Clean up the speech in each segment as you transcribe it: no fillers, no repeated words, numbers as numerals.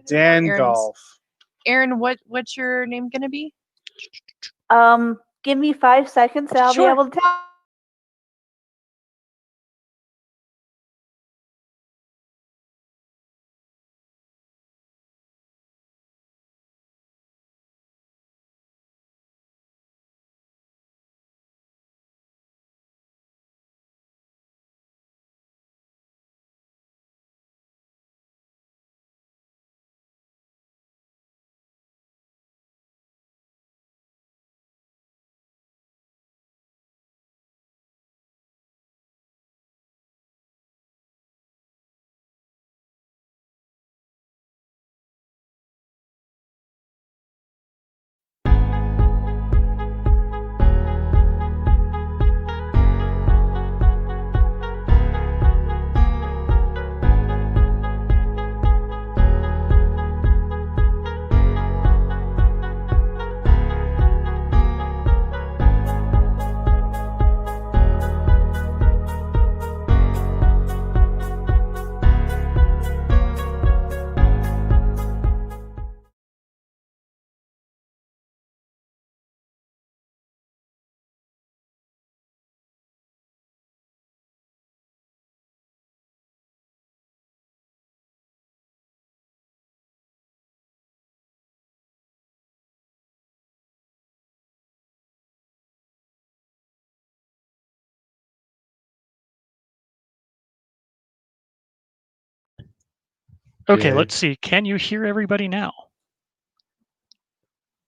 Golf. Aaron, what's your name gonna be? Give me 5 seconds and I'll be able to tell. Okay, let's see. Can you hear everybody now?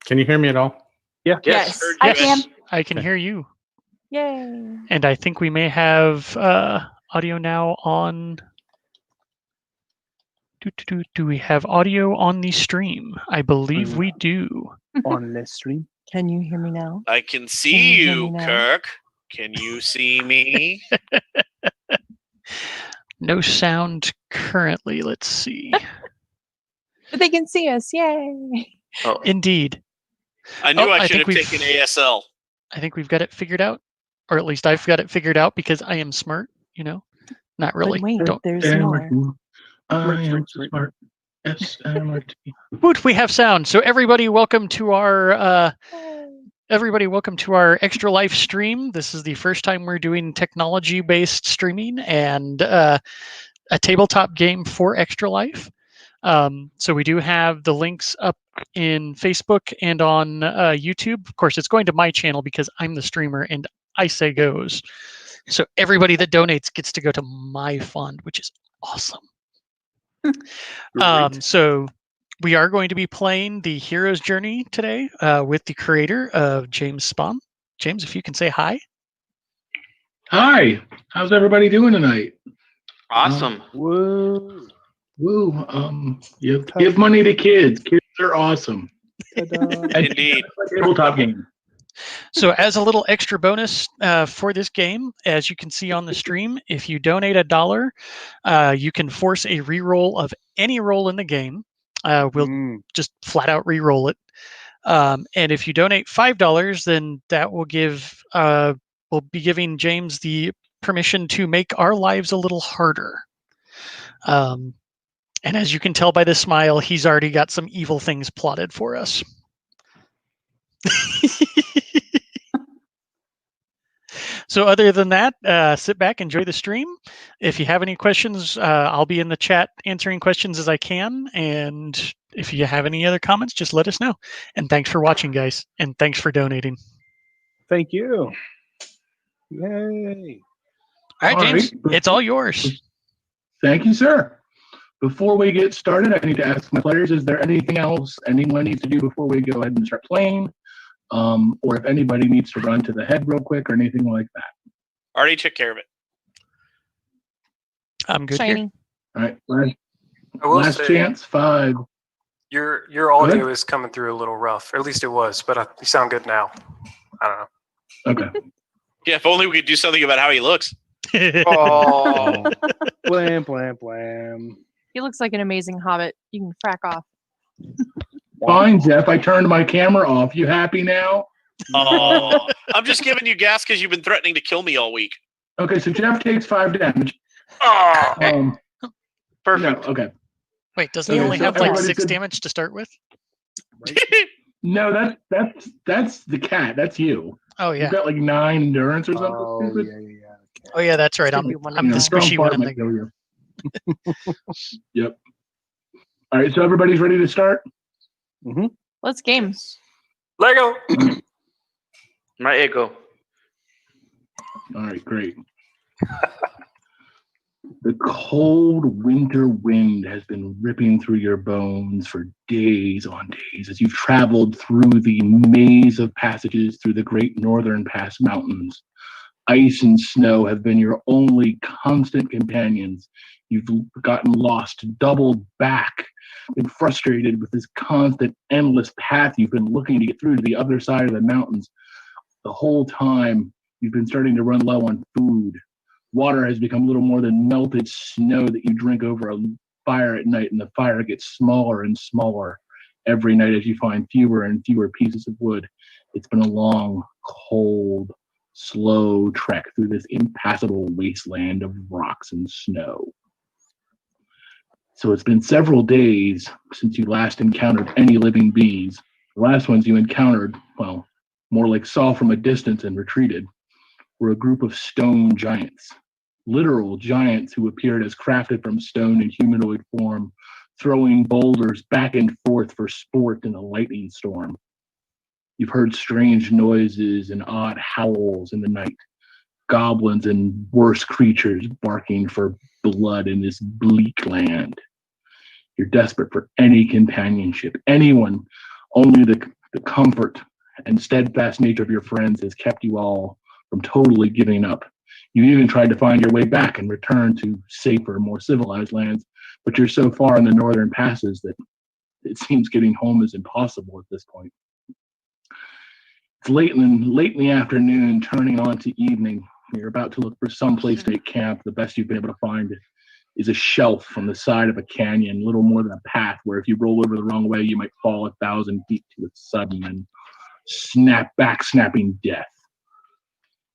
Can you hear me at all? Yeah. Yes. I can. I can hear you. Yay. And I think we may have audio now on. Do we have audio on the stream? I believe we do. On this stream? Can you hear me now? I can Can see you hear you, me now? Kirk. Can you see me? No sound currently. Let's see. But they can see us. Yay. Oh, Indeed. I knew I should think have taken ASL. I think we've got it figured out. Or at least I've got it figured out because I am smart, you know? Not really. But wait, Don't. there's more. I am smart. SMRT. Woot, we have sound. So everybody welcome to our Extra Life stream. This is the first time we're doing technology-based streaming and a tabletop game for Extra Life. So we do have the links up in Facebook and on YouTube. Of course, it's going to my channel because I'm the streamer and I say goes. So everybody that donates gets to go to my fund, which is awesome. So we are going to be playing the Hero's Journey today with the creator of James Spawn. James, if you can say hi. Hi, how's everybody doing tonight? Awesome. Woo. Woo. You give money to kids. Kids are awesome. Indeed. Tabletop game. So as a little extra bonus for this game, as you can see on the stream, if you donate $1, you can force a reroll of any roll in the game. We'll just flat out re-roll it. And if you donate $5, then that will give we'll be giving James the permission to make our lives a little harder. And as you can tell by the smile, he's already got some evil things plotted for us. So other than that, sit back, enjoy the stream. If you have any questions, I'll be in the chat answering questions as I can. And if you have any other comments, just let us know. And thanks for watching, guys. And thanks for donating. Thank you. Yay. All right, James, right. it's all yours. Thank you, sir. Before we get started, I need to ask my players, is there anything else anyone needs to do before we go ahead and start playing? Or if anybody needs to run to the head real quick or anything like that. Already took care of it. I'm good Shiny. here. All right, I will last say, chance, 5. Your audio is coming through a little rough, or at least it was, but you sound good now. I don't know. Okay. Yeah, if only we could do something about how he looks. Oh, Blam, blam, blam. He looks like an amazing hobbit. You can frack off. Fine, Jeff. I turned my camera off. You happy now? Oh, I'm just giving you gas because you've been threatening to kill me all week. Okay, so Jeff takes 5 damage. Oh, Perfect. No, okay. Wait, doesn't he Okay, only so have like everybody 6 said- damage to start with? No, that's the cat. That's you. Oh yeah. You've got like 9 endurance or something. Oh, stupid. yeah. Oh yeah, that's right. Should I'm be one I'm of the them. strong squishy fart one in might the. kill you. Yep. All right, so everybody's ready to start. Let's game. Lego. My ego. All right, great. The cold winter wind has been ripping through your bones for days on days as you've traveled through the maze of passages through the great northern pass mountains. Ice and snow have been your only constant companions. You've gotten lost, doubled back, been frustrated with this constant, endless path you've been looking to get through to the other side of the mountains. The whole time, you've been starting to run low on food. Water has become little more than melted snow that you drink over a fire at night, and the fire gets smaller and smaller every night as you find fewer and fewer pieces of wood. It's been a long, cold, slow trek through this impassable wasteland of rocks and snow. So it's been several days since you last encountered any living beings. The last ones you encountered, well, more like saw from a distance and retreated, were a group of stone giants. Literal giants who appeared as crafted from stone in humanoid form, throwing boulders back and forth for sport in a lightning storm. You've heard strange noises and odd howls in the night. Goblins and worse creatures barking for blood in this bleak land. You're desperate for any companionship, anyone. Only the comfort and steadfast nature of your friends has kept you all from totally giving up. You even tried to find your way back and return to safer, more civilized lands, but you're so far in the northern passes that it seems getting home is impossible at this point. It's late in the afternoon, turning on to evening. You're about to look for some place to camp. The best you've been able to find is a shelf on the side of a canyon, little more than a path, where if you roll over the wrong way, you might fall 1,000 feet to its sudden and snapping death.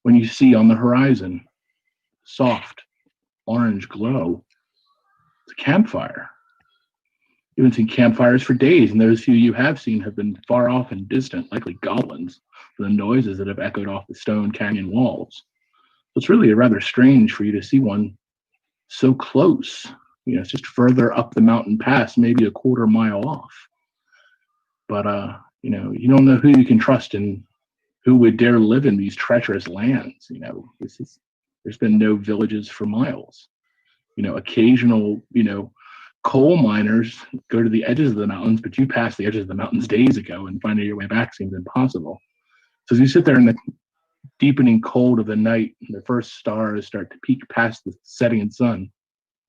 When you see on the horizon, soft orange glow, it's a campfire. You haven't seen campfires for days, and those few you have seen have been far off and distant, likely goblins, for the noises that have echoed off the stone canyon walls. So it's really rather strange for you to see one so close. It's just further up the mountain pass, maybe a quarter mile off. But you don't know who you can trust and who would dare live in these treacherous lands. There's been no villages for miles. Occasional, coal miners go to the edges of the mountains, but you passed the edges of the mountains days ago, and finding your way back seems impossible. So as you sit there in the deepening cold of the night, and the first stars start to peek past the setting sun,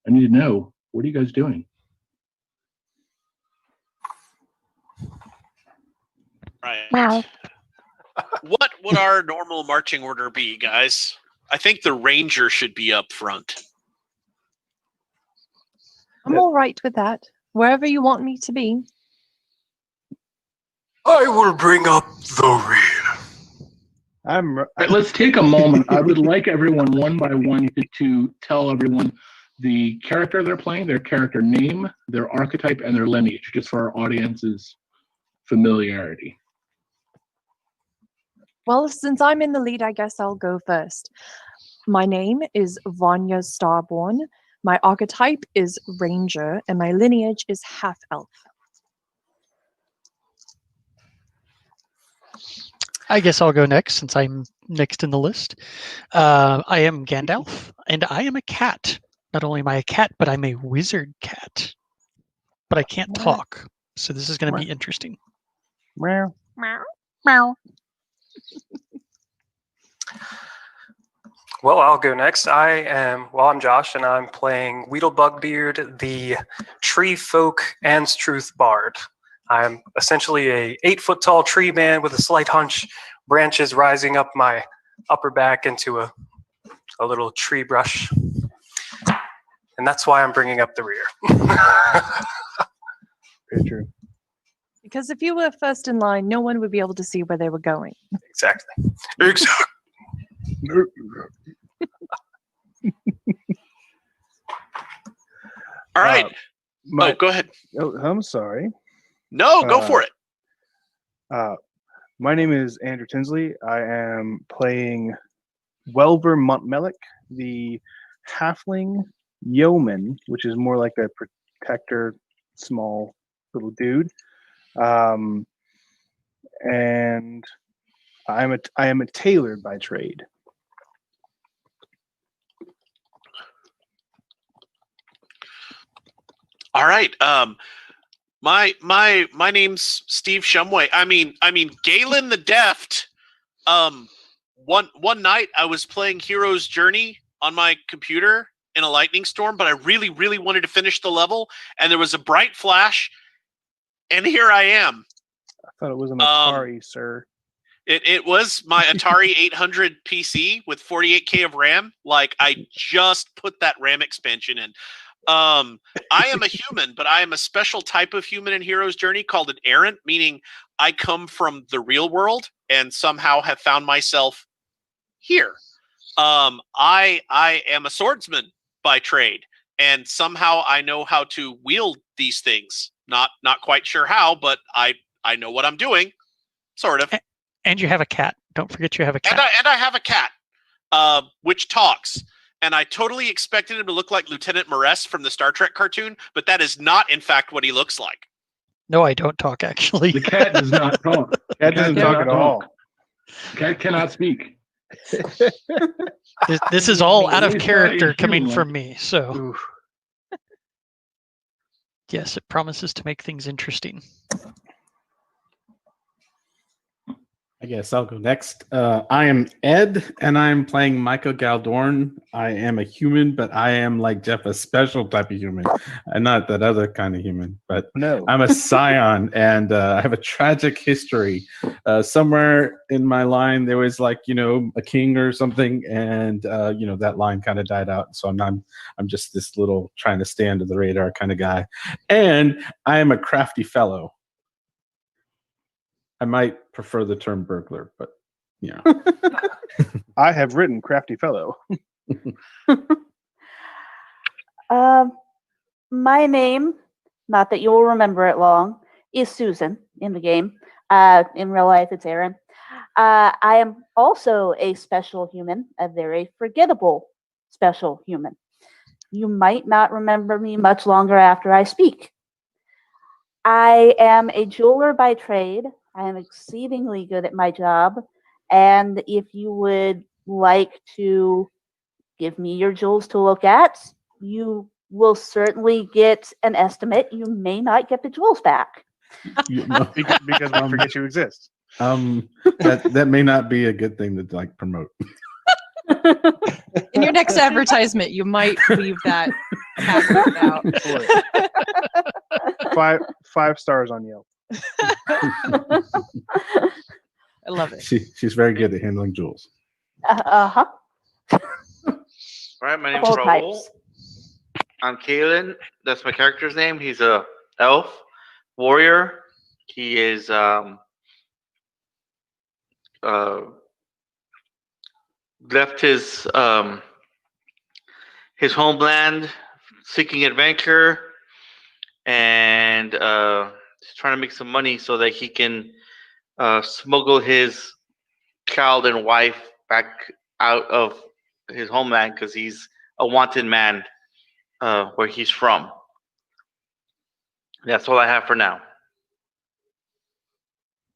I need to know, what are you guys doing? Right. Wow. What would our normal marching order be, guys? I think the ranger should be up front. I'm all right with that. Wherever you want me to be. I will bring up the rear. All right, let's take a moment. I would like everyone one by one to tell everyone the character they're playing, their character name, their archetype, and their lineage, just for our audience's familiarity. Well, since I'm in the lead, I guess I'll go first. My name is Vanya Starborn. My archetype is Ranger, and my lineage is half-elf. I guess I'll go next since I'm next in the list. I am Gandalf, and I am a cat. Not only am I a cat, but I'm a wizard cat. But I can't talk, so this is going to be interesting. Meow. Meow. Well, I'll go next. I'm Josh, and I'm playing Weedlebugbeard, the tree folk and truth bard. I'm essentially a 8-foot-tall tree man with a slight hunch, branches rising up my upper back into a little tree brush. And that's why I'm bringing up the rear. Very true. Because if you were first in line, no one would be able to see where they were going. Exactly. All right. My, Go ahead. oh, I'm sorry. No, go for it. My name is Andrew Tinsley. I am playing Welver Montmelic, the halfling yeoman, which is more like a protector, small little dude. And I am a tailor by trade. All right. My name's Steve Shumway. I mean Galen the Deft. One night I was playing Hero's Journey on my computer in a lightning storm, but I really, really wanted to finish the level, and there was a bright flash, and here I am. I thought it was an Atari, sir. It was my Atari 800 PC with 48K of RAM. Like, I just put that RAM expansion in. I am a human, but I am a special type of human in Hero's Journey called an errant, meaning I come from the real world and somehow have found myself here. I am a swordsman by trade, and somehow I know how to wield these things. Not quite sure how, but I know what I'm doing, sort of. And you have a cat. Don't forget you have a cat. And I have a cat, which talks. And I totally expected him to look like Lieutenant Moress from the Star Trek cartoon, but that is not, in fact, what he looks like. No, I don't talk, actually. The cat does not talk. Cat doesn't talk at all. Cat cannot speak. This is all out of He's character not a coming human. from me. So, Oof. yes, it promises to make things interesting. I guess I'll go next. I am Ed, and I'm playing Michael Galdorn. I am a human, but I am like Jeff, a special type of human, and not that other kind of human. But No. I'm a scion, and I have a tragic history. Somewhere in my line, there was like a king or something, and that line kind of died out. So I'm just this little trying to stay under the radar kind of guy, and I am a crafty fellow. I might prefer the term burglar, but I have written Crafty Fellow. My name, not that you'll remember it long, is Susan in the game. In real life, it's Aaron. I am also a special human, a very forgettable special human. You might not remember me much longer after I speak. I am a jeweler by trade. I am exceedingly good at my job. And if you would like to give me your jewels to look at, you will certainly get an estimate. You may not get the jewels back. Because we forget you exist. That may not be a good thing to promote. In your next advertisement, you might leave that hazard out. 5 stars on Yelp. I love it. She's very good at handling jewels. Uh-huh. All right, my name's All Raul. types. I'm Kalen. That's my character's name. He's a elf warrior. He is left his homeland seeking adventure, and he's trying to make some money so that he can smuggle his child and wife back out of his homeland because he's a wanted man where he's from. That's all I have for now.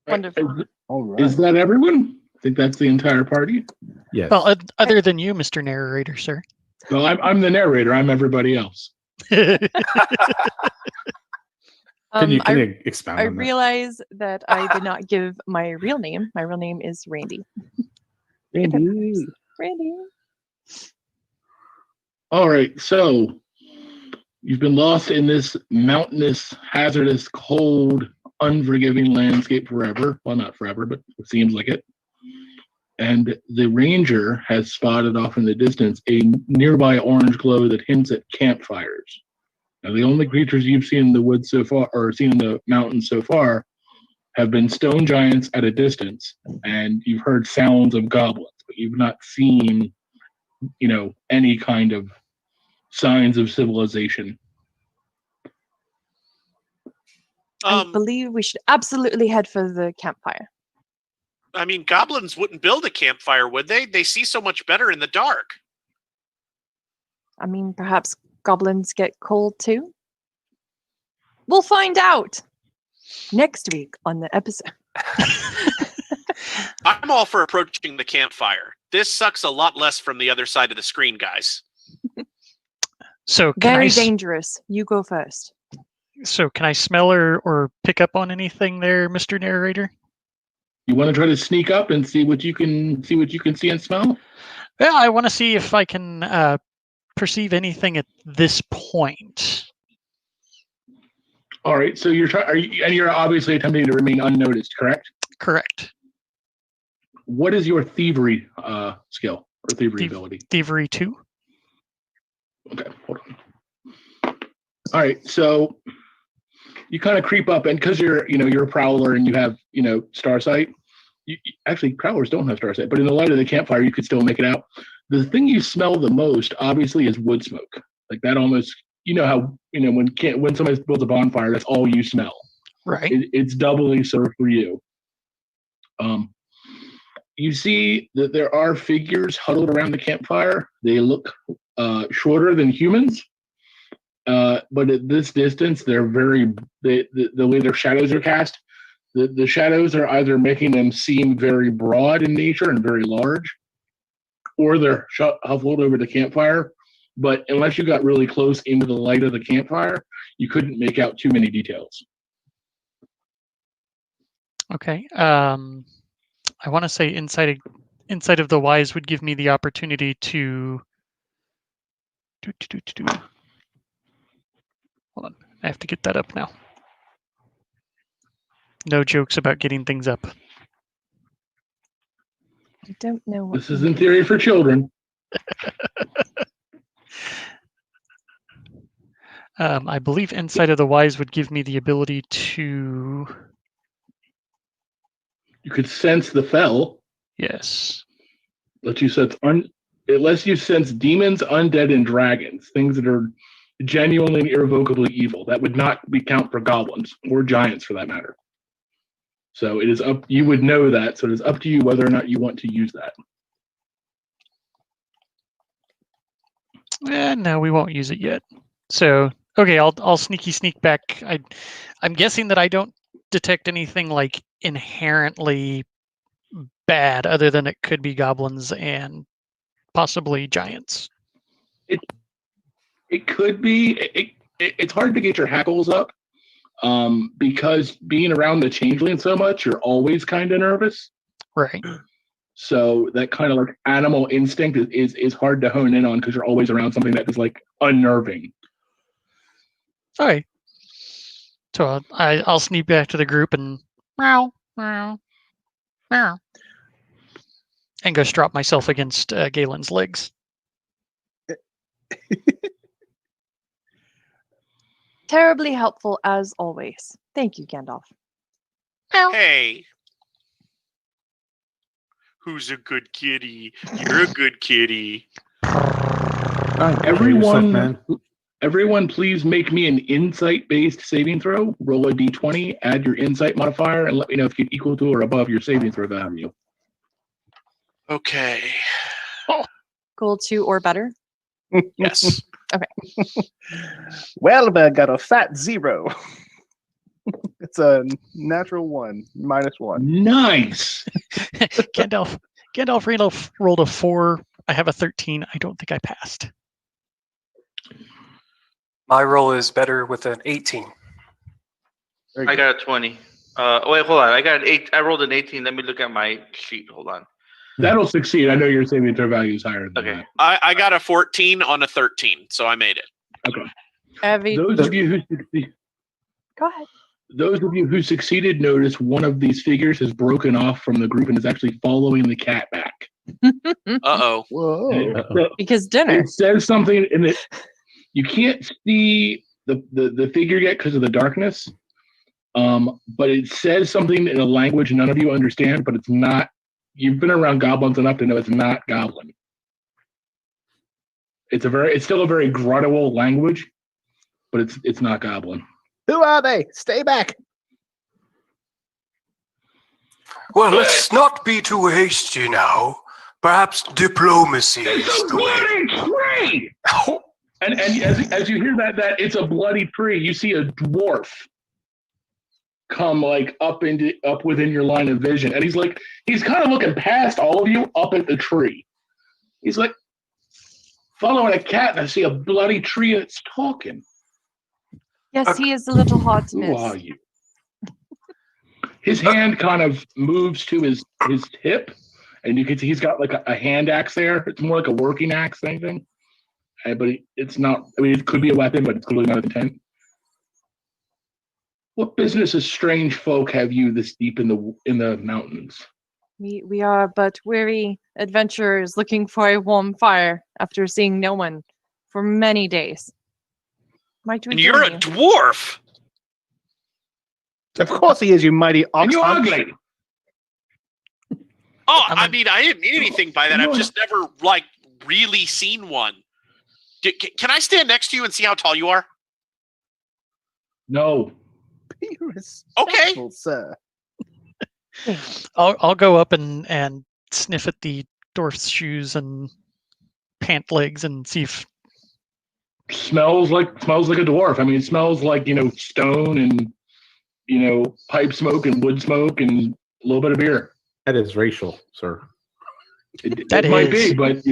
Wonderful. All right. Is that everyone? I think that's the entire party. Yes. Well, other than you, Mr. Narrator, sir. Well, I'm the narrator. I'm everybody else. Can you expound I on that? realize that I did not give my real name. My real name is Randy. Randy. Randy. All right, so you've been lost in this mountainous, hazardous, cold, unforgiving landscape forever. Well, not forever, but it seems like it. And the ranger has spotted off in the distance a nearby orange glow that hints at campfires. Now, the only creatures you've seen in the woods so far, or seen in the mountains so far, have been stone giants at a distance, and you've heard sounds of goblins, but you've not seen, any kind of signs of civilization. I Um, believe we should absolutely head for the campfire. I mean, goblins wouldn't build a campfire, would they? They see so much better in the dark. I mean, perhaps goblins get cold too? We'll find out next week on the episode. I'm all for approaching the campfire. This sucks a lot less from the other side of the screen, guys. So can Very I dangerous. You go first. can I smell or pick up on anything there, Mr. Narrator? You want to try to sneak up and see what you can see and smell? Yeah, I want to see if I can perceive anything at this point. All right. So you're obviously attempting to remain unnoticed, correct? Correct. What is your thievery skill or thievery ability? Thievery 2. Okay, hold on. All right, so you kind of creep up, and because you're a prowler and you have star sight. Actually, prowlers don't have star sight, but in the light of the campfire, you could still make it out. The thing you smell the most, obviously, is wood smoke. Like that, almost how when somebody builds a bonfire, that's all you smell. Right. It's doubly so for you. You see that there are figures huddled around the campfire. They look shorter than humans, but at this distance, they're the way their shadows are cast. The shadows are either making them seem very broad in nature and very large, or they're huddled over the campfire. But unless you got really close into the light of the campfire, you couldn't make out too many details. Okay. I want to say insight of the wise would give me the opportunity to Hold on. I have to get that up now. No jokes about getting things up. I don't know what This is in theory for children. I believe Insight of the Wise would give me the ability to... You could sense the fell. Yes. It lets you sense demons, undead, and dragons, things that are genuinely and irrevocably evil. That would not count for goblins or giants, for that matter. So it is up. You would know that. So it is up to you whether or not you want to use that. No, we won't use it yet. So okay, I'll sneak back. I'm guessing that I don't detect anything like inherently bad, other than it could be goblins and possibly giants. It could be. It's hard to get your hackles up because being around the changeling so much, you're always kind of nervous. Right. So that kind of like animal instinct is hard to hone in on because you're always around something that is like unnerving. All right. So I'll sneak back to the group and meow, meow, meow, and go strop myself against Galen's legs. Terribly helpful as always. Thank you, Gandalf. Hey. Who's a good kitty? You're a good kitty. Everyone, please make me an insight-based saving throw. Roll a d20, add your insight modifier, and let me know if you get equal to or above your saving throw value. Okay. Goal 2 or better? Yes. Okay. Welba got a fat 0. It's a natural 1, -1. Nice. Gandalf rolled a 4. I have a 13. I don't think I passed. My roll is better with an 18. I got a 20. Wait, hold on. I got an 8. I rolled an 18. Let me look at my sheet. Hold on. That'll succeed. I know your saving throw value is higher than that. I got a 14 on a 13, so I made it. Okay. Those of you who succeed. Go ahead. Those of you who succeeded notice one of these figures has broken off from the group and is actually following the cat back. Uh-oh. Whoa. Because dinner. It says something in it. You can't see the figure yet because of the darkness. But it says something in a language none of you understand, but it's not. You've been around goblins enough to know it's not goblin. It's still a very guttural language, but it's not goblin. Who are they? Stay back. Well, let's not be too hasty now. Perhaps diplomacy It's is a the way. bloody tree! And as you hear that it's a bloody tree, you see a dwarf come like up within your line of vision, and he's kind of looking past all of you up at the tree. He's like following a cat, and I see a bloody tree that's talking. Yes, he is a little hard to Who are miss. you? His hand kind of moves to his hip, and you can see he's got like a hand axe there. It's more like a working axe than anything. But it's not. I mean, it could be a weapon, but it's clearly not intent. What business of strange folk have you this deep in the mountains? We are but weary adventurers looking for a warm fire after seeing no one for many days. Might we And you're a join you? dwarf. Of course he is, you mighty And ox you're hunch. ugly. Oh, I'm I a- mean, I didn't mean anything by that. I've just never like really seen one. Can I stand next to you and see how tall you are? No. Be respectful, sir. I'll go up and sniff at the dwarf's shoes and pant legs and see if Smells like a dwarf. I mean, it smells like stone and pipe smoke and wood smoke and a little bit of beer. That is racial, sir. That It might be, is. but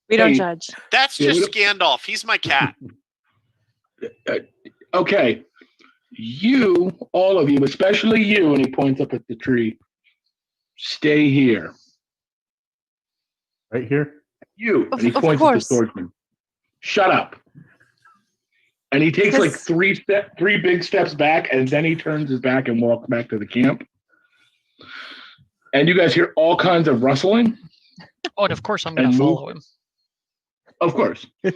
We don't Hey. judge. That's Yeah, we just Gandalf. He's my cat. okay. You, all of you, especially you, and he points up at the tree. Stay here. Right here. You, and he Of points at the course. swordsman. Shut up. And he takes like This- three big steps back, and then he turns his back and walks back to the camp. And you guys hear all kinds of rustling. Oh, and of course I'm going And to move- follow him. Of course. He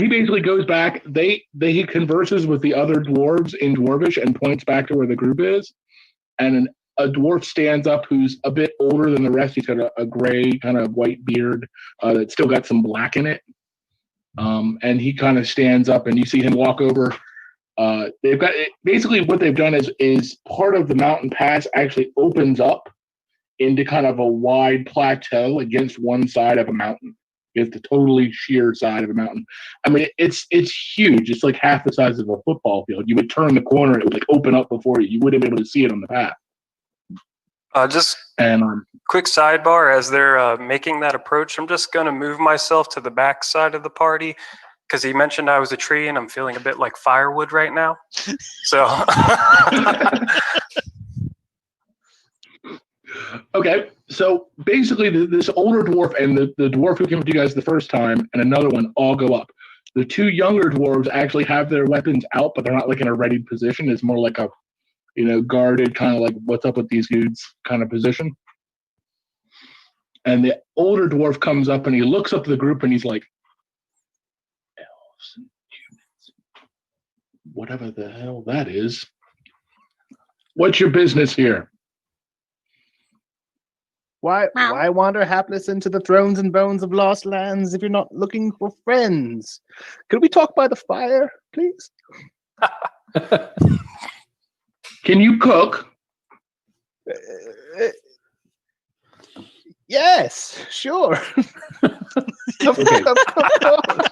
basically goes back. He converses with the other dwarves in Dwarvish and points back to where the group is. And a dwarf stands up who's a bit older than the rest. He's got a gray kind of white beard that's still got some black in it. And he kind of stands up, and you see him walk over. They've got basically what they've done is part of the mountain pass actually opens up into kind of a wide plateau against one side of a mountain. It's the totally sheer side of a mountain. I mean, it's huge. It's like half the size of a football field. You would turn the corner, and it would like open up before you. You wouldn't be able to see it on the path. Just And quick sidebar, as they're making that approach, I'm just going to move myself to the back side of the party because he mentioned I was a tree and I'm feeling a bit like firewood right now. So, okay, so basically, this older dwarf and the dwarf who came with you guys the first time, and another one all go up. The two younger dwarves actually have their weapons out, but they're not like in a ready position. It's more like a guarded kind of like what's up with these dudes kind of position. And the older dwarf comes up and he looks up at the group and he's like, elves and humans, whatever the hell that is. What's your business here? Why wander hapless into the thrones and bones of lost lands if you're not looking for friends? Could we talk by the fire, please? Can you cook? Yes, sure. Of Okay. course.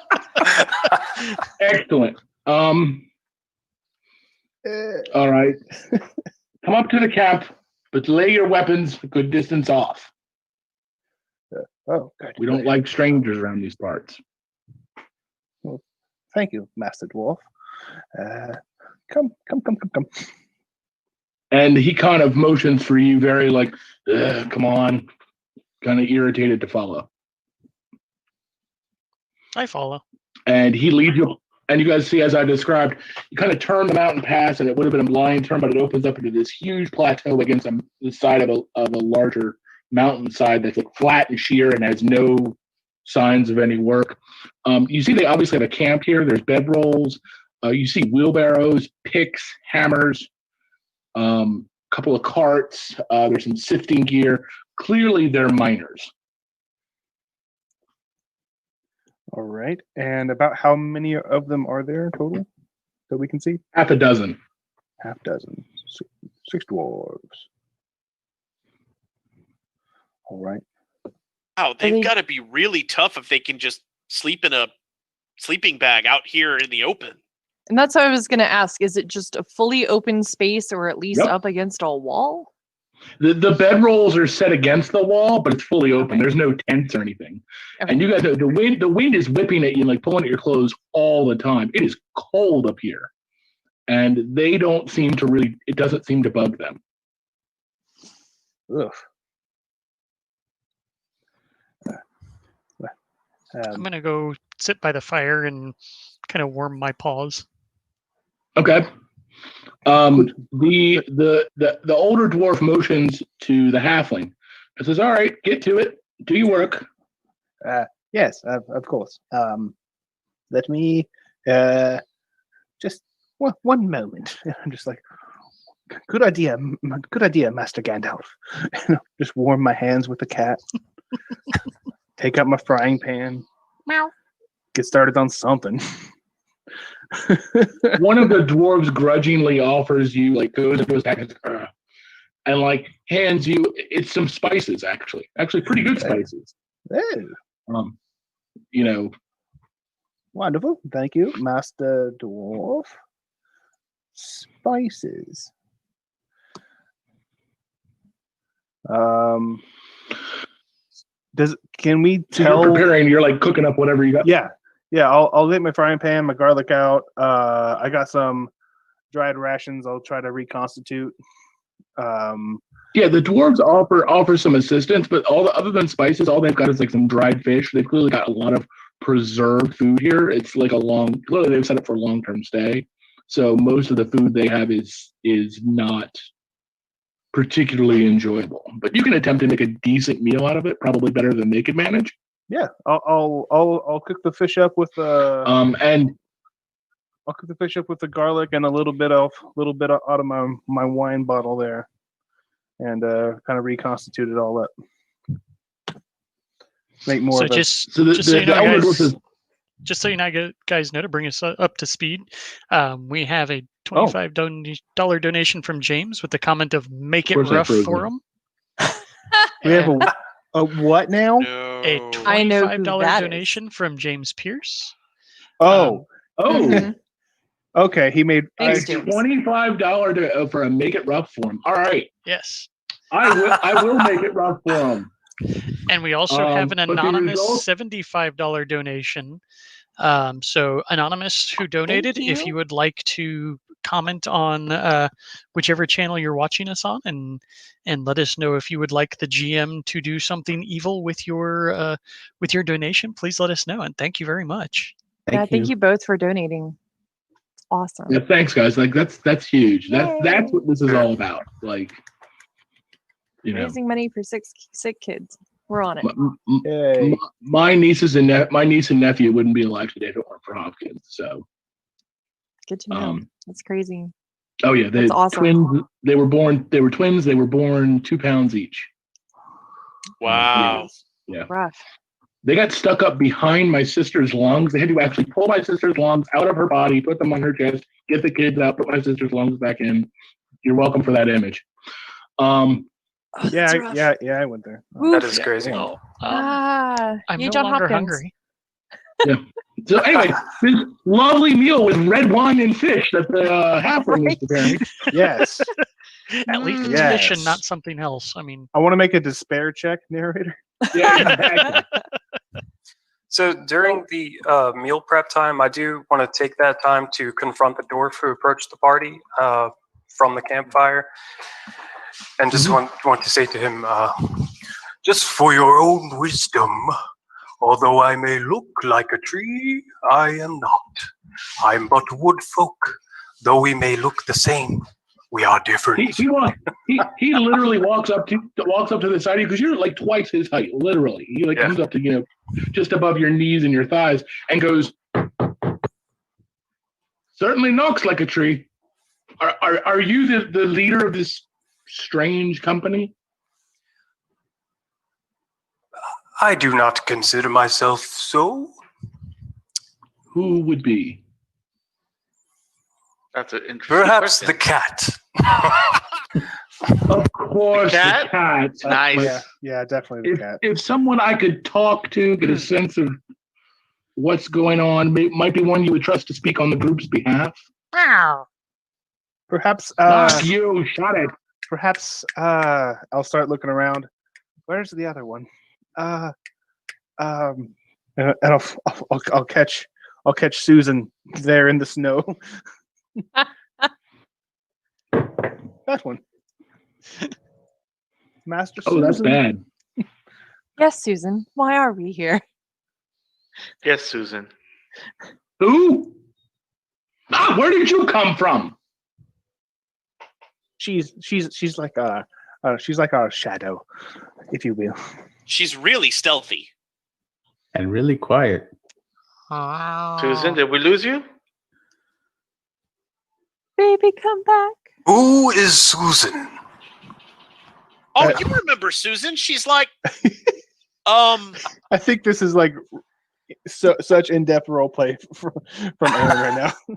Excellent. All right. Come up to the camp, but lay your weapons a good distance off. Oh, good. We don't like strangers around these parts. Thank you, Master Dwarf. Come. And he kind of motions for you, very like, come on, kind of irritated to follow. I follow. And he leads you, and you guys see, as I described, you kind of turn the mountain pass, and it would have been a blind turn, but it opens up into this huge plateau against the side of a larger mountainside that's like flat and sheer and has no signs of any work. You see, they obviously have a camp here. There's bedrolls. You see wheelbarrows, picks, hammers, couple of carts. There's some sifting gear. Clearly, they're miners. All right. And about how many of them are there total that we can see? Half a dozen. Half dozen. 6 dwarves. All right. Wow, they- they've got to be really tough if they can just sleep in a sleeping bag out here in the open. And that's what I was going to ask. Is it just a fully open space or at least Yep. up against a wall? The bedrolls are set against the wall, but it's fully open. Okay. There's no tents or anything. Okay. And you guys know the wind is whipping at you, like pulling at your clothes all the time. It is cold up here. And they don't seem to really, it doesn't seem to bug them. Ugh. I'm going to go sit by the fire and kind of warm my paws. Okay. The older dwarf motions to the halfling. It says, "All right, get to it. Do your work." Yes, of course. Let me just one moment. I'm just like, good idea, Master Gandalf. Just warm my hands with the cat. Take out my frying pan. Meow. Get started on something. One of the dwarves grudgingly offers you, like, goes back and like hands you, it's some spices, actually pretty good spices. Oh, You know, wonderful. Thank you, Master Dwarf. Spices. Can we so tell? you're preparing, you're like cooking up whatever you got. Yeah. I'll get my frying pan, my garlic out. I got some dried rations. I'll try to reconstitute. Yeah, the dwarves offer some assistance, but other than spices, all they've got is like some dried fish. They've clearly got a lot of preserved food here. It's like clearly they've set up for a long-term stay. So most of the food they have is not particularly enjoyable. But you can attempt to make a decent meal out of it, probably better than they could manage. Yeah, I'll cook the fish up with and I'll cook the fish up with the garlic and a little bit out of my wine bottle there, and kind of reconstitute it all up. Make more. So of a, just so so you know, elder guys, dwarf is, just so guys know, to bring us up to speed, we have a $25 donation from James with the comment of "Make it Of course I rough approve for it. him." we have a what now? No. A I know who $25 that is. donation from James Pierce. Oh, Mhm. okay. He made. Thanks, a James. $25 for a make it rough for him. All right, Yes. I will make it rough for him. And we also have an but the anonymous result- $75 donation. So anonymous who donated, if you. you would like to comment on whichever channel you're watching us on, and let us know if you would like the GM to do something evil with your donation, please let us know. And thank you very much. Thank you both for donating. It's awesome. Yeah, thanks, guys. Like that's huge. That's Yay. what this is all about. Like, you know, Raising money for sick kids. We're on it. Yay. my niece and nephew wouldn't be alive today if it weren't for Hopkins. So, Good to know. That's crazy. oh yeah, That's awesome. twins. They were twins. They were born 2 pounds each. Wow. Yeah. Rough. They got stuck up behind my sister's lungs. They had to actually pull my sister's lungs out of her body, put them on her chest, get the kids out, put my sister's lungs back in. You're welcome for that image. Oh, that's rough. Yeah. I went there. That is crazy. Oh, I'm you no John longer Hopkins. hungry. So anyway, this lovely meal with red wine and fish that the halfling was preparing. Yes. At least it's Yes. fish and not something else. I mean, I want to make a despair check, narrator. Yeah, exactly. So during the meal prep time, I do want to take that time to confront the dwarf who approached the party from the campfire, and just want to say to him, just for your own wisdom, although I may look like a tree, I am not. I'm but wood folk, though we may look the same. We are different. He literally walks up to the side of you because you're like twice his height, literally. He like comes up to just above your knees and your thighs and goes, certainly knocks like a tree. Are you the leader of this strange company? I do not consider myself so. Who would be? That's an interesting Perhaps question. the cat. Of course, the cat? cat. Nice. Yeah, definitely the cat. If someone I could talk to, get a sense of what's going on, might be one you would trust to speak on the group's behalf. Perhaps, Not you, shut it. perhaps, I'll start looking around. Where's the other one? And I'll catch Susan there in the snow. That one. Master Oh, Susan. that's bad. Yes, Susan. Why are we here? Yes, Susan. Who? Ah, where did you come from? She's like a shadow, if you will. She's really stealthy. And really quiet. Susan, did we lose you? Baby, come back. Who is Susan? Oh, you remember Susan? She's like, I think this is like such in-depth role play from Aaron right now.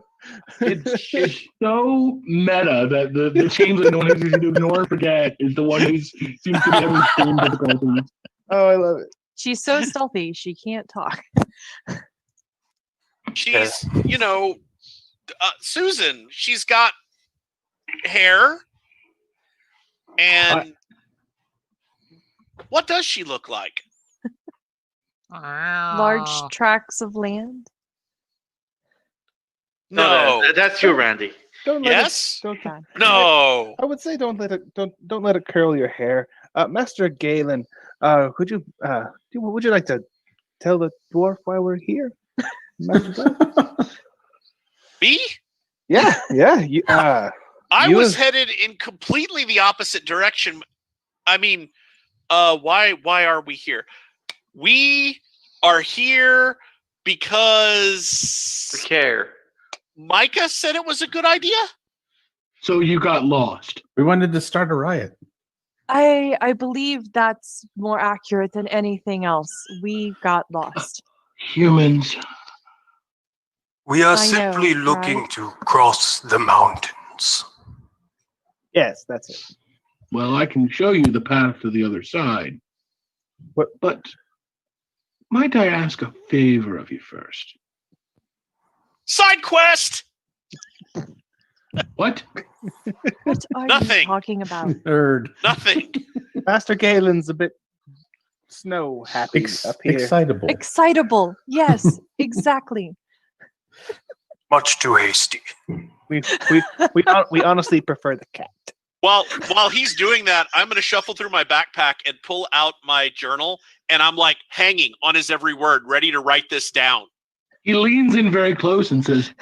It's so meta that the changeling no one is easy to ignore and forget is the one who seems to be having extreme difficulties. Oh, I love it. She's so stealthy, she can't talk. she's, Susan. She's got hair. And what does she look like? Large tracts of land. No. That's you, Randy. Don't let Yes? it, don't, No. I would say don't let it curl your hair. Master Galen, would you like to tell the dwarf why we're here? Master Galen? Me? Yeah. You, I you was have- headed in completely the opposite direction. I mean, why are we here? We are here because We care. Micah said it was a good idea. So you got lost. We wanted to start a riot. I believe that's more accurate than anything else. We got lost. Humans. We are I know, simply looking right? to cross the mountains. Yes, that's it. Well, I can show you the path to the other side. But might I ask a favor of you first? Side quest. What? What are Nothing. you talking about? Nerd. Nothing. Master Galen's a bit snow happy up here. Excitable. Excitable. Yes, exactly. Much too hasty. We honestly prefer the cat. While he's doing that, I'm going to shuffle through my backpack and pull out my journal, and I'm like hanging on his every word, ready to write this down. He leans in very close and says,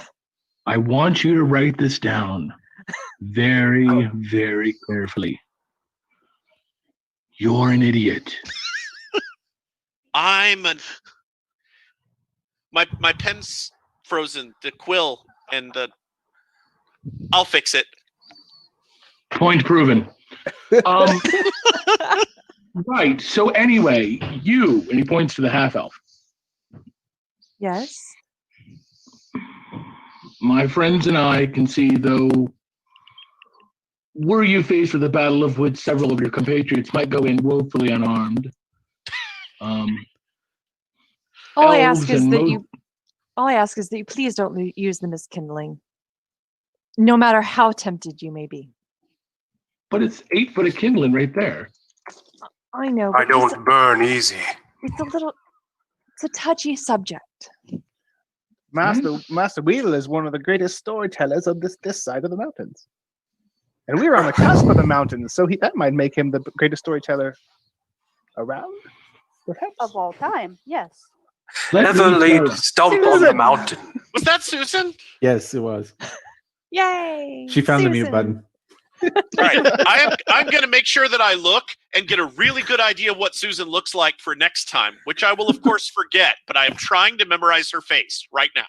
I want you to write this down very, very carefully. You're an idiot. My pen's frozen, the quill and the. I'll fix it. Point proven. Right. So anyway, and he points to the half elf. Yes. My friends and I can see, though, were you faced with a battle of which several of your compatriots might go in woefully unarmed. All I ask elves is and that you. All I ask is that you please don't use them as kindling, no matter how tempted you may be. But it's 8 foot of kindling right there. I know. I But just- don't burn easy. It's a touchy subject. Master Wheel is one of the greatest storytellers of this side of the mountains. And we're on the cusp of the mountains, so that might make him the greatest storyteller around, perhaps. Of all time, yes. Never laid stump on the Susan! mountain. Was that Susan? Yes, it was. Yay! She found the mute Susan. button. All right. I'm going to make sure that I look and get a really good idea of what Susan looks like for next time, which I will of course forget, but I am trying to memorize her face right now.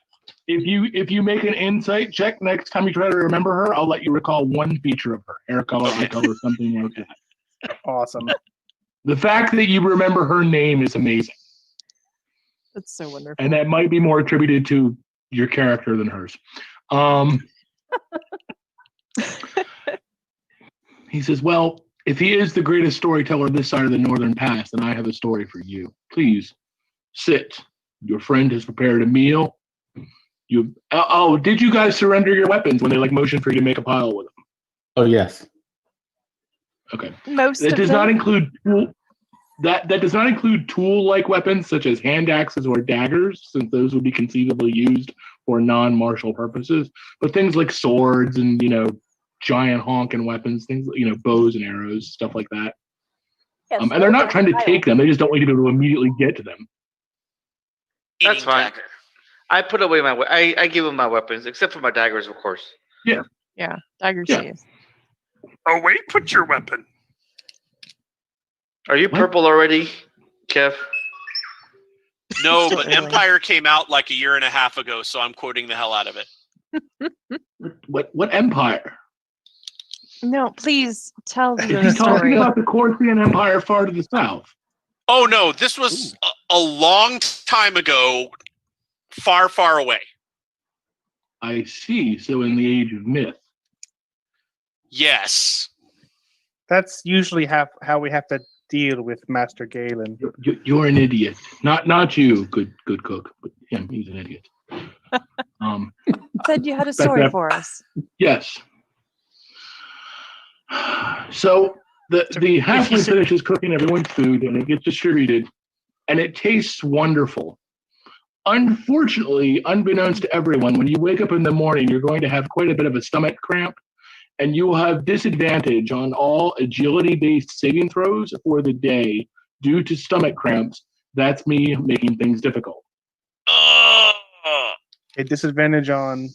If you make an insight check next time you try to remember her, I'll let you recall one feature of her. Hair color, eye color, something like that. Awesome. The fact that you remember her name is amazing. That's so wonderful. And that might be more attributed to your character than hers. He says, well, if he is the greatest storyteller this side of the Northern Pass, then I have a story for you. Please sit. Your friend has prepared a meal. Did you guys surrender your weapons when they motioned for you to make a pile with them? Oh yes. Okay. Most That of does them. not include that does not include tool-like weapons such as hand axes or daggers, since those would be conceivably used for non-martial purposes. But things like swords and giant honking weapons, things bows and arrows, stuff like that. Yes, And they're those not are trying to wild. take them; they just don't want you to be able to immediately get to them. That's Eating fine. dagger. I put away I give him my weapons, except for my daggers, of course. Yeah, dagger Yeah. saves. Oh wait, put your weapon. Are you What? purple already, Kev? No, Still but early. Empire came out like a year and a half ago, so I'm quoting the hell out of it. What empire? No, please tell Is your he talking story. about the Corsican Empire far to the south? Oh no, this was a long time ago, far, far away. I see. So in the age of myth. Yes. That's usually how we have to deal with Master Galen. You're an idiot. Not you, good cook, but him. He's an idiot. Said you had a story for us. Yes. So the halfling finishes cooking everyone's food, and it gets distributed, and it tastes wonderful. Unfortunately, unbeknownst to everyone, when you wake up in the morning, you're going to have quite a bit of a stomach cramp, and you will have disadvantage on all agility-based saving throws for the day due to stomach cramps. That's me making things difficult. A disadvantage on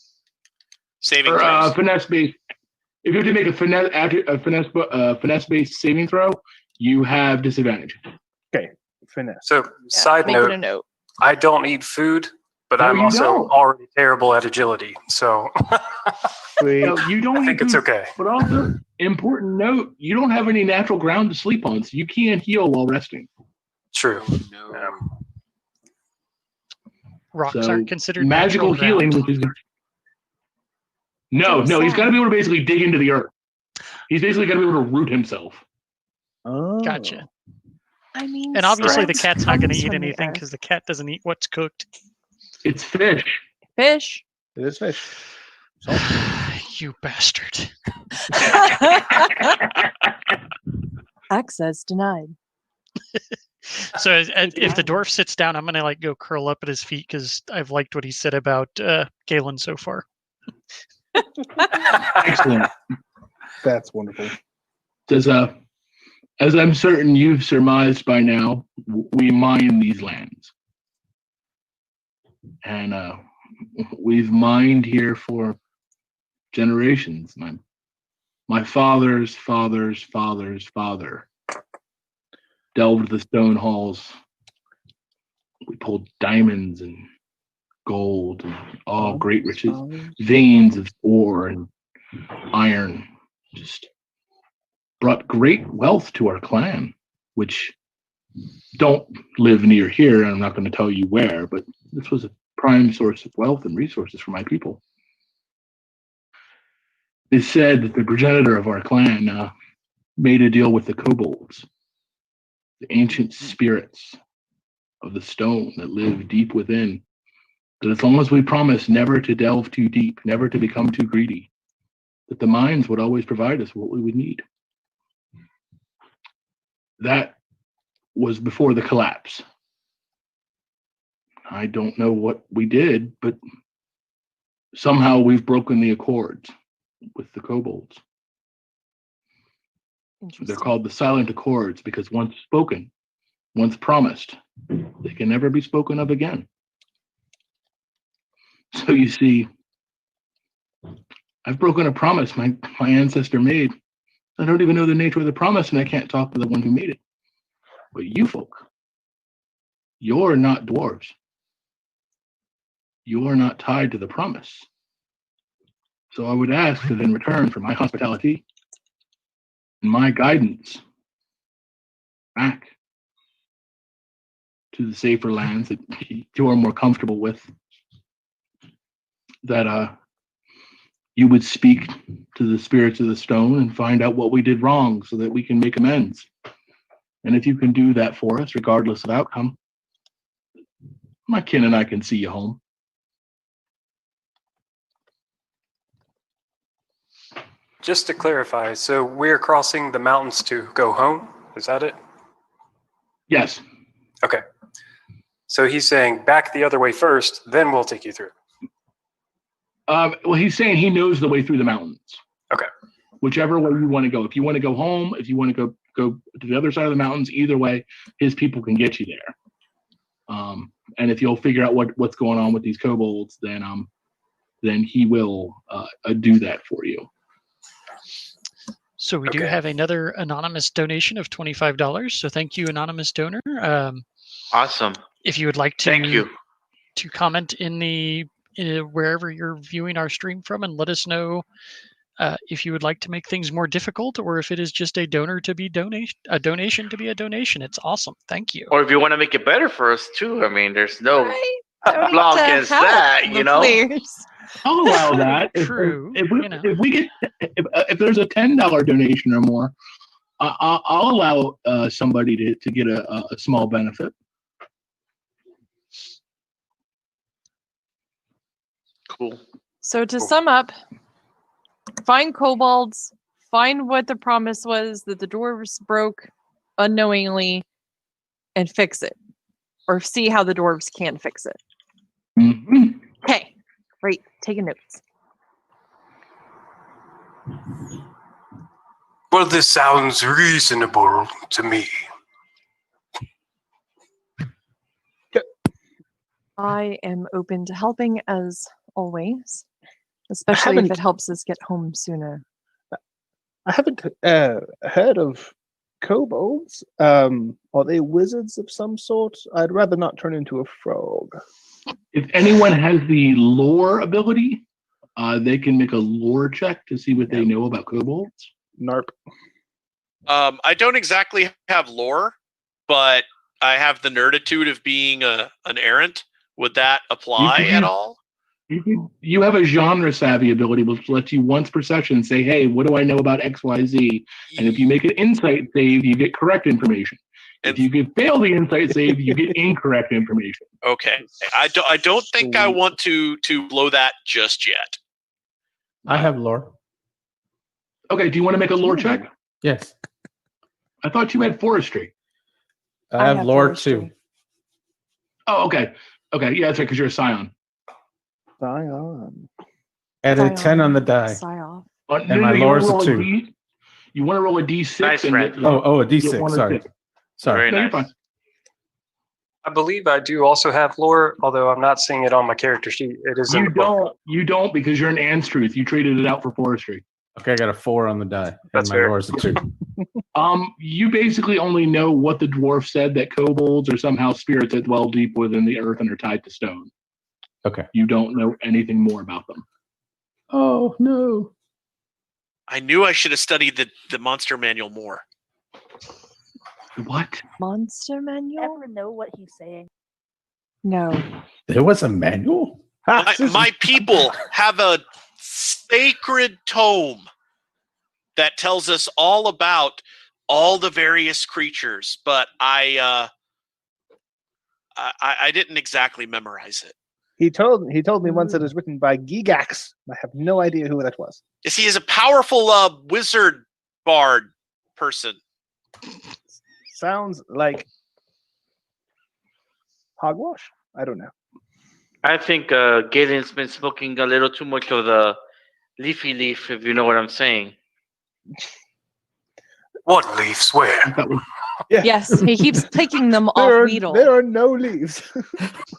Saving Or throws. finesse-based. If you have to make a finesse-based saving throw, you have disadvantage. finesse. So, side Make it a note, note. I don't eat food, but No, I'm you also don't. already terrible at agility. So Wait, No, you don't I eat think it's food, okay. But also, important note, you don't have any natural ground to sleep on, so you can't heal while resting. True. No. Yeah. Rocks So, aren't considered magical natural healing, ground. which is no, So he's got to sad. be able to basically dig into the earth. He's basically got to be able to root himself. oh, Gotcha. I mean, And obviously the strength cat's not going to comes eat from the anything earth. because the cat doesn't eat what's cooked. It's fish. Fish. It is fish. You bastard. Access denied. So if the dwarf sits down, I'm gonna go curl up at his feet because I've liked what he said about Galen so far. Excellent. That's wonderful. As I'm certain you've surmised by now, we mine these lands. And we've mined here for generations. My father's father's father's father delved the stone halls. We pulled diamonds and gold and all great riches, veins of ore and iron. Just brought great wealth to our clan, which don't live near here. I'm not going to tell you where, but this was a prime source of wealth and resources for my people. It's said that the progenitor of our clan made a deal with the kobolds, the ancient spirits of the stone that live deep within, that as long as we promise never to delve too deep, never to become too greedy, that the mines would always provide us what we would need. That was before the collapse. I don't know what we did, but somehow we've broken the accords with the kobolds. They're Interesting. called the silent accords because once spoken, once promised, they can never be spoken of again. So you see, I've broken a promise my ancestor made. I don't even know the nature of the promise, and I can't talk to the one who made it. But you folk, you're not dwarves. You are not tied to the promise. So I would ask that in return for my hospitality and my guidance back to the safer lands that you are more comfortable with, that you would speak to the spirits of the stone and find out what we did wrong so that we can make amends. And if you can do that for us, regardless of outcome, my kin and I can see you home. Just to clarify, so we're crossing the mountains to go home? Is that it? Yes. Okay. So he's saying back the other way first, then we'll take you through. Well, he's saying he knows the way through the mountains. Okay. Whichever way you want to go. If you want to go home, if you want to go to the other side of the mountains, either way, his people can get you there. And if you'll figure out what's going on with these kobolds, then he will do that for you. So we do have another anonymous donation of $25. So thank you, anonymous donor. Awesome. If you would like to, Thank you. to comment in the wherever you're viewing our stream from, and let us know if you would like to make things more difficult, or if it is just a donation to be a donation. It's awesome. Thank you. Or if you want to make it better for us too. I mean, there's no Donate law to against help that, the you know. players. I'll allow that. True. If there's a $10 donation or more, I'll allow somebody to get a small benefit. Cool. So to sum up, find kobolds, find what the promise was that the dwarves broke unknowingly, and fix it. Or see how the dwarves can fix it. Mm-hmm. Okay, great. Taking notes. Well, this sounds reasonable to me. I am open to helping as always, especially if it helps us get home sooner. I haven't heard of kobolds. Are they wizards of some sort? I'd rather not turn into a frog. If anyone has the lore ability, they can make a lore check to see what they know about kobolds. Narp. I don't exactly have lore, but I have the nerditude of being an errant. Would that apply at all? You have a genre savvy ability which lets you once per session say, hey, what do I know about XYZ? And if you make an insight save, you get correct information. If you can fail the insight save, you get incorrect information. Okay. I don't think I want to blow that just yet. I have lore. Okay, do you want to make a lore check? Yes. I thought you had forestry. I have lore too. Oh, okay. Okay, yeah, that's right, because you're a scion. Scion. Added 10 on the die. Scion. And my lore is a 2. You want to roll a d6. Nice, and Brad. get, Oh, a d6. Sorry. Very No, you're nice. fine. I believe I do also have lore, although I'm not seeing it on my character sheet. It is in the book. You don't because you're an Anstruth. You traded it out for forestry. Okay, I got a 4 on the die. That's and my fair. lore is a 2. You basically only know what the dwarf said, that kobolds are somehow spirits that dwell deep within the earth and are tied to stone. Okay. You don't know anything more about them. Oh, no. I knew I should have studied the monster manual more. What? Monster manual? Ever know what he's saying? No. There was a manual? My people have a sacred tome that tells us all about all the various creatures, but I didn't exactly memorize it. He told me once it was written by Gigax. I have no idea who that was. Yes, he is a powerful wizard bard person. Sounds like hogwash? I don't know. I think Galen's been smoking a little too much of the leafy leaf, if you know what I'm saying. What leaves where? Yeah. Yes, he keeps taking them off Weedle. There are no leaves.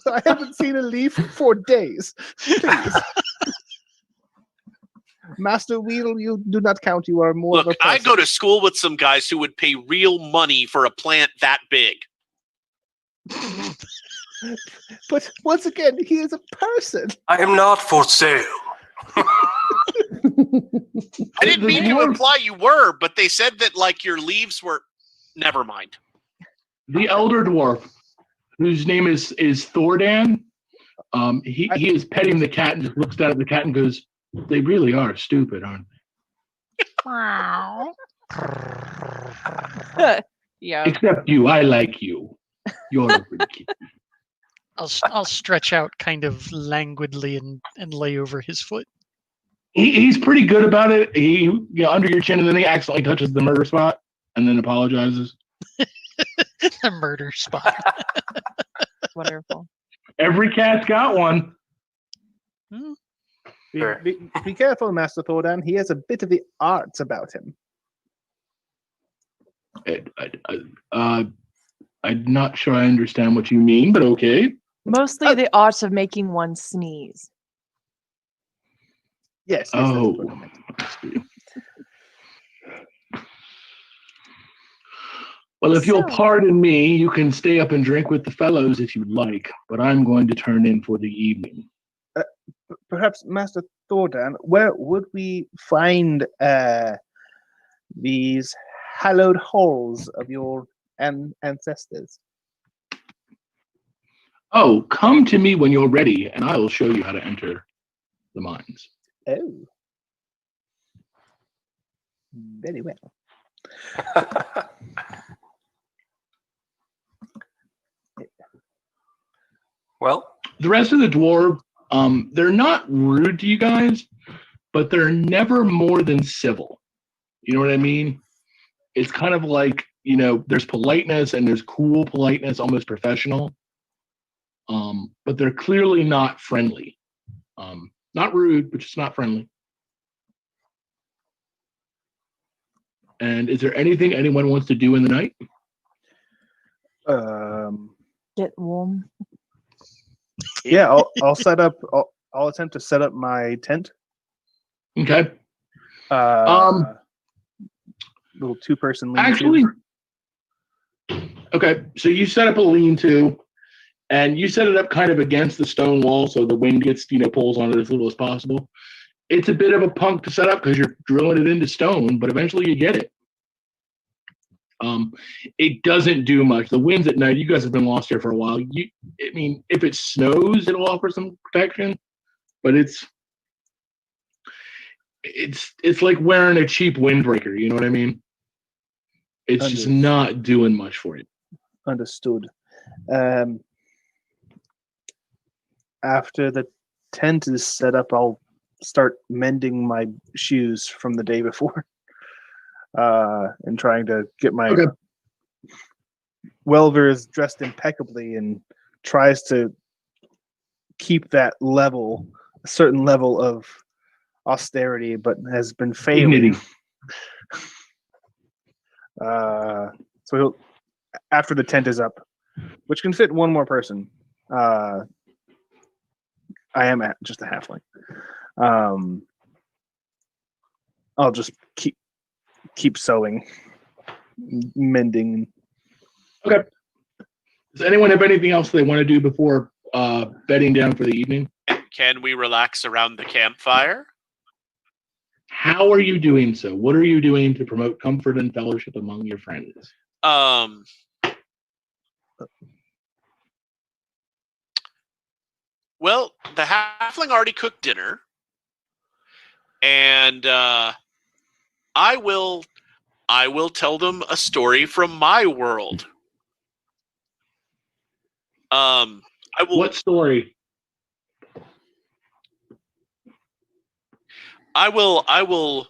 I haven't seen a leaf for days. Please. Master Weedle, you do not count. You are more of a Look, I person. go to school with some guys who would pay real money for a plant that big. But once again, he is a person. I am not for sale. I didn't mean to imply you were, but they said that like your leaves were. Never mind. The elder dwarf, whose name is Thordan, he is petting the cat and just looks down at the cat and goes, They really are stupid, aren't they? Yeah. Except you. I like you. You're a good kid. I'll stretch out kind of languidly and lay over his foot. He's pretty good about it. He under your chin, and then he accidentally touches the murder spot, and then apologizes. The murder spot. Wonderful. Every cat's got one. Hmm. Sure. Be careful, Master Thordan. He has a bit of the arts about him. I'm not sure I understand what you mean, but okay. Mostly the art of making one sneeze. Yes. Oh. That's what I meant. Well, if you'll So- pardon me, you can stay up and drink with the fellows if you'd like, but I'm going to turn in for the evening. Perhaps, Master Thordan, where would we find these hallowed halls of your ancestors? Oh, come to me when you're ready, and I will show you how to enter the mines. Oh. Very well. Well, The rest of the dwarf, they're not rude to you guys, but they're never more than civil. You know what I mean? It's kind of like, there's politeness and there's cool politeness, almost professional. But they're clearly not friendly. Not rude, but just not friendly. And is there anything anyone wants to do in the night? Get warm. Yeah, I'll set up. I'll attempt to set up my tent. Okay. Little two-person lean-to. Actually, okay. So you set up a lean-to, and you set it up kind of against the stone wall, so the wind gets pulls on it as little as possible. It's a bit of a punk to set up because you're drilling it into stone, but eventually you get it. It doesn't do much. The winds at night. You guys have been lost here for a while. If it snows, it'll offer some protection, but it's like wearing a cheap windbreaker. You know what I mean? It's just not doing much for you. Understood. After the tent is set up, I'll start mending my shoes from the day before, and trying to get my Welver is dressed impeccably and tries to keep that level, a certain level of austerity, but has been failing. Dignity. So he'll, after the tent is up, which can fit one more person. I am just a halfling. I'll just keep sewing, mending. Okay. Does anyone have anything else they want to do before bedding down for the evening? Can we relax around the campfire? How are you doing so? What are you doing to promote comfort and fellowship among your friends? Well, the halfling already cooked dinner, and I will tell them a story from my world. I will. What story? I will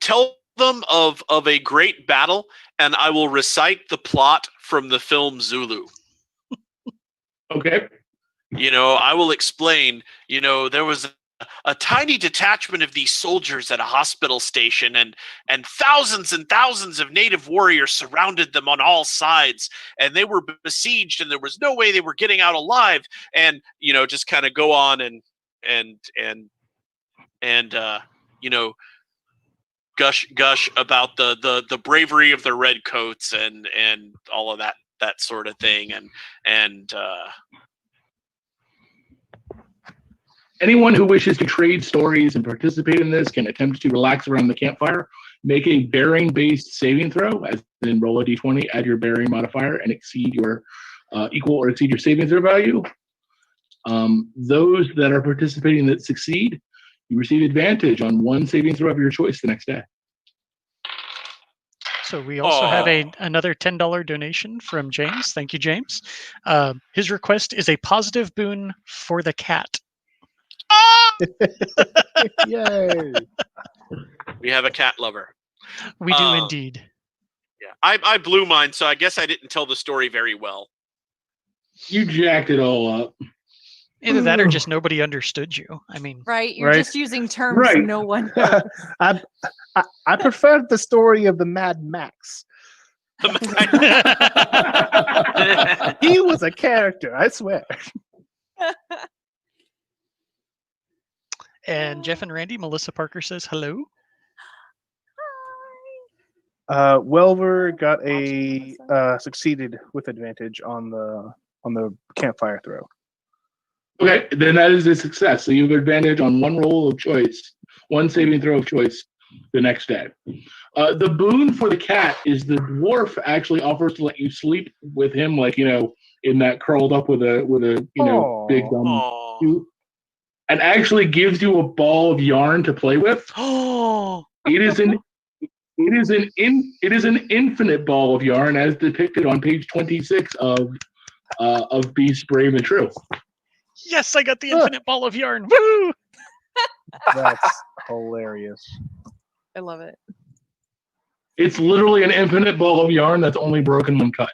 tell them of a great battle, and I will recite the plot from the film Zulu. Okay. I will explain, there was a tiny detachment of these soldiers at a hospital station, and thousands of native warriors surrounded them on all sides, and they were besieged, and there was no way they were getting out alive, and just kind of go on and gush about the bravery of the redcoats and all of that sort of thing, and anyone who wishes to trade stories and participate in this can attempt to relax around the campfire. Make a bearing-based saving throw, as in roll a d20, add your bearing modifier, and exceed your equal or exceed your saving throw value. Those that are participating that succeed, you receive advantage on one saving throw of your choice the next day. So we also have another $10 donation from James. Thank you, James. His request is a positive boon for the cat. Yay! We have a cat lover. We do indeed. Yeah, I blew mine, so I guess I didn't tell the story very well. You jacked it all up. Either that or just nobody understood you. I mean, Right? You're Right. just using terms Right. no one knows. I preferred the story of the Mad Max. He was a character, I swear. and Jeff and Randy, Melissa Parker says hello. Welver got a succeeded with advantage on the campfire throw. Okay, then that is a success. So you have advantage on one roll of choice, one saving throw of choice the next day. The boon for the cat is the dwarf actually offers to let you sleep with him, like, in that curled up with a Aw. big suit, and actually gives you a ball of yarn to play with. Oh, It is an infinite ball of yarn as depicted on page 26 of Beast Brave and True. yes, I got the infinite ball of yarn. Woo! That's hilarious. I love it. It's literally an infinite ball of yarn that's only broken when cut.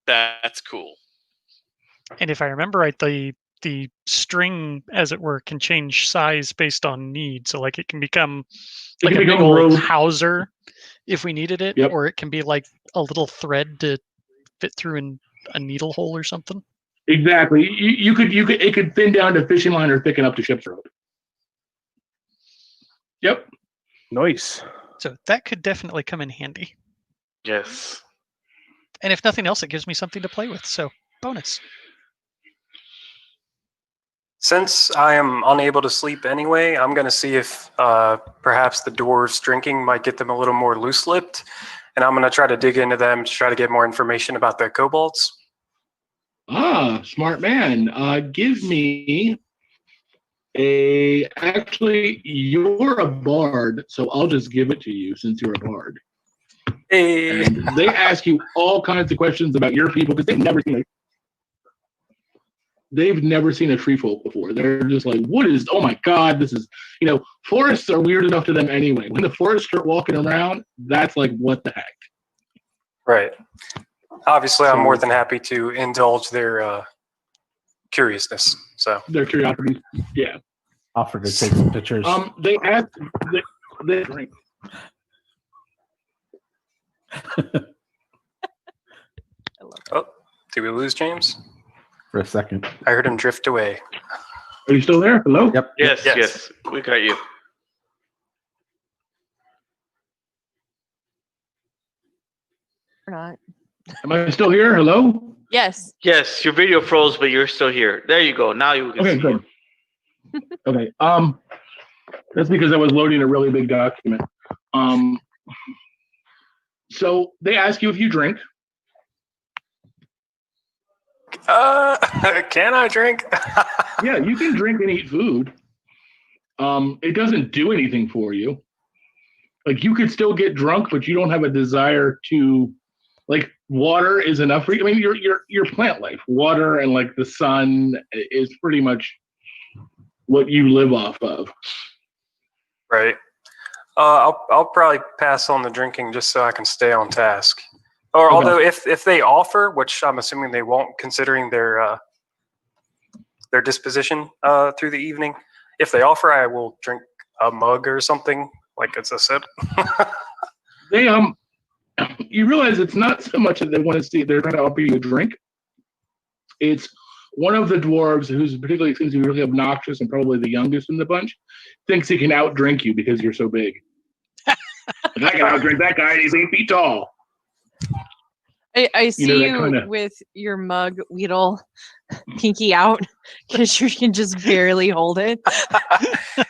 That's cool. And if I remember right, the string, as it were, can change size based on need. So like it can become It like can a big become old rope. hauser if we needed it, Yep. or it can be like a little thread to fit through in a needle hole or something. Exactly. It could thin down to fishing line or thicken up to ship's rope. Yep. Nice. So that could definitely come in handy. Yes. And if nothing else, it gives me something to play with. So bonus. Since I am unable to sleep anyway, I'm going to see if perhaps the dwarves drinking might get them a little more loose-lipped. And I'm going to try to dig into them to try to get more information about the kobolds. Ah, smart man. Give me actually, you're a bard, so I'll just give it to you since you're a bard. Hey. And they ask you all kinds of questions about your people because they've never seen a tree folk before. They're just like, oh my God, this is, forests are weird enough to them anyway. When the forests start walking around, that's like, what the heck? Right. Obviously, I'm So- more than happy to indulge their curiousness. So Their curiosity. Yeah. Offer to take some pictures. They ask, they I love it. oh, did we lose James? for a second. I heard him drift away. Are you still there? Hello? Yep. Yes, Yes. yes. We got you. Or not. Am I still here? Hello? Yes. Yes, your video froze, but you're still here. There you go. Now you can Okay, see. good. Okay. That's because I was loading a really big document. So they ask you if you drink. Can I drink? Yeah, you can drink and eat food. It doesn't do anything for you. Like, you could still get drunk, but you don't have a desire to, like, water is enough for you. I mean, your plant life, water and like the sun is pretty much what you live off of. Right. I'll probably pass on the drinking just so I can stay on task. Or Okay. although if they offer, which I'm assuming they won't, considering their disposition through the evening, if they offer, I will drink a mug or something like it's a sip. They you realize it's not so much that they want to see, they're trying to offer you a drink. It's one of the dwarves, who's particularly seems to be really obnoxious and probably the youngest in the bunch, thinks he can outdrink you because you're so big. Like, I can outdrink that guy and he's 8 feet tall. I see know, that you kinda- with your mug, Weedle, pinky out, because you can just barely hold it.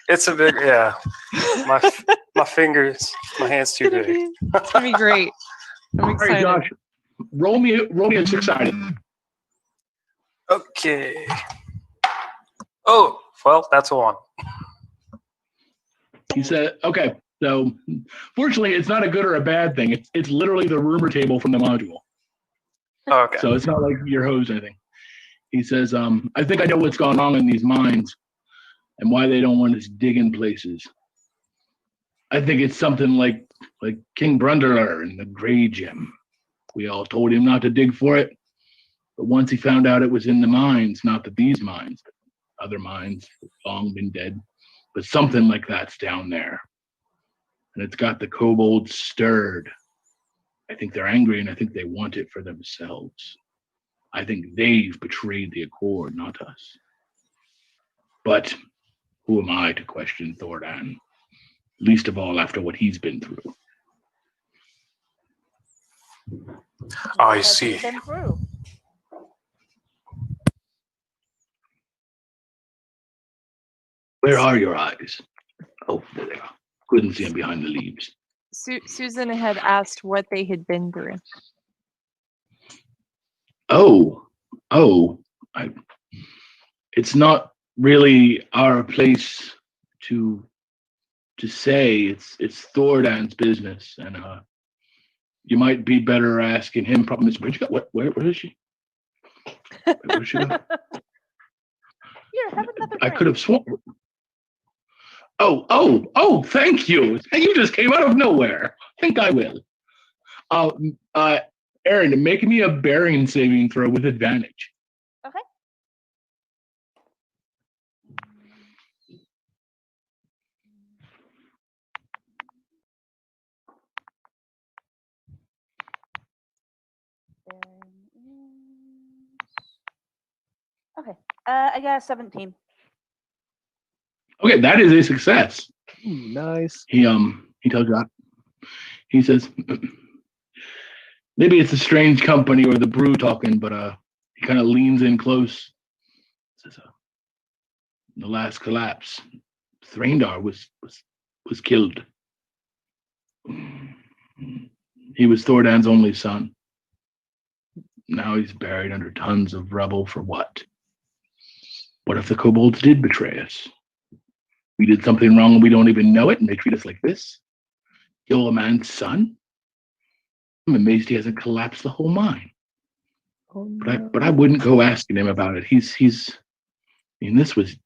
It's a big, yeah. My fingers, my hands too big. It's gonna be great. I'm All right, excited. Josh, roll me a 6-sided. Okay. Oh, well, that's a 1. He said, okay, so fortunately, it's not a good or a bad thing. It's literally the rumor table from the module. Okay. So it's not like your hose or anything. He says, I think I know what's gone wrong in these mines and why they don't want us digging places. I think it's something like King Brunderer and the Grey Gem. We all told him not to dig for it, but once he found out it was in the mines, not that these mines, but other mines have long been dead, but something like that's down there. And it's got the kobolds stirred. I think they're angry and I think they want it for themselves. I think they've betrayed the Accord, not us. But who am I to question Thordan? Least of all after what he's been through. I What has he see. been through? Where are your eyes? Oh, there they are. Couldn't see them behind the leaves. Susan had asked what they had been through. It's not really our place to say. It's Thordan's business, and you might be better asking him. Probably Miss Bridget. Where is she? Where's she going? Here, have another I drink. could have sworn. Oh! Thank you. You just came out of nowhere. Think I will. Aaron, make me a bearing saving throw with advantage. Okay. Okay. I got a 17. Okay, that is a success. Ooh, nice. He tells you that. He says, maybe it's a strange company or the brew talking, but he kind of leans in close. Says, the last collapse, Thraindar was killed. He was Thordan's only son. Now he's buried under tons of rubble for what? What if the kobolds did betray us? We did something wrong and we don't even know it, and they treat us like this? Kill a man's son? I'm amazed he hasn't collapsed the whole mine. But I wouldn't go asking him about it. He's. I mean, this was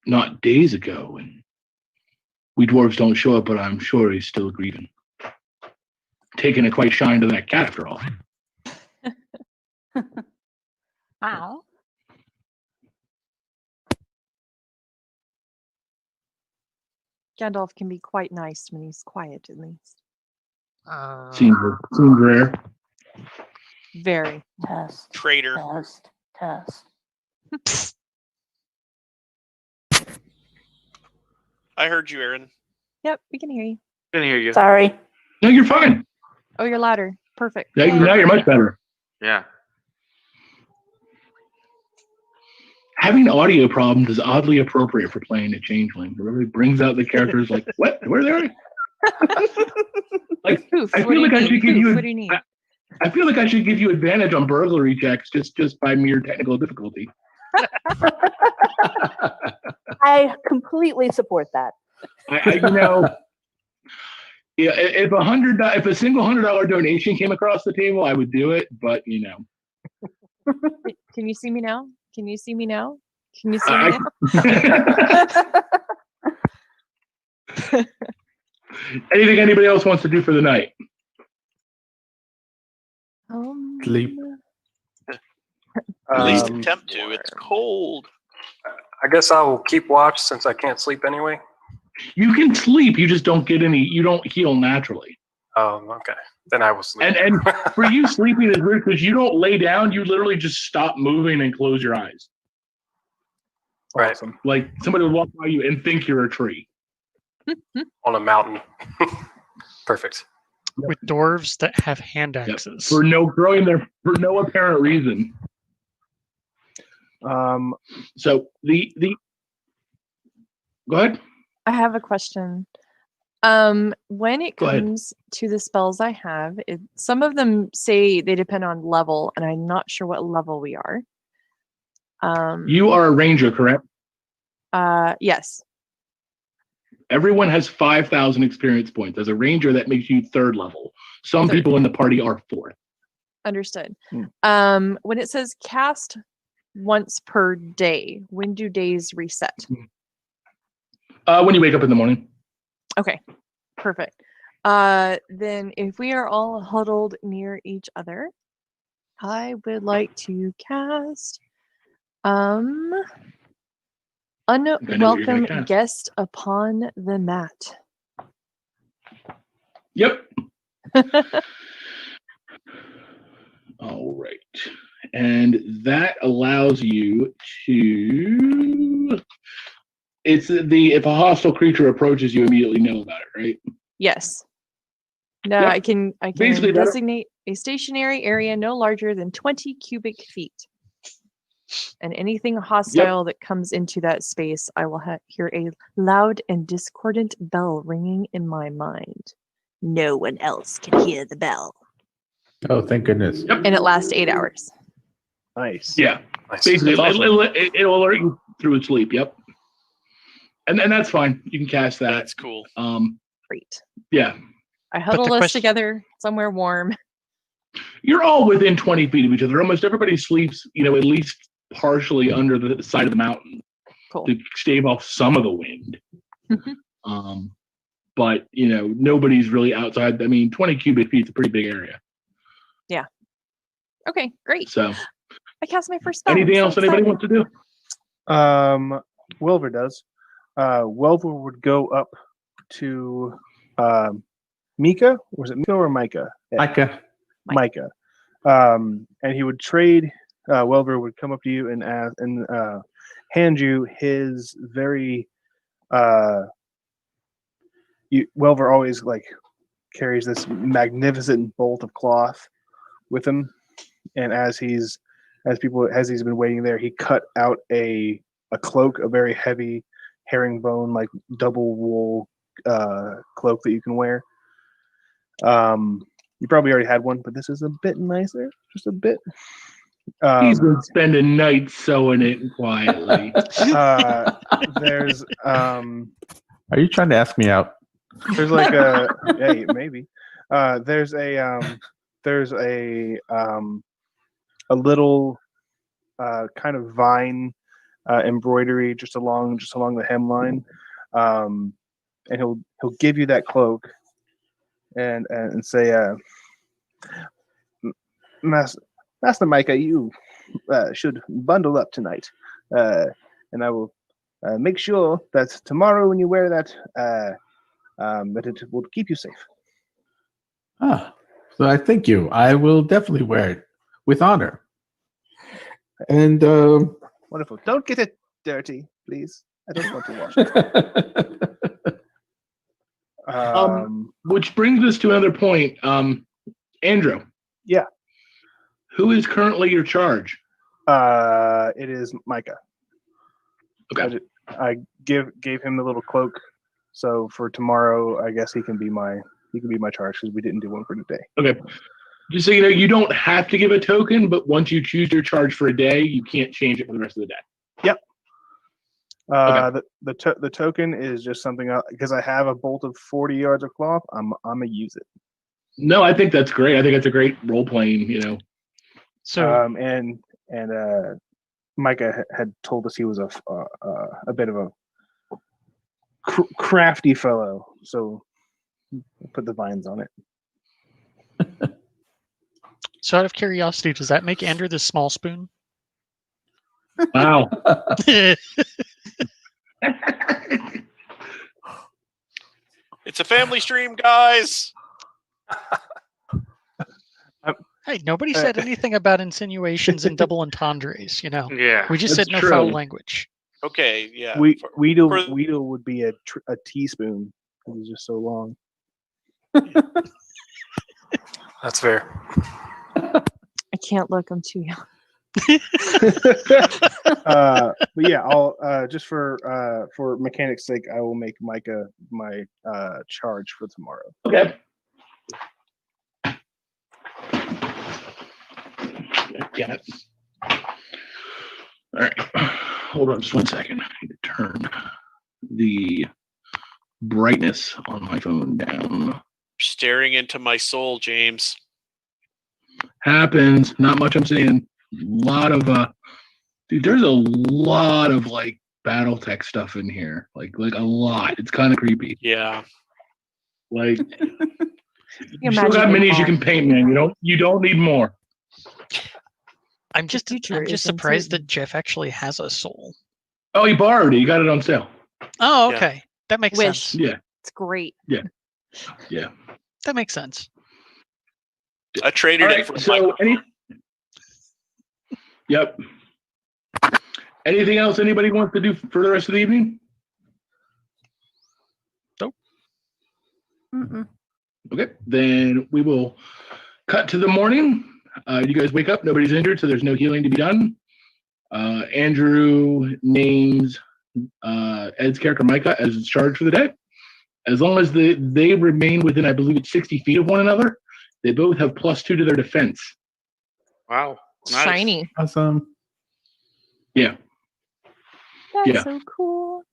not days ago, and we dwarves don't show up, but I'm sure he's still grieving. Taking a quite shine to that cat, after all. Wow. Gandalf can be quite nice when he's quiet, at least. Seems rare. Very. Test. Traitor. Test. I heard you, Aaron. Yep, we can hear you. I can hear you. Sorry. No, you're fine. Oh, you're louder. Perfect. Now you're much better. Yeah. Having audio problems is oddly appropriate for playing a changeling. It really brings out the characters like, what? Where are they? Like, Poof, I what feel do like you I need? should give Poof, you. what do you need? I feel like I should give you advantage on burglary checks just by mere technical difficulty. I completely support that. Yeah, if a single $100 donation came across the table, I would do it. But Can you see me now? Can you see me now? Can you see me I- now? anything anybody else wants to do for the night? Sleep. At least Um, attempt to. It's cold. I guess I will keep watch since I can't sleep anyway. You can sleep. You just don't get any. You don't heal naturally. Oh, okay. Then I will sleep. And for you, sleeping is weird because you don't lay down. You literally just stop moving and close your eyes. Right. Awesome. Like somebody would walk by you and think you're a tree. On a mountain. Perfect. With dwarves that have hand Yep. axes. For no growing there for no apparent reason. So the go ahead. I have a question. When it Go ahead. comes to the spells I have, some of them say they depend on level, and I'm not sure what level we are. You are a ranger, correct? Yes. Everyone has 5,000 experience points. As a ranger, that makes you 3rd level. Some Third. people in the party are 4th. Understood. Hmm. When it says cast once per day, when do days reset? When you wake up in the morning. Okay, perfect. Then if we are all huddled near each other, I would like to cast Unwelcome cast. Guest Upon the Mat. Yep. All right. And that allows you to. It's if a hostile creature approaches you, immediately know about it, right? Yes. No, Yep. I can Basically, that- designate a stationary area no larger than 20 cubic feet. And anything hostile that comes into that space, I will hear a loud and discordant bell ringing in my mind. No one else can hear the bell. Oh, thank goodness. Yep. And it lasts 8 hours. Nice. Yeah. Nice. Basically, That's awesome. it'll alert you through its sleep. Yep. And that's fine. You can cast that. That's cool. Great. Yeah. I huddle the us question- together somewhere warm. You're all within 20 feet of each other. Almost everybody sleeps, at least partially under the side of the mountain Cool. to stave off some of the wind. But nobody's really outside. I mean, 20 cubic feet is a pretty big area. Okay, great. So, I cast my first spell. I'm anything so else anybody excited. wants to do? Welver does. Welver would go up to Mika. Was it Mika or Micah? Yeah, Micah. Micah. And he would trade. Welver would come up to you and ask, and hand you his very. Welver always carries this magnificent bolt of cloth with him, and as he's been waiting there, he cut out a cloak, a very heavy herringbone double wool cloak that you can wear. You probably already had one, but this is a bit nicer, just a bit. He's been spending nights sewing it quietly. There's Are you trying to ask me out? there's hey, maybe there's a little kind of vine embroidery just along the hemline, and he'll give you that cloak and say, Master Micah, you should bundle up tonight, and I will make sure that tomorrow when you wear that, that it will keep you safe. Ah, so I thank you. I will definitely wear it with honor. And Wonderful. Don't get it dirty, please. I don't want to wash it. Which brings us to another point. Andrew. Yeah. Who is currently your charge? It is Micah. Okay. I gave him the little cloak, so for tomorrow, I guess he can be my charge because we didn't do one for today. Okay. Just so you know, you don't have to give a token, but once you choose your charge for a day, you can't change it for the rest of the day. Yep. Okay. The token is just something because I have a bolt of 40 yards of cloth. I'm gonna use it. No, I think that's great. I think that's a great role playing. So And Micah had told us he was a bit of a crafty fellow, so we'll put the vines on it. out of curiosity, does that make Andrew the small spoon? Wow. It's a family stream, guys. Hey, nobody said anything about insinuations and double entendres. Yeah. We just That's said no foul true. language. Okay, yeah. Weedle would be a teaspoon. It was just so long. That's fair. I can't look. I'm too young. But yeah, I'll just for mechanics' sake, I will make Micah my charge for tomorrow. Okay. Damn it. All right. Hold on just 1 second. I need to turn the brightness on my phone down. Staring into my soul, James. Happens. Not much I'm seeing. A lot of dude, there's a lot of like BattleTech stuff in here. Like a lot. It's kind of creepy. Yeah. Like you still imagine got it minis you all. can paint, man. You don't need more. The future is surprised uncertain. that Jeff actually has a soul. Oh, he borrowed it. He got it on sale. Oh, Yeah. okay. That makes Wish. sense. Yeah. It's great. Yeah. That makes sense. I traded All it right. for a So microphone. Yep. Anything else anybody wants to do for the rest of the evening? Mm-mm. Okay, then we will cut to the morning. You guys wake up, nobody's injured, so there's no healing to be done. Andrew names Ed's character Micah as in charge for the day. As long as they remain within, I believe it's 60 feet of one another, they both have +2 to their defense. Wow. Nice. Shiny. Awesome. Yeah. That's Yeah. so cool.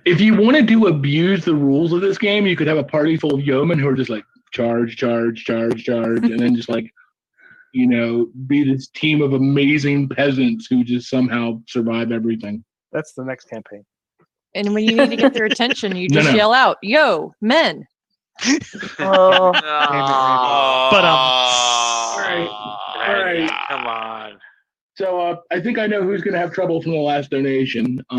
If you wanted to abuse the rules of this game, you could have a party full of yeomen who are just like charge, charge, charge, charge, and then just like, be this team of amazing peasants who just somehow survive everything. That's the next campaign. And when you need to get their attention, you No, just no. yell out, "Yo, men!" Oh, But, All right. Randy, come on. So I think I know who's going to have trouble from the last donation. It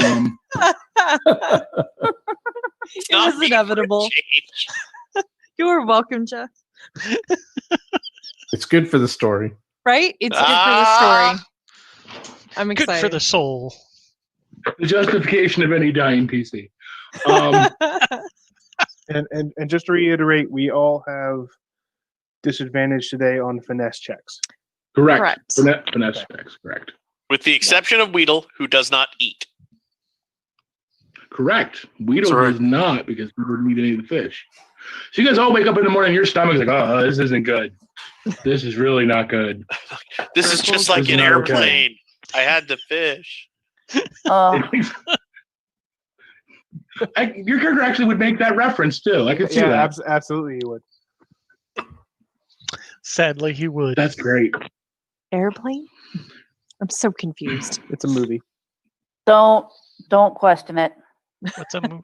Not was me for a inevitable. change. You are welcome, Jeff. It's good for the story. Right? It's good Ah. for the story. I'm Good excited. for the soul. The justification of any dying PC. And just to reiterate, we all have disadvantage today on finesse checks. Correct. Correct. Finesse checks, correct. With the exception of Weedle, who does not eat. Correct. Weedle Sorry. does not because we wouldn't eat any of the fish. So you guys all wake up in the morning, your stomach's like, oh, this isn't good. This is really not good. This is just like This is an not okay. airplane. I had to fish. oh, Your character actually would make that reference too. I could see Yeah, that. absolutely you would. Sadly, he would. That's great. Airplane? I'm so confused. It's a movie. don't question it. What's a move?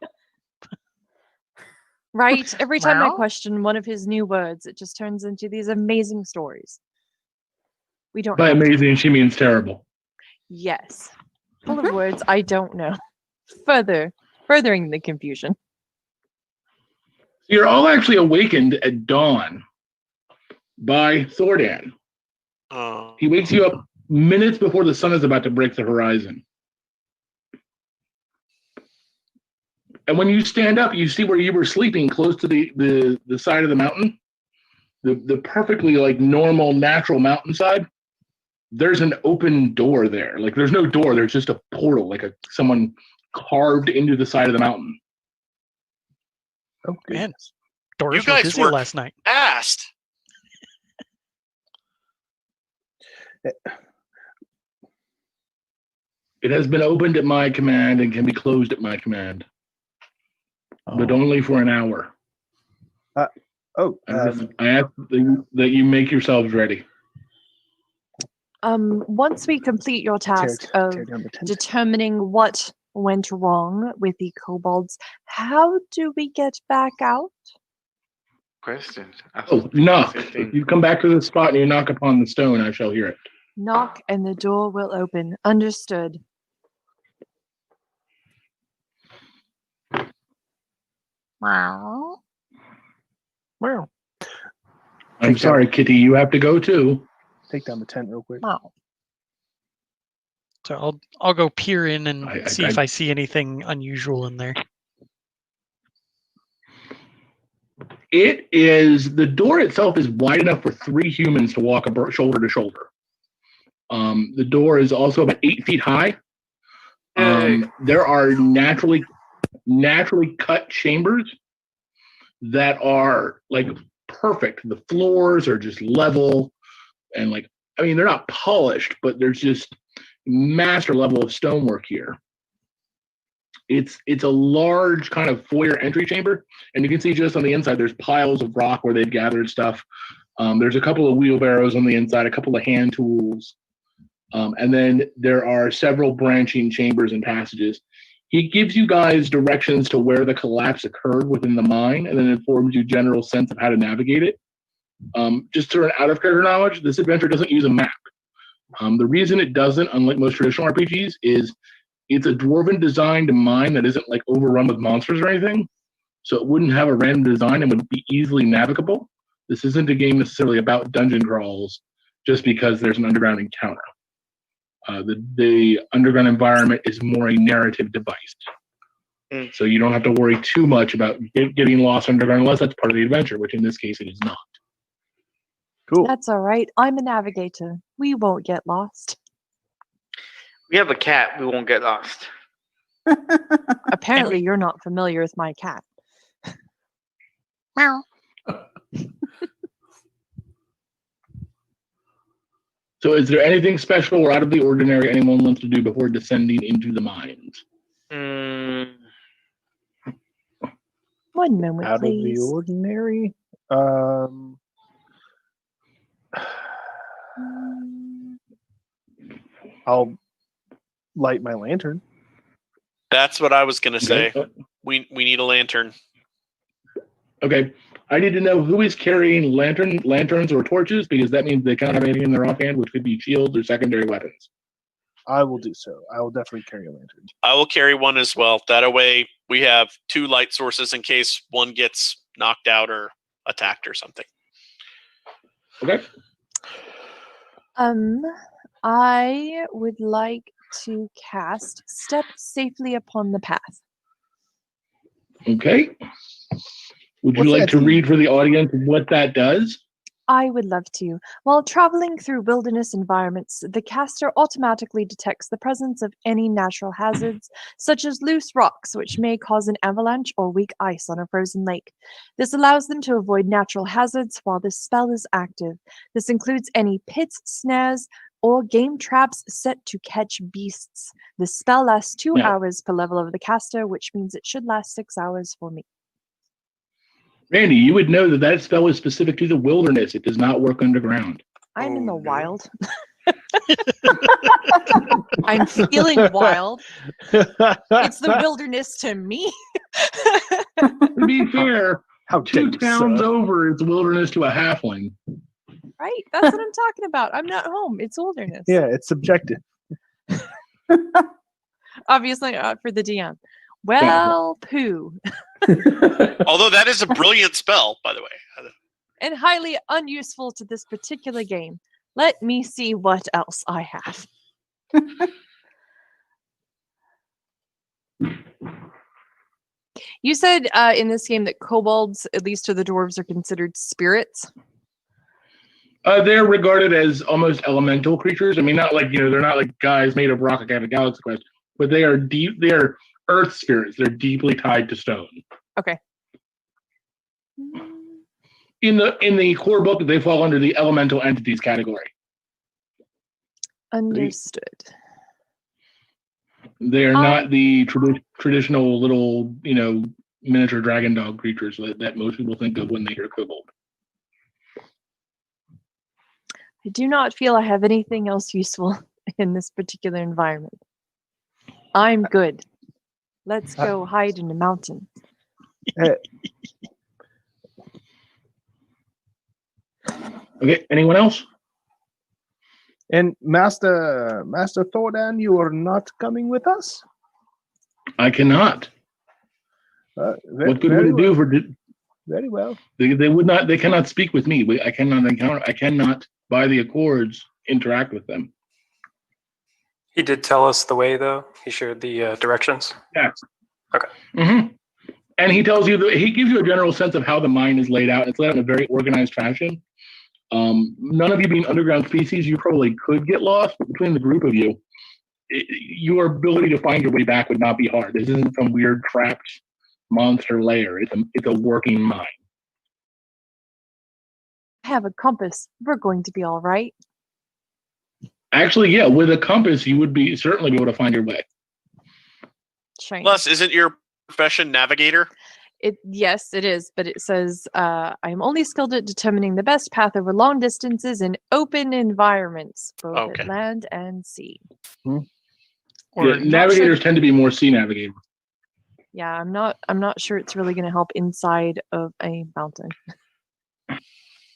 Right? Every time I Meow? question one of his new words, it just turns into these amazing stories. We don't By have to- amazing, she means terrible. Yes. Full of words I don't know. Furthering the confusion. You're all actually awakened at dawn by Thordan. Oh. He wakes you up minutes before the sun is about to break the horizon. And when you stand up, you see where you were sleeping close to the side of the mountain, the perfectly like normal, natural mountainside. There's an open door there. Like there's no door. There's just a portal, like someone carved into the side of the mountain. Oh, Man. goodness. Doors You were guys busy work- last night. Asked. It has been opened at my command and can be closed at my command, but Oh. only for an hour. Oh, I ask that you make yourselves ready. Once we complete your task of tear down the tent. determining what went wrong with the kobolds, how do we get back out? Question. Oh, knock. Same thing. If you come back to the spot and you knock upon the stone, I shall hear it. Knock and the door will open. Understood. Wow. Wow. I'm sorry, Kitty, you have to go too. Take down the tent real quick. Wow. So I'll go peer in and I- see if I see anything unusual in there. The door itself is wide enough for 3 humans to walk shoulder to shoulder. The door is also about 8 feet high. There are naturally cut chambers that are like perfect. The floors are just level and they're not polished, but there's just master level of stonework here. It's a large kind of foyer entry chamber, and you can see just on the inside there's piles of rock where they've gathered stuff. There's a couple of wheelbarrows on the inside, a couple of hand tools, and then there are several branching chambers and passages. He gives you guys directions to where the collapse occurred within the mine, and then informs you general sense of how to navigate it. Just for an out-of-character knowledge, this adventure doesn't use a map. The reason it doesn't, unlike most traditional RPGs, is it's a dwarven designed mine that isn't like overrun with monsters or anything, so it wouldn't have a random design and would be easily navigable. This isn't a game necessarily about dungeon crawls just because there's an underground encounter. The underground environment is more a narrative device. So you don't have to worry too much about getting lost underground unless that's part of the adventure, which in this case it is not. Cool. That's all right. I'm a navigator. We won't get lost. We have a cat. We won't get lost. Apparently, you're not familiar with my cat. Meow. So is there anything special or out of the ordinary anyone wants to do before descending into the mines? One moment, Out please. of the ordinary. I'll light my lantern. That's what I was gonna say. Okay. We need a lantern. Okay. I need to know who is carrying lanterns or torches, because that means they cannot have anything in their offhand, which could be shields or secondary weapons. I will do so. I will definitely carry a lantern. I will carry one as well. That way we have two light sources in case one gets knocked out or attacked or something. Okay. I would like to cast Step Safely Upon the Path. Okay. Would you What's like that to do? read for the audience what that does? I would love to. While traveling through wilderness environments, the caster automatically detects the presence of any natural hazards, such as loose rocks, which may cause an avalanche or weak ice on a frozen lake. This allows them to avoid natural hazards while this spell is active. This includes any pits, snares, or game traps set to catch beasts. The spell lasts 2 Yeah. hours per level of the caster, which means it should last 6 hours for me. Randy, you would know that that spell is specific to the wilderness. It does not work underground. I'm in the Oh, no. wild. I'm feeling wild. It's the wilderness to me. To be fair, How two dare you, towns sir. over, it's wilderness to a halfling. Right? That's what I'm talking about. I'm not home. It's wilderness. Yeah, it's subjective. Obviously not for the DM. Well, poo. Although that is a brilliant spell, by the way. And highly unuseful to this particular game. Let me see what else I have. You said in this game that kobolds, at least to the dwarves, are considered spirits. They're regarded as almost elemental creatures. I mean, not like, they're not like guys made of rock like out of Galaxy Quest, but they are deep. They are earth spirits. They're deeply tied to stone. Okay. In the core book, they fall under the elemental entities category. Understood. They are not the traditional little, miniature dragon dog creatures that most people think of when they hear kobold. I do not feel I have anything else useful in this particular environment. I'm good. Let's go hide in a mountain. Okay, anyone else? And Master Thordan, you are not coming with us? I cannot. What good would it do for? Very well. They would not. They cannot speak with me. I cannot, by the accords, interact with them. He did tell us the way, though. He shared the directions. Yes. Okay. Mm-hmm. And he tells you he gives you a general sense of how the mine is laid out. It's laid out in a very organized fashion. None of you being underground species, you probably could get lost, but between the group of you, your ability to find your way back would not be hard. This isn't some weird trapped monster lair. It's a working mine. I have a compass. We're going to be all right. Actually, yeah, with a compass, you would be certainly be able to find your way. Shiny. Plus, isn't your profession navigator? Yes, it is, but it says I am only skilled at determining the best path over long distances in open environments, both Okay. at land and sea. Or Yeah, not navigators sure- tend to be more sea navigators. Yeah, I'm not sure it's really going to help inside of a mountain.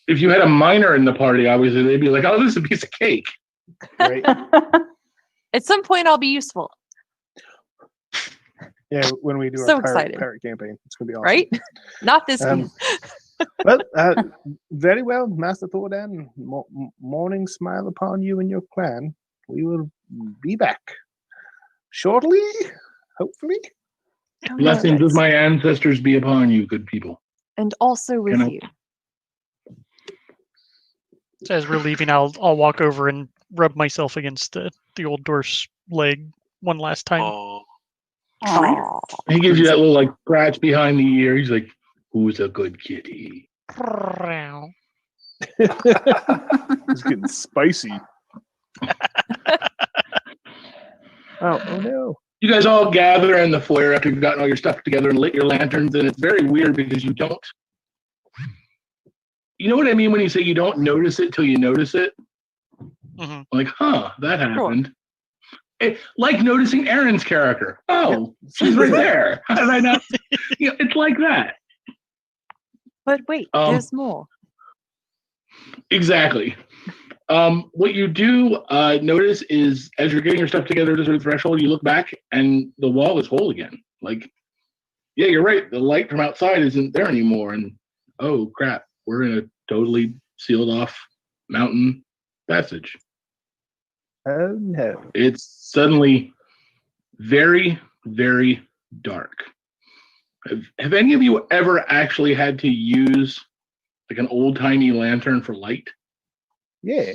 If you had a miner in the party, obviously they'd be like, "Oh, this is a piece of cake." Right? At some point, I'll be useful, Yeah, when we do So our excited. pirate campaign, it's gonna be awesome. right? Not this Um, game. Well, very well, Master Thordan. Morning smile upon you and your clan. We will be back shortly, hopefully. Blessings of my ancestors be upon you, good people. And also with Can I- you. So as we're leaving, I'll walk over and rub myself against the old dwarf's leg one last time. Oh, Aw. He gives you that little like scratch behind the ear. He's like, "Who's a good kitty?" It's getting spicy. Oh no. You guys all gather in the foyer after you've gotten all your stuff together and lit your lanterns, and it's very weird because you don't. You know what I mean when you say you don't notice it till you notice it? hmm Like, that happened. Like noticing Aaron's character. Oh, she's right there. How did I not? It's like that. But wait, there's more. Exactly. What you do notice is as you're getting your stuff together to the threshold, you look back and the wall is whole again. Like, yeah, you're right. The light from outside isn't there anymore. And oh crap, we're in a totally sealed off mountain passage. Oh no. It's suddenly very, very dark. Have any of you ever actually had to use like an old timey lantern for light? Yeah.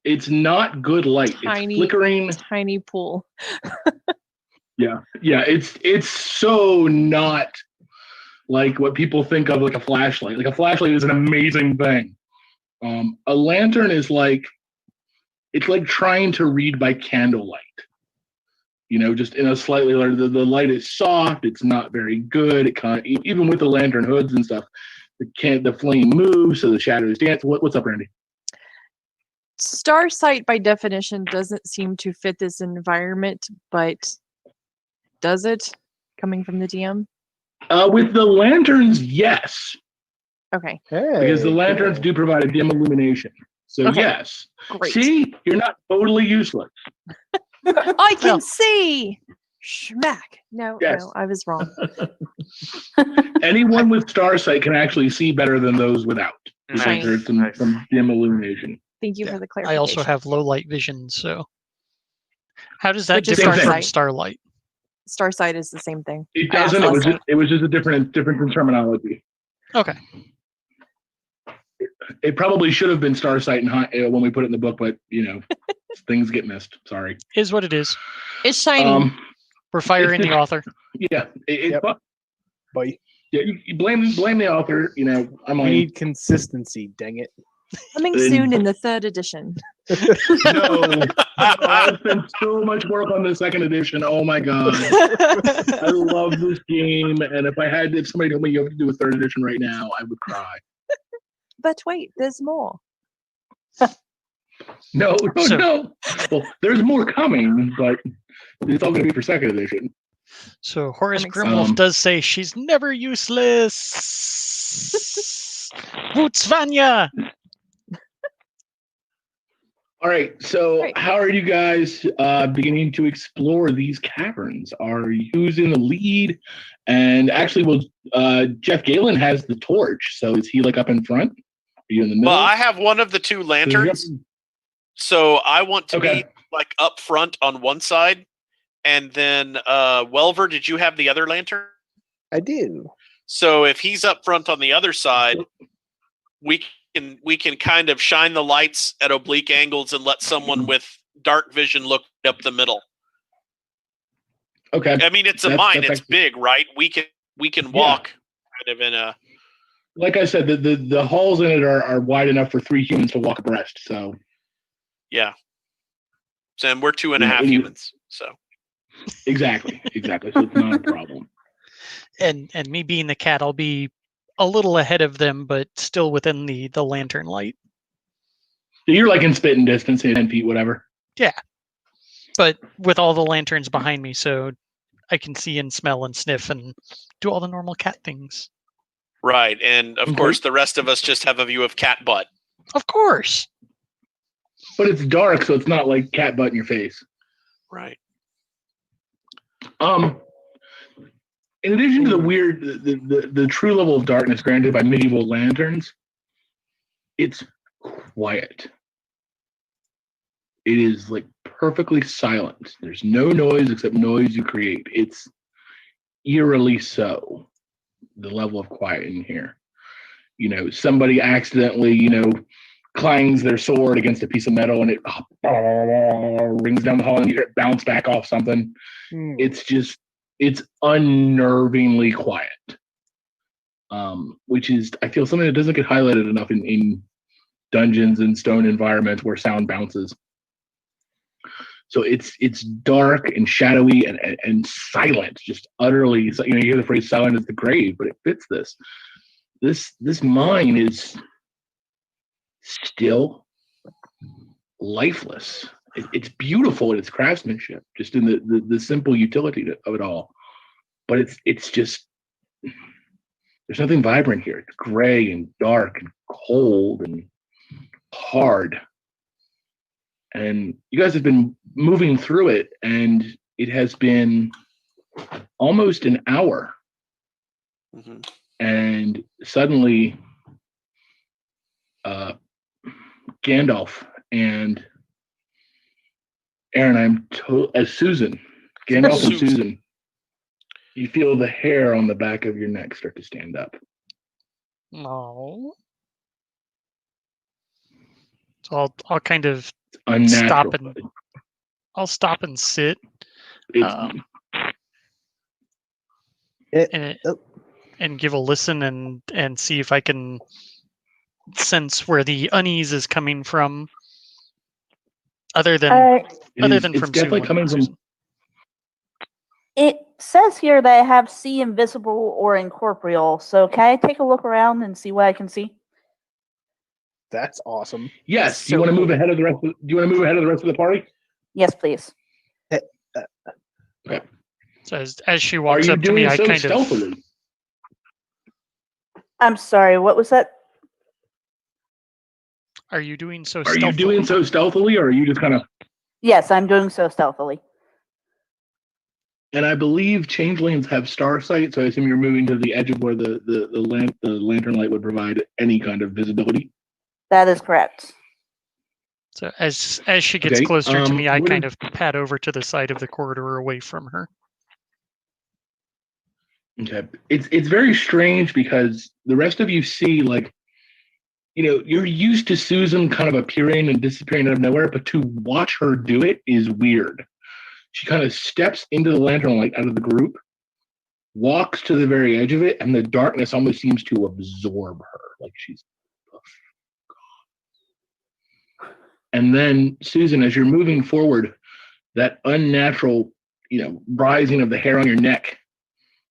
It's not good light. Tiny- It's flickering. Tiny pool. Yeah. It's so not like what people think of like a flashlight. Like a flashlight is an amazing thing. A lantern is like it's like trying to read by candlelight. Just in a slightly lighter. The light is soft. It's not very good. It kind of, even with the lantern hoods and stuff, the flame moves, so the shadows dance. What's up, Randy? Star sight by definition doesn't seem to fit this environment, but does it? Coming from the DM? With the lanterns, yes, Okay, because the lanterns do provide a dim illumination. So Okay. yes. great. See, you're not totally useless. I can Well- see. Schmack. No, Yes. no, I was wrong. Anyone with star sight can actually see better than those without. Because Nice. there's Nice. some dim illumination. Thank you Yeah, for the clarification. I also have low light vision, so how does that Which is differ from starsight. starlight? Star sight is the same thing. It I asked doesn't. last night. It was just a different in terminology. Okay. It probably should have been star sight when we put it in the book, but things get missed. Sorry. Is what it is. It's shiny. We're firing the author. Yeah. Yep. Bye. Yeah. You blame the author. I'm We on. need consistency, dang it. Coming soon in the 3rd edition. No. I spent so much work on the 2nd edition. Oh my god. I love this game, and if somebody told me you have to do a 3rd edition right now, I would cry. But wait, there's more. No. So- Well, there's more coming, but it's all going to be for 2nd edition. So Horace That makes Grimwolf sense. does say she's never useless. Bootsvanya! All right. So, Great. how are you guys beginning to explore these caverns? Are you in the lead? And actually, Jeff Galen has the torch. So, is he like up in front? Are you in the middle? well, I have one of the 2 lanterns, so I want to Okay. be like up front on one side, and then Welver, did you have the other lantern? I do. So if he's up front on the other side, we can kind of shine the lights at oblique angles and let someone with dark vision look up the middle. Okay. I mean, it's a That's mine; it's actually- big, right? We can walk kind of in a. Like I said, the halls in it are wide enough for 3 humans to walk abreast. So, Yeah. So, and we're 2.5 Yeah, humans. So Exactly. So it's not a problem. And me being the cat, I'll be a little ahead of them, but still within the lantern light. So you're like in spitting distance, say 10 feet, whatever. Yeah. But with all the lanterns behind me, so I can see and smell and sniff and do all the normal cat things. right, and of Okay. course the rest of us just have a view of cat butt. Of course. But it's dark, so it's not like cat butt in your face. Right. In addition to the weird, the true level of darkness granted by medieval lanterns, it's quiet. It is like perfectly silent. There's no noise except noise you create. It's eerily so, the level of quiet in here. You know, somebody accidentally, clangs their sword against a piece of metal and it rings down the hall and you hear it bounce back off something. It's unnervingly quiet. Which is, I feel, something that doesn't get highlighted enough in dungeons and stone environments where sound bounces. So it's dark and shadowy and silent, just utterly. You hear the phrase "silent as the grave," but it fits this. This mine is still lifeless. It's beautiful in its craftsmanship, just in the simple utility of it all. But it's just, there's nothing vibrant here. It's gray and dark and cold and hard. And you guys have been moving through it, and it has been almost an hour. Mm-hmm. And suddenly, Gandalf and Aaron, as Susan, Gandalf and Susan, you feel the hair on the back of your neck start to stand up. No. So I'll kind of Unnatural. stop and sit. It's, And give a listen and see if I can sense where the unease is coming from. Other than it's from definitely Sue coming Susan. from. It says here they have see invisible or incorporeal. So can I take a look around and see what I can see? That's awesome. Yes. So Do you want to move cool. ahead of the rest? Do you want to move ahead of the rest of the party? Yes, please. Okay. So as she Are walks you up to me, doing I so kind stealthily? I'm sorry, what was that? Are you doing so Are stealthily? you doing so stealthily, or are you just kind of? Yes, I'm doing so stealthily. And I believe changelings have star sight, so I assume you're moving to the edge of where the lantern light would provide any kind of visibility. That is correct. So as she gets Okay, closer to me, I what kind is- of pad over to the side of the corridor away from her. Okay, it's very strange because the rest of you see, like, you're used to Susan kind of appearing and disappearing out of nowhere, but to watch her do it is weird. She kind of steps into the lantern light out of the group, walks to the very edge of it, and the darkness almost seems to absorb her, like she's. And then, Susan, as you're moving forward, that unnatural, rising of the hair on your neck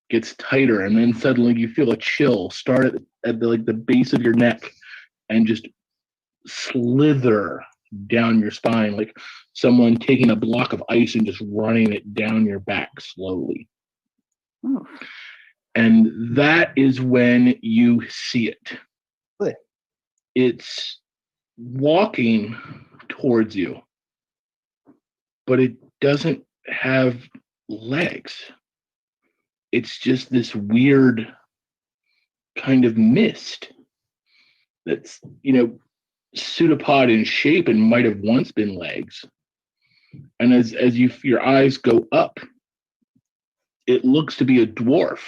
gets tighter, and then suddenly you feel a chill start at the base of your neck and just slither down your spine, like someone taking a block of ice and just running it down your back slowly. Ooh. And that is when you see it. What? It's walking towards you, but it doesn't have legs. It's just this weird kind of mist that's, pseudopod in shape and might have once been legs. And as your eyes go up, it looks to be a dwarf,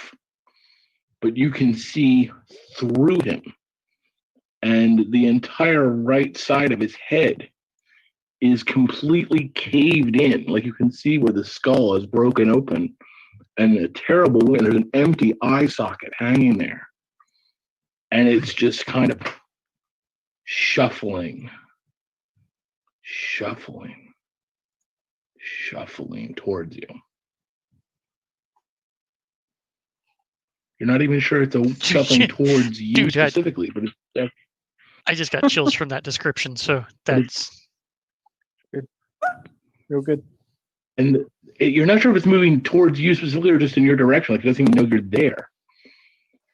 but you can see through him. And the entire right side of his head is completely caved in. Like, you can see where the skull is broken open and a terrible wound. There's an empty eye socket hanging there. And it's just kind of shuffling shuffling towards you. You're not even sure it's a shuffling towards you Dude, specifically, but it's I just got chills from that description. So that's Real good. and you're not sure if it's moving towards you specifically or just in your direction. Like it doesn't even know you're there.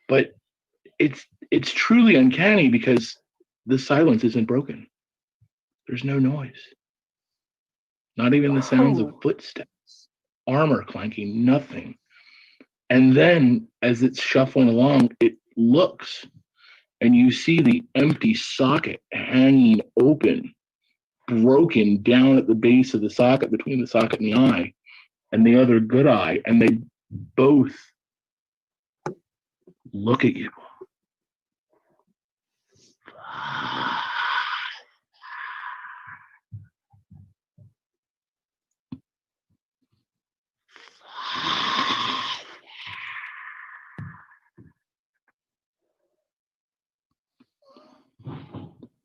But it's truly uncanny because the silence isn't broken. There's no noise. Not even the sounds of footsteps, armor clanking, nothing. And then as it's shuffling along, it looks and you see the empty socket hanging open, broken down at the base of the socket, between the socket and the eye, and the other good eye, and they both look at you.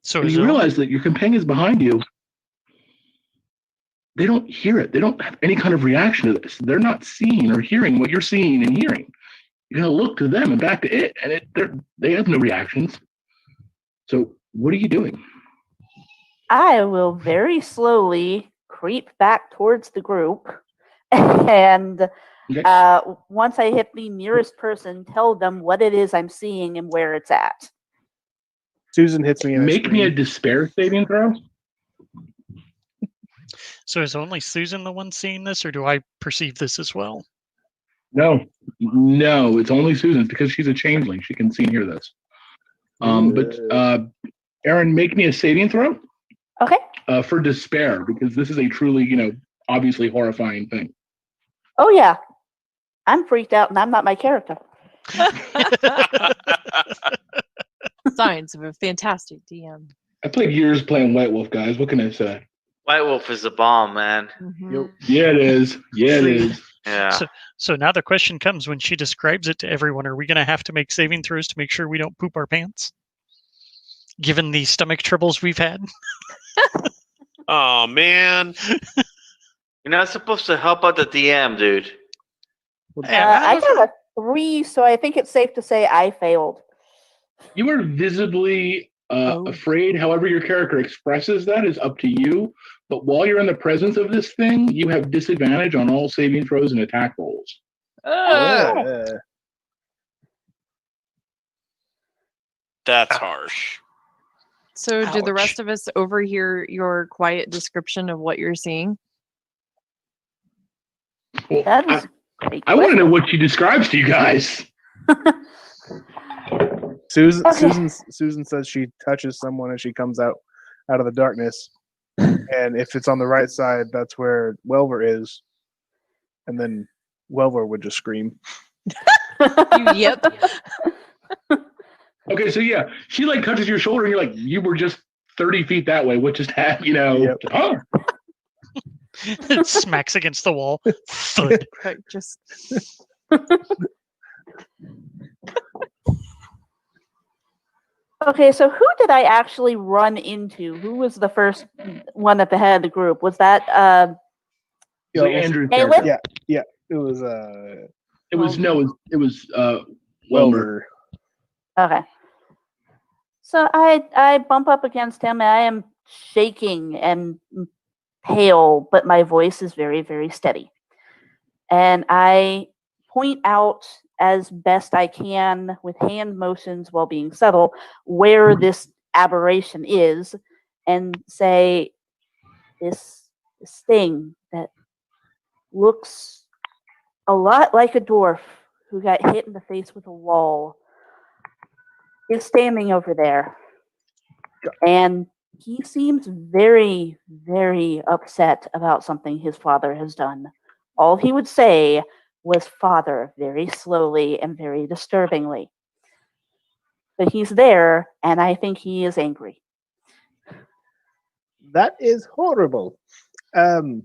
so. And Is you it only- realize that your companions behind you, they don't hear it. They don't have any kind of reaction to this. They're not seeing or hearing what you're seeing and hearing. You're gonna look to them and back to it, and they have no reactions. So what are you doing? I will very slowly creep back towards the group, and Okay. once I hit the nearest person, tell them what it is I'm seeing and where it's at. Susan hits me in Make me a despair saving throw. So is only Susan the one seeing this, or do I perceive this as well? No, it's only Susan's because she's a changeling. She can see and hear this. But Aaron, make me a saving throw. Okay. For despair, because this is a truly, obviously horrifying thing. Oh yeah, I'm freaked out, and I'm not my character. Signs of a fantastic DM. I played years playing White Wolf, guys. What can I say? White Wolf is a bomb, man. Mhm. Yeah, it is. Yeah, it is. Yeah. So now the question comes when she describes it to everyone: are we going to have to make saving throws to make sure we don't poop our pants? Given the stomach troubles we've had. Oh man. You're not supposed to help out the DM, dude. I got a 3, so I think it's safe to say I failed. You are visibly afraid. However, your character expresses that is up to you. But while you're in the presence of this thing, you have disadvantage on all saving throws and attack rolls. That's harsh. So, do the Ouch. rest of us overhear your quiet description of what you're seeing? Well, That is a great I want to question. know what she describes to you guys. Susan, Okay. Susan says she touches someone and she comes out of the darkness, and if it's on the right side, that's where Welver is, and then Welver would just scream. Yep. Okay, so yeah, she like touches your shoulder, and you're like, you were just 30 feet that way. What just happened? Yep. Oh, It smacks against the wall. Thud. Like, just Okay, so who did I actually run into? Who was the first one at the head of the group? Was that so Andrew. Caleb? character. Yeah, it was It was Welmer. Welver. Okay. So I bump up against him, and I am shaking and pale, but my voice is very, very steady. And I point out as best I can with hand motions while being subtle where this aberration is, and say, this thing that looks a lot like a dwarf who got hit in the face with a wall is standing over there. And he seems very, very upset about something his father has done. All he would say was father very slowly and very disturbingly. But he's there, and I think he is angry. That is horrible. Can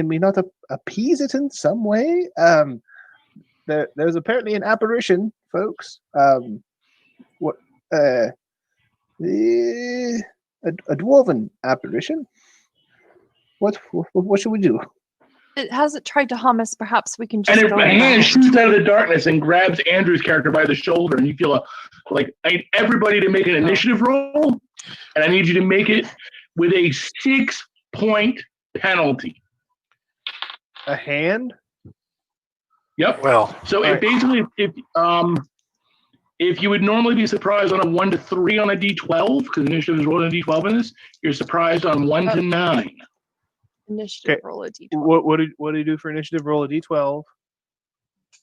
we not appease it in some way? There's apparently an apparition, folks. A dwarven apparition? What should we do? It hasn't tried to harm us. Perhaps we can And just if go a hand around. shoots out of the darkness and grabs Andrew's character by the shoulder, and you feel like I need everybody to make an initiative roll, and I need you to make it with a 6-point penalty. A hand? Yep. Well, So All it right. basically, if you would normally be surprised on a 1 to 3 on a D12, because initiative is rolled on a D12 in this, you're surprised on 1 to 9. Initiative Okay. roll a d12. What do you do for initiative? Roll a d12.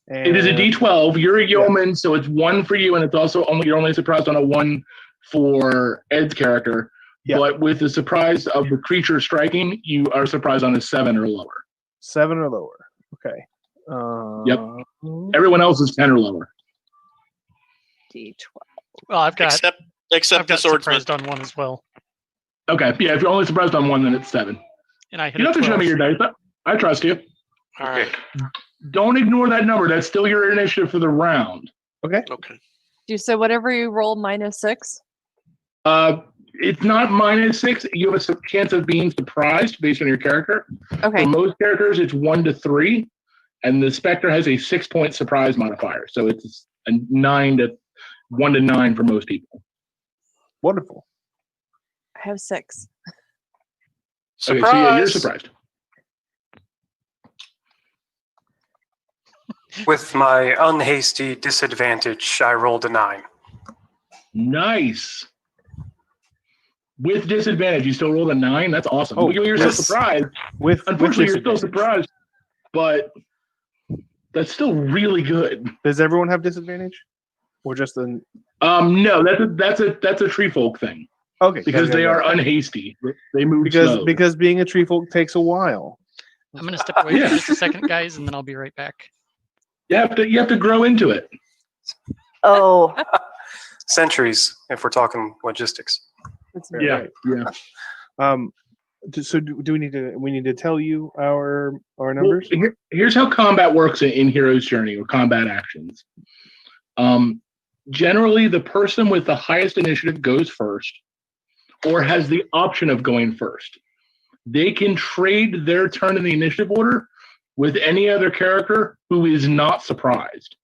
And It is a D12. You're a yeoman, so it's 1 for you, and it's also you're only surprised on a 1 for Ed's character. Yeah. But with the surprise of the creature striking, you are surprised on a 7 or lower. 7 or lower. Okay. Everyone else is 10 or lower. d12. Well, I've got Except I've the got swordsman. surprised on one as well, Okay, yeah, if you're only surprised on 1, then it's 7. and I hit You don't a have to show 12. me your dice, but I trust you. All right. Don't ignore that number. That's still your initiative for the round. Okay. So whatever you roll minus 6. It's not -6. You have a chance of being surprised based on your character. Okay. For most characters, it's 1 to 3, and the Spectre has a 6-point surprise modifier. So it's a 1 to 9 for most people. Wonderful. I have 6. Surprise! Okay, so yeah, you're surprised. with my unhasty disadvantage, I rolled a 9. Nice. With disadvantage, you still rolled a 9. That's awesome. Oh, You're yes. so surprised. With Unfortunately, you're still disadvantage. surprised, but that's still really good. Does everyone have disadvantage, or just the? No, that's a tree folk thing Okay, because they are unhasty. They move slow. because being a tree folk takes a while. I'm going to step away for just a second, guys, and then I'll be right back. You have to grow into it. Oh, Centuries, if we're talking logistics. That's Yeah, yeah. So do we need to tell you our numbers? Well, here's how combat works in Hero's Journey or combat actions. Generally, the person with the highest initiative goes first, or has the option of going first. They can trade their turn in the initiative order with any other character who is not surprised.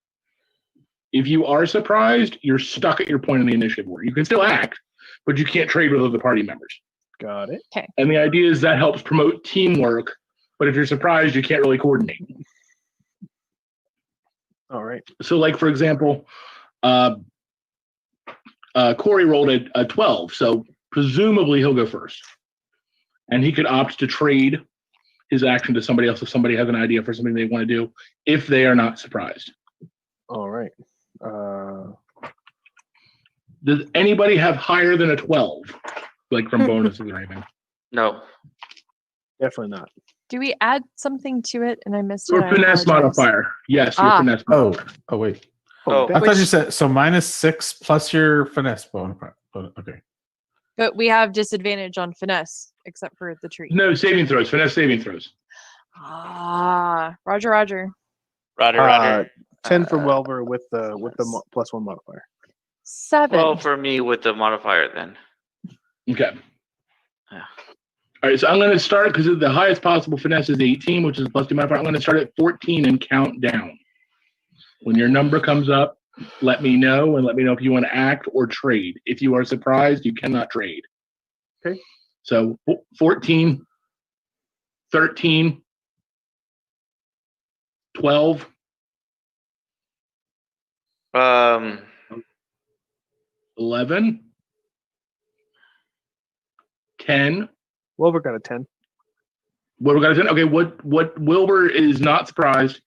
If you are surprised, you're stuck at your point in the initiative order. You can still act, but you can't trade with other party members. Got it. And the idea is that helps promote teamwork, but if you're surprised, you can't really coordinate. All right. So, like, for example, Corey rolled a 12, so presumably he'll go first. And he could opt to trade his action to somebody else if somebody has an idea for something they want to do, if they are not surprised. All right. Does anybody have higher than a 12, like from bonuses or anything? No. Definitely not. Do we add something to it? And I missed it. Your I finesse apologize. modifier. Yes, your Ah. finesse Oh, modifier. oh wait. Oh, I thought you said so -6 plus your finesse bonus. Okay. But we have disadvantage on finesse, except for the tree. No, saving throws, finesse saving throws. Ah, Roger. Roger. 10 for Welver with the +1 modifier. 7. Well, for me with the modifier then. Okay. Yeah. All right, so I'm going to start because the highest possible finesse is 18, which is +2 modifier. I'm going to start at 14 and count down. When your number comes up, let me know, and let me know if you want to act or trade. If you are surprised, you cannot trade. Okay. So 14, 13, 12, 11, 10. Welver got a 10. What we got to do? Okay, what Wilbur is not surprised.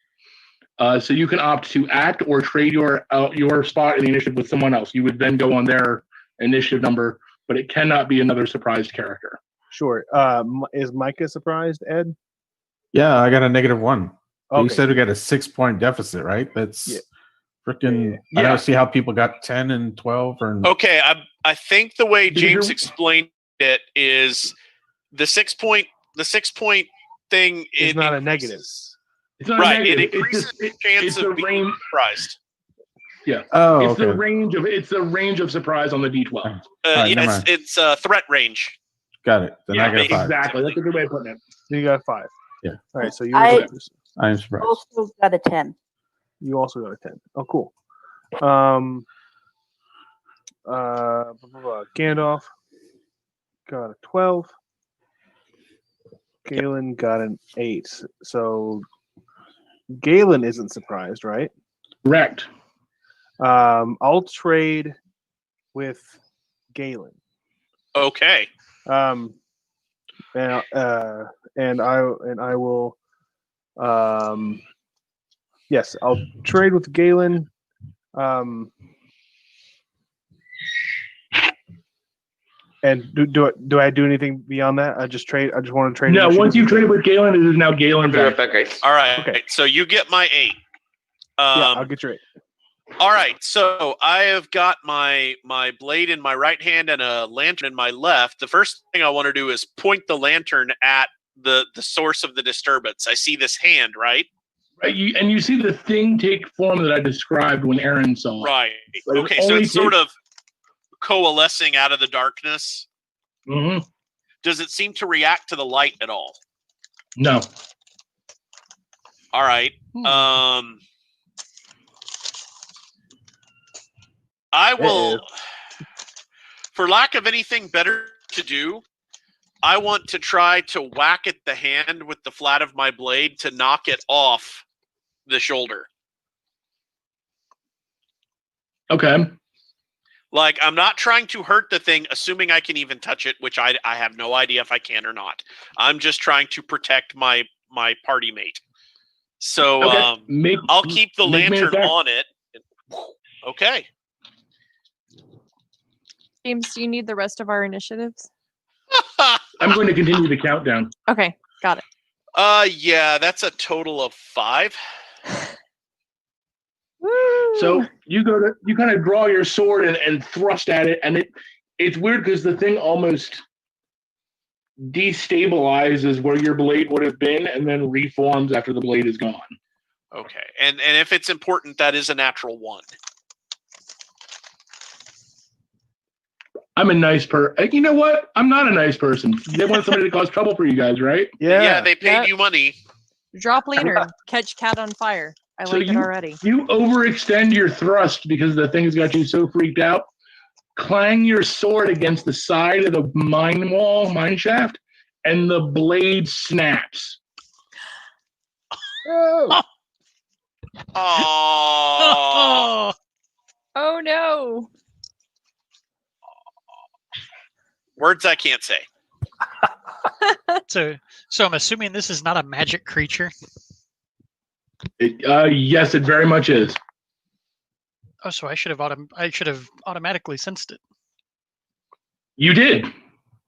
So you can opt to act or trade your spot in the initiative with someone else. You would then go on their initiative number, but it cannot be another surprised character. Sure. Is Micah surprised, Ed? Yeah, I got a -1. You Okay. said we got a 6-point deficit, right? That's Yeah. freaking. Yeah. I don't see how people got 10 and 12 or. Okay, I think the way Did James you- explained it is the 6-point thing. It's it not a increases- negative. It's not Right, a it negative. increases It's the chance it's of a being range. surprised. Yeah. Oh, It's okay. the range of surprise on the D12. right, never Yeah, mind. it's threat range. Got it. Then I Yeah, got 5. Exactly. That's a good way of putting it. You got 5. Yeah. All right. So you I- were I am surprised. Also got a 10. you also got a 10. Oh, cool. Gandalf got a 12. Galen got an 8. So Galen isn't surprised, right? Correct. I'll trade with Galen. Okay. And I will yes, I'll trade with Galen. And do I do anything beyond that? I just want to trade. No, initiative once you trade with Galen, it is now I'll Galen's be right action. back, guys. All right. Okay. So you get my 8. Yeah, I'll get your 8. All right. So I have got my blade in my right hand and a lantern in my left. The first thing I want to do is point the lantern at the source of the disturbance. I see this hand, right? Right, and you see the thing take form that I described when Aaron saw it. Right. But it Okay. So only it's sort takes- of coalescing out of the darkness. Mhm. Does it seem to react to the light at all? No. All right. I will, for lack of anything better to do, I want to try to whack at the hand with the flat of my blade to knock it off the shoulder. Okay. Like, I'm not trying to hurt the thing, assuming I can even touch it, which I have no idea if I can or not. I'm just trying to protect my party mate. So Okay. I'll keep the make me lantern attack. on it. Okay. James, do you need the rest of our initiatives? I'm going to continue the countdown. Okay, got it. Yeah, that's a total of 5. Woo! So you kind of draw your sword and thrust at it, and it's weird because the thing almost destabilizes where your blade would have been and then reforms after the blade is gone. Okay. And if it's important, that is a natural 1. I'm a nice person. You know what? I'm not a nice person. They want somebody to cause trouble for you guys, right? Yeah, they paid Yeah. you money. Drop lantern, catch cat on fire. I So like it already. You overextend your thrust because the thing's got you so freaked out. Clang your sword against the side of the mine shaft, and the blade snaps. Oh. Oh. Oh no! Words I can't say. So I'm assuming this is not a magic creature. Yes, it very much is. Oh, so I should have automatically sensed it. You did.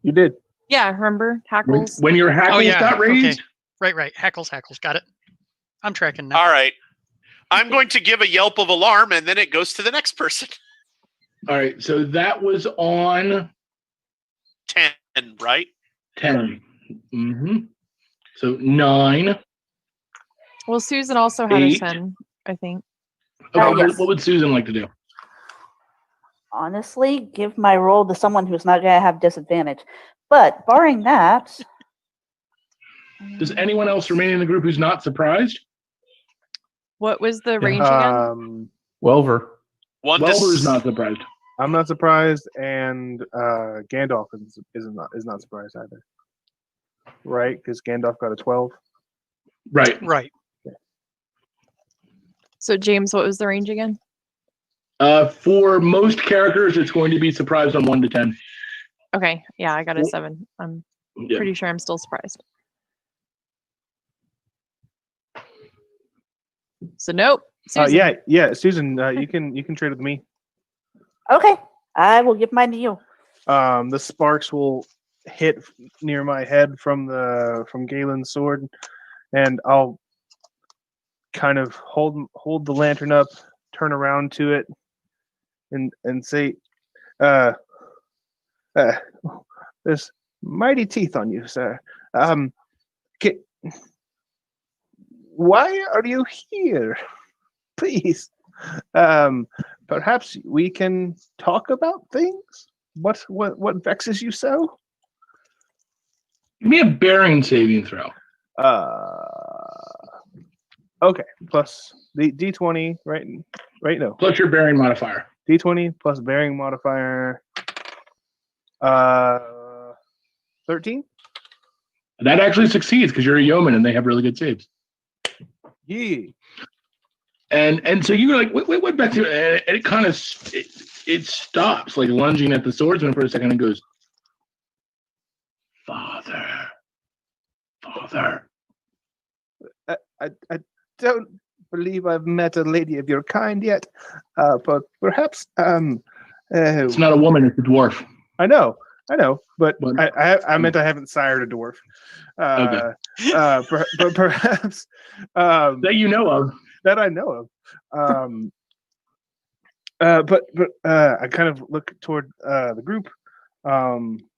You did. Yeah, remember hackles? When your hackles got raised. Okay. Right. Hackles. Got it. I'm tracking now. All right. I'm going to give a yelp of alarm, and then it goes to the next person. All right, so that was on 10, right? 10. Mm-hmm. So 9. Well, Susan also had 8. a 10, I think. Okay, yes. what would Susan like to do? Honestly, give my roll to someone who's not going to have disadvantage. But barring that, Does anyone else remain in the group who's not surprised? What was the range again? Welver. 1 to Welber is not surprised. I'm not surprised, and Gandalf is not surprised either. Right? Because Gandalf got a 12. Right. So, James, what was the range again? For most characters, it's going to be surprised on 1 to 10. Okay, yeah, I got a 7. I'm Yeah. pretty sure I'm still surprised. So, nope. Susan. Yeah, Susan, you can trade with me. okay, I will give mine to you. The sparks will hit near my head from Galen's sword, and I'll kind of hold the lantern up, turn around to it, and say, "There's mighty teeth on you, sir. Why are you here? Please, Perhaps we can talk about things. What vexes you so? Give me a bearing saving throw. Okay, plus the D20, right? Right, no. Plus your bearing modifier. D20 plus bearing modifier. 13. That actually succeeds because you're a yeoman and they have really good saves. Yeah. And so you're like, what back to? And it kind of it stops, like lunging at the swordsman for a second, and goes, Father. I don't believe I've met a lady of your kind yet, but perhaps It's not a woman; it's a dwarf. I know, but But- I meant I haven't sired a dwarf. Okay. But perhaps That you know of. that I know of. But I kind of look toward the group.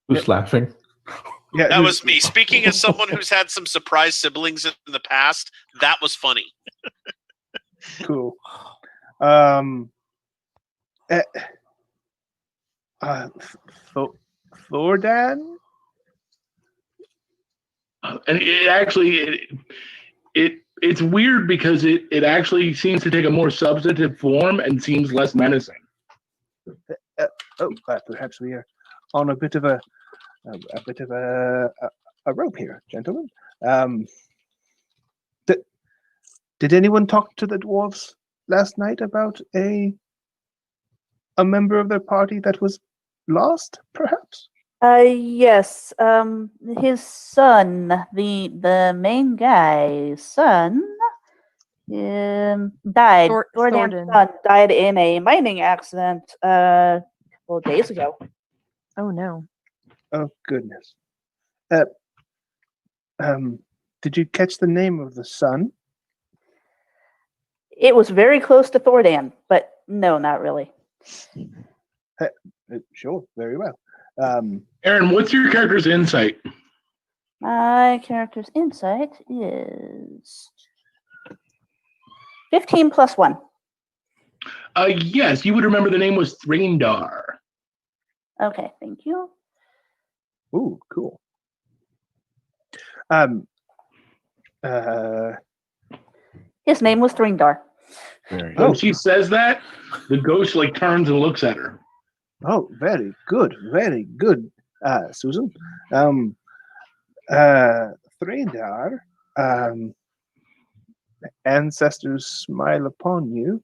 Who's laughing? Yeah, That was me. Speaking as someone who's had some surprise siblings in the past, that was funny. Cool. Thordan? And it actually it's weird because it actually seems to take a more substantive form and seems less menacing. Perhaps we are on a bit of a rope here, gentlemen. Did anyone talk to the dwarves last night about a member of their party that was lost, perhaps? Yes. His son, the main guy's son, died. Thordan's Thordan. son died in a mining accident a couple of days ago. Oh no. Oh goodness. Did you catch the name of the son? It was very close to Thordan, but no, not really. Sure, very well. Aaron, what's your character's insight? My character's insight is 15 plus 1. Yes, you would remember the name was Thringdar. Okay, thank you. Ooh, cool. His name was Thringdar. Very When she says that, the ghost like turns and looks at her. Oh, very good, Susan. Thredar, ancestors smile upon you.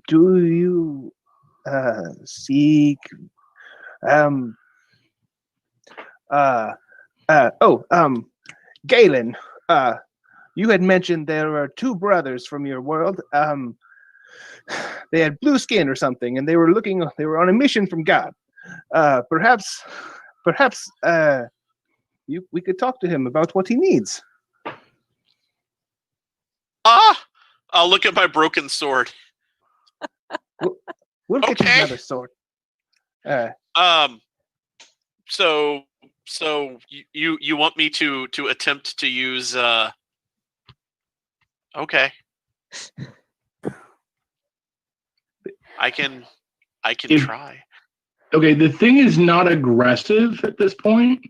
Do you seek? Galen, you had mentioned there were two brothers from your world. They had blue skin or something, and they were on a mission from God. Perhaps, we could talk to him about what he needs. I'll look at my broken sword. We'll get you Okay. another sword. So you want me to attempt to use okay. I can try. Okay, the thing is not aggressive at this point.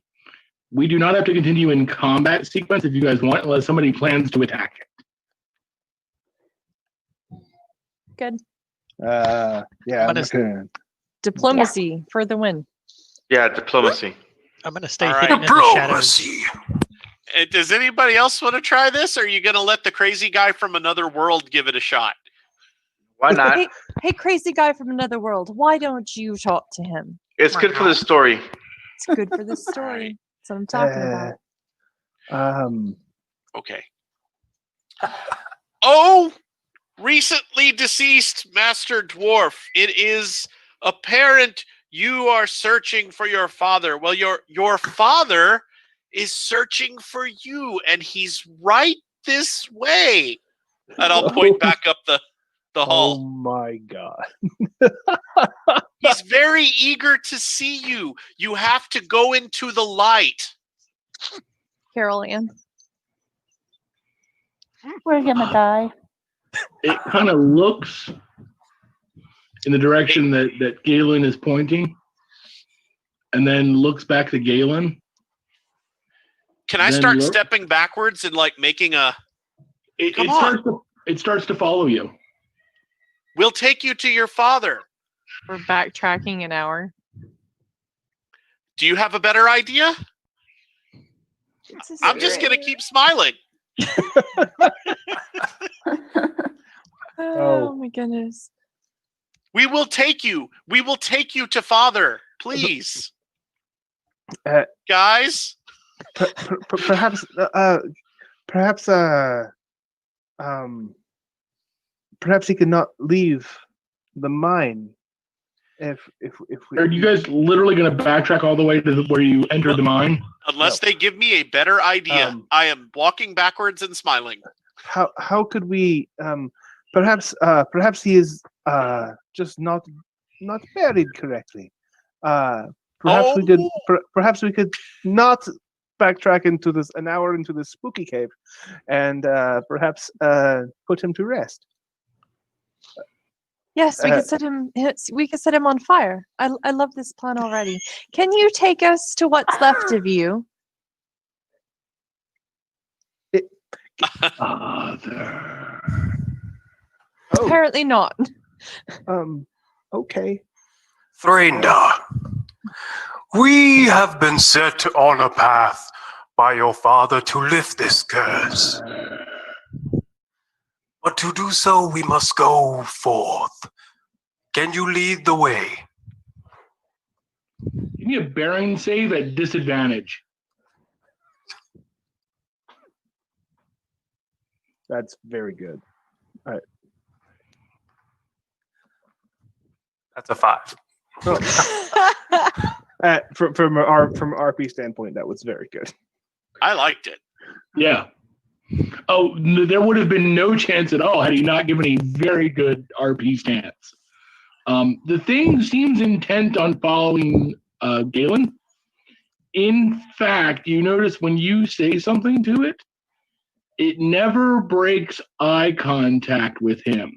We do not have to continue in combat sequence if you guys want, unless somebody plans to attack it. Good. Yeah, I'm gonna- looking. Diplomacy for the win. Yeah, diplomacy. I'm gonna stay All right. hidden in the shadows. Does anybody else want to try this, or are you going to let the crazy guy from another world give it a shot? Why not? Hey, crazy guy from another world. Why don't you talk to him? It's good for the story. It's good for the story. That's what I'm talking about. Okay. Oh, recently deceased Master Dwarf. It is apparent you are searching for your father. Well, your father is searching for you, and he's right this way. And I'll point back up the Oh hall. my god. He's very eager to see you. You have to go into the light. Carol Ann. We're gonna die. It kind of looks in the direction that Galen is pointing, and then looks back to Galen. Can I Then start look- stepping backwards and like making a? It Come on. starts to follow you. We'll take you to your father. We're backtracking an hour. Do you have a better idea? I'm just gonna keep smiling. Oh my goodness. We will take you. We will take you to father, please, guys. Perhaps perhaps he could not leave the mine if we. Are you guys literally going to backtrack all the way to where you entered the mine? Unless they give me a better idea, I am walking backwards and smiling. How could we? Perhaps he is just not buried correctly. Perhaps we could not backtrack into an hour into this spooky cave, and perhaps put him to rest. Yes, we could set him. We could set him on fire. I love this plan already. Can you take us to what's left of you? Father. Apparently not. Okay. Thraindar, we have been set on a path by your father to lift this curse. But to do so, we must go forth. Can you lead the way? Give me a bearing save at disadvantage. That's very good. All right. That's a 5. From RP standpoint, that was very good. I liked it. Yeah. Oh, there would have been no chance at all had he not given a very good RP stance. The thing seems intent on following Galen. In fact, you notice when you say something to it, it never breaks eye contact with him.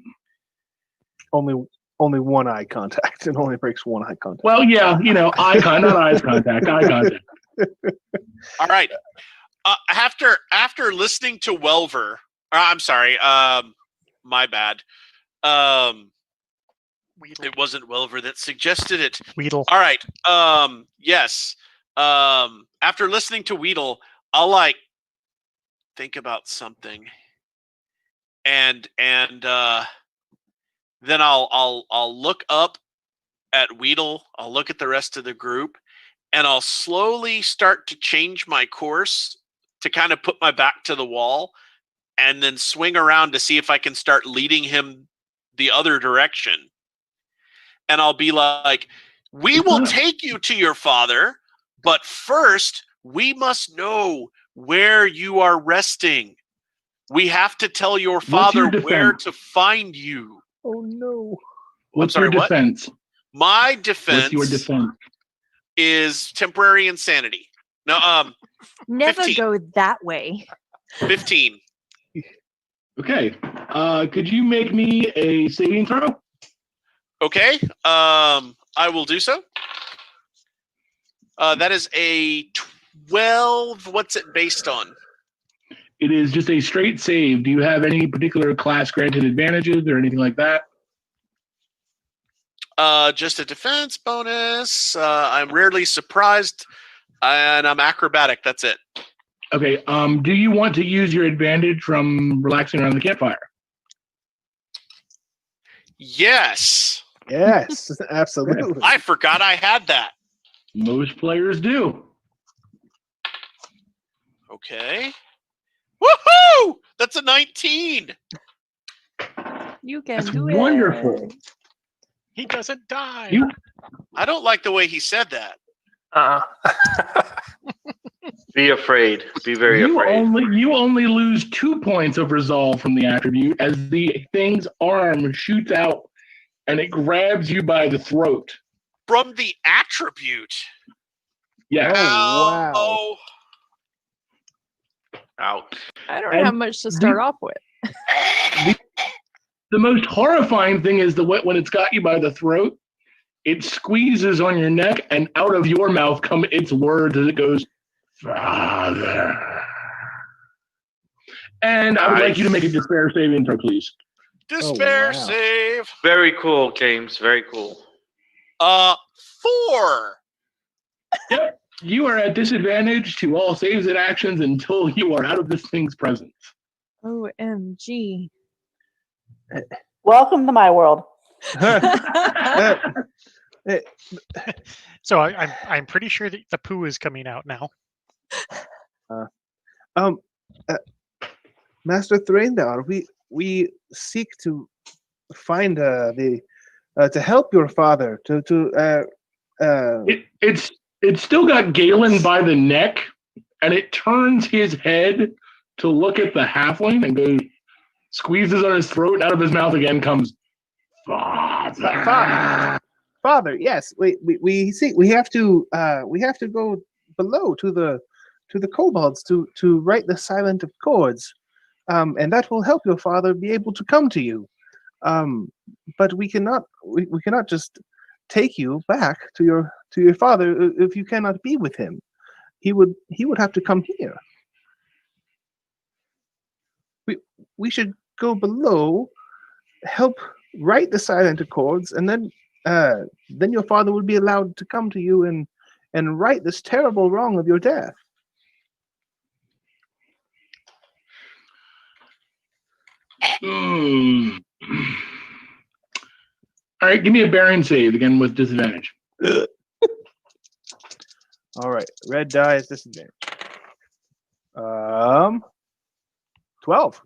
Only one eye contact. It only breaks one eye contact. Well, yeah, not eyes contact, eye contact. All right. After listening to Welver, I'm sorry. My bad. It wasn't Welver that suggested it. Weedle. All right. Yes. After listening to Weedle, I'll think about something, and then I'll look up at Weedle. I'll look at the rest of the group, and I'll slowly start to change my course to kind of put my back to the wall, and then swing around to see if I can start leading him the other direction. And I'll be like, we will take you to your father, but first we must know where you are resting. We have to tell your father where to find you. Oh no. What's sorry, your what? defense? My defense, What's your defense? is temporary insanity. No, Never 15. go that way. 15. Okay. Could you make me a saving throw? Okay. I will do so. That is a 12. What's it based on? It is just a straight save. Do you have any particular class granted advantages or anything like that? Just a defense bonus. I'm rarely surprised, and I'm acrobatic. That's it. Okay. Do you want to use your advantage from relaxing around the campfire? Yes. Yes, absolutely. I forgot I had that. Most players do. Okay. Woohoo! That's a 19. You can That's do wonderful. it. He doesn't die. I don't like the way he said that. Be afraid. Be very afraid. You only lose 2 points of resolve from the attribute as the thing's arm shoots out and it grabs you by the throat. From the attribute. Yeah. Oh, wow. Oh. Out. I don't And have much to start off with. The most horrifying thing is when it's got you by the throat, it squeezes on your neck, and out of your mouth come its words as it goes, Father. And I would like you to make a despair saving throw, please. Despair wow. save. Very cool, James. Very cool. 4. Yep. You are at disadvantage to all saves and actions until you are out of this thing's presence. OMG. Welcome to my world. So I'm pretty sure that the poo is coming out now. Master Thraindar, we seek to find to help your father It's still got Galen by the neck, and it turns his head to look at the halfling and goes, squeezes on his throat, and out of his mouth again comes, Father. Father. Yes, we see. We have to go below to the kobolds to write the silent of chords, and that will help your father be able to come to you. But we cannot just take you back to your father if you cannot be with him. He would have to come here. We should go below, help write the silent accords, and then your father would be allowed to come to you and right this terrible wrong of your death. All right, give me a bearing save again with disadvantage. All right, red die is disadvantage. 12.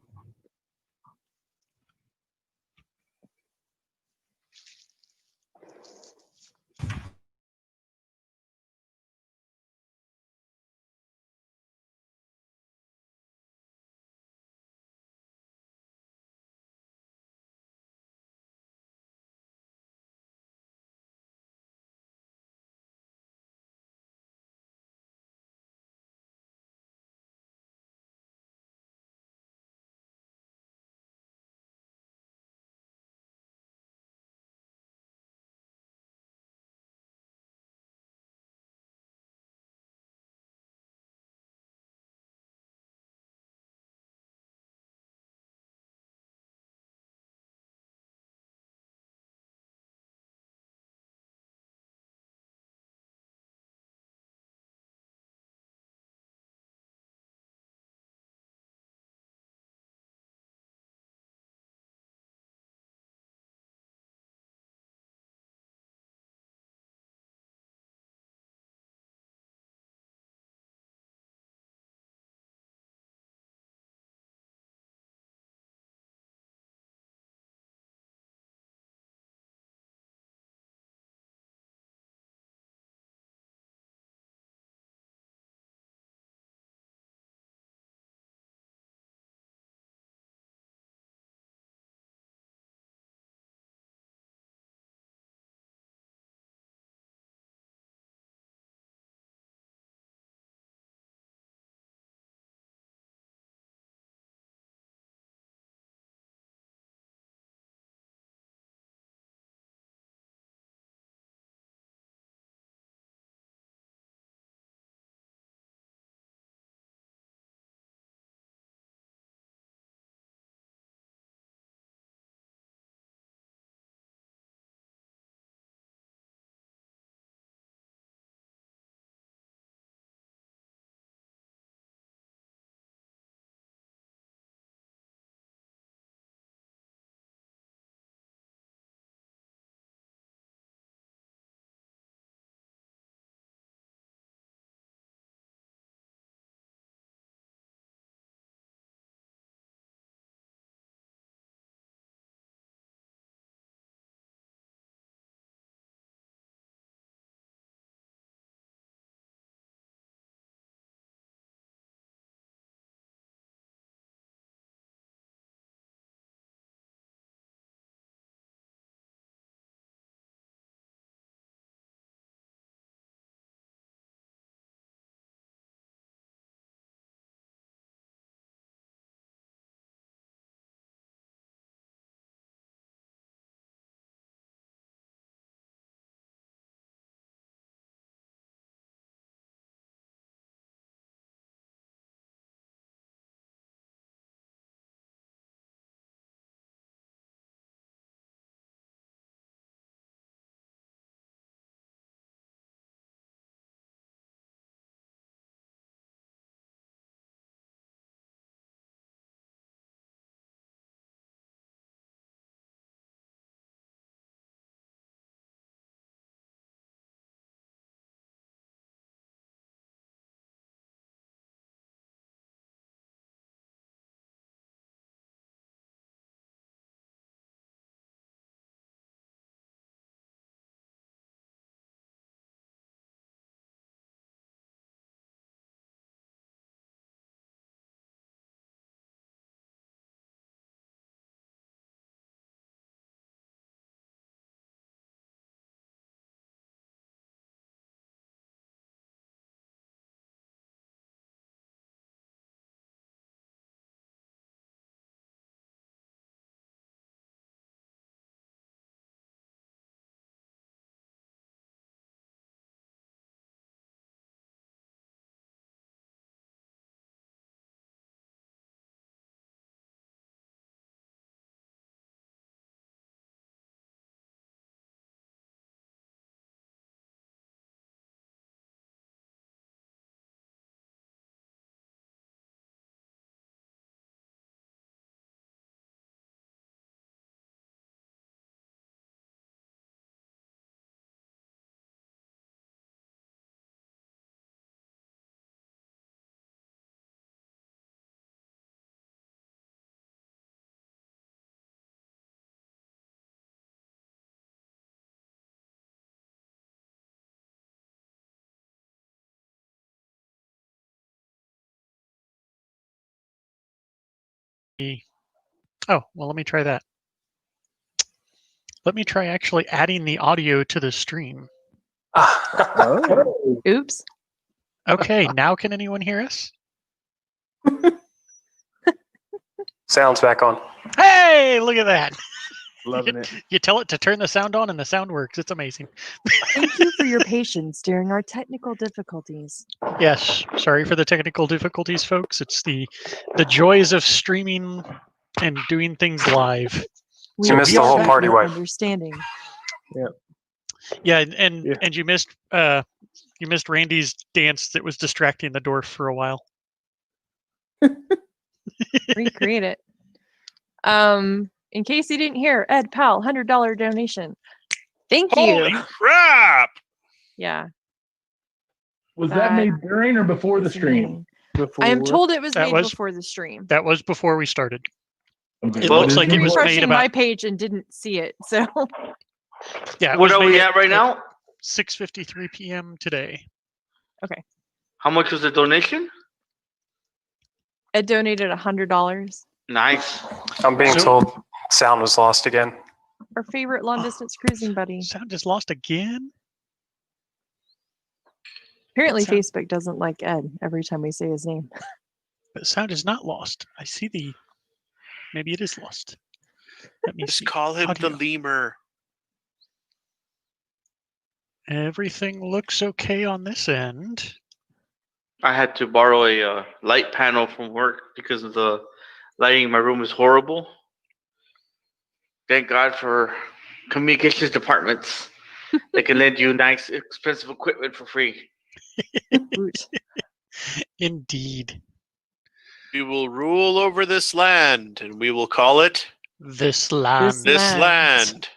Oh, well, let me try that. Let me try actually adding the audio to the stream. Oh, Oops. Okay, now can anyone hear us? Sounds back on. Hey, look at that. loving it. You tell it to turn the sound on and the sound works. It's amazing. Thank you for your patience during our technical difficulties. Yes, sorry for the technical difficulties, folks. It's the joys of streaming and doing things live. We You missed the whole appreciate party your wife. understanding. Yeah, and you missed Randy's dance that was distracting the dwarf for a while. Recreate it. In case you didn't hear, Ed Powell, $100 donation. Thank Holy you. crap! Yeah. Was that made during or before the stream? I am told it was That made was- before the stream. That was before we started. Okay, It what looks is like the- it was made Refreshing about my page and didn't see it. So yeah. It What was are we made at right now? 6:53 p.m. today. How much was the donation? Ed donated $100. Nice. I'm being So- told sound was lost again. Our favorite long distance cruising buddy. Sound is lost again. Apparently Sound- Facebook doesn't like Ed every time we say his name. But sound is not lost. I see the. Maybe it is lost. Let me Just see. call him Audio. the lemur. Everything looks okay on this end. I had to borrow a light panel from work because of the lighting in my room is horrible. Thank God for communications departments that can lend you nice, expensive equipment for free. Woot. Indeed. We will rule over this land, and we will call it This land. this Land. land.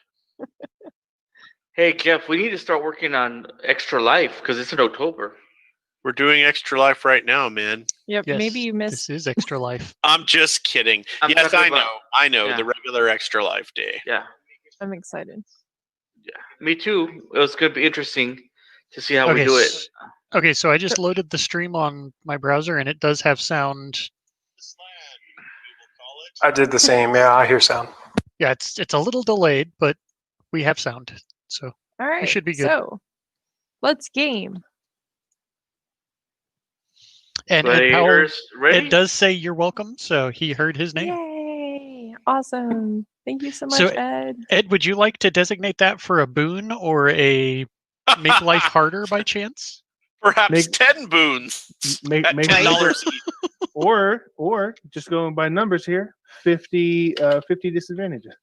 Hey, Jeff, we need to start working on Extra Life because it's in October. We're doing Extra Life right now, man. Yep. Yes, Maybe you missed. This is Extra Life. I'm just kidding. I'm Yes, talking I about- know. I know. yeah. The regular Extra Life day. Yeah, I'm excited. me too. It was going to be interesting to see how we Okay, do it. s- Okay, so I just loaded the stream on my browser and it does have sound. This land, we will call it. I did the same. Yeah, I hear sound. Yeah, it's a little delayed, but we have sound. So All right. should be good. So let's game. and Ed Powell, Players ready? it does say you're welcome, so he heard his name. Yay. Awesome. Thank you so much, So- Ed. Ed, would you like to designate that for a boon or a make life harder by chance? Perhaps Make- 10 boons Make at make $10 each. or just going by numbers here, 50 disadvantages.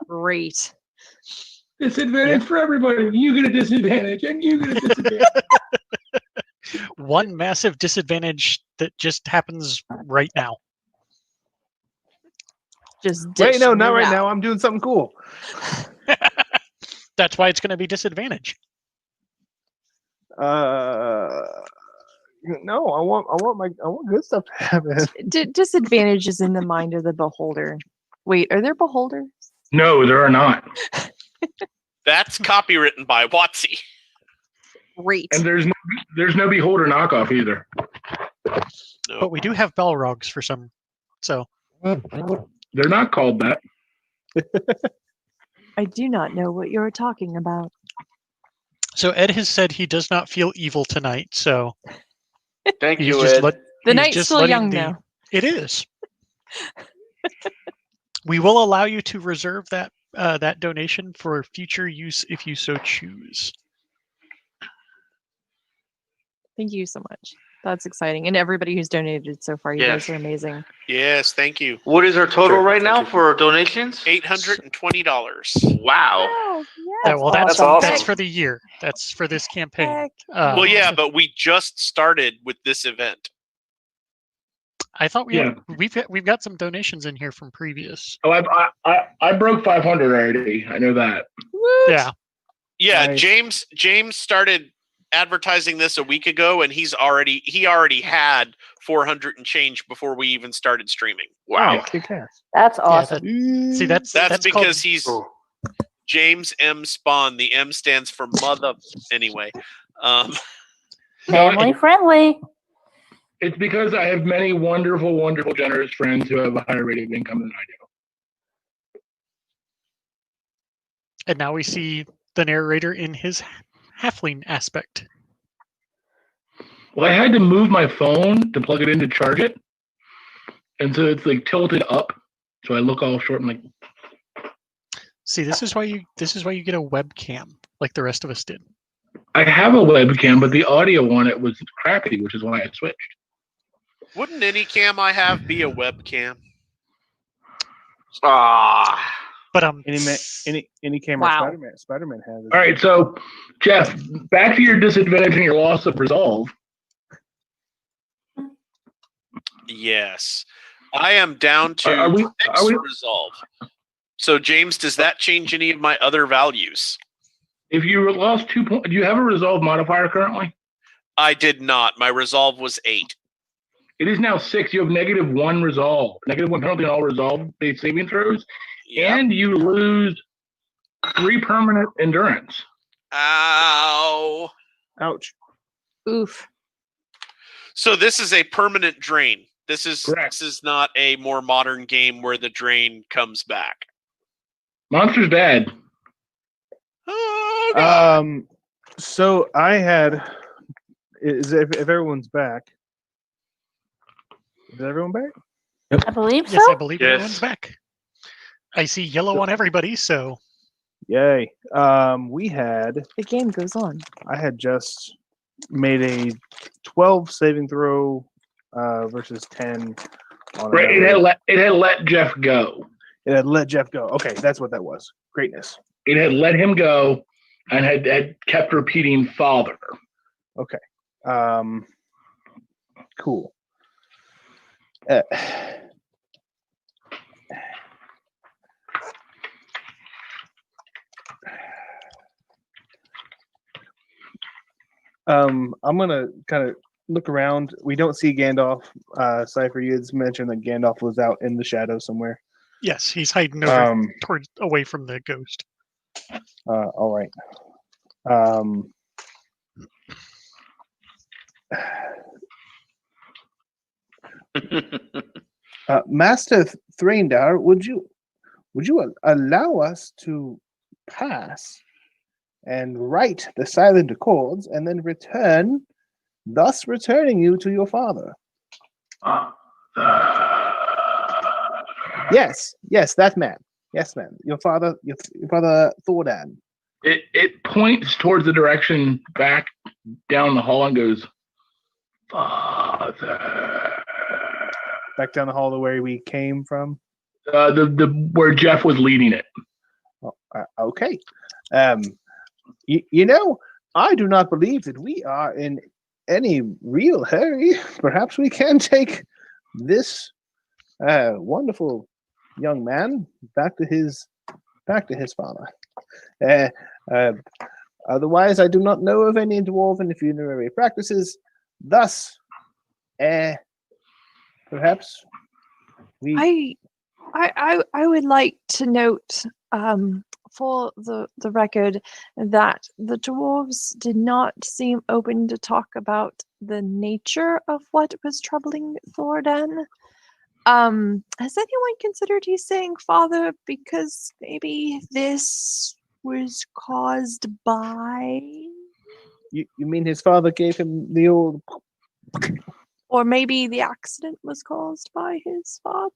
Great. Disadvantage for everybody. You get a disadvantage, and you get a disadvantage. One massive disadvantage that just happens right now. Just Wait, no, dishing not it right out. now. I'm doing something cool. That's why it's going to be disadvantage. No, I want good stuff to happen. Disadvantage is in the mind of the beholder. Wait, are there beholders? No, there are not. That's copywritten by Watsy. Great. And there's no beholder knockoff either. No. But we do have Balrogs for some. So They're not called that. I do not know what you're talking about. so Ed has said he does not feel evil tonight. So Thank he's you, just Ed. The he's night's just still letting young the- though. It is. We will allow you to reserve that that donation for future use if you so choose. Thank you so much. That's exciting. And everybody who's donated so far, you Yes. guys are amazing. Yes, thank you. What is our total Sure, right now thank you. for donations? $820. Wow. Wow, Yeah, well, that's awesome. that's for the year. That's for this campaign. heck. Well, yeah, but we just started with this event. I thought Yeah. we've got some donations in here from previous. Oh, I broke 500 already. I know that. Woot. Yeah, Yeah, Nice. James started advertising this a week ago, and he already had 400 and change before we even started streaming. Wow, kick ass. That's yeah. awesome. See, that's That's called- because he's Ooh. James M. Spawn. The M stands for mother. Anyway, No, Family friendly. It's because I have many wonderful, wonderful, generous friends who have a higher rate of income than I do. And now we see the narrator in his halfling aspect. Well, I had to move my phone to plug it in to charge it, and so it's like tilted up, so I look all short and like. See, this is why you get a webcam like the rest of us did. I have a webcam, but the audio on it was crappy, which is why I switched. Wouldn't any cam I have be a webcam? Ah, But Any camera Wow. Spider-Man has. All right, so Jeff, back to your disadvantage and your loss of resolve. Yes. I am down to Are we- 6 are we- resolve. So, James, does that change any of my other values? If you lost 2 points, do you have a resolve modifier currently? I did not. My resolve was 8. It is now 6. You have -1 resolve, -1 penalty on all resolve-based saving throws, Yep. and you lose 3 permanent endurance. Ow. Ouch. Oof. So this is a permanent drain. Correct. This is not a more modern game where the drain comes back. Monster's bad. Oh, God. So I had. If everyone's back, is everyone back? I believe so. yes, I believe Yes. everyone's back. I see yellow on everybody, so Yay. We had. The game goes on. I had just made a 12 saving throw versus 10. On Right. It had let Jeff go. It had let Jeff go. Okay, that's what that was. Greatness. It had let him go, and had kept repeating father. Okay. Cool. I'm gonna kind of look around. We don't see Gandalf. Cypher, you had mentioned that Gandalf was out in the shadow somewhere. yes, he's hiding over Um, away from the ghost. all right. Master Thraindar, would you allow us to pass and write the silent accords and then return, thus returning you to your father? Yes, that man. Yes, man. Your father Thordan. It points towards the direction back down the hall and goes, Father. Back down the hall to where we came from. The where Jeff was leading it. Oh, okay. You know, I do not believe that we are in any real hurry. Perhaps we can take this wonderful young man back to his father. Otherwise, I do not know of any dwarven funerary practices. Thus, perhaps we. I would like to note for the record that the dwarves did not seem open to talk about the nature of what was troubling Thordan. Has anyone considered he's saying father because maybe this was caused by, You mean his father gave him the old? or maybe the accident was caused by his father?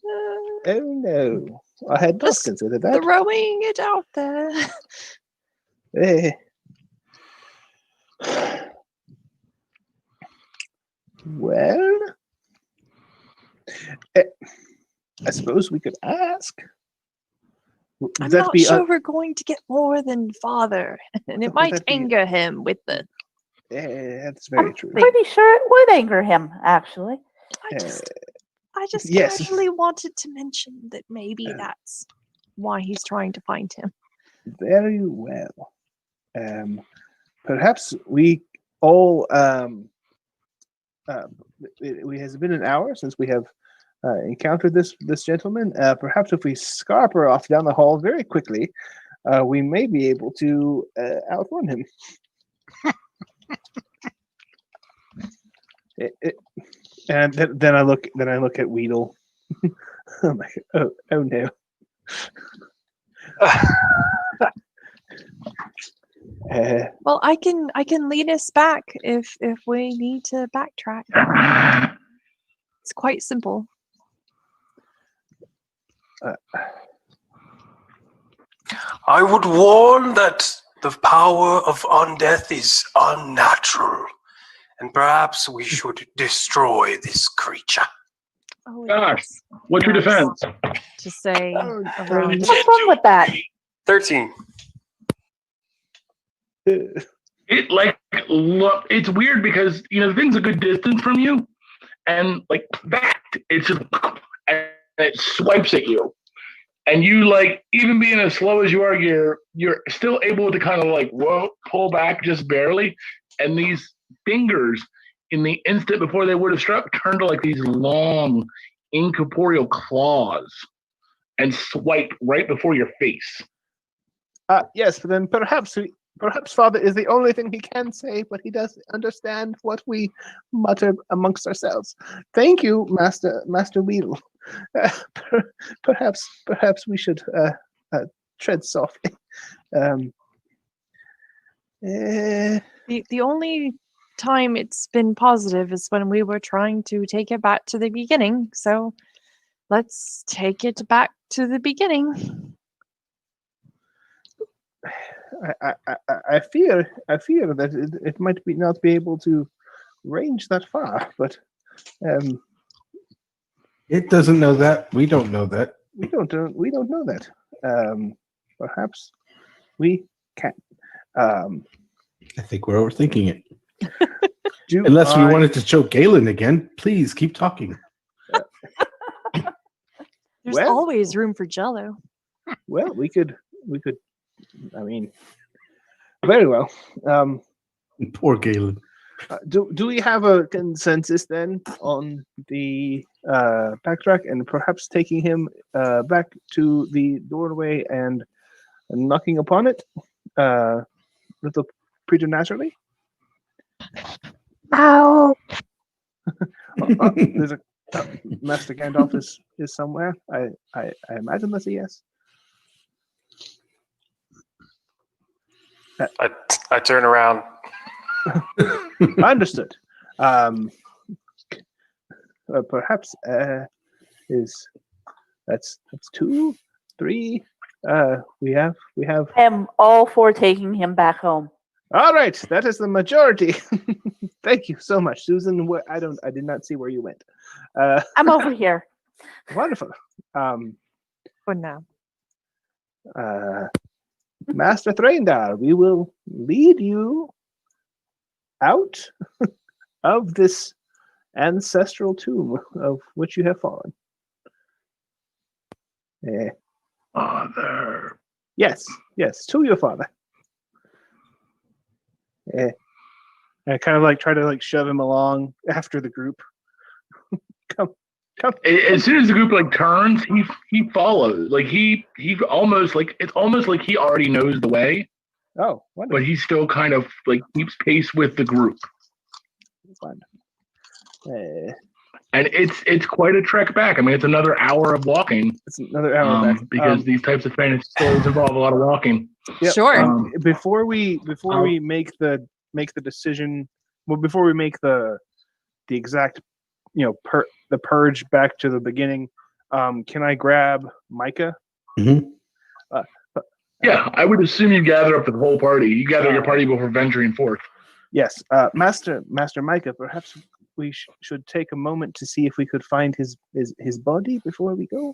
Oh no, I had not Just considered that. Throwing it out there. Eh. Well, I suppose we could ask. Would I'm that not be sure we're going to get more than father, and it Would might that be- anger him with the. that's very true. Pretty sure it would anger him, actually. I just yes. casually wanted to mention that maybe Uh, that's why he's trying to find him. Very well. Perhaps we all. It has been an hour since we have encountered this gentleman. Perhaps if we scarper off down the hall very quickly, we may be able to outrun him. And then I look at Weedle. I'm like, oh no. Well, I can lead us back if we need to backtrack. It's quite simple. I would warn that the power of undeath is unnatural, and perhaps we should destroy this creature. Oh, Gosh, it's what's your nice defense? to say Oh, around. What's wrong with that? 13. It like look. It's weird because the thing's a good distance from you, and like that, it's just and it swipes at you, and you like even being as slow as you are, you're still able to kind of like pull back just barely, and these fingers in the instant before they would have struck turn to like these long incorporeal claws and swipe right before your face. Yes, but then perhaps Father is the only thing he can say, but he does understand what we mutter amongst ourselves. Thank you, Master Weedle. Perhaps we should tread softly. The only time it's been positive is when we were trying to take it back to the beginning. So let's take it back to the beginning. I fear that it might not be able to range that far, but It doesn't know that. We don't know that. we don't know that. Perhaps we can. I think we're overthinking it. Do Unless we I- wanted to show Galen again, please keep talking. There's Well- always room for Jello. Well, we could. I mean, very well. Poor Galen. Do we have a consensus then on the backtrack and perhaps taking him back to the doorway and knocking upon it little preternaturally? Ow! There's a Master Gandalf is somewhere. I imagine that's a yes. I turn around. Understood. Perhaps is that's 2, 3. We have. I am all for taking him back home. All right, that is the majority. Thank you so much, Susan. I did not see where you went. I'm over here. Wonderful. For now. Master Thraindar, we will lead you out of this ancestral tomb of which you have fallen. Father. Yes, to your father. I kind of like try to like shove him along after the group. Come. As soon as the group like turns, he follows. Like he almost like it's almost like he already knows the way, Oh, wonderful. but he still kind of like keeps pace with the group. Fun. And it's quite a trek back. I mean, it's another hour of walking. It's another hour back. Because these types of fantasy stories involve a lot of walking. Yep, Sure. Before we make the decision, well, before we make the exact, the purge back to the beginning, can I grab Micah? Mhm. Yeah, I would assume you gather up the whole party. You gather your party before venturing forth. Yes, Master Micah. Perhaps we should take a moment to see if we could find his body before we go.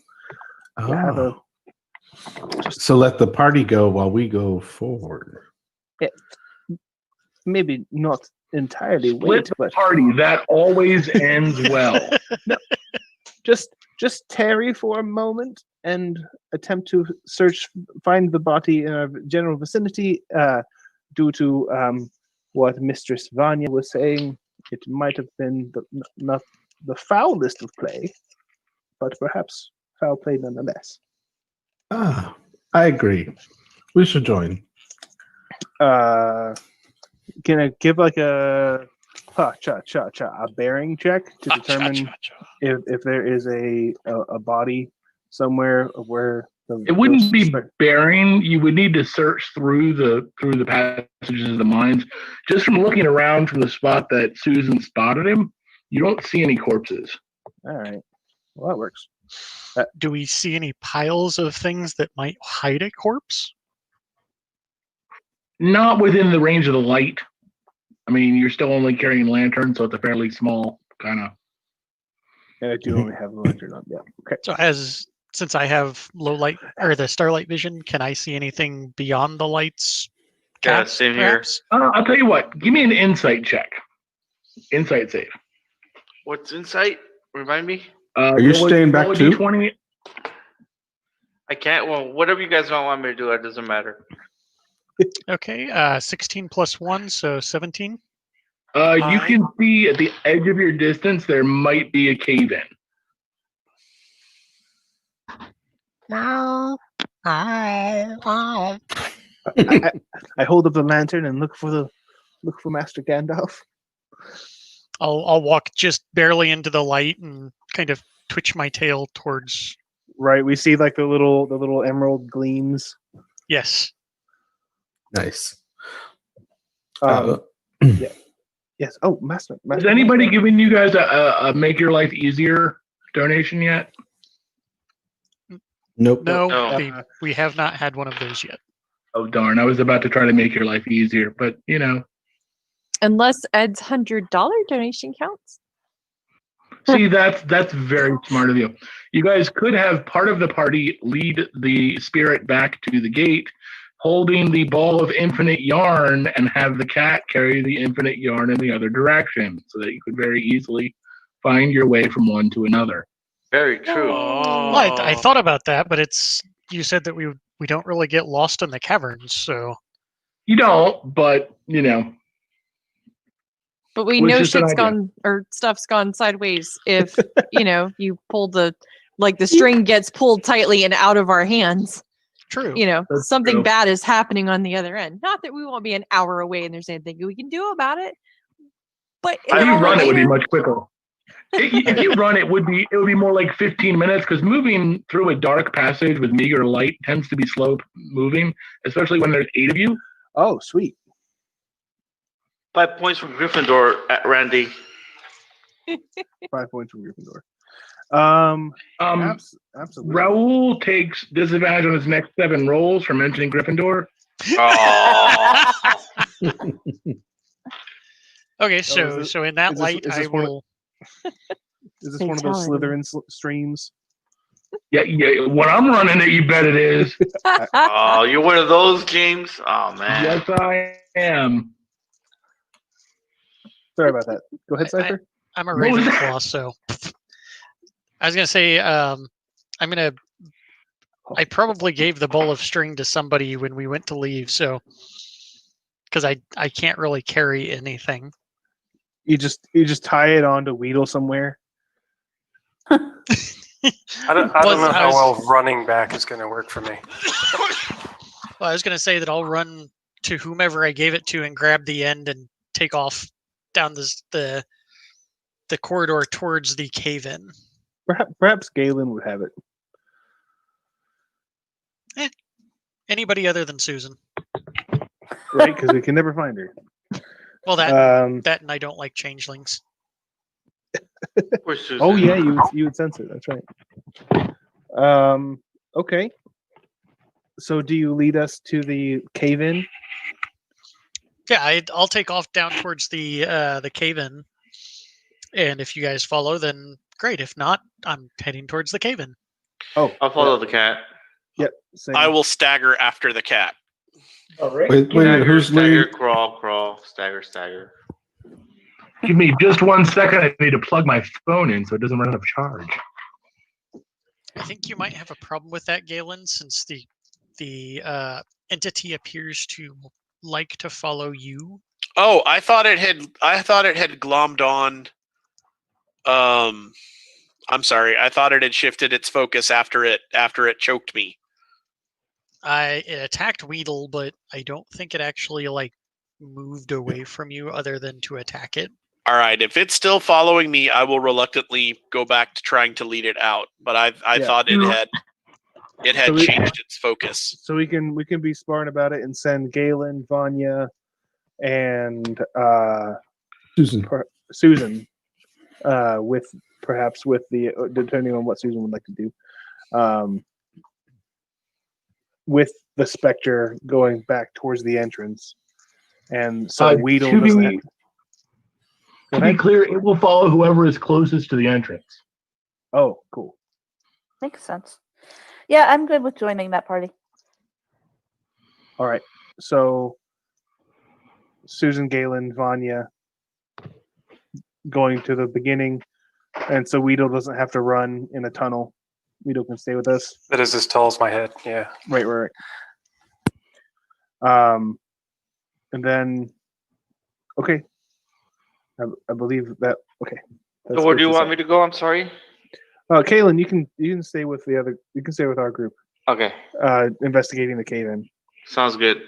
We have a- So let the party go while we go forward. maybe not entirely Split wait, the but party. That always ends well. just tarry for a moment and attempt to find the body in our general vicinity. Due to what Mistress Vanya was saying, it might have been not the foulest of play, but perhaps foul play nonetheless. I agree. We should join. Can I give like a a bearing check to determine if there is a body somewhere where It wouldn't those be bearing. You would need to search through the passages of the mines. Just from looking around from the spot that Susan spotted him, you don't see any corpses. All right, well that works. Do we see any piles of things that might hide a corpse? Not within the range of the light. I mean, you're still only carrying a lantern, so it's a fairly small kind of. And I do only have the lantern on. Yeah. Okay. So since I have low light or the starlight vision, can I see anything beyond the lights? Yeah, Caps, same here. perhaps? I'll tell you what. Give me an insight check. Insight save. What's insight? Remind me. Are you staying back roll a too? D20. I can't. Well, whatever you guys don't want me to do, it doesn't matter. Okay, 16 plus 1, so 17. You can see at the edge of your distance there might be a cave in. I hold up the lantern and look for Master Gandalf. I'll walk just barely into the light and kind of twitch my tail towards. Right, we see like the little emerald gleams. Yes. Nice. Yeah. Yes. Oh, Master. Has anybody given you guys a make your life easier donation yet? Nope. No, No. we have not had one of those yet. Oh darn! I was about to try to make your life easier, but you know. Unless Ed's $100 donation counts. See, that's very smart of you. You guys could have part of the party lead the spirit back to the gate, holding the ball of infinite yarn, and have the cat carry the infinite yarn in the other direction, so that you could very easily find your way from one to another. Very true. Well, I thought about that, but you said that we don't really get lost in the caverns, so You don't, but you know. But we Was know just an shit's idea. gone or stuff's gone sideways if you pull the string gets pulled tightly and out of our hands. true. That's Something true. bad is happening on the other end. Not that we won't be an hour away and there's anything we can do about it. But If you run, it would be elevator- much quicker. If you run, it would be more like 15 minutes because moving through a dark passage with meager light tends to be slow moving, especially when there's 8 of you. Oh, sweet. 5 points from Gryffindor at Randy. 5 points from Gryffindor. Absolutely. Raul takes disadvantage on his next 7 rolls for mentioning Gryffindor. Oh, Okay, is so this- in that is this- light, is I this one of- will. Is this one of those Fatality. Slytherin streams? Yeah. When I'm running it, you bet it is. oh, you're one of those, James. Oh man. Yes, I am. Sorry about that. Go ahead, I- Cypher. I'm a What was that? Ravenclaw, so I was gonna say I probably gave the bowl of string to somebody when we went to leave, so because I can't really carry anything. You just tie it on to Weedle somewhere. I don't Well, know I how was- well running back is going to work for me. Well, I was gonna say that I'll run to whomever I gave it to and grab the end and take off down the corridor towards the cave in. Perhaps Galen would have it. Anybody other than Susan. Right? Because we can never find her. Well, that Um, and I don't like changelings. Where's Susan? oh yeah, you would sense it. That's right. Okay. So do you lead us to the cave in? Yeah, I'll take off down towards the cave in, and if you guys follow, then great. If not, I'm heading towards the cave in. Oh, I'll follow the cat. Yep. Same. I will stagger after the cat. All right. Wait, Stagger, who's stagger, leading? crawl, stagger. Give me just 1 second. I need to plug my phone in so it doesn't run out of charge. I think you might have a problem with that, Galen, since the entity appears to like to follow you. Oh, I thought it had glommed on. I'm sorry. I thought it had shifted its focus after it choked me. It attacked Weedle, but I don't think it actually moved away from you other than to attack it. All right, if it's still following me, I will reluctantly go back to trying to lead it out. But I Yeah. thought it had So we- changed its focus. So we can be smart about it and send Galen, Vanya, and Susan. Susan, with perhaps with the depending on what Susan would like to do, with the specter going back towards the entrance, and so Weedle to doesn't. be, to be clear, it will follow whoever is closest to the entrance. Oh, cool. Makes sense. Yeah, I'm good with joining that party. All right. So Susan, Galen, Vanya going to the beginning, and so Weedle doesn't have to run in a tunnel. Weedle can stay with us. That is as tall as my head. Yeah. Right. And then, okay, I believe that. Okay. So where do you want me to go? I'm sorry. Kaylin, you can stay with the other. You can stay with our group. Okay. Investigating the cave-in. Sounds good.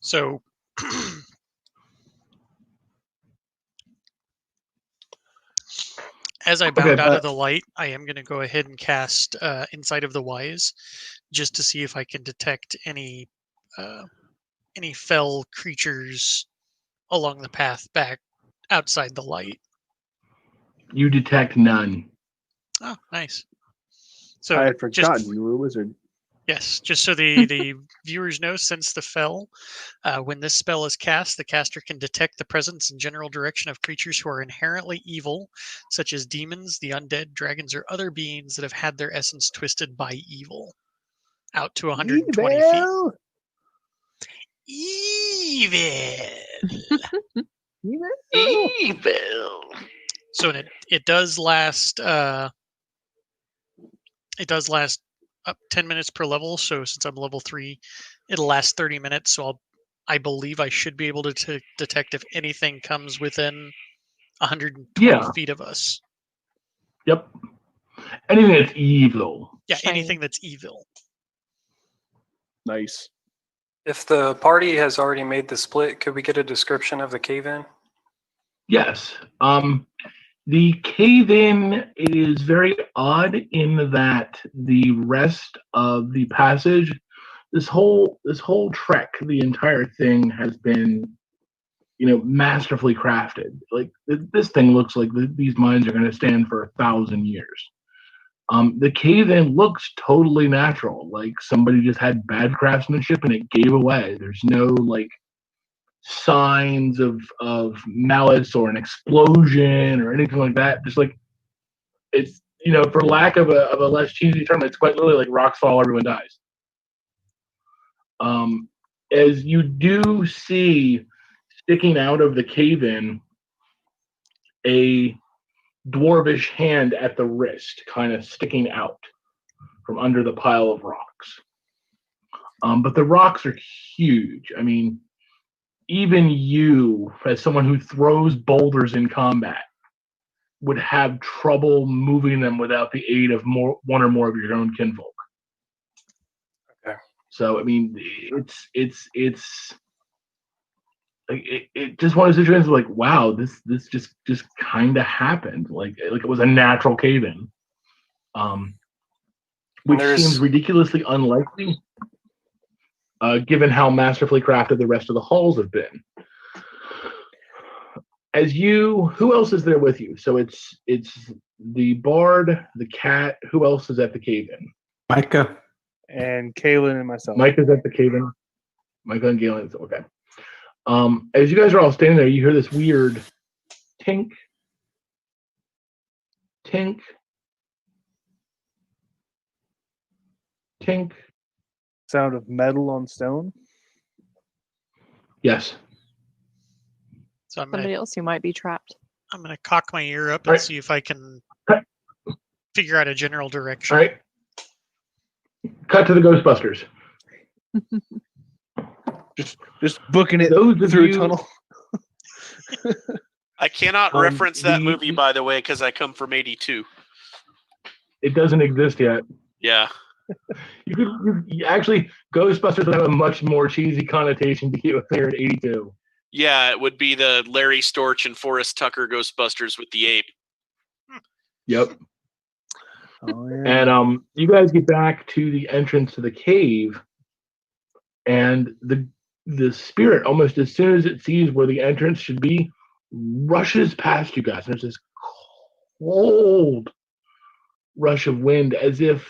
So as I bound out of the light, I am going to go ahead and cast Inside of the Wise, just to see if I can detect any fell creatures along the path back outside the light. You detect none. Oh, nice. So I had forgotten just, you were a wizard. yes, just so the viewers know, since the fell, when this spell is cast, the caster can detect the presence and general direction of creatures who are inherently evil, such as demons, the undead, dragons, or other beings that have had their essence twisted by evil, out to 120 feet. Evil. So it does last. It does last up 10 minutes per level. So since I'm level 3, it'll last 30 minutes. So I believe I should be able to detect if anything comes within 120 feet of us. Yep. Anything that's evil. Yeah, Shiny. anything that's evil. Nice. If the party has already made the split, could we get a description of the cave-in? Yes. The cave-in is very odd in that the rest of the passage, this whole trek, the entire thing has been, masterfully crafted. Like this thing looks like these mines are going to stand for 1,000 years. The cave-in looks totally natural, like somebody just had bad craftsmanship and it gave away. There's no signs of malice or an explosion or anything like that. Just like it's for lack of a less cheesy term, it's quite literally like rocks fall, everyone dies. As you do see sticking out of the cave-in a dwarvish hand at the wrist, kind of sticking out from under the pile of rocks. But the rocks are huge. I mean, even you, as someone who throws boulders in combat, would have trouble moving them without the aid of one or more of your own kinfolk. Okay. So I mean, it's like it just one of those situations like, wow, this just kind of happened. Like it was a natural cave-in, which seems ridiculously unlikely, given how masterfully crafted the rest of the halls have been. Who else is there with you? So it's the bard, the cat. Who else is at the cave-in? Micah and Kaylin and myself. Micah's at the cave-in. Micah and Galen. Okay. As you guys are all standing there, you hear this weird tink, tink, tink. Sound of metal on stone. Yes. So Somebody else who might be trapped. I'm going to cock my ear up and see if I can figure out a general direction. All right. Cut to the Ghostbusters. Just booking it Those through of a tunnel. I cannot reference that movie, by the way, because I come from '82. It doesn't exist yet. Yeah. You actually, Ghostbusters would have a much more cheesy connotation to you if they were in 82. Yeah, it would be the Larry Storch and Forrest Tucker Ghostbusters with the ape. Yep. Oh, yeah. And you guys get back to the entrance to the cave, and the spirit, almost as soon as it sees where the entrance should be, rushes past you guys. And there's this cold rush of wind, as if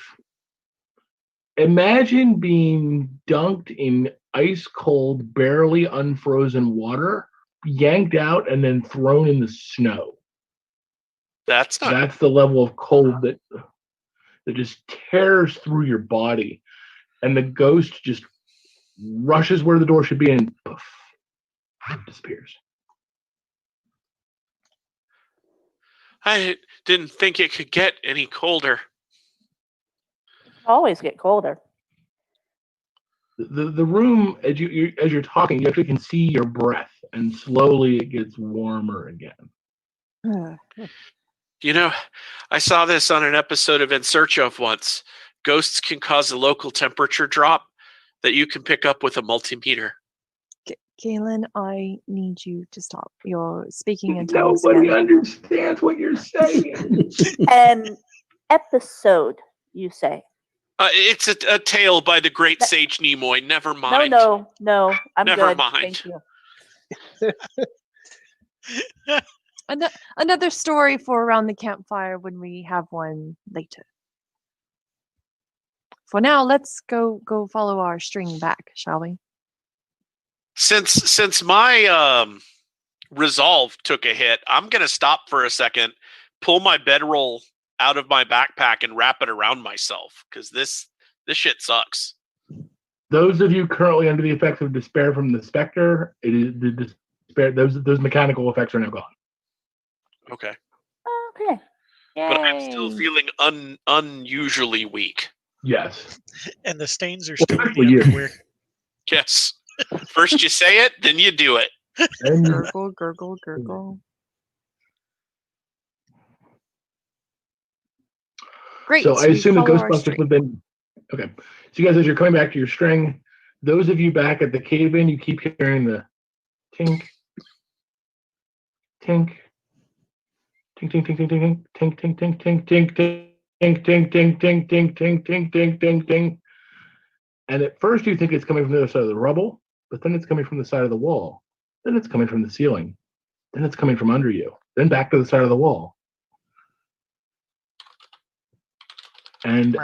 imagine being dunked in ice cold, barely unfrozen water, yanked out, and then thrown in the snow. That's not. That's the level of cold that just tears through your body. And the ghost just rushes where the door should be and poof, disappears. I didn't think it could get any colder. Always get colder. The room, as you're talking, you actually can see your breath, and slowly it gets warmer again. You know, I saw this on an episode of In Search of once. Ghosts can cause a local temperature drop that you can pick up with a multimeter. Galen, I need you to stop. You're speaking in Nobody understands what you're saying. An episode, you say? It's a tale by the great sage Nimoy. Never mind. No. I'm Never good. mind. Thank you. Another story for around the campfire when we have one later. For now, let's go follow our string back, shall we? Since my resolve took a hit, I'm gonna stop for a second, pull my bedroll out of my backpack, and wrap it around myself because this shit sucks. Those of you currently under the effects of despair from the specter, it is the despair. Those mechanical effects are now gone. Okay, Okay. Yay. but I'm still feeling unusually weak. Yes. And the stains are still in Well, the you. underwear. Yes. First you say it, then you do it. And Gurgle, gurgle, gurgle. Great. so I we assume the follow our Ghostbusters string. would then. Okay. So you guys, as you're coming back to your string, those of you back at the cave in, you keep hearing the tink, tink, tink, tink, tink, tink, tink, tink, tink, tink, tink, tink. Tink, tink, tink, tink, tink, tink, tink, tink, tink, tink. And at first you think it's coming from the other side of the rubble, but then it's coming from the side of the wall. Then it's coming from the ceiling. Then it's coming from under you. Then back to the side of the wall. And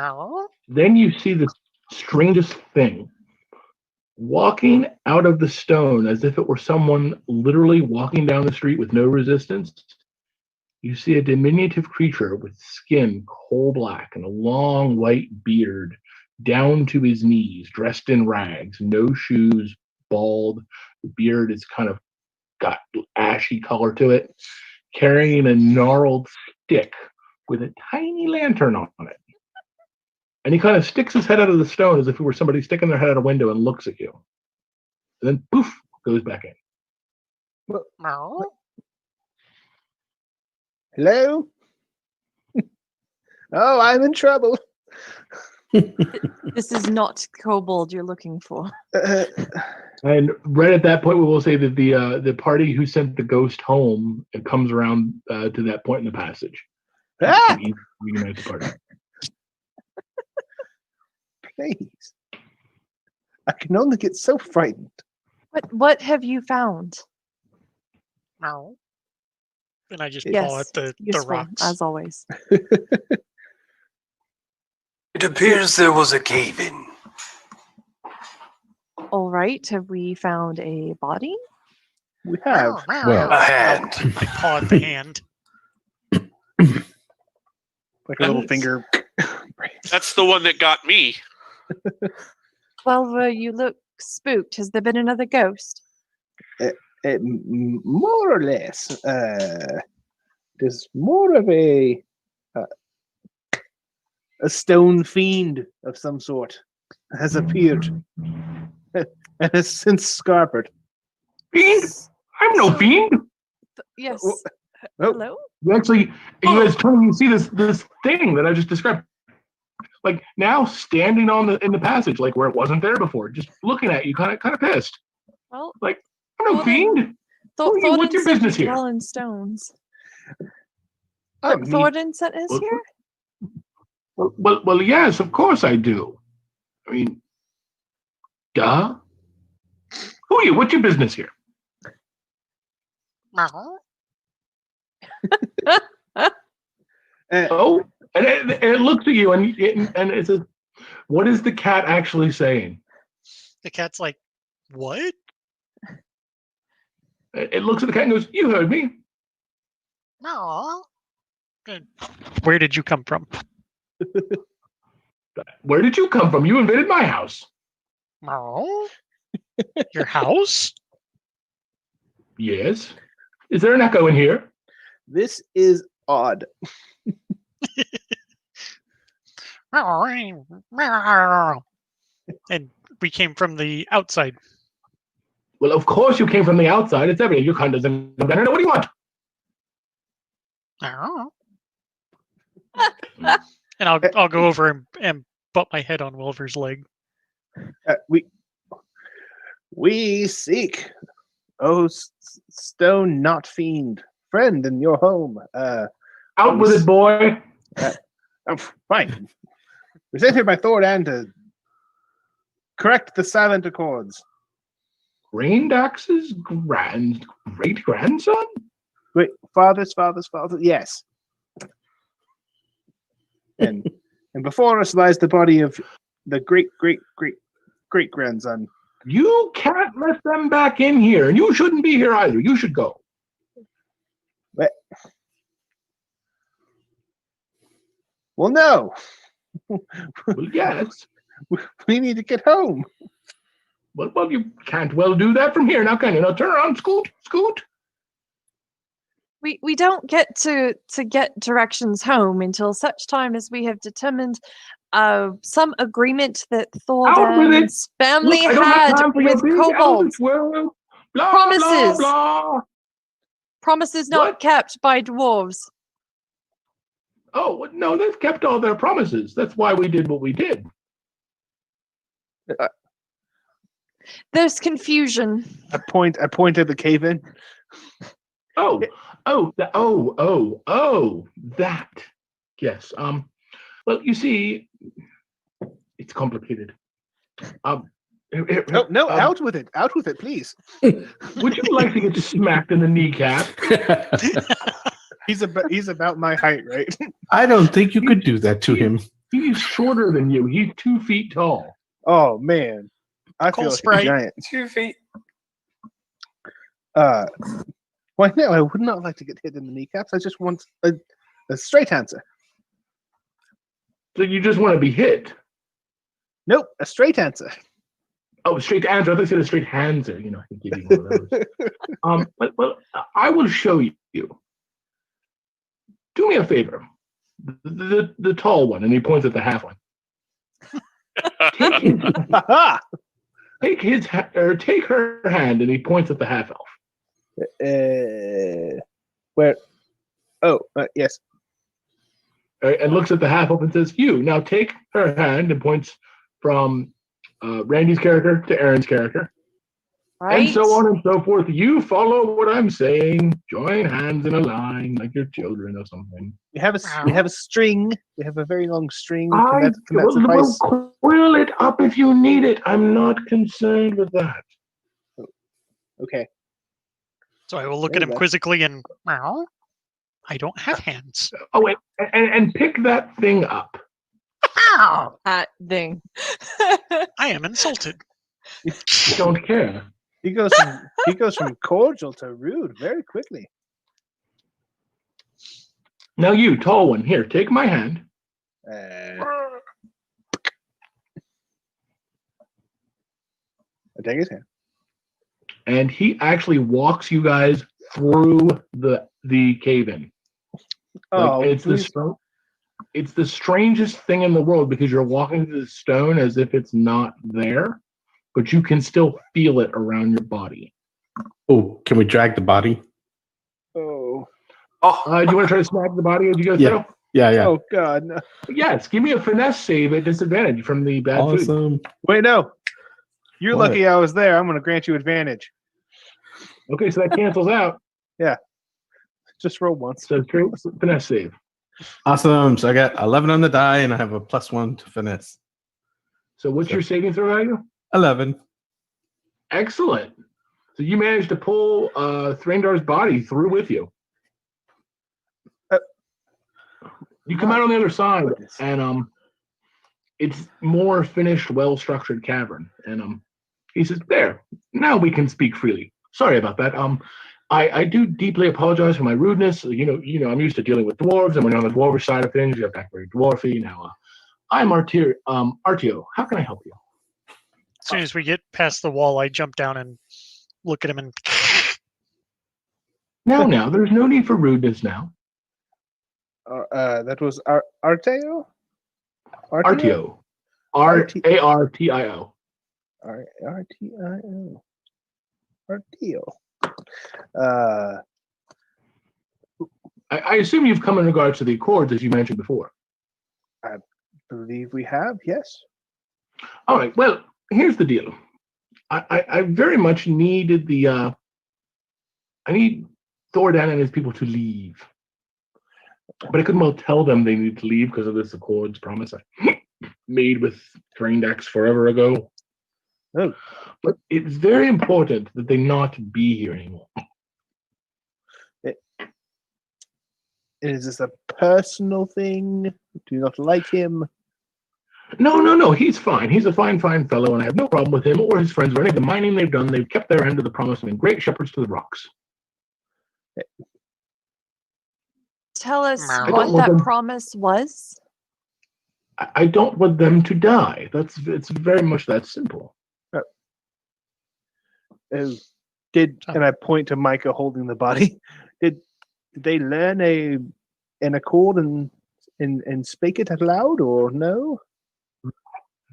then you see the strangest thing. Walking out of the stone as if it were someone literally walking down the street with no resistance, you see a diminutive creature with skin coal black and a long white beard down to his knees, dressed in rags, no shoes, bald. The beard is kind of got ashy color to it, carrying a gnarled stick with a tiny lantern on it. And he kind of sticks his head out of the stone as if it were somebody sticking their head out a window and looks at you. And then poof, goes back in. Hello? Oh, I'm in trouble. This is not kobold you're looking for. And right at that point, we will say that the party who sent the ghost home comes around to that point in the passage. Ah! He reunites the party. Please. I can only get so frightened. What have you found? And I just Yes, paw at the useful, rocks. as always. It appears there was a cave in. All right. Have we found a body? We have. Well, A hand. I paw at the hand. Like a little finger. That's the one that got me. Well, you look spooked. Has there been another ghost? More or less. There's more of a stone fiend of some sort has appeared and has since scarpered. Fiend? I'm no fiend. Yes. Oh, Hello? You guys turn and you see this thing that I just described. Like now standing in the passage, like where it wasn't there before, just looking at you, kind of pissed. Well, Like, I'm no Well, then- fiend. Who are you? What's your said business you here? dwell in stones. I mean, Thornton sent us Well, here? Well, yes, of course I do. I mean, duh. Who are you? What's your business here? Oh, and it looks at you and it says, "What is the cat actually saying?" The cat's like, what? It looks at the cat and goes, "You heard me." No. Where did you come from? Where did you come from? You invaded my house. No. Your house? Yes. Is there an echo in here? this is odd. And we came from the outside. Well, of course you came from the outside. It's evident. Your kind doesn't know better. What do you want? And I'll go over and butt my head on Wilver's leg. We seek, stone not fiend, friend in your home. Out with it, boy. Fine. We sent here by Thordan to correct the silent accords. Grandax's great grandson? Wait, father. Yes. And before us lies the body of the great grandson. You can't let them back in here, and you shouldn't be here either. You should go. Well, no. Well, yes. We need to get home. Well, you can't well do that from here now, can you? Now turn around, scoot. We don't get to get directions home until such time as we have determined some agreement that Out with it. Thordan's family Look, I don't have had time for your with big kobolds. elvish world. Blah, Promises. Blah, blah. Promises not What? kept by dwarves. Oh, no, they've kept all their promises. That's why we did what we did. There's confusion. I point at the cave in. That. Yes. Well, you see, it's complicated. No, out with it, please. Would you like to get smacked in the kneecap? He's about my height, right? I don't think you could do that to him. He's shorter than you. He's 2 feet tall. Oh man, I feel like a giant. 2 feet. Why no? I would not like to get hit in the kneecaps. I just want a straight answer. So you just want to be hit? Nope, a straight answer. Oh, straight answer. I thought you said a straight answer. You know, I can give you one of those. Well, I will show you. Do me a favor. The tall one, and he points at the half one. Take her hand, and he points at the half elf. Where? Oh, yes. And looks at the half elf and says, "You now take her hand," and points from Randy's character to Aaron's character, Right? and so on and so forth. You follow what I'm saying. Join hands in a line like your children or something. We have a string. We have a very long string. Can I that suffice? will coil it up if you need it. I'm not concerned with that. Okay. So I will look at him quizzically and, "Meow. I don't have hands." Oh, and pick that thing up. Ow! That thing. I am insulted. Don't care. He goes from cordial to rude very quickly. Now you, tall one, here, take my hand. I take his hand. And he actually walks you guys through the cave-in. Oh, it's the strangest thing in the world because you're walking through the stone as if it's not there, but you can still feel it around your body. Oh, can we drag the body? Do you want to try to snag the body as you go Yeah. through? Yeah. Oh God, no. Yes. Give me a finesse save at disadvantage from the bad food. Awesome. Wait, no. You're What? lucky I was there. I'm going to grant you advantage. Okay, so that cancels out. Just roll once. So finesse save. Awesome. So I got 11 on the die, and I have a +1 to finesse. So what's your saving throw value? 11. Excellent. So you managed to pull Thrandar's body through with you. You come out on the other side, and it's more finished, well-structured cavern. And he says, "There, now we can speak freely. Sorry about that. I do deeply apologize for my rudeness. You know, I'm used to dealing with dwarves, and when you're on the dwarvish side of things, you have to act very dwarfy. Now, I'm Artio. How can I help you?" As soon as we get past the wall, I jump down and look at him and Now, there's no need for rudeness now. That was Arteo? Artio. Artio. Artio. Artio. I assume you've come in regards to the Accords, as you mentioned before. I believe we have, yes. All right. Well, here's the deal. I very much needed I need Thordan and his people to leave. But I couldn't well tell them they need to leave because of this Accords promise I made with Thrandax forever ago. Oh. But it's very important that they not be here anymore. Is this a personal thing? Do you not like him? No. He's fine. He's a fine fellow, and I have no problem with him or his friends or any of the mining they've done. They've kept their end of the promise and been great shepherds to the rocks. Tell us I don't what want that them- promise was. I don't want them to die. It's very much that simple. And I point to Micah holding the body. Did they learn an accord and speak it out loud, or no?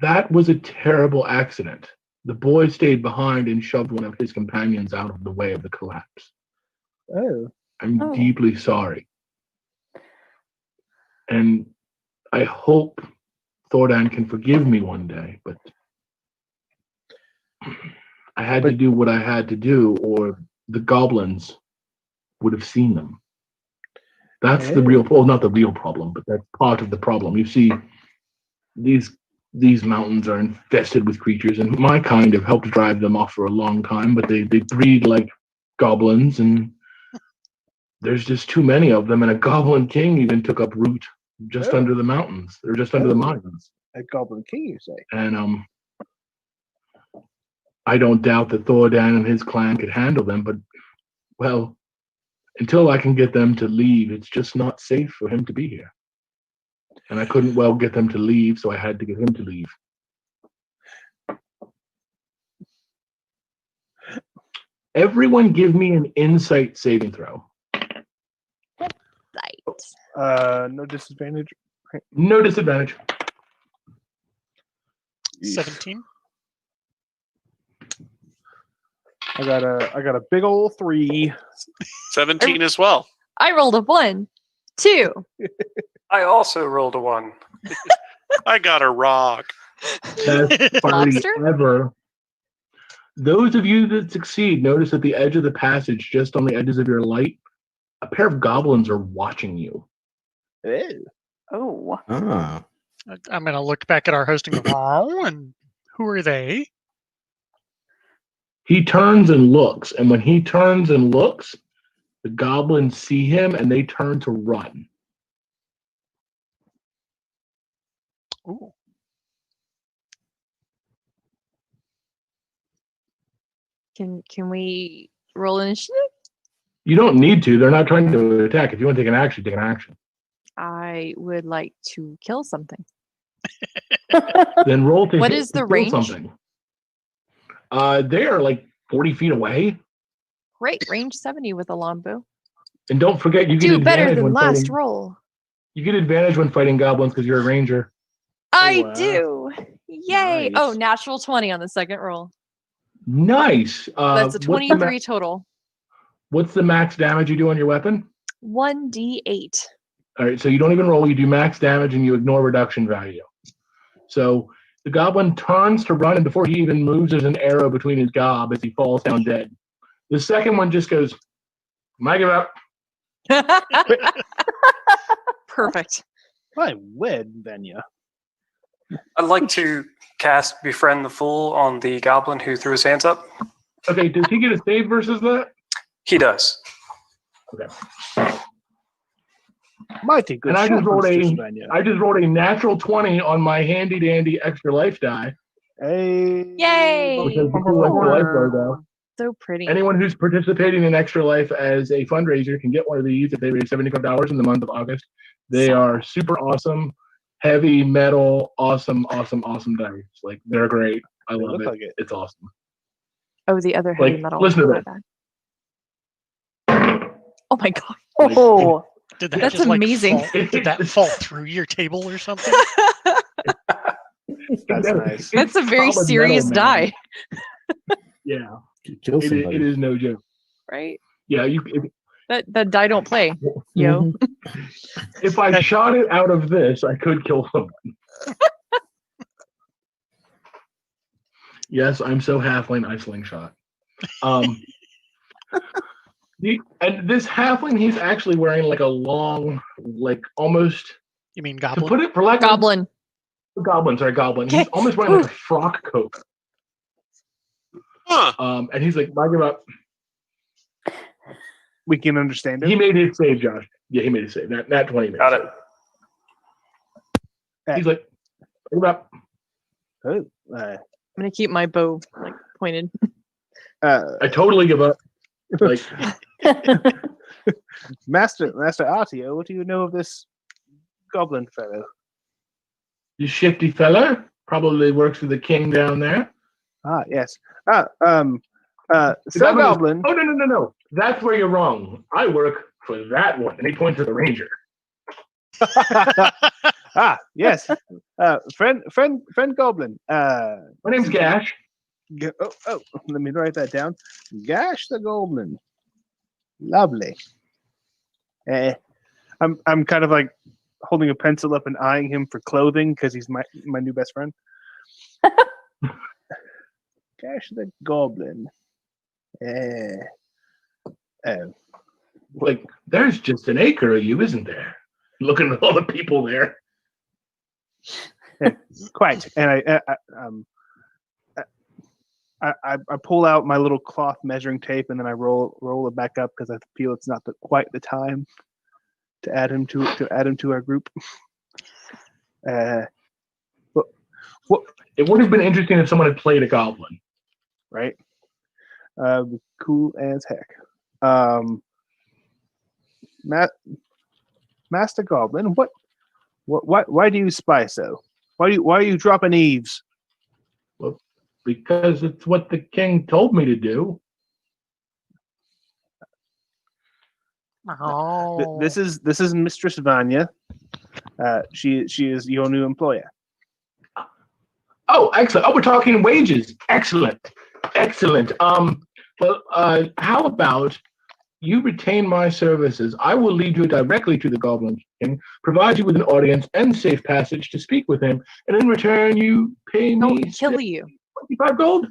That was a terrible accident. The boy stayed behind and shoved one of his companions out of the way of the collapse. Oh. I'm deeply sorry. And I hope Thordan can forgive me one day, but I had to do what I had to do, or the goblins would have seen them. That's the real, well, not the real problem, but that's part of the problem. You see, these mountains are infested with creatures, and my kind have helped drive them off for a long time, but they breed like goblins, and there's just too many of them, and a goblin king even took up root just under the mountains. They're just under the mines. A goblin king, you say? And I don't doubt that Thordan and his clan could handle them, but, well, until I can get them to leave, it's just not safe for him to be here. And I couldn't well get them to leave, so I had to get him to leave. Everyone give me an insight saving throw. No disadvantage. No disadvantage. 17. I got a big old 3. 17 as well. I rolled a 1, 2. I also rolled a 1. I got a rock. Best party Lobster? ever. Those of you that succeed, notice at the edge of the passage, just on the edges of your light, a pair of goblins are watching you. Oh. Ah. I'm going to look back at our host and go, oh, and who are they? He turns and looks, and when he turns and looks, the goblins see him and they turn to run. Ooh. Can we roll initiative? You don't need to. They're not trying to attack. If you want to take an action, take an action. I would like to kill something. Then roll to What hit is to the kill range? something. They are like 40 feet away. Great, range 70 with a longbow. And don't forget, you get Do better advantage than when last fighting. roll. You get advantage when fighting goblins because you're a ranger. I wow. do. Yay. Nice. Oh, natural 20 on the second roll. Nice. That's a What's the 23 total. What's the max damage you do on your weapon? 1d8. All right, so you don't even roll. You do max damage and you ignore reduction value. So the goblin turns to run, and before he even moves, there's an arrow between his gob as he falls down dead. The second one just goes, "I give up." Perfect. I win, Venya. I'd like to cast Befriend the Fool on the goblin who threw his hands up. Okay, does he get a save versus that? He does. Okay. Mighty good And I shot, just rolled Mr. Svenya. I just rolled a natural 20 on my handy dandy extra life die, Hey. Yay! which has the cool extra life logo. So pretty. Anyone who's participating in Extra Life as a fundraiser can get one of these if they raise $75 in the month of August. They are super awesome, heavy metal, awesome dice. Like, they're great. I They love look it. like it. It's awesome. Oh, the other heavy Like, metal. listen to My that. bad. Oh my god. Oh, Did that That's just amazing. Like fall, did that fall through your table or something? That's nice. That's a very solid serious metal, man. die, Yeah, Kill it somebody. is no joke. right? Yeah, That die don't play, yo. if I shot it out of this, I could kill someone. Yes, I'm so halfling, I slingshot. And this halfling, he's actually wearing like a long, like almost, You mean to goblin? put it for lack Goblin. goblin. He's almost wearing like a frock coat. Huh. And he's like, I give up. We can understand He it. made his save, Josh. Yeah, he made his save. Nat 20 made Got his it. save. He's like, I give up. Oh, I'm gonna keep my bow like pointed. I totally give up. Like, Master Artio, what do you know of this goblin fellow? this shifty fella probably works for the king down there. Ah, yes. The Sir goblin is- Goblin. Oh, no. That's where you're wrong. I work for that one. And he points to the ranger. Ah, yes. Friend Goblin. My name's Gash. Oh, let me write that down. Gash the Goblin. Lovely. I'm kind of like holding a pencil up and eyeing him for clothing because he's my new best friend. Gash the Goblin. Oh. Like, there's just an acre of you, isn't there? Looking at all the people there. Quite. And I pull out my little cloth measuring tape and then I roll it back up because I feel it's not quite the time to add him to our group. What It would have been interesting if someone had played a goblin. right? Cool as heck. Master Goblin, why do you spy so? Why are you dropping eaves? Because it's what the king told me to do. Oh. This is Mistress Vanya. She is your new employer. Oh, excellent. Oh, we're talking wages. Excellent. Well, how about you retain my services? I will lead you directly to the Goblin King, provide you with an audience and safe passage to speak with him, and in return you pay me Don't kill you. 25 gold.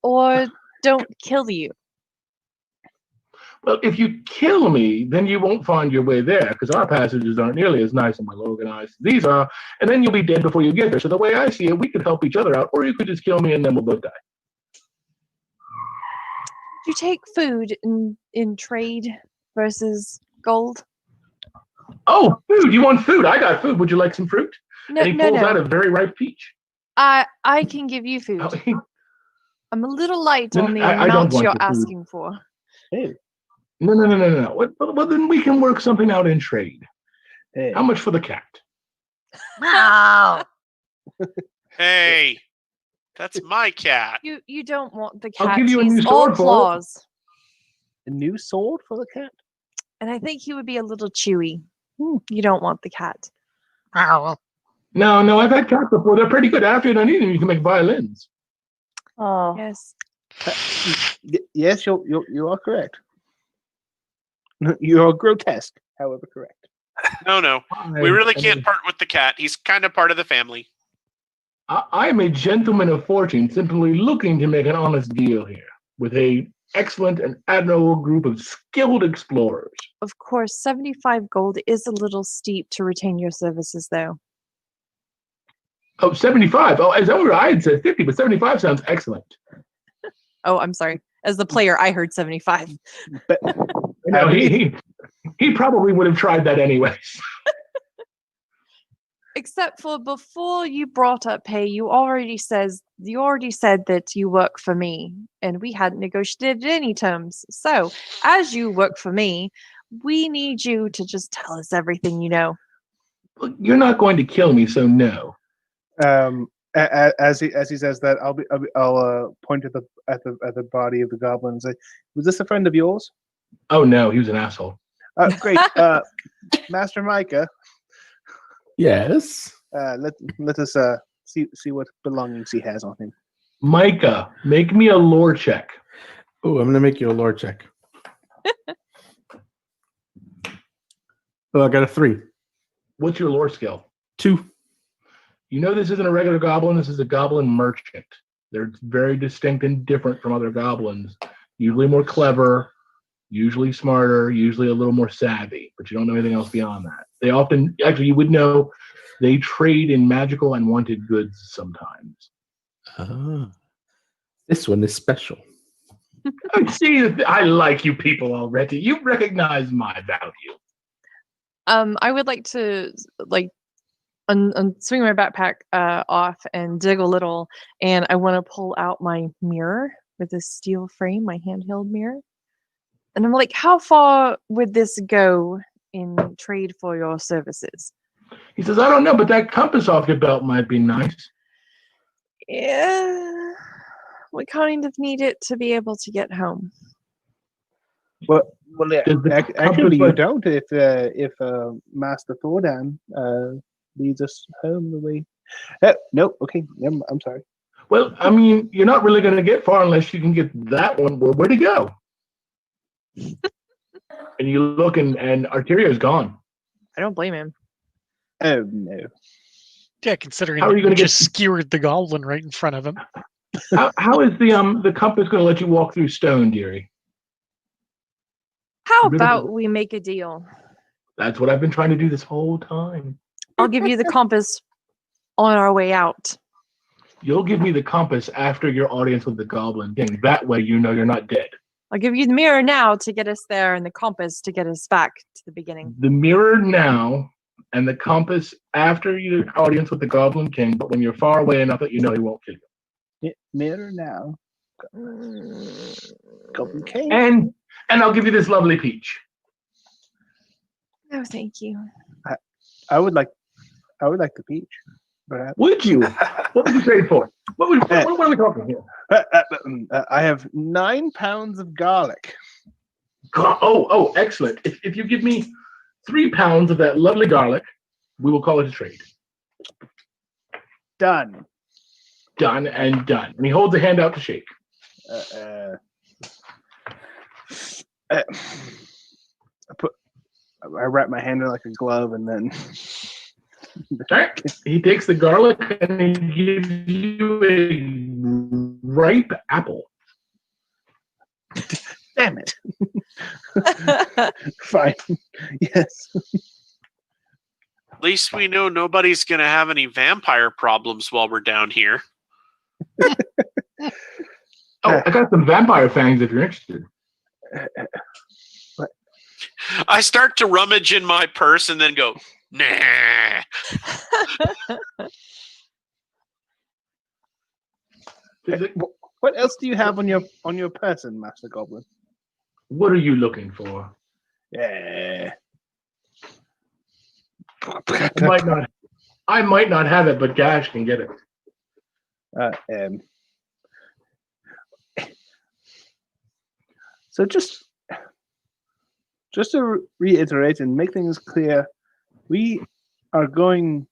Or don't kill you. Well, if you kill me, then you won't find your way there, because our passages aren't nearly as nice and well organized as these are, and then you'll be dead before you get there. So the way I see it, we could help each other out, or you could just kill me and then we'll both die. Do you take food in trade versus gold? Oh, food! You want food? I got food. Would you like some fruit? No, And he no, pulls out no. a very ripe peach. I can give you food. Oh, I'm a little light No, on the I don't amount want you're your food. asking for. Hey, No. Well, then we can work something out in trade. hey. How much for the cat? Hey, that's my cat. You don't want the I'll cat. give you a He's new all sword for it. claws. A new sword for the cat? And I think he would be a little chewy. You don't want the cat. No, I've had cats before. They're pretty good. After you're done eating, you can make violins. oh. Yes. Yes, you are correct. You're grotesque, however correct. No. We really can't part with the cat. He's kind of part of the family. I am a gentleman of fortune, simply looking to make an honest deal here with a excellent and admirable group of skilled explorers. Of course, 75 gold is a little steep to retain your services, though. Oh, 75. Oh, as over, I had said 50, but 75 sounds excellent. Oh, I'm sorry. As the player, I heard 75. But No, he probably would have tried that anyways. Except for before you brought up pay, you already said that you work for me, and we hadn't negotiated any terms. So, as you work for me, we need you to just tell us everything you know. Well, you're not going to kill me, so no. As he says that, I'll point at the body of the goblin and say, "Was this a friend of yours?" Oh no, he was an asshole. Great, Master Micah. Yes. Let us see what belongings he has on him. Micah, make me a lore check. Oh, I'm gonna make you a lore check. Oh, I got a 3. What's your lore skill? 2. You know this isn't a regular goblin, this is a goblin merchant. They're very distinct and different from other goblins. Usually more clever, usually smarter, usually a little more savvy, but you don't know anything else beyond that. They often, actually, you would know they trade in magical and wanted goods sometimes. Ah, this one is special. See, I like you people already. You recognize my value. I would like to swing my backpack off and dig a little, and I want to pull out my mirror with a steel frame, my handheld mirror. And I'm like, how far would this go in trade for your services? He says, I don't know, but that compass off your belt might be nice. Yeah, we kind of need it to be able to get home. Well, Does the actually, you compass- don't. If Master Thordan leads us home the way. Nope. Okay, I'm sorry. Well, I mean, you're not really going to get far unless you can get that one. Well, where'd he go? And you look, and Arterio's gone. I don't blame him. Oh no. Yeah, considering How are you you gonna get- just skewered the goblin right in front of him. How is the compass going to let you walk through stone, dearie? How Bit of a- about we make a deal? That's what I've been trying to do this whole time. I'll give you the compass on our way out. You'll give me the compass after your audience with the goblin king. That way, you know you're not dead. I'll give you the mirror now to get us there and the compass to get us back to the beginning. The mirror now and the compass after your audience with the goblin king, but when you're far away enough that you know he won't kill you. Mirror now. Goblin King. And I'll give you this lovely peach. No, thank you. I would like the peach. Perhaps. Would you? What would you trade for? What are we talking here? I have 9 pounds of garlic. Oh, excellent. If you give me 3 pounds of that lovely garlic, we will call it a trade. Done. Done and done. And he holds a hand out to shake. I wrap my hand in like a glove and then. Right. He takes the garlic and he gives you a ripe apple. Damn it. Fine. Yes. At least we know nobody's going to have any vampire problems while we're down here. Oh, I got some vampire fangs if you're interested. I start to rummage in my purse and then go, nah. What else do you have on your person, Master Goblin? What are you looking for? Yeah. I might not have it, but Gash can get it. So just to reiterate and make things clear, we are going.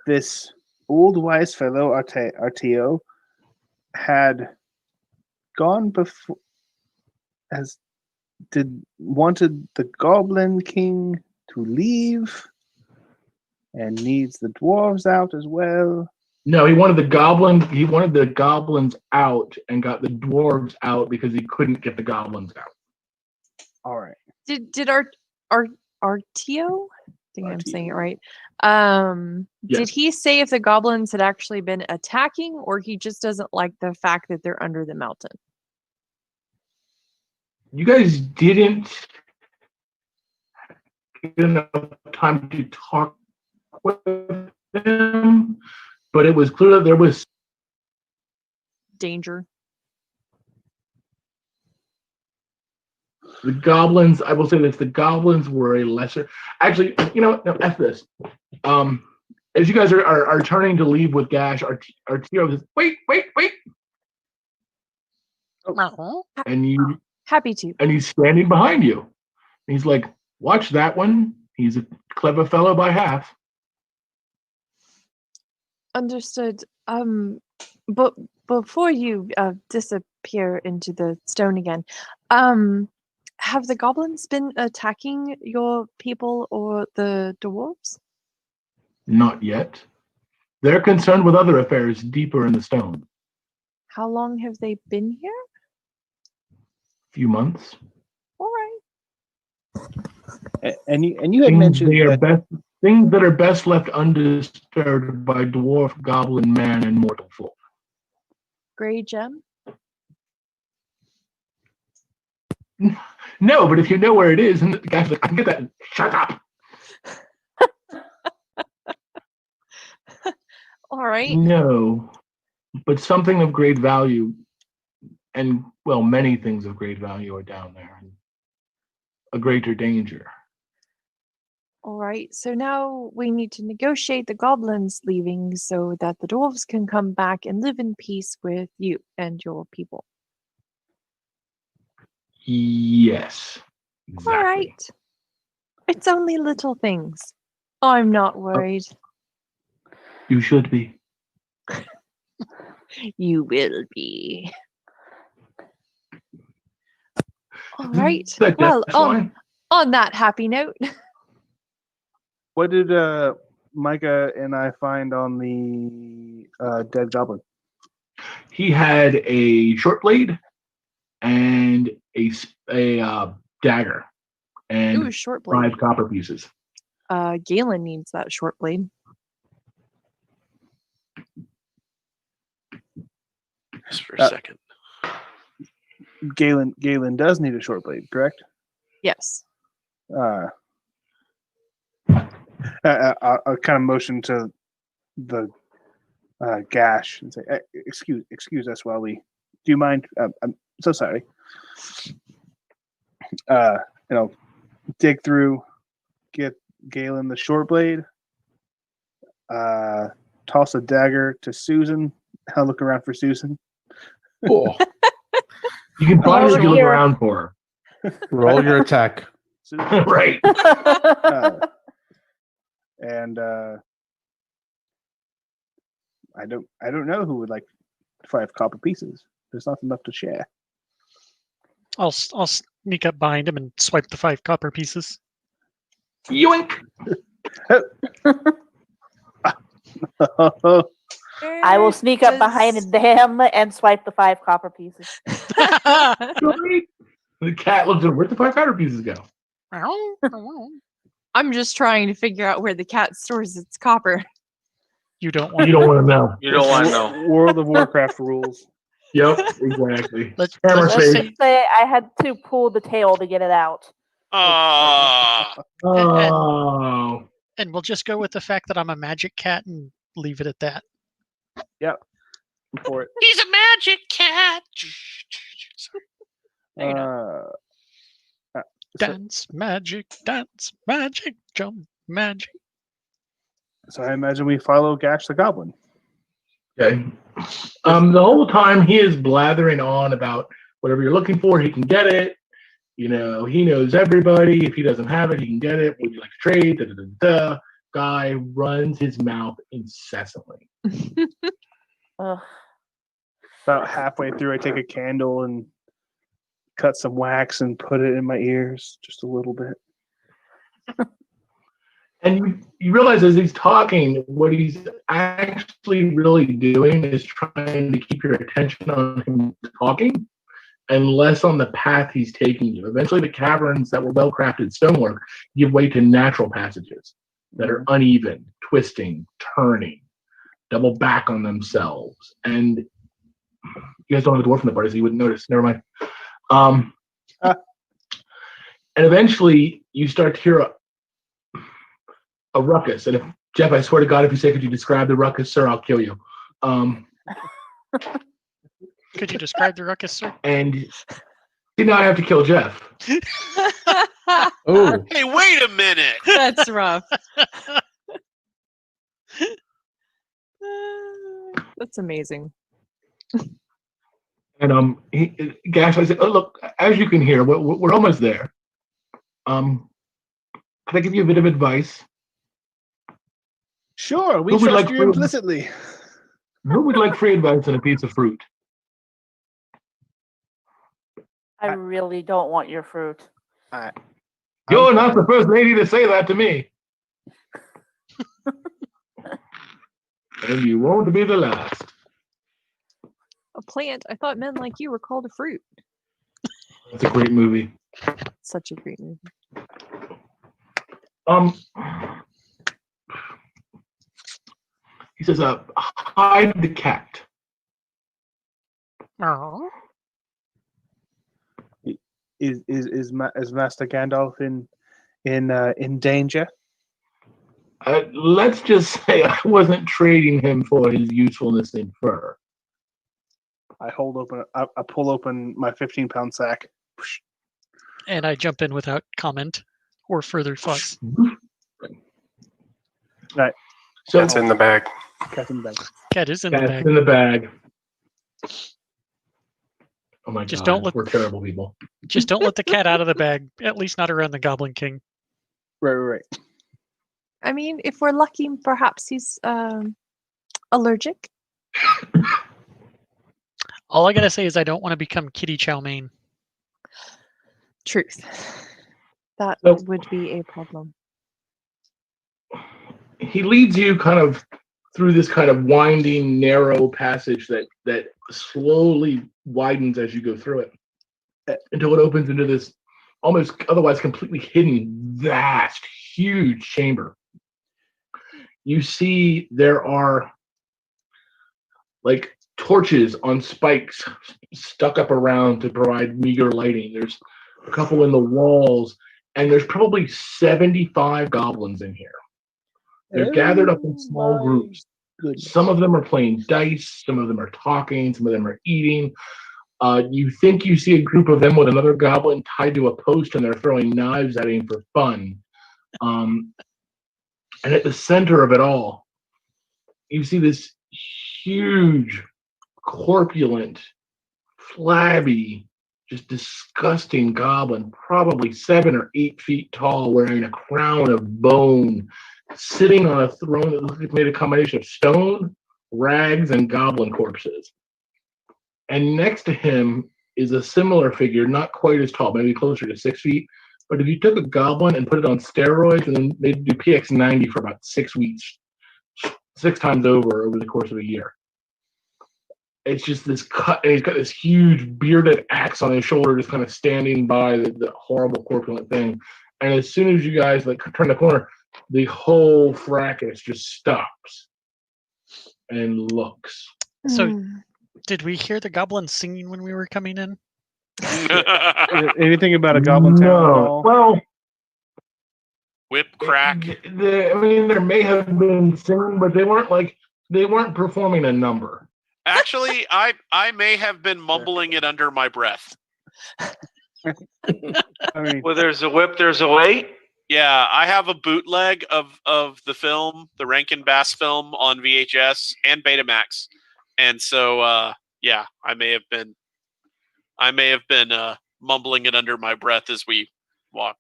This old wise fellow, Arteo, had gone before. wanted the Goblin King to leave and needs the dwarves out as well. No, he wanted the goblin. He wanted the goblins out and got the dwarves out because he couldn't get the goblins out. All right. Did Artio? I think I'm saying it Artio. right. Yes. Did he say if the goblins had actually been attacking, or he just doesn't like the fact that they're under the mountain? You guys didn't get enough time to talk with them, but it was clear that there was Danger. the goblins. I will say this: the goblins were a lesser. Actually, you know what? No, F this. As you guys are turning to leave with Gash, Artio says, "Wait!" Happy to. And he's standing behind you. And he's like, "Watch that one. He's a clever fellow by half." Understood. But before you disappear into the stone again, have the goblins been attacking your people or the dwarves? Not yet. They're concerned with other affairs deeper in the stone. How long have they been here? Few months. All right. And you had mentioned Things that are best left undisturbed by dwarf, goblin, man, and mortal folk. Gray gem? No, but if you know where it is, and the guy's like, "I can get that." Shut up. All right. No, but something of great value, and well, many things of great value are down there, and a greater danger. All right. So now we need to negotiate the goblins leaving so that the dwarves can come back and live in peace with you and your people. Yes. Exactly. All right. It's only little things. I'm not worried. You should be. You will be. All right. That's Well, fine. on that happy note. what did Micah and I find on the dead goblin? He had a short blade and a dagger and Ooh, short blade. 5 copper pieces. Galen needs that short blade. Just for a second. Galen does need a short blade, correct? Yes. I'll kind of motion to the Gash and say, "Excuse us while we. Do you mind? I'm so sorry." Dig through, get Galen the short blade. Toss a dagger to Susan. I'll look around for Susan. Cool. You can find her if you look Here. around for Roll your attack. Susan. her. Right. And I don't know who would like 5 copper pieces. There's not enough to share. I'll sneak up behind him and swipe the 5 copper pieces. Yoink. I will sneak up behind them and swipe the 5 copper pieces. Yoink. The cat looks over. Where'd the 5 copper pieces go? I'm just trying to figure out where the cat stores its copper. You don't want You don't want to know. You don't want to know. World of Warcraft rules. Yep, exactly. Let's Hammer just face. say Say I had to pull the tail to get it out. Ah, Oh. and we'll just go with the fact that I'm a magic cat and leave it at that. For it. he's a magic cat. Sorry. There you go. Dance magic, jump magic. So I imagine we follow Gash the Goblin. Okay. The whole time he is blathering on about whatever you're looking for, he can get it. You know, he knows everybody. If he doesn't have it, he can get it. Would you like to trade? Da, da, da, da. Guy runs his mouth incessantly. Ugh. About halfway through, I take a candle and cut some wax and put it in my ears just a little bit. And you realize as he's talking, what he's actually really doing is trying to keep your attention on him talking and less on the path he's taking you. Eventually, the caverns that were well-crafted stonework give way to natural passages that are uneven, twisting, turning, double back on themselves. And you guys don't have a dwarf in the party, so you wouldn't notice. Never mind. And eventually, you start to hear a ruckus. And if Jeff, I swear to God, if you say, could you describe the ruckus, sir, I'll kill you. Could you describe the ruckus, sir? And now I have to kill Jeff. Oh, Hey, wait a minute. That's rough. That's amazing. And Gash, I said, oh, look, as you can hear, we're almost there. Can I give you a bit of advice? Sure, we Who would trust like you fruit? implicitly. Who would like free advice on a piece of fruit? I really don't want your fruit. You're not the first lady to say that to me. And you won't be the last. A plant. I thought men like you were called a fruit. That's a great movie. Such a great movie. He says, hide the cat. Oh. Is Master Gandalf in danger? Let's just say I wasn't trading him for his usefulness in fur. I pull open my 15-pound sack. And I jump in without comment or further fuss. Right. So It's in the bag. Cat's in the bag. Cat is in the cat's bag. in the bag. Oh my Just God, don't let- we're terrible people. Just don't let the cat out of the bag, at least not around the Goblin King. Right. I mean, if we're lucky, perhaps he's allergic. All I gotta say is I don't want to become Kitty Chow Mein. Truth. That Nope. would be a problem. He leads you kind of through this kind of winding, narrow passage that slowly widens as you go through it until it opens into this almost otherwise completely hidden, vast, huge chamber. You see there are like torches on spikes stuck up around to provide meager lighting. There's a couple in the walls, and there's probably 75 goblins in here. They're gathered up in small groups. Goodness. Some of them are playing dice, some of them are talking, some of them are eating. You think you see a group of them with another goblin tied to a post, and they're throwing knives at him for fun. And at the center of it all, you see this huge, corpulent, flabby, just disgusting goblin, probably 7 or 8 feet tall, wearing a crown of bone, sitting on a throne that looks like made a combination of stone, rags, and goblin corpses. And next to him is a similar figure, not quite as tall, maybe closer to 6 feet. But if you took a goblin and put it on steroids and then they do PX90 for about 6 weeks, 6 times over the course of a year. It's just this cut, and he's got this huge bearded axe on his shoulder, just kind of standing by the horrible corpulent thing. And as soon as you guys like turn the corner, the whole fracas just stops and looks. So, did we hear the goblins singing when we were coming in? Anything about a goblin town at all? Well, Whip crack. I mean, there may have been singing, but they weren't performing a number. Actually, I may have been mumbling it under my breath. I mean, Well, there's a whip, there's a way. Yeah, I have a bootleg of the film, the Rankin Bass film on VHS and Betamax, and so yeah, I may have been mumbling it under my breath as we walked.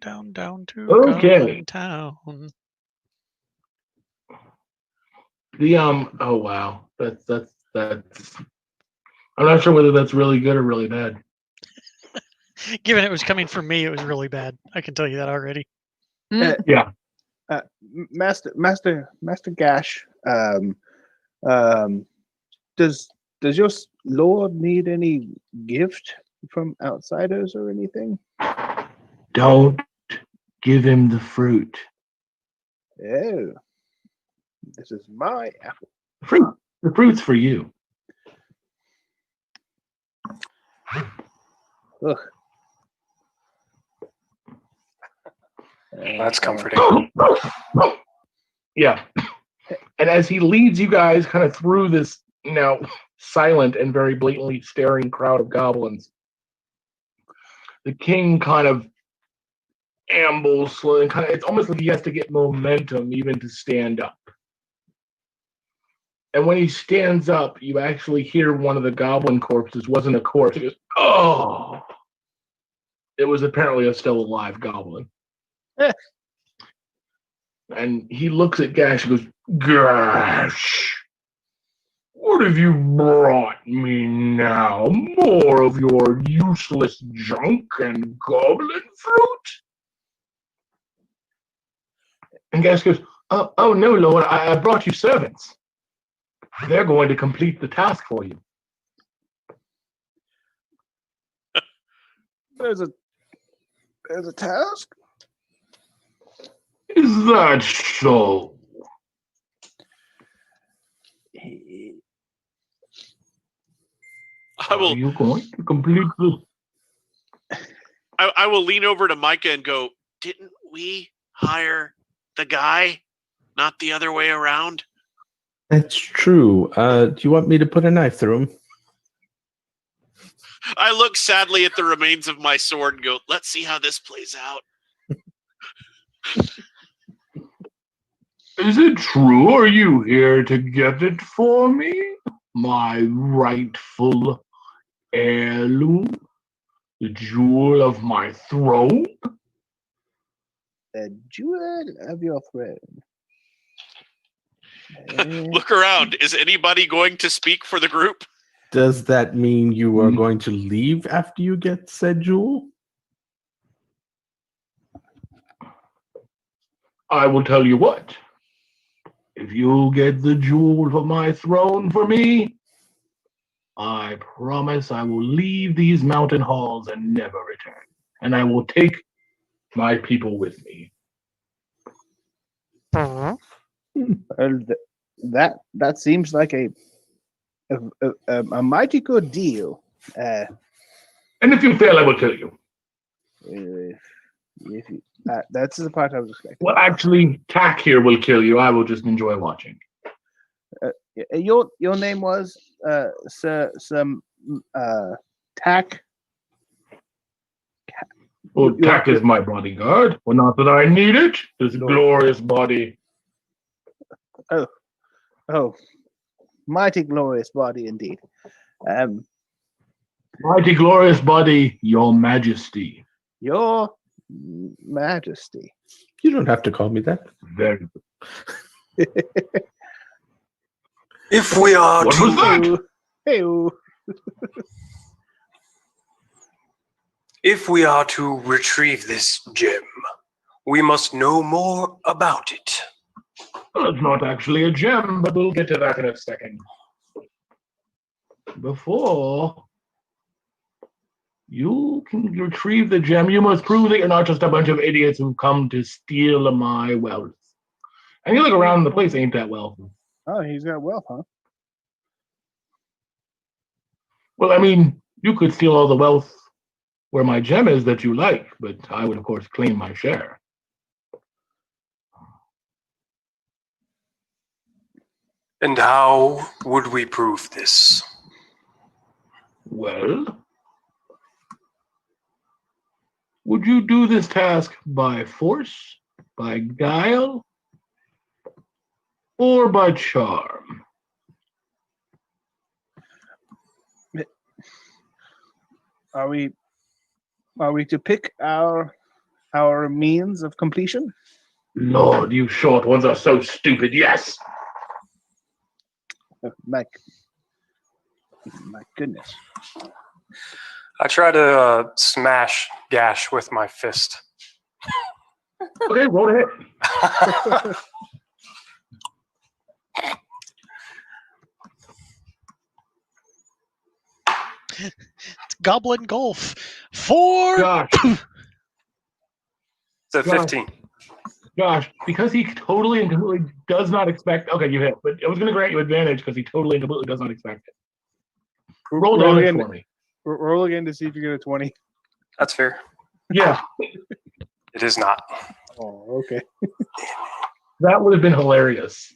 Down to Okay. Goblin Town. The oh wow, that's I'm not sure whether that's really good or really bad. Given it was coming from me, it was really bad. I can tell you that already. Yeah. Master Gash, does your lord need any gift from outsiders or anything? Don't give him the fruit. Oh, this is my apple. Fruit. The fruit's for you. Ugh. That's comforting. Yeah. And as he leads you guys kind of through this now silent and very blatantly staring crowd of goblins, the king kind of ambles slowly and kind of, it's almost like he has to get momentum even to stand up. And when he stands up, you actually hear one of the goblin corpses wasn't a corpse. It goes, oh! It was apparently a still alive goblin. And he looks at Gash and goes, Gash, what have you brought me now? More of your useless junk and goblin fruit? And Gash goes, oh no, Lord, I brought you servants. They're going to complete the task for you. There's a task? Is that so? I will. Are you going to complete the... I will lean over to Micah and go, didn't we hire the guy, not the other way around? That's true. Do you want me to put a knife through him? I look sadly at the remains of my sword and go, let's see how this plays out. Is it true? Are you here to get it for me? My rightful heirloom? The jewel of my throne? The jewel of your throne. Look around. Is anybody going to speak for the group? Does that mean you are going to leave after you get said jewel? I will tell you what. If you get the jewel of my throne for me, I promise I will leave these mountain halls and never return. And I will take my people with me. Well, that seems like a mighty good deal. And if you fail, I will kill you. If you, that's the part I was expecting. Well, actually, Tack here will kill you. I will just enjoy watching. Your name was Sir Tack. Well, Tack is my bodyguard. Well, not that I need it. This glorious body. Oh, mighty glorious body indeed. Mighty glorious body, your majesty. Your majesty. You don't have to call me that. Very good. If we are What was that? Hey-o. If we are to retrieve this gem, we must know more about it. Well, it's not actually a gem, but we'll get to that in a second. Before you can retrieve the gem, you must prove that you're not just a bunch of idiots who come to steal my wealth. And you look around, the place ain't that wealthy. Oh, he's got wealth, huh? Well, I mean, you could steal all the wealth where my gem is that you like, but I would, of course, claim my share. And how would we prove this? Well, would you do this task by force, by guile, or by charm? Are we to pick our means of completion? Lord, you short ones are so stupid, yes! Mike. My goodness. I try to smash Gash with my fist. Okay, roll to hit. It's Goblin Golf. 4. Gosh, It's a Gosh. 15. gosh, because he totally and completely does not expect. Okay, you hit, but I was going to grant you advantage because he totally and completely does not expect it. Roll damage again, for me. roll again to see if you get a 20. That's fair. Yeah, It is not. Oh, okay. that would have been hilarious.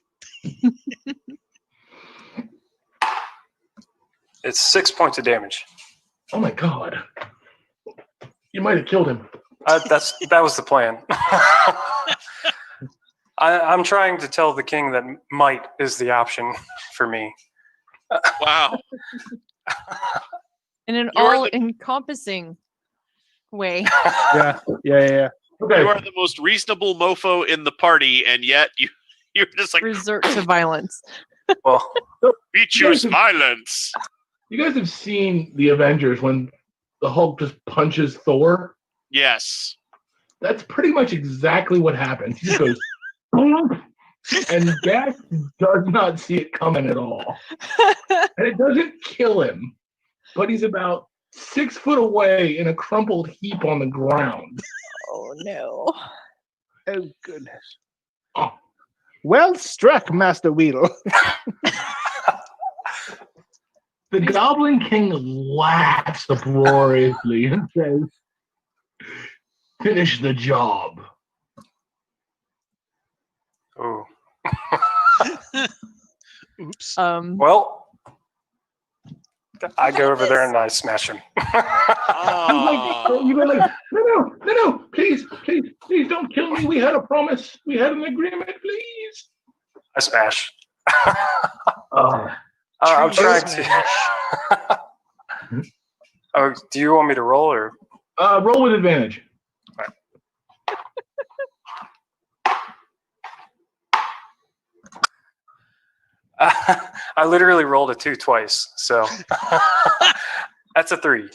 It's 6 points of damage. Oh my god, you might have killed him. That was the plan. I'm trying to tell the king that might is the option for me. Wow. In an You are the- all-encompassing way. Yeah. Okay, You are the most reasonable mofo in the party, and yet you're just like, Resort to violence. Well, we choose violence. you guys have seen the Avengers when the Hulk just punches Thor. Yes. That's pretty much exactly what happens. He just goes, "Boom," and Gash does not see it coming at all. And it doesn't kill him, but he's about 6 foot away in a crumpled heap on the ground. Oh no. Oh, goodness. Oh. Well struck, Master Weedle. The Goblin King laughs uproariously and says, "Finish the job." ooh. Oops. Well, I go over there and I smash him. You go like, no, please, don't kill me. We had a promise. We had an agreement, please. I smash. Oh. I'm trying Tree to. Oh, do you want me to roll or? Roll with advantage. I literally rolled a 2 twice, so that's a 3.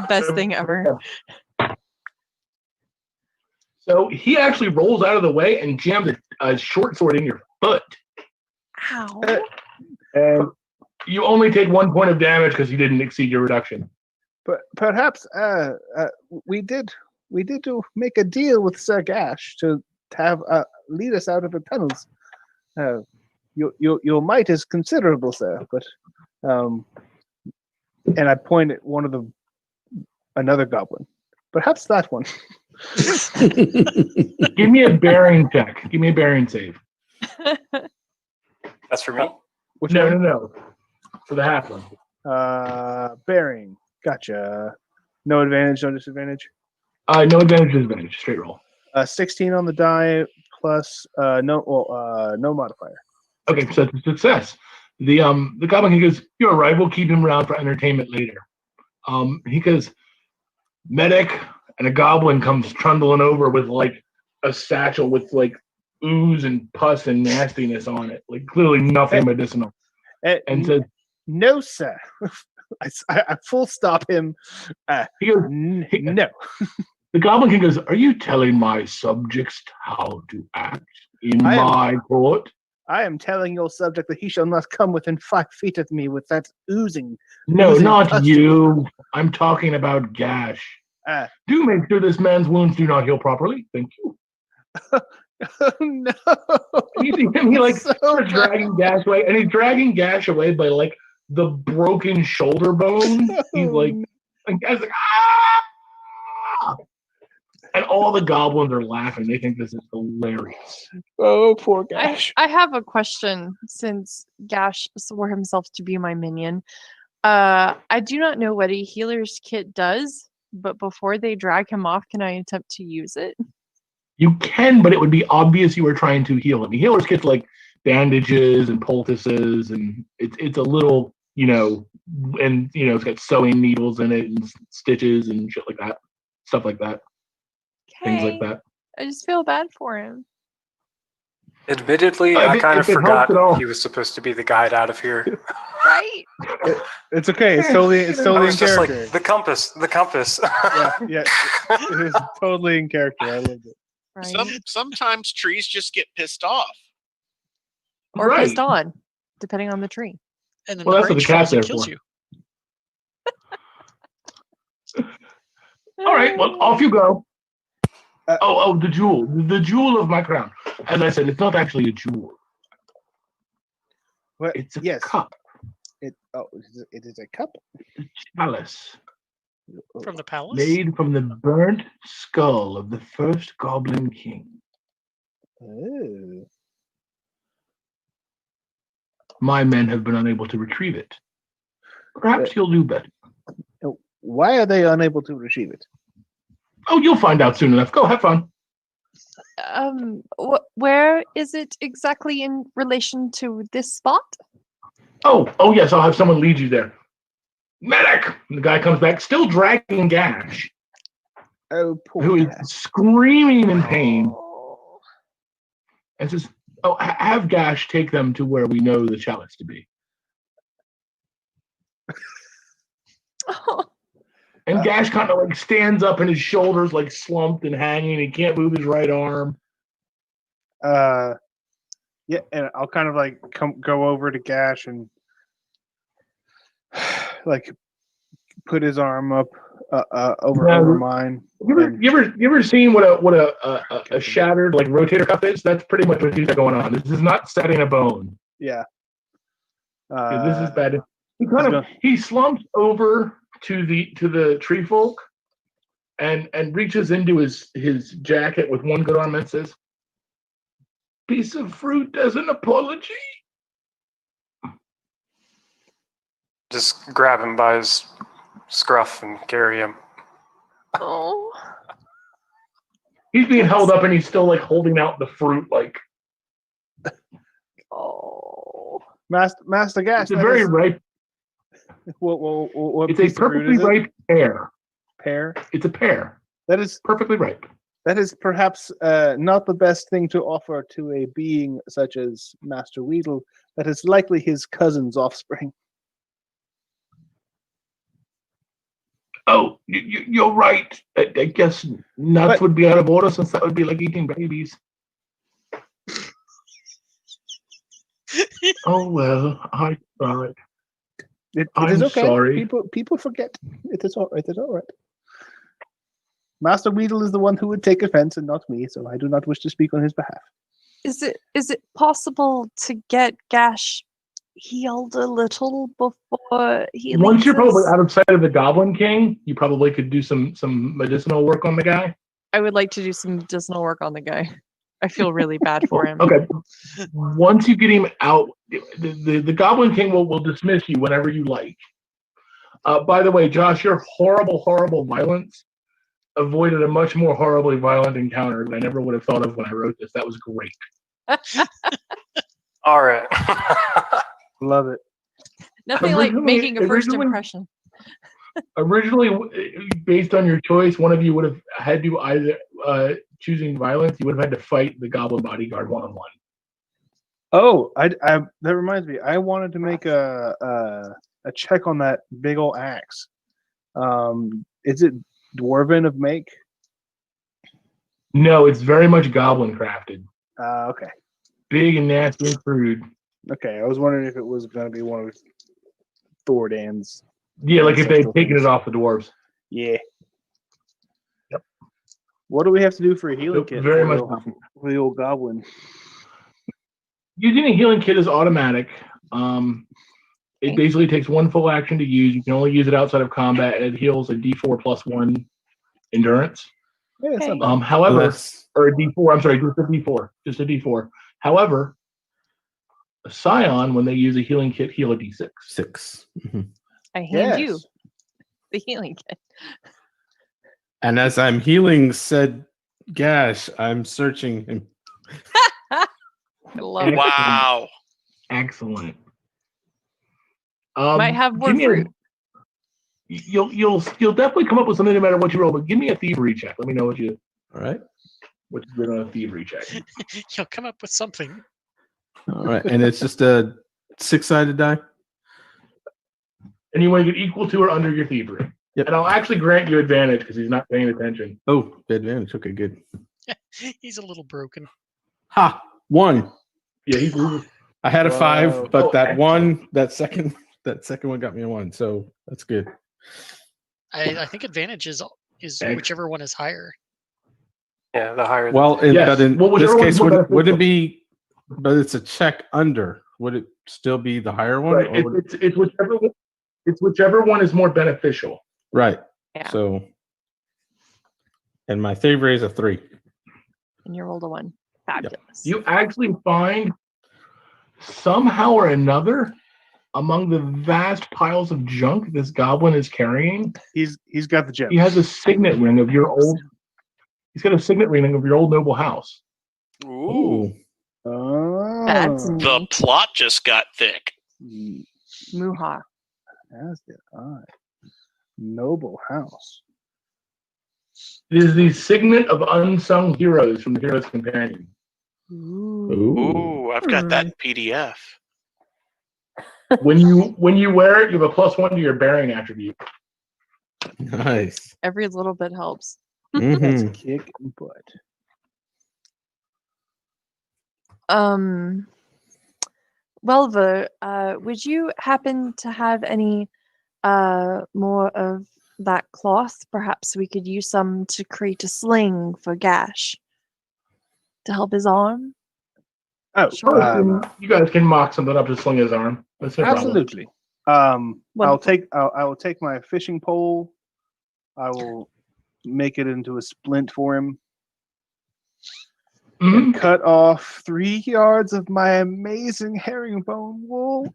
Best thing ever. So he actually rolls out of the way and jams a short sword in your foot. Ow. And you only take 1 point of damage because you didn't exceed your reduction. But perhaps we did to make a deal with Sir Gash to have lead us out of the tunnels. Your might is considerable, sir. But and I point at another goblin. Perhaps that one. Give me a bearing check. Give me a bearing save. That's for me. Which No, one? no. For the halfling. Bearing. Gotcha. No advantage, no disadvantage. No advantage, disadvantage. Straight roll. 16 on the die plus no modifier. Okay, so it's a success. The Goblin King goes, "You're right. We'll keep him around for entertainment later." He goes, medic, and a goblin comes trundling over with like a satchel with like ooze and pus and nastiness on it, like clearly nothing medicinal, and says, "No, sir." I full stop him. he goes, No. The Goblin King goes, "Are you telling my subjects how to act in I am- my court?" I am telling your subject that he shall not come within 5 feet of me with that oozing. No, Oozing not pus. you. I'm talking about Gash. Ah. Do make sure this man's wounds do not heal properly. Thank you. Oh, no. And you see him, he like So starts dragging Gash away, and he's dragging Gash away by like the broken shoulder bone. He's like, and Gash like, ah! And all the goblins are laughing. They think this is hilarious. Oh, poor Gash. I have a question since Gash swore himself to be my minion. I do not know what a healer's kit does, but before they drag him off, can I attempt to use it? You can, but it would be obvious you were trying to heal him. The healer's kit's like bandages and poultices, and it's a little, and it's got sewing needles in it and stitches and shit like that, stuff like that, things like Okay. that. I just feel bad for him. Admittedly, If I it- kind of if it helps at all. forgot he was supposed to be the guide out of here. Right? It's okay. It's totally I in was just character. like, the compass. Yeah, it is totally in character. I loved it. Right. Sometimes trees just get pissed off. Or Right. pissed on, depending on the tree. And then Well, the that's what branch the cat's falls and there kills for. you. All right, well, off you go. The jewel. The jewel of my crown. As I said, it's not actually a jewel. What? It's a Yes. cup. It is a cup A chalice From the palace. made from the burnt skull of the first Goblin King. Oh. My men have been unable to retrieve it. Perhaps you'll do better. Why are they unable to retrieve it? Oh, you'll find out soon enough. Go have fun. Where is it exactly in relation to this spot? Oh yes, I'll have someone lead you there. Medic! And the guy comes back, still dragging Gash, Oh, poor who is cat. screaming in pain, Oh. and says, have Gash take them to where we know the chalice to be. And Gash kind of like stands up and his shoulders like slumped and hanging. He can't move his right arm. Yeah, and I'll kind of like go over to Gash and like put his arm up over mine. You ever seen what a shattered like rotator cuff is? That's pretty much what he's got going on. This is not setting a bone. Yeah. This is bad. He slumps over to the tree folk and reaches into his jacket with one good arm and says, "Piece of fruit as an apology." Just grab him by his scruff and carry him. Oh. He's being held up and he's still like holding out the fruit like Oh. Master Gash. it's a very ripe. What It's a piece of fruit perfectly is it? ripe pear. Pear. It's a pear. That is Perfectly ripe. That is perhaps not the best thing to offer to a being such as Master Weedle. That is likely his cousin's offspring. Oh, you're right. I guess nuts would be out of order since that would be like eating babies. Oh well, I tried. It I'm is okay. sorry. People forget. It is all right. It is all right. Master Weedle is the one who would take offense and not me, so I do not wish to speak on his behalf. Is it possible to get Gash healed a little before he Once leaves you're probably us? out of sight of the Goblin King, you probably could do some medicinal work on the guy. I would like to do some medicinal work on the guy. I feel really bad for him. Okay. Once you get him out, the Goblin King will dismiss you whenever you like. By the way, Josh, your horrible violence avoided a much more horribly violent encounter that I never would have thought of when I wrote this. That was great. All right. Love it. Nothing like making a first originally- impression. Originally, based on your choice, one of you would have had to either choosing violence. You would have had to fight the Goblin bodyguard one-on-one. Oh, I that reminds me. I wanted to make a check on that big old axe. Is it dwarven of make? No, it's very much Goblin crafted. Okay. Big and nasty and crude. Okay, I was wondering if it was going to be one of Thordan's. Yeah, like if they'd ancestral taken things. it off the dwarves. Yeah. Yep. What do we have to do for a healing Nope, kit? very for much the old- for the old goblin. Using a healing kit is automatic. It basically takes one full action to use. You can only use it outside of combat, and it heals a D4 plus 1 endurance. Yeah, it's not Okay. bad. However, Unless- or a D4. I'm sorry, just a D4. Just a D4. However, a Scion, when they use a healing kit, heal a D6. 6. Mhm. I hand you Yes. the healing kit. And as I'm healing said gash, I'm searching and I love it. Wow. Excellent. Might have more give me a- fruit. You'll definitely come up with something no matter what you roll. But give me a thievery check. Let me know what you. all right. which is good on a thievery check. You'll come up with something. All right, and it's just a 6-sided die. And you want to get equal to or under your thievery. Yep. And I'll actually grant you advantage because he's not paying attention. Oh, advantage. Okay, good. He's a little broken. Ha! 1. Yeah, he's I had a 5, Whoa. but Oh, that excellent. that second one got me a 1, so that's good. I think advantage is Excellent. whichever one is higher. Yeah, the higher. Well, Yes. but in Well, this whichever one's case, more would it beneficial. be? But it's a check under. Would it still be the higher one? right. or would it- It's whichever one is more beneficial. right. Yeah. So, and my thievery is a 3. And you rolled a 1. Fabulous. You actually find somehow or another among the vast piles of junk this goblin is carrying, He's got the gem. he has a signet ring of your old. He's got a signet ring of your old noble house. Ooh. Oh, That's The neat. plot just got thick. Muha. As did I. Noble house. It is the signet of unsung heroes from the Hero's Companion. Ooh. Ooh, I've got that in PDF. When you wear it, you have a +1 to your bearing attribute. Nice. Every little bit helps. That's Mhm. kick butt. Welver, would you happen to have any more of that cloth? Perhaps we could use some to create a sling for Gash to help his arm. Oh, Sure. You guys can mock something up to sling his arm. That's no problem. absolutely. I'll Wonderful. I will take my fishing pole. I will make it into a splint for him Mhm. and cut off 3 yards of my amazing herringbone wool.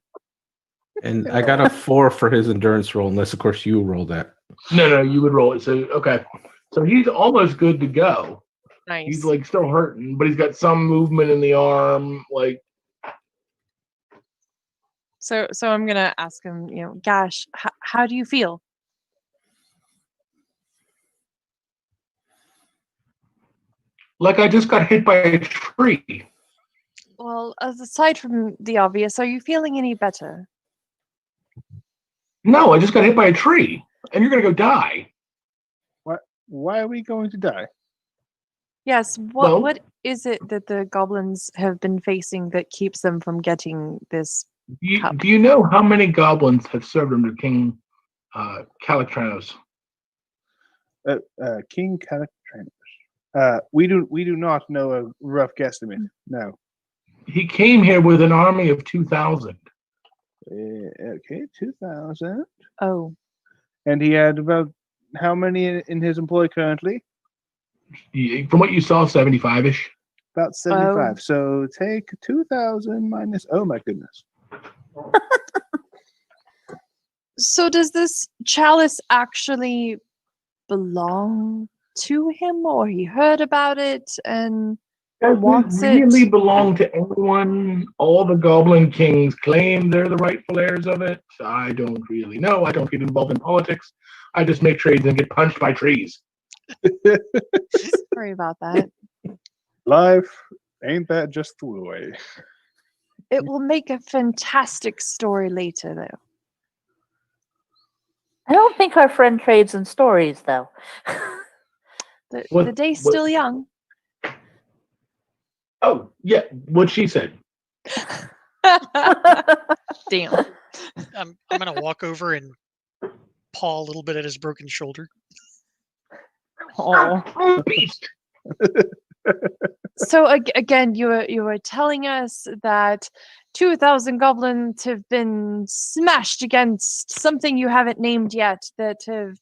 And I got a 4 for his endurance roll, unless of course you roll that. No, you would roll it. So okay, so he's almost good to go. Nice. He's like still hurting, but he's got some movement in the arm. Like So I'm gonna ask him. Gash, how do you feel? I just got hit by a tree. Well, aside from the obvious, are you feeling any better? No, I just got hit by a tree, and you're gonna go die. Why are we going to die? Yes. Well- What is it that the goblins have been facing that keeps them from getting this? Cup. Do you know how many goblins have served under King Calacranos? King Calacranos. We do not know a rough guesstimate. No. He came here with an army of 2,000. Okay, 2,000. Oh, And he had about how many in his employ currently? From what you saw, 75-ish. About 75. So take 2,000 minus. Oh my goodness. so does this chalice actually belong to him, or he heard about it and Does wants it really it? belong to anyone? All the Goblin Kings claim they're the rightful heirs of it. I don't really know. I don't get involved in politics. I just make trades and get punched by trees. Sorry about that. Life ain't that just the way. It will make a fantastic story later, though. I don't think our friend trades in stories, though. The day's still young. Oh, yeah, what she said. Damn. I'm gonna walk over and paw a little bit at his broken shoulder. Oh. Beast. So again, you were telling us that 2,000 goblins have been smashed against something you haven't named yet that have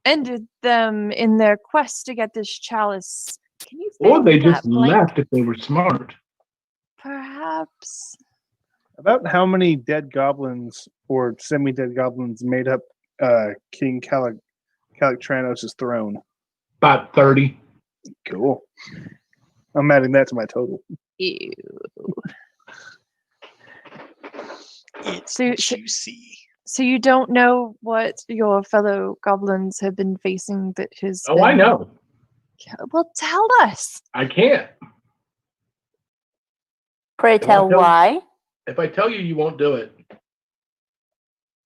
ended them in their quest to get this chalice. Can you Or fill they in that just blank? left if they were smart. Perhaps. About how many dead goblins or semi-dead goblins made up King Calacranos' throne? About 30. Cool. I'm adding that to my total. Ew. It's So- juicy. So you don't know what your fellow goblins have been facing that has Oh, I been know. Well, tell us. I can't. Pray tell tell- why. If I tell you, you won't do it.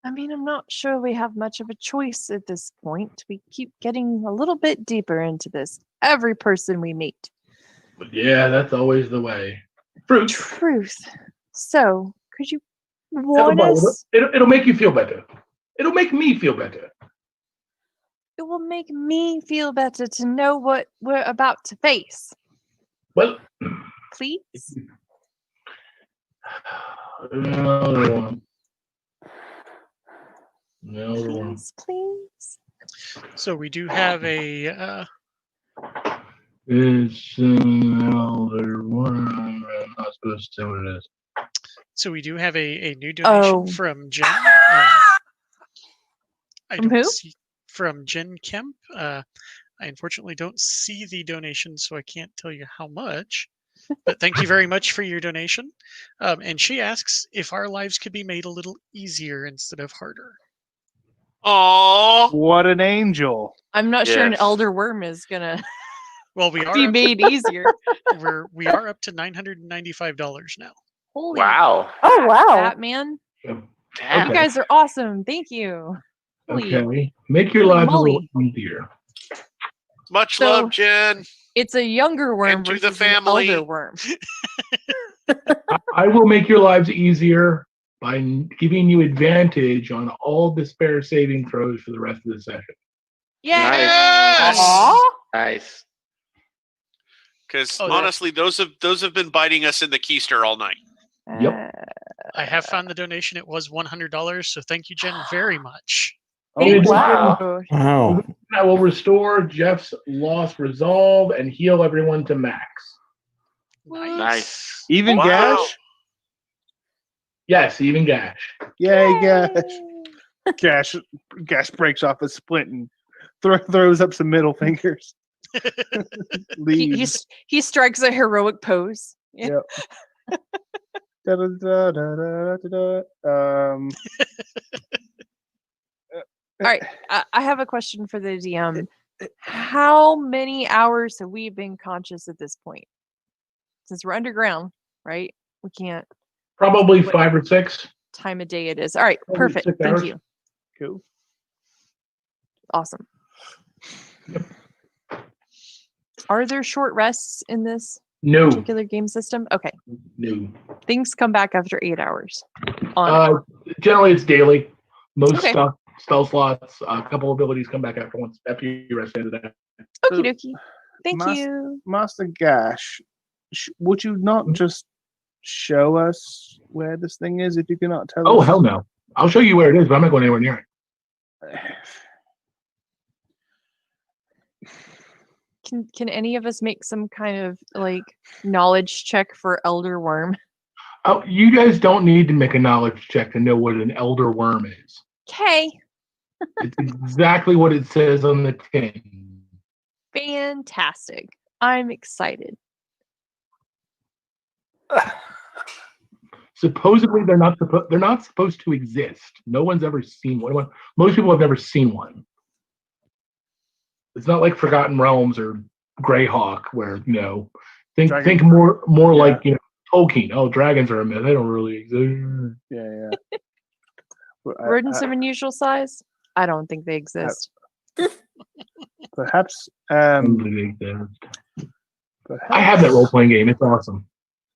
I mean, I'm not sure we have much of a choice at this point. We keep getting a little bit deeper into this. Every person we meet. But yeah, that's always the way. Fruit. Truth. So, could you Have a warn bite. us? It'll make you feel better. It'll make me feel better. It will make me feel better to know what we're about to face. Well, Please? no. Please, please. So we do have a It's another one. I'm not supposed to say what it is. a new donation Oh. from Jen. I From don't who? see from Jen Kemp. I unfortunately don't see the donation, so I can't tell you how much. But thank you very much for your donation. And she asks if our lives could be made a little easier instead of harder. Oh, What an angel. I'm not sure an Yes. elder worm is gonna Well, we are be up, made easier. we are up to $995 now. Holy Wow. Oh crap, wow. Batman. Damn. You guys are awesome. Thank you. Holy- Okay. Make your Holy lives a little moly. easier. much So- love, Jen. It's a younger worm And to the versus an family. elder worm. I will make your lives easier by giving you advantage on all despair saving throws for the rest of the session. Yes. Aw. Nice. Because Oh, honestly, those have been biting us in the keister all night. Yep. I have found the donation. It was $100, so thank you, Jen, very much. In addition, Wow. Wow. I will restore Jeff's lost resolve and heal everyone to max. Nice. Even Wow. Gash? Yes, even Gash. Yay, Gash. Gash breaks off a splint and throws up some middle fingers. Leaves. He strikes a heroic pose. Yep. Da-da-da-da-da-da-da. All right, I have a question for the DM. How many hours have we been conscious at this point? Since we're underground, right? We can't Probably What- 5 or 6. time of day it is. All right, Probably perfect. 6 Thank hours. you. Cool. Awesome. Yep. Are there short rests in this No. particular game system? Okay, No. things come back after 8 hours. On Generally, it's daily. Most Okay. stuff, spell slots, a couple abilities come back after you rest into that. Okie dokie. Thank Mas- you. Master Gash, would you not just show us where this thing is if you cannot tell Oh, us? hell no. I'll show you where it is, but I'm not going anywhere near it. Can any of us make some kind of like knowledge check for Elder Worm? Oh, you guys don't need to make a knowledge check to know what an elder worm is. Okay. It's exactly what it says on the tin. Fantastic. I'm excited. Supposedly, they're not supposed to exist. No one's ever seen one. Most people have never seen one. It's not like Forgotten Realms or Greyhawk, where think Dragon. more Yeah. like Tolkien. Oh, dragons are a myth. They don't really exist. Yeah. Well, Rodents of unusual size? I don't think they exist. perhaps. Totally exist. Perhaps. I have that role playing game. It's awesome.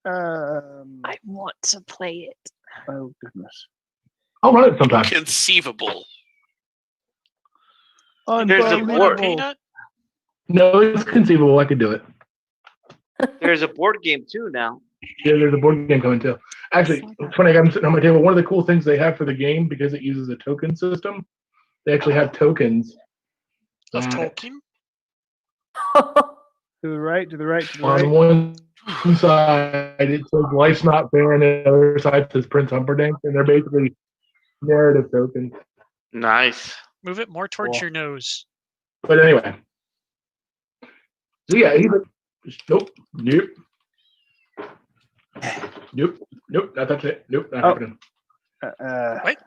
I want to play it. Oh goodness. I'll run it sometime. Conceivable. There's a Unbelievable. board. Peanut? No, it's conceivable. I could do it. There's a board game too now. Yeah, there's a board game coming too. Actually, it's funny. I'm sitting on my table. One of the cool things they have for the game, because it uses a token system, they actually have tokens. Of that Tolkien? To the right, to the right, to the right. On one side, it says "Life's Not Fair," and the other side says Prince Humperdinck, and they're basically narrative tokens. Nice. Move it more towards Cool. your nose. But anyway, so yeah, nope, not touching it. Nope, not Oh. happening. What?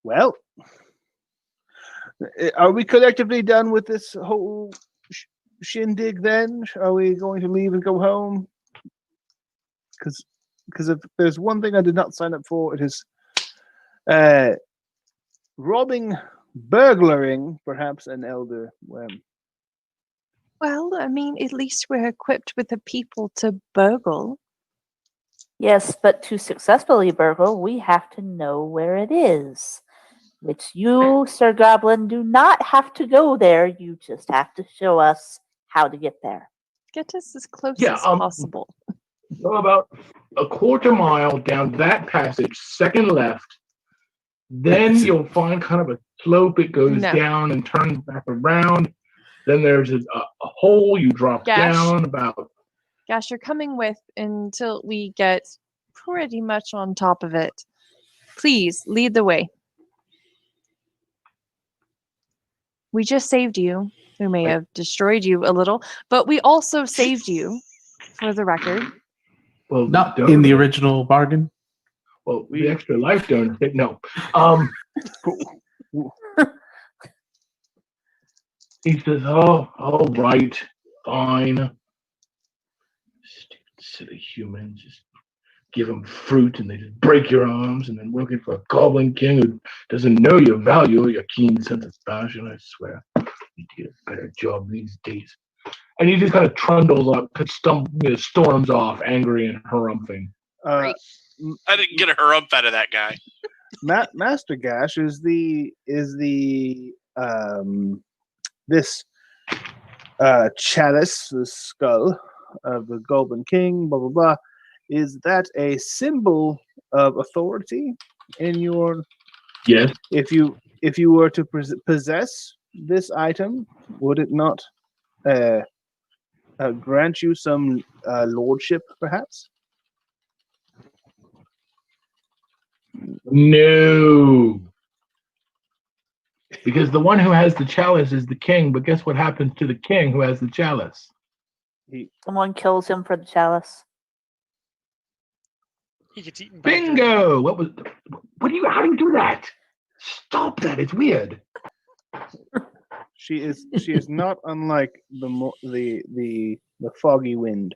Well, Are we collectively done with this whole shindig then? Are we going to leave and go home? Because if there's one thing I did not sign up for, it is robbing, burglaring, perhaps an elder. Well, I mean, at least we're equipped with the people to burgle. Yes, but to successfully burgle, we have to know where it is. Which you, Sir Goblin, do not have to go there. You just have to show us how to get there. Get us as close Yeah, as possible. Go about a quarter mile down that passage, second left. Then you'll find kind of a slope. It goes No. down and turns back around. Then there's a hole. You drop Gash. down about. Gosh, you're coming with until we get pretty much on top of it. Please lead the way. We just saved you. We may have destroyed you a little, but we also saved you, for the record. Well, Not in the original bargain. Well, the extra life donor. No. He says, "Oh, all right, fine. Stupid, silly humans. Just give them fruit and they just break your arms, and then working for a goblin king who doesn't know your value or your keen sense of fashion. I swear, you need a better job these days." And he just kind of trundles up, storms off, angry and harumphing. I didn't get a harumph out of that guy. Master Gash is this chalice, the skull of the Goblin King, blah blah blah. Is that a symbol of authority in your? Yes. If you were to possess this item, would it not grant you some lordship, perhaps? No. Because the one who has the chalice is the king, but guess what happens to the king who has the chalice? Someone kills him for the chalice. He gets eaten by a dragon. Bingo! How do you do that? Stop that, it's weird. She is not unlike the foggy wind.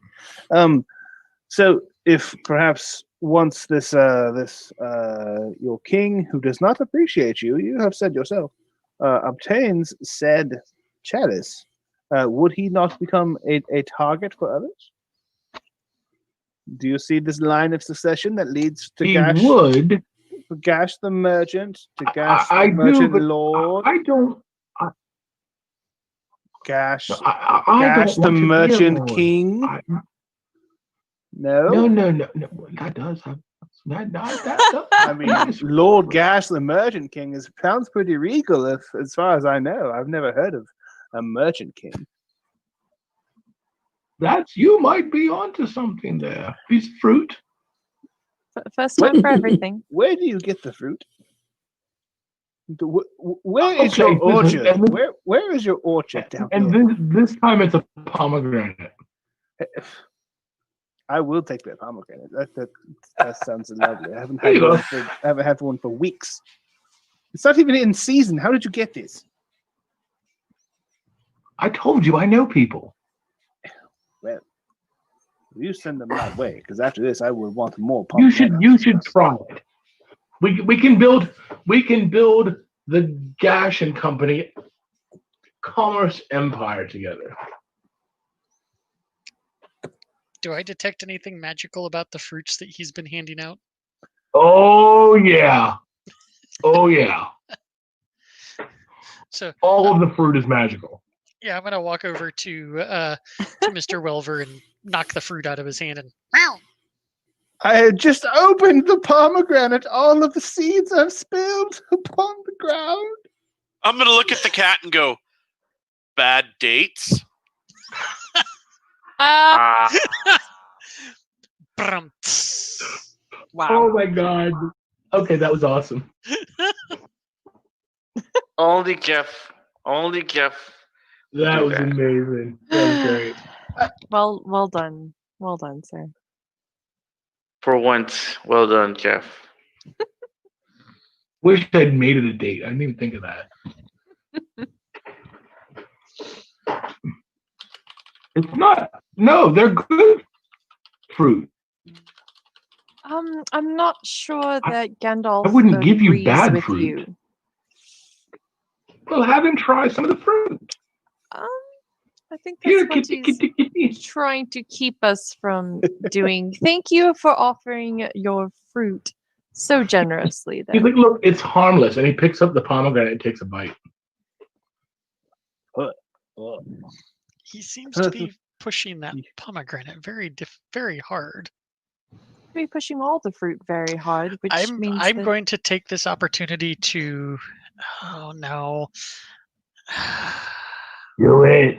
So if perhaps once this your king, who does not appreciate you, you have said yourself, obtains said chalice, would he not become a target for others? Do you see this line of succession that leads to Gash? He would. Gash the merchant, to Gash I the merchant do, but lord. I don't. Gash, I Gash don't the want to be a merchant lord. king. No. No. That does. That does. I mean, Lord Gash the merchant king sounds pretty regal, as far as I know. I've never heard of a merchant king. You might be onto something there. Piece of fruit. First time for everything. Where do you get the fruit? Where is Okay, your orchard? listen, Where is your orchard down And here? this time it's a pomegranate. I will take that pomegranate. That sounds lovely. I haven't There you had one for weeks. It's not even in season. How did you get this? I told you I know people. Well, you send them my way, because after this I would want more You pomegranates. should try it. We can build the Gash and Company commerce empire together. Do I detect anything magical about the fruits that he's been handing out? Oh yeah. Oh yeah. So all of the fruit is magical. Yeah, I'm gonna walk over to Mr. Welver and knock the fruit out of his hand and meow. I had just opened the pomegranate. All of the seeds I've spilled upon the ground. I'm gonna look at the cat and go, bad dates. Wow. Oh my god. Okay, that was awesome. Only Jeff. That was amazing. That was great. Well done. Well done, sir. For once, well done, Jeff. Wish I'd made it a date. I didn't even think of that. It's not. No, they're good fruit. I'm not sure that Gandalf wouldn't give you agrees bad with fruit. you. Well, have him try some of the fruit. I think Here, that's what kitty, he's kitty, kitty. trying to keep us from doing. Thank you for offering your fruit so generously. He's Then like, look, it's harmless, and he picks up the pomegranate and takes a bite. He seems to be pushing that pomegranate very hard. be pushing all the fruit very hard, which means I'm that going to take this opportunity to. Oh no. Do it.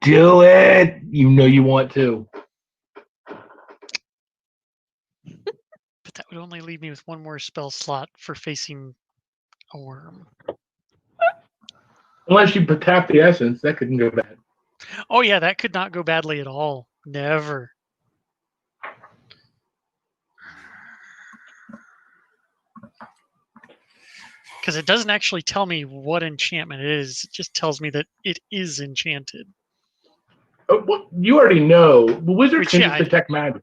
Do it. You know you want to. But that would only leave me with one more spell slot for facing a worm. Unless you tap the essence, that couldn't go bad. Oh yeah, that could not go badly at all. Never. Because it doesn't actually tell me what enchantment it is. It just tells me that it is enchanted. Oh, well, you already know. Wizards Which, can yeah, just detect magic.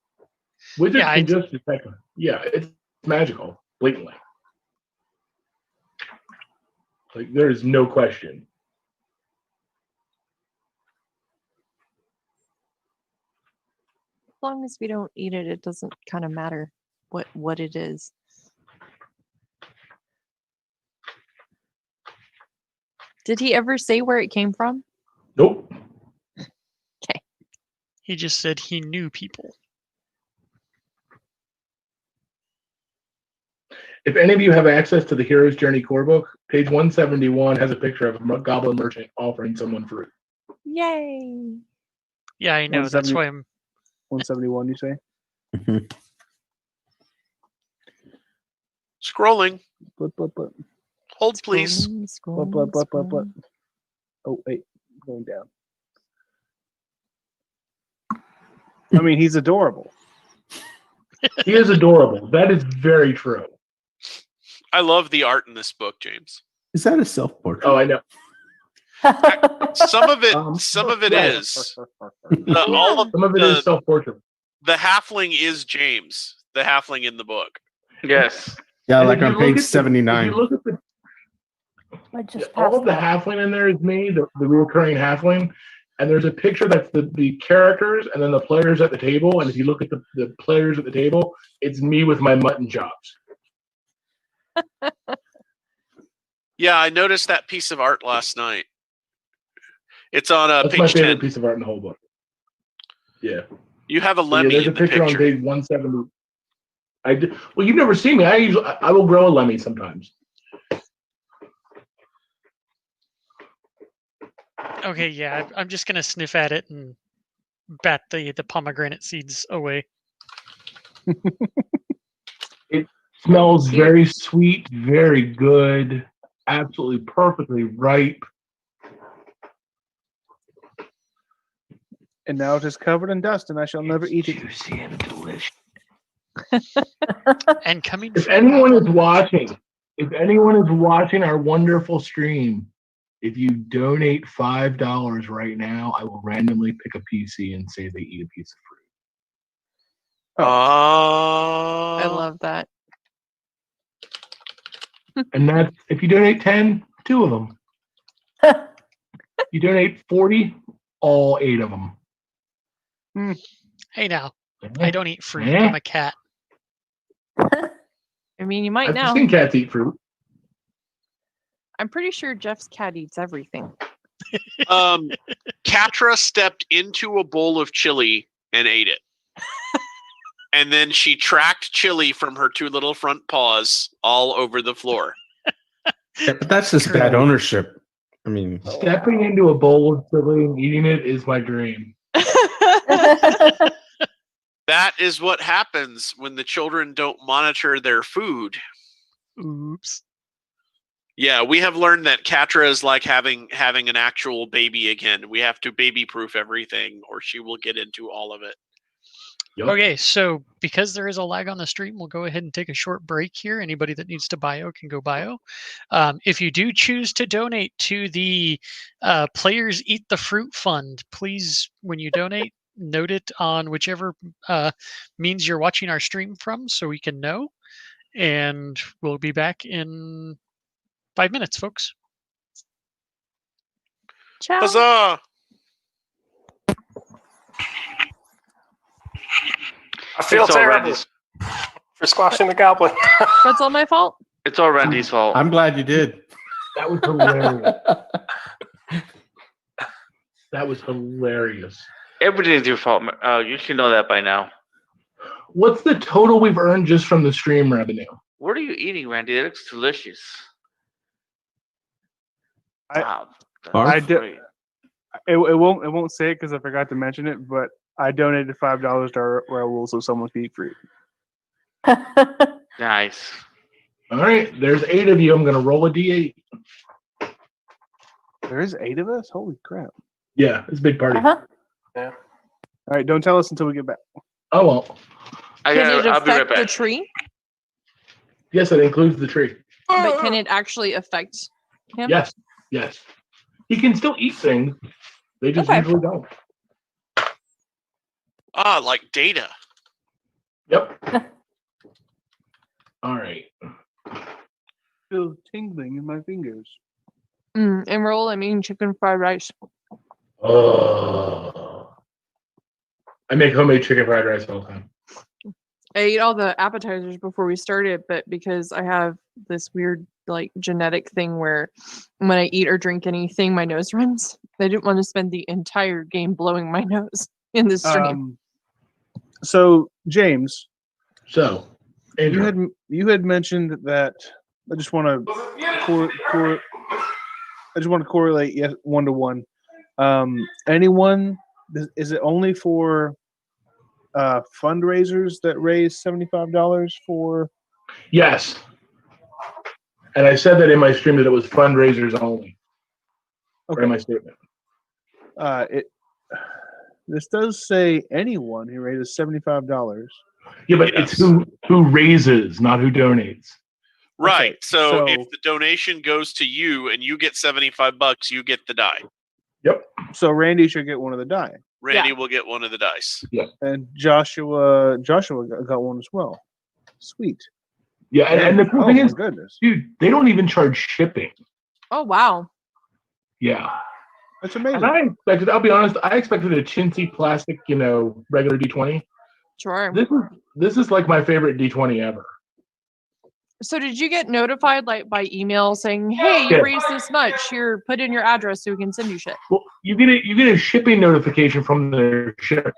Wizards Yeah, can just detect it. Yeah, it's magical, blatantly. Like, there is no question. as long as we don't eat it, it doesn't kind of matter what it is. Did he ever say where it came from? Nope. he just said he knew people. If any of you have access to the Hero's Journey core book, page 171 has a picture of a goblin merchant offering someone fruit. Yay! Yeah, I know. That's 170 why I'm. 171, you say? Scrolling. Blip, blip, blip. Hold, please. Blip, blip, blip, blip, blip. Oh, wait. Going down. I mean, he's adorable. He is adorable. That is very true. I love the art in this book, James. Is that a self-portrait? Oh, I know. Some of it, yes. is. All of Some of it is self-portrait. the halfling is James, the halfling in the book. Yes. Yeah, And like if you on look page at 79. If you look at the I just all of the passed halfling in there is me, the recurring halfling, and there's a picture that's the characters and then the players at the table. And if you look at the players at the table, it's me with my mutton chops. Yeah, I noticed that piece of art last night. It's on That's my page favorite 10. piece of art in the whole book. Yeah. You have a Yeah, Lemmy there's a in the picture on picture. page 170. I did, well, you've never seen me. I will grow a Lemmy sometimes. Okay, yeah, I'm just gonna sniff at it and bat the pomegranate seeds away. It smells very sweet, very good, absolutely perfectly ripe. And now it is covered in dust, and I shall never eat it. Juicy and delicious. And coming If from anyone is watching our wonderful stream, if you donate $5 right now, I will randomly pick a PC and say they eat a piece of fruit. I love that. And that's if you donate 10, 2 of them. You donate 40, all 8 of them. Hey now, I don't eat fruit. Eh? I'm a cat. I mean, you might I've now. seen cats eat fruit. I'm pretty sure Jeff's cat eats everything. Katra stepped into a bowl of chili and ate it. And then she tracked chili from her 2 little front paws all over the floor. Yeah, but that's just bad ownership. I mean, Stepping into a bowl of chili and eating it is my dream. That is what happens when the children don't monitor their food. Oops. Yeah, we have learned that Katra is like having an actual baby again. We have to baby-proof everything, or she will get into all of it. Yup. Okay, so because there is a lag on the stream, we'll go ahead and take a short break here. Anybody that needs to bio can go bio. If you do choose to donate to the Players Eat the Fruit Fund, please, when you donate, note it on whichever means you're watching our stream from so we can know. And we'll be back in 5 minutes, folks. Ciao. Huzzah! I feel It's all terrible Randy's. for squashing the goblin. That's all my fault. It's all Randy's fault. I'm glad you did. That was hilarious. That was hilarious. Everything's your fault. You should know that by now. What's the total we've earned just from the stream revenue? What are you eating, Randy? That looks delicious. Wow. I that's do- great. It won't say it because I forgot to mention it, but I donated $5 to Raoul so someone could eat fruit. Nice. All right, there's 8 of you. I'm going to roll a d8. There is 8 of us? Holy crap. Yeah, it's a big party. Uh-huh. All right, don't tell us until we get back. Oh, well. Can it I'll be right affect the back. tree? Yes, it includes the tree. But can it actually affect him? Yes, yes. He can still eat things. They just Okay. usually don't. Ah, like data. Yep. All right. Still tingling in my fingers. And roll, I mean chicken fried rice. Oh. I make homemade chicken fried rice all the time. I ate all the appetizers before we started, but because I have this weird like genetic thing where when I eat or drink anything, my nose runs. I didn't want to spend the entire game blowing my nose in the stream. So James, So, Andrew. you had mentioned that I just want to correlate 1-to-1. Anyone? Is it only for fundraisers that raise $75 for? Yes. And I said that in my stream that it was fundraisers only. Okay. In my statement. This does say anyone who raises $75. Yeah, but Yes. it's who raises, not who donates. Right. Okay, So so- if the donation goes to you and you get $75, you get the die. Yep. So Randy should get one of the die, Randy will get one of the dice. and Joshua got one as well. Sweet. Yeah, and the cool Oh thing my is, goodness, dude, they don't even charge shipping. Oh wow. Yeah. that's And amazing. I expected, I'll be honest, I expected a chintzy plastic, regular D20. Sure. This is like my favorite D20 ever. So did you get notified like by email saying, hey, you Yeah. raised this much, here, put in your address so we can send you shit? Well, you get a shipping notification from their ship.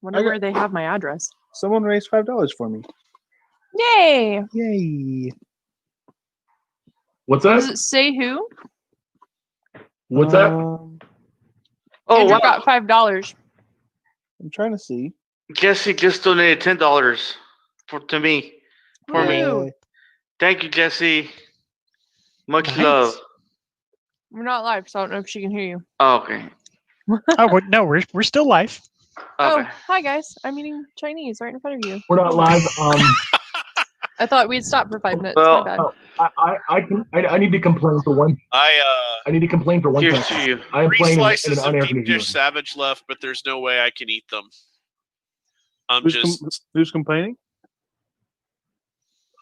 Wonder where they have my address. Someone raised $5 for me. Yay! Yay! What's Does that? it say who? What's that? Oh, Andrew wow. got $5. I'm trying to see. Jesse just donated $10 to me. For me. Woo. Thank you, Jesse. Much Nice. love. We're not live, so I don't know if she can hear you. Oh, okay. No, we're still live. Oh, Okay. hi guys. I'm eating Chinese right in front of you. We're not live. I thought we'd stop for 5 minutes. Well, My bad. I need to complain for one. I I need to complain for one Cheers thing. to you. I am 3 playing in slices an of unair deep conditioned dish room. savage left, but there's no way I can eat them. I'm Who's, just who's complaining?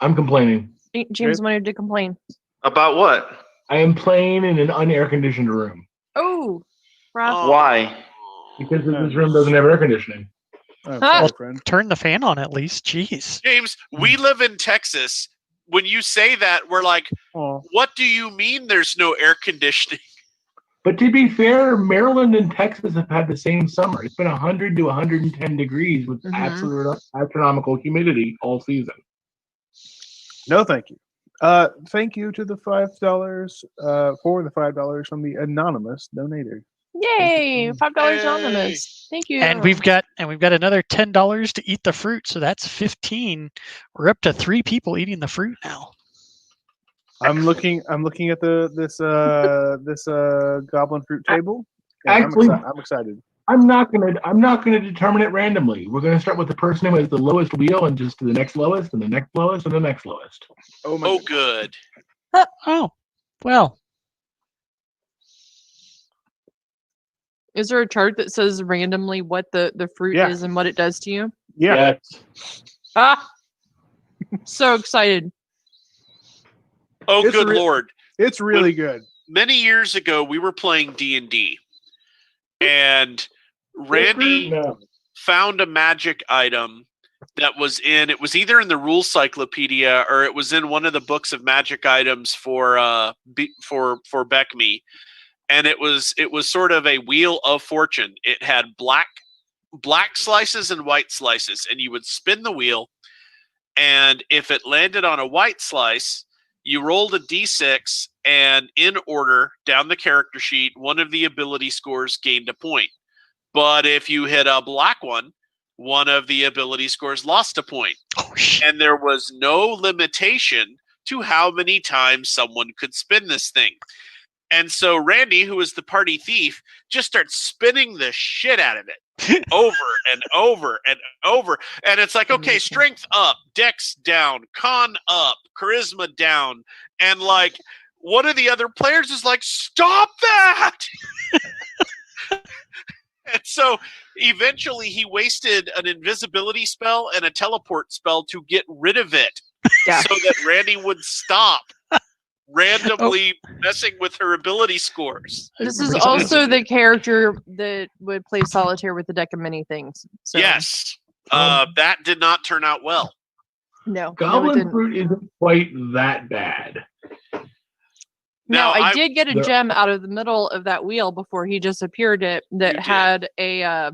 I'm complaining. James wanted to complain. About what? I am playing in an unair conditioned room Oh, Rob. Oh. Why? because this room doesn't have air conditioning. Oh, Huh? sorry, friend. Turn the fan on at least. Jeez. James, we live in Texas. When you say that, we're like, Oh, what do you mean there's no air conditioning? But to be fair, Maryland and Texas have had the same summer. It's been 100 to 110 degrees with Mhm. absolute astronomical humidity all season. no, thank you. Thank you to the $5 for the $5 from the anonymous donator. Yay! $5 Yay. anonymous. Thank you. And we've got another $10 to eat the fruit, so that's 15. We're up to 3 people eating the fruit now. I'm looking at this goblin fruit table. And Actually- I'm excited. I'm not gonna determine it randomly. We're gonna start with the person who has the lowest wheel and just to the next lowest and the next lowest and the next lowest. Oh my Oh, goodness. good. Oh, well, Is there a chart that says randomly what the fruit Yeah. is and what it does to you? Yeah. Ah, so excited. Oh, It's good lord. It's really good. Many years ago, we were playing D&D, and Randy No. found a magic item that was it was either in the rules cyclopedia or it was in one of the books of magic items for Beckme, and it was sort of a wheel of fortune. It had black slices and white slices, and you would spin the wheel, and if it landed on a white slice, you rolled a d6, and in order down the character sheet, one of the ability scores gained a point. But if you hit a black one of the ability scores lost a point. oh shit. And there was no limitation to how many times someone could spin this thing. And so Randy, who is the party thief, just starts spinning the shit out of it over and over and over. And it's like, okay, strength up, dex down, con up, charisma down. And like one of the other players is like, stop that. And so eventually he wasted an invisibility spell and a teleport spell to get rid of it Yeah. so that Randy would stop randomly messing with her ability scores. This is also the character that would play solitaire with a deck of many things. So, Yes. That did not turn out well. No. it Goblin didn't. fruit isn't quite that bad. Now, Now, I did get a the- gem out of the middle of that wheel before he disappeared that You did. had a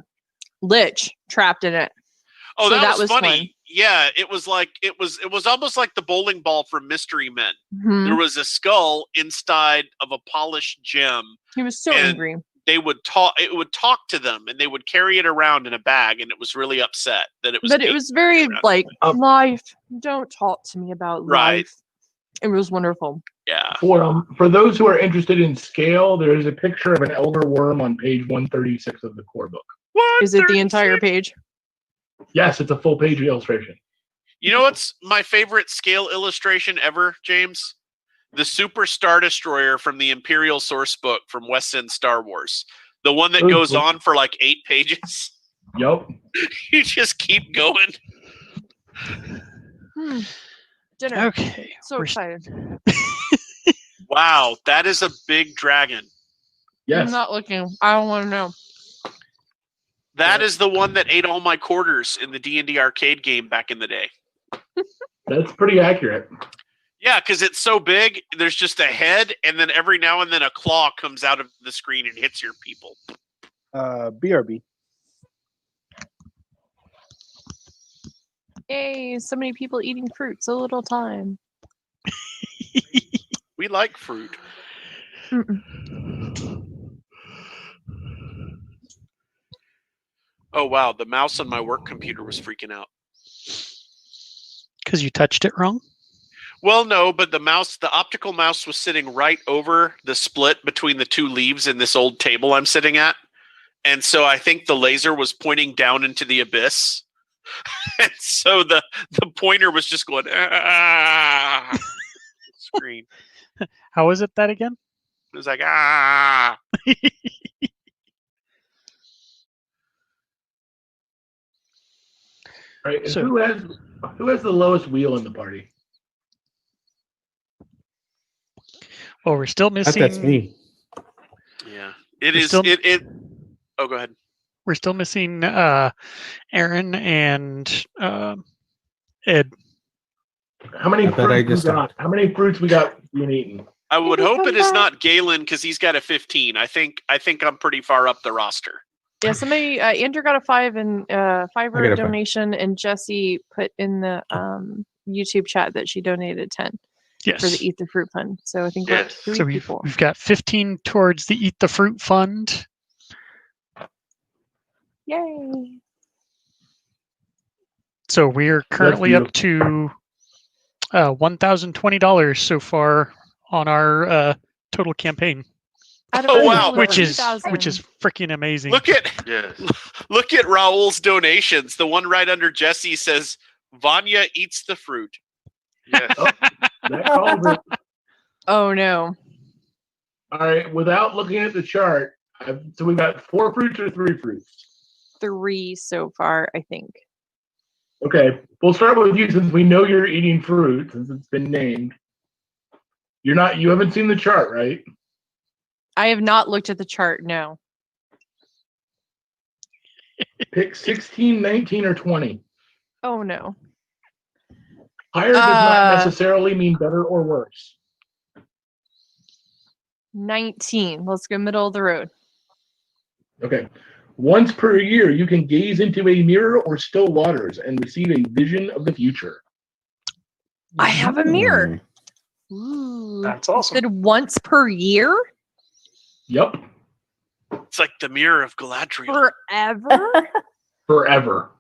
lich trapped in it. Oh, So that, that was was funny. fun. Yeah, it was almost like the bowling ball from Mystery Men. Mhm. There was a skull inside of a polished gem. He was so and angry. They would talk. It would talk to them, and they would carry it around in a bag, and it was really upset that it was. But it being was very carried around. like, Um, life. Don't talk to me about Right. life. It was wonderful. Yeah. For those who are interested in scale, there is a picture of an elder worm on page 136 of the core book. Is it the entire page? Yes, it's a full page illustration. You know what's my favorite scale illustration ever, James? The Super Star Destroyer from the Imperial Source Book from West End Star Wars. The one that Oh, goes cool. on for like 8 pages. Yup. You just keep going. Dinner. Okay. So we're excited. Wow, that is a big dragon. Yes. I'm not looking. I don't want to know. That is the one that ate all my quarters in the D&D arcade game back in the day. That's pretty accurate. Yeah, because it's so big, there's just a head, and then every now and then a claw comes out of the screen and hits your people. BRB. Yay, so many people eating fruit, so little time. We like fruit. Oh, wow, the mouse on my work computer was freaking out. Because you touched it wrong. Well, no, but the optical mouse was sitting right over the split between the two leaves in this old table I'm sitting at. And so I think the laser was pointing down into the abyss. And so the pointer was just going, ah, screen. How is it that again? It was like, ah. Right. And So- who has the lowest wheel in the party? Well, we're still missing. That's me. Yeah. It We're is. still- Oh, go ahead. We're still missing Aaron and Ed. How many I bet I fruits we just- got? How many fruits we got being eaten? I would Did he hope come it is back? not Galen because he's got a 15. I think I'm pretty far up the roster. Yeah, somebody, Andrew got a 5 and I got $5 a 5. donation, and Jesse put in the YouTube chat that she donated 10 Yes. for the Eat the Fruit Fund. So I think we're at Yes. 3 So we've people. got 15 towards the Eat the Fruit Fund. Yay! So we're currently up to $1,020 so far on our total campaign. Out of Oh, a wow. total of which is 2,000. freaking amazing. Look at Yes. look at Raul's donations. The one right under Jesse says Vanya eats the fruit. Yes. That calls it. Oh no. All right, without looking at the chart, so we got 4 fruits or 3 fruits. 3 so far, I think. Okay, we'll start with you since we know you're eating fruit since it's been named. You haven't seen the chart, right? I have not looked at the chart, no. Pick 16, 19, or 20. Oh no. Higher does not necessarily mean better or worse. 19. Let's go middle of the road. Okay. Once per year, you can gaze into a mirror or still waters and receive a vision of the future. I have a mirror. Mm. Ooh. That's You awesome. said once per year? Yep. It's like the mirror of Galadriel. Forever? Forever.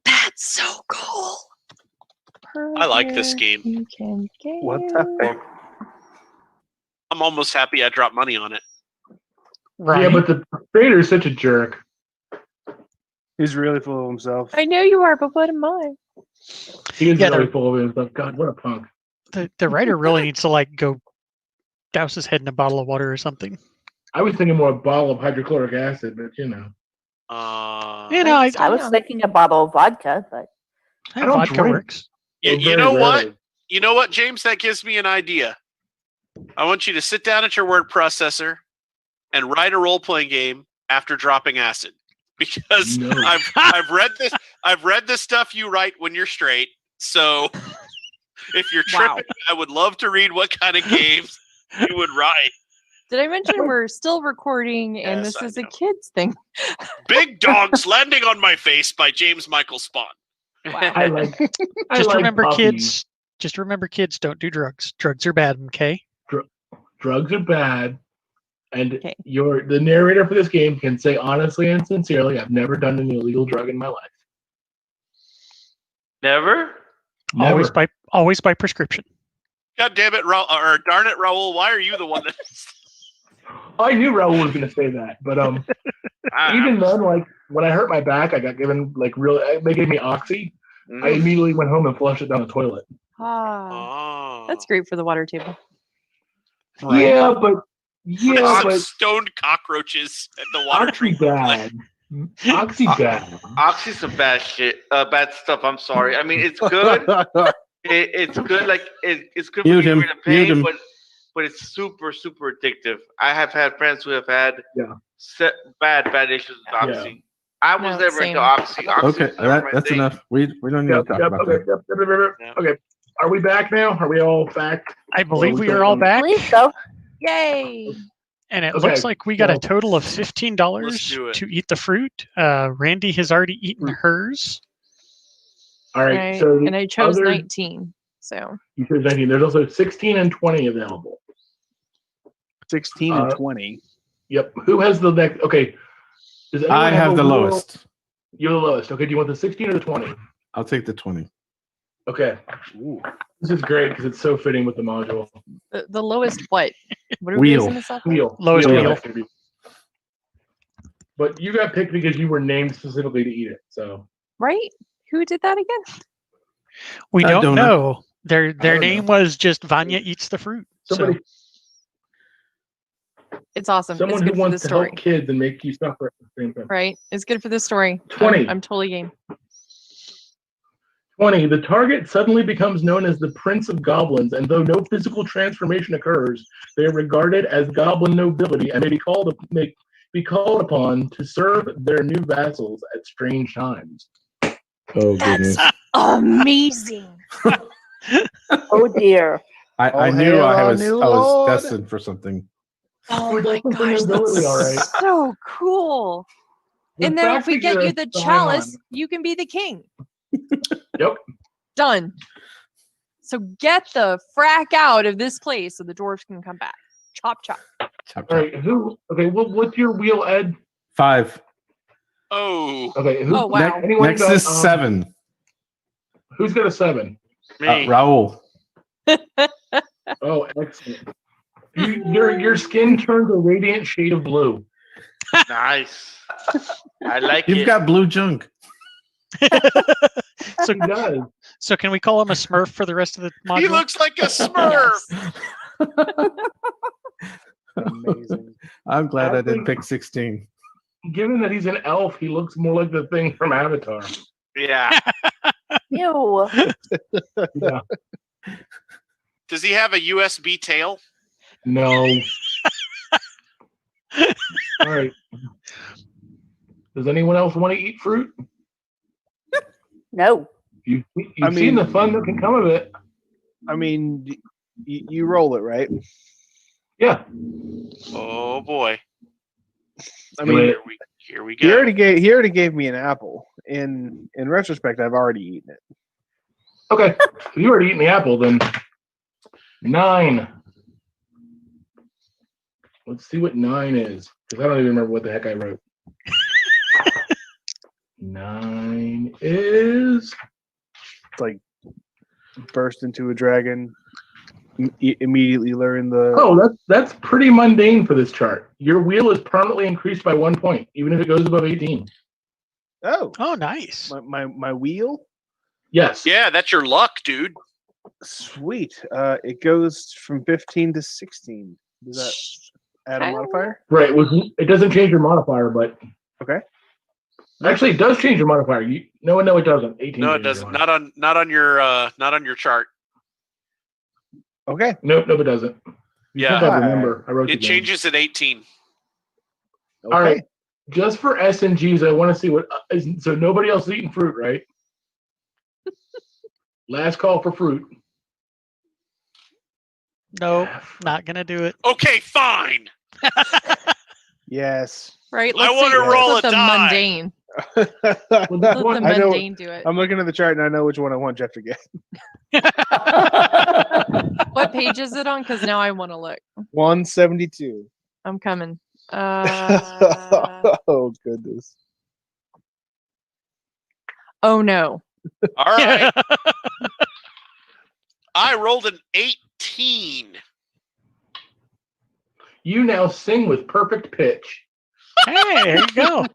That's so cool. Per I like this year game. You can gaze. What's that thing? I'm almost happy I dropped money on it. Right. Yeah, but the trader is such a jerk. He's really full of himself. I know you are, but what am I? He is Yeah, really they're- full of himself. God, what a punk. the writer really needs to like go douse his head in a bottle of water or something. I was thinking more a bottle of hydrochloric acid, but you know. You know, I was thinking a bottle of vodka, but I don't vodka drink. works. You, Well, you very know what? rarely. You know what, James? That gives me an idea. I want you to sit down at your word processor and write a role-playing game after dropping acid, because No. I've read this. I've read the stuff you write when you're straight. So if you're Wow. tripping, I would love to read what kind of games you would write. Did I mention we're still recording and Yes, this I is a know. kids thing? Big Dogs Landing on My Face by James Michael Spawn. I like. I Just like remember, puppies. kids. Just remember, kids. Don't do drugs. Drugs are bad. Okay. Drugs are bad, and Okay. the narrator for this game can say honestly and sincerely, "I've never done an illegal drug in my life." Never? Never. Always by prescription. God damn it, Raul, or darn it, Raul! Why are you the one that? I knew Raul was going to say that, but even then, like when I hurt my back, I got given like they gave me Oxy. I immediately went home and flushed it down the toilet. Oh, That's great for the water table. Right. Yeah, but Some stoned cockroaches at the water Oxy treatment bad. Oxy bad. Oxy's some bad shit. Bad stuff. I'm sorry. I mean, it's good. It's good. Like it's good for Mute getting him, rid of mute him. pain, but it's super super addictive. I have had friends who have had Yeah. bad issues with Oxy. Yeah. I was No, never same. into Oxy. Oxy Okay, was never my that's thing. enough. We don't need to talk about Okay, that. okay. Are we back now? Are we all back? I believe we we still are all on- back, please so. Yay! and it Okay, looks like we got a so- total of $15 Let's do it. to eat the fruit. Randy has already eaten hers. All right. And I, So and I chose other- 19. So You chose 19. There's also 16 and 20 available. 16 and 20. Yep. Who has the next? Okay. Does anyone I have a the rule? lowest. You're the lowest. Okay. Do you want the 16 or the 20? I'll take the 20. Okay. Ooh. This is great because it's so fitting with the module. the lowest what? What are Wheel. we basing this off? of? Wheel. Lowest wheel. has to be. But you got picked because you were named specifically to eat it. So Right? Who did that again? We don't Donut. know. Their don't name know. was just Vanya eats the fruit. somebody, It's awesome. someone It's who good for the wants to story. help kids and make you suffer at the same time. Right? It's good for the story. 20. I'm totally game. 20. The target suddenly becomes known as the Prince of Goblins, and though no physical transformation occurs, they are regarded as goblin nobility and may be called upon to serve their new vassals at strange times. Oh goodness! Amazing. Oh dear. I knew hail I our was new I was lord. destined for something. Oh We're my looking for gosh, nobility, that's all right. so cool. The And then fact if we that get you're you a the scion- chalice, you can be the king. Yep. Done. So get the frack out of this place so the dwarves can come back. Chop chop. Chop, All chop. right. What's your wheel, Ed? 5. Oh, Okay. Oh, wow. Anyone Next got, is 7. Who's got a 7? me. Raul. Oh, excellent. Your skin turns a radiant shade of blue. Nice. I like You've it. got blue junk. So, He does. so can we call him a Smurf for the rest of the module? He looks like a Smurf. Amazing. I'm glad I Actually- didn't pick 16. Given that he's an elf, he looks more like the thing from Avatar. Yeah. Ew. Yeah. Does he have a USB tail? No. All right. Does anyone else want to eat fruit? No. You've I seen mean- the fun that can come of it. I mean, you roll it, right? Yeah. Oh boy. I mean, Here we he go. already gave me an apple. In retrospect, I've already eaten it. Okay. If you already eaten the apple, then 9. Let's see what 9 is. Because I don't even remember what the heck I wrote. 9 is. It's like burst into a dragon, immediately learn the. Oh, that's pretty mundane for this chart. Your wheel is permanently increased by 1 point, even if it goes above 18. Oh, Oh, nice. my wheel. Yes. Yeah, that's your luck, dude. Sweet. It goes from 15 to 16. Does that add a Okay. modifier? Right. It doesn't change your modifier, but Okay. actually, it does change your modifier. No, it doesn't. 18. No, it changes your doesn't. modifier. Not on your chart. Okay. Nope, it doesn't. Yeah. I remember. I wrote It down. changes at 18. Okay. All right. Just for S and Gs, I want to see what. So nobody else is eating fruit, right? Last call for fruit. No, not gonna do it. Okay, fine. Yes. Right? I wanna see- roll let a the die. mundane. Well, that's Let the what, I know- mundane do it. I'm looking at the chart and I know which one I want Jeff to get. What page is it on? Because now I want to look. 172. I'm coming. Oh goodness. Oh no. All right. I rolled an 18. you now sing with perfect pitch. Hey, there you go.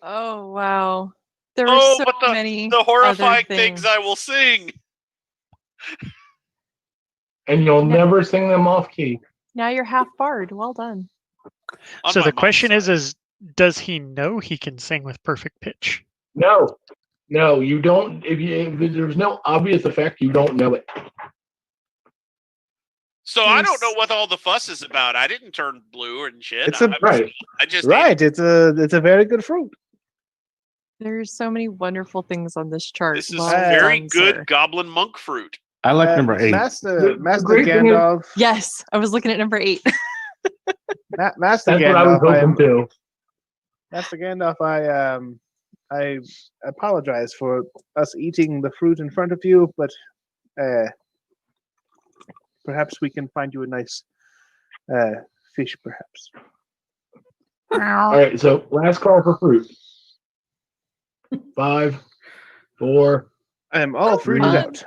Oh wow. There Oh, were but so many The horrifying other things I will sing. And you'll No. never sing them off key. Now you're half barred. Well done. On So my the mom's question side. is, does he know he can sing with perfect pitch? No, you don't. If there's no obvious effect, you don't know it. So I don't know what all the fuss is about. I didn't turn blue and shit. It's a- Right. I just Right. It's a very good fruit. There's so many wonderful things on this chart. This is Well very done, good sir. goblin monk fruit. I like number 8. Master great thing is- Gandalf. Yes, I was looking at number 8. Master That's what I was Gandalf. hoping to. Master Gandalf. I apologize for us eating the fruit in front of you, but perhaps we can find you a nice fish, perhaps. All right. So last call for fruit. 5, 4, I am all fruited fun. out.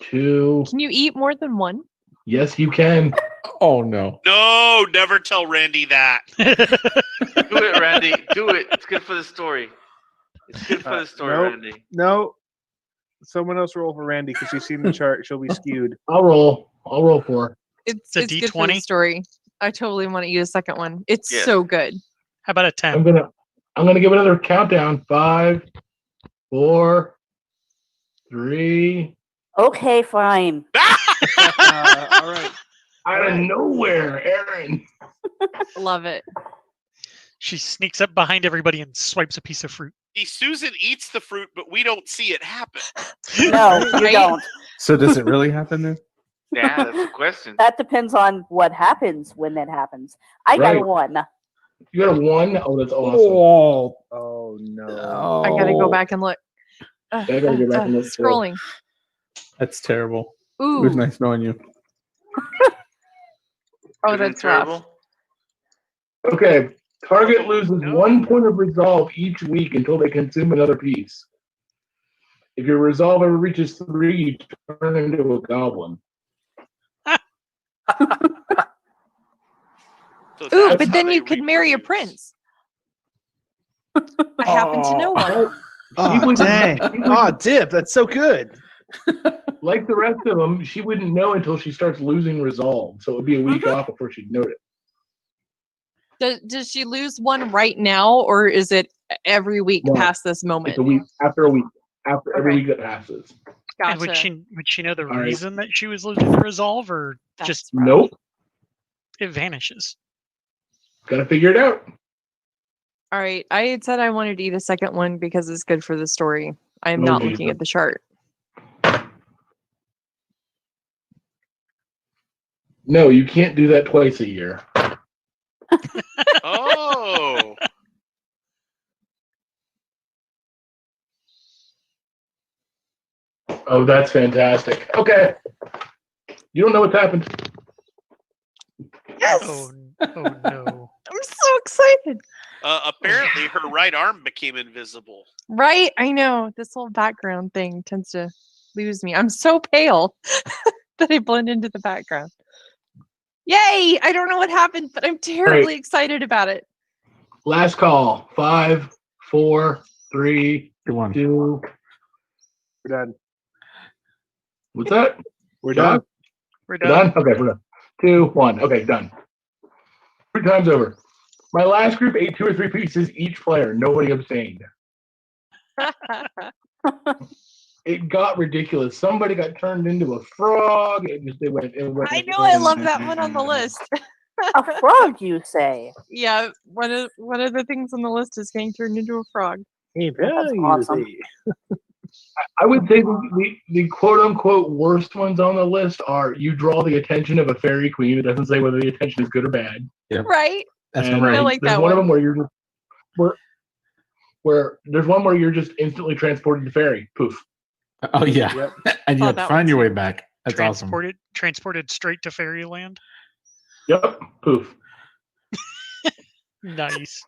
2. Can you eat more than one? Yes, you can. Oh no. No, never tell Randy that. Do it, Randy. Do it. It's good for the story. It's good for the story, nope. Randy. No, someone else roll for Randy because she's seen the chart. She'll be skewed. I'll roll 4. It's a good for the D20? story. I totally want to eat a second one. It's Yes. so good. How about a I'm 10? gonna give another countdown. 5, 4, 3. Okay, fine. All right. Out of nowhere, Aaron. Love it. She sneaks up behind everybody and swipes a piece of fruit. Susan eats the fruit, but we don't see it happen. No, you Right? don't. So does it really happen then? Yeah, that's the question. That depends on what happens when that happens. I got a Right. 1. You got a 1? Oh, that's awesome. Oh, Oh no. I gotta go back and look. I gotta go back and look, too. Scrolling. That's terrible. It was Ooh. nice knowing you. Oh, Good and that's rough. terrible. Okay. Target loses No. 1 point of resolve each week until they consume another piece. If your resolve ever reaches 3, you turn into a goblin. So Ooh, that's but how then they you could marry a reproduce. prince. I happen to know one. Oh, wouldn't- dang. she wouldn't- Oh, Dip, that's so good. Like the rest of them, she wouldn't know until she starts losing resolve. So it would be a week off before she'd know it. Does she lose one right now, or is it every week No, past this It's moment? a week after a week after every Okay. week that passes. And would Gotcha. she know the All right. reason that she was losing the resolve, or That's just rough. Nope. it vanishes? Got to figure it out. All right. I had said I wanted to eat a second one because it's good for the story. I am Oh, not looking Jesus. at the chart. No, you can't do that twice a year. Oh, Oh, that's fantastic. Okay. You don't know what's happened. Yes! Oh no. I'm so excited. apparently her right arm became invisible. Right? I know. This whole background thing tends to lose me. I'm so pale that I blend into the background. Yay! I don't know what happened, but I'm terribly excited about it. Last call. 5, 4, 3, Good one. 2. We're done. What's that? We're John? done. We're We're done. done? Okay, we're done. 2, 1. Okay, done. 3 times over. My last group ate 2 or 3 pieces each player. Nobody abstained. It got ridiculous. Somebody got turned into a frog. It went. I know I love that one on the list. A frog, you say? Yeah, one of the things on the list is getting turned into a frog. Hey, That's awesome. I would say the quote unquote worst ones on the list are you draw the attention of a fairy queen. It doesn't say whether the attention is good or bad. Right? That's And right. I like there's that one of one. them where you're just where there's one where you're just instantly transported to fairy. Poof. Oh yeah, Yep. and you Saw have to that find one your way too. back. That's awesome. Transported straight to fairyland. Yep. Poof. Nice.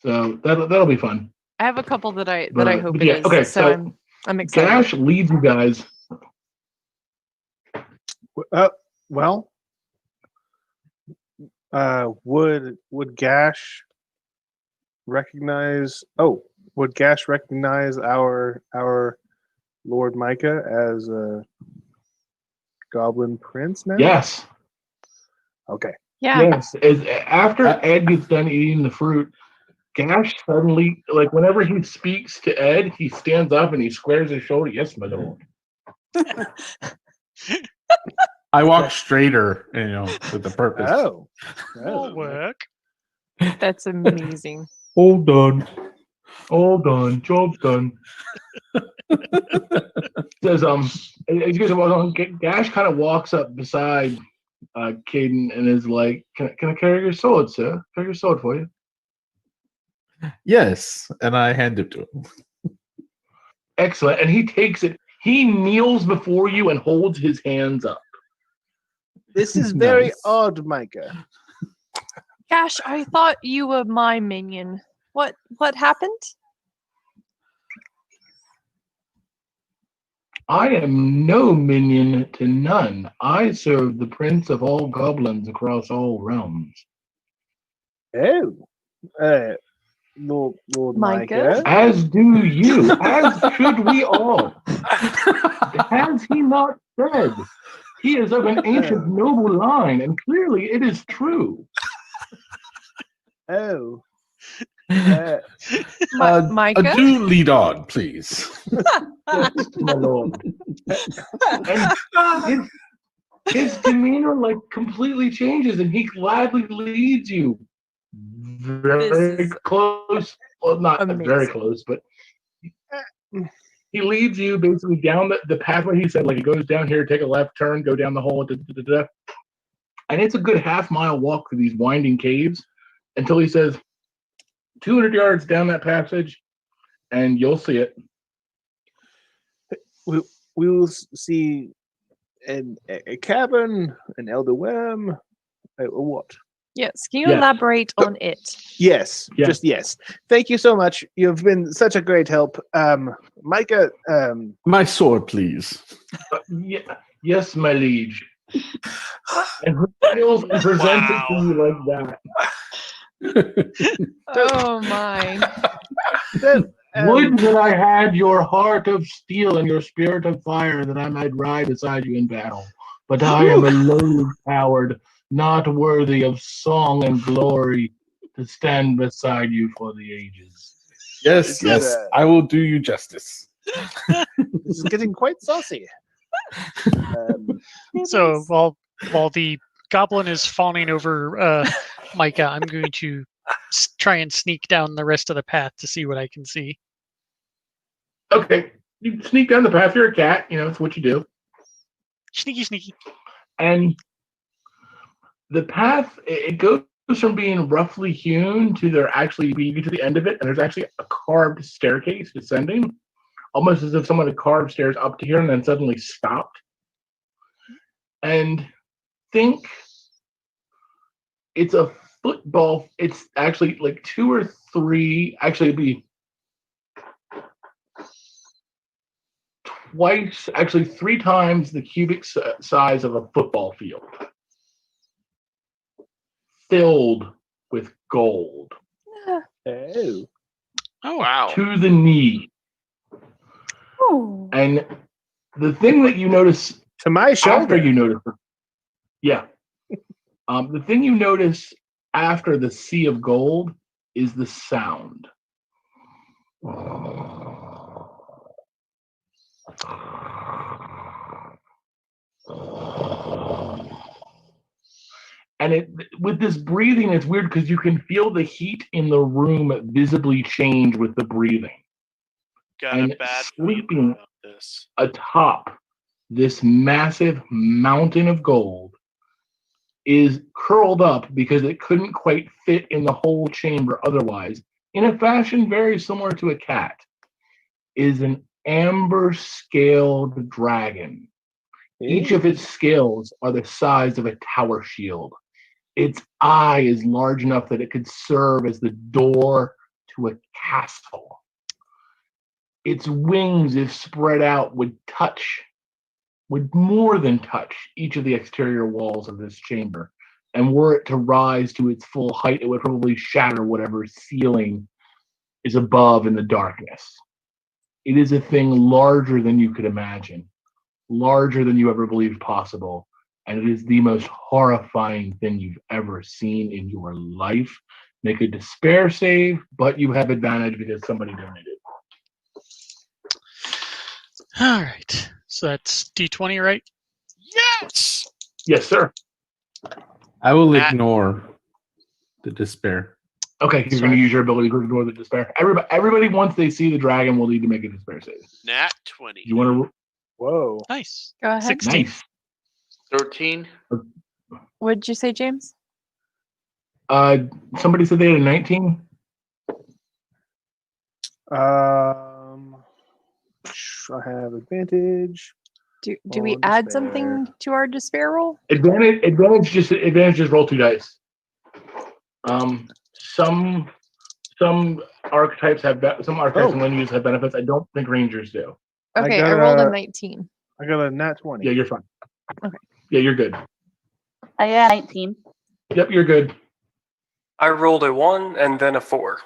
So that'll be fun. I have a couple that I But, hope but it yeah, is. okay, so so I'm excited. Gash leads you guys. Well, would Gash recognize? Oh, would Gash recognize our Lord Micah as a Goblin Prince now? Yes. Okay. Yeah. Yes. After Ed gets done eating the fruit, Gash suddenly, like whenever he speaks to Ed, he stands up and he squares his shoulder. Yes, my lord. I walk straighter, with the purpose. Oh. Will work. That's amazing. All done. All done. Job's done. Says as you guys are walking on, Gash kind of walks up beside Caden and is like, "Can I carry your sword, sir? Carry your sword for you." Yes, and I hand it to him. Excellent. And he takes it. He kneels before you and holds his hands up. This is very Nice. odd, Micah. Gosh, I thought you were my minion. What happened? I am no minion to none. I serve the prince of all goblins across all realms. Oh. Lord Micah? Micah. As do you, as should we all. Has he not said? He is of an ancient noble line, and clearly it is true. Oh. Micah? Do lead on, please. Yes, my lord. And his demeanor like completely changes, and he gladly leads you very is close. Well, not very amazing. close, but he leads you basically down the pathway. He said, like, it goes down here, take a left turn, go down the hole, and it's a good half-mile walk through these winding caves until he says, 200 yards down that passage, and you'll see it. We will see a cabin, an elder worm, what? Yes. Can you Yes. elaborate on it? Yes, Yes. just yes. Thank you so much. You've been such a great help. Micah, My sword, please. Yes, my liege. And reveals and presents it to you like that. Oh my. then, Would that I had your heart of steel and your spirit of fire, that I might ride beside you in battle. But I am a lowly coward, not worthy of song and glory, to stand beside you for the ages. Yes, This is, yes. I will do you justice. this is getting quite saucy. So while the goblin is fawning over Micah, I'm going to try and sneak down the rest of the path to see what I can see. Okay, you sneak down the path. You're a cat, it's what you do. Sneaky, sneaky. And the path, it goes from being roughly hewn to there actually being to the end of it, and there's actually a carved staircase descending, almost as if someone had carved stairs up to here and then suddenly stopped. And think it's a football. It's actually like 2 or 3. Actually, it'd be twice. Actually, 3 times the cubic size of a football field, filled with gold. Oh. Oh, Wow. To the knee. Ooh. And the thing that you notice To my after shoulder. you notice, yeah, the thing you notice after the sea of gold is the sound. And with this breathing, it's weird because you can feel the heat in the room visibly change with the breathing. Got And a bad sleeping feeling about this. atop this massive mountain of gold is curled up because it couldn't quite fit in the whole chamber otherwise, in a fashion very similar to a cat, is an amber scaled dragon. Each of its scales are the size of a tower shield. Its eye is large enough that it could serve as the door to a castle. Its wings, if spread out, would more than touch each of the exterior walls of this chamber. And were it to rise to its full height, it would probably shatter whatever ceiling is above in the darkness. It is a thing larger than you could imagine, larger than you ever believed possible. And it is the most horrifying thing you've ever seen in your life. Make a despair save, but you have advantage because somebody donated. all right. So that's D20, right? Yes. Yes, sir. I will Matt. ignore the despair. Okay, you're going to use your ability to ignore the despair. Everybody, once they see the dragon, will need to make a despair save. Nat 20. You want to? Whoa. Nice. Go ahead. 16. Nice. 13. What did you say, James? Somebody said they had a 19. I have advantage. Do we Oh, add despair. something to our despair roll? Advantage just roll 2 dice. Some archetypes have some archetypes and lineages have benefits. I don't think rangers do. Okay, I got rolled a a- 19. I got a nat 20. Yeah, you're fine. Okay. Yeah, you're good. I got 19. Yep, you're good. I rolled a 1 and then a 4.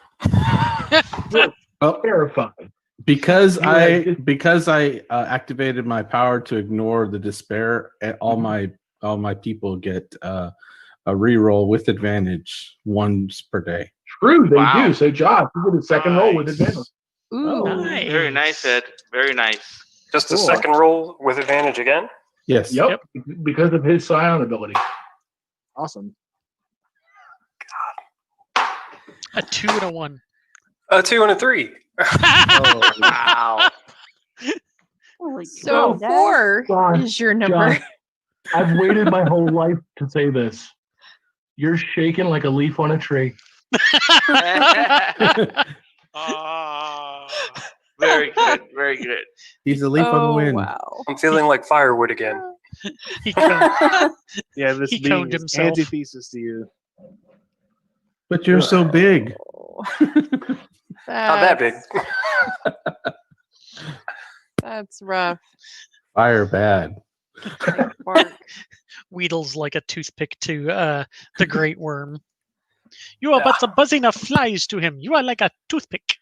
Oh, Terrified. because You I had- because I activated my power to ignore the despair. All my people get a reroll with advantage once per day. True, they Wow. do. So, Josh, you get a second roll with Nice. advantage. Ooh. Nice. Very nice, Ed. Very nice. Just a Cool. second roll with advantage again. Yes. Yep, because of his scion ability. Awesome. A 2 and a 1. A 2 and a 3. Oh, Wow. Holy So cow, guys. 4 John, is your number. John, I've waited my whole life to say this. You're shaking like a leaf on a tree. Very good. Very good. He's a leaf on the Oh, wind. wow. I'm feeling like firewood again. He coned, yeah, this He being coned is himself. antithesis to you. But you're so big. Not that big. That's rough. Fire bad. Big bark. Wheedles like a toothpick to the great worm. You are but the buzzing of flies to him. You are like a toothpick.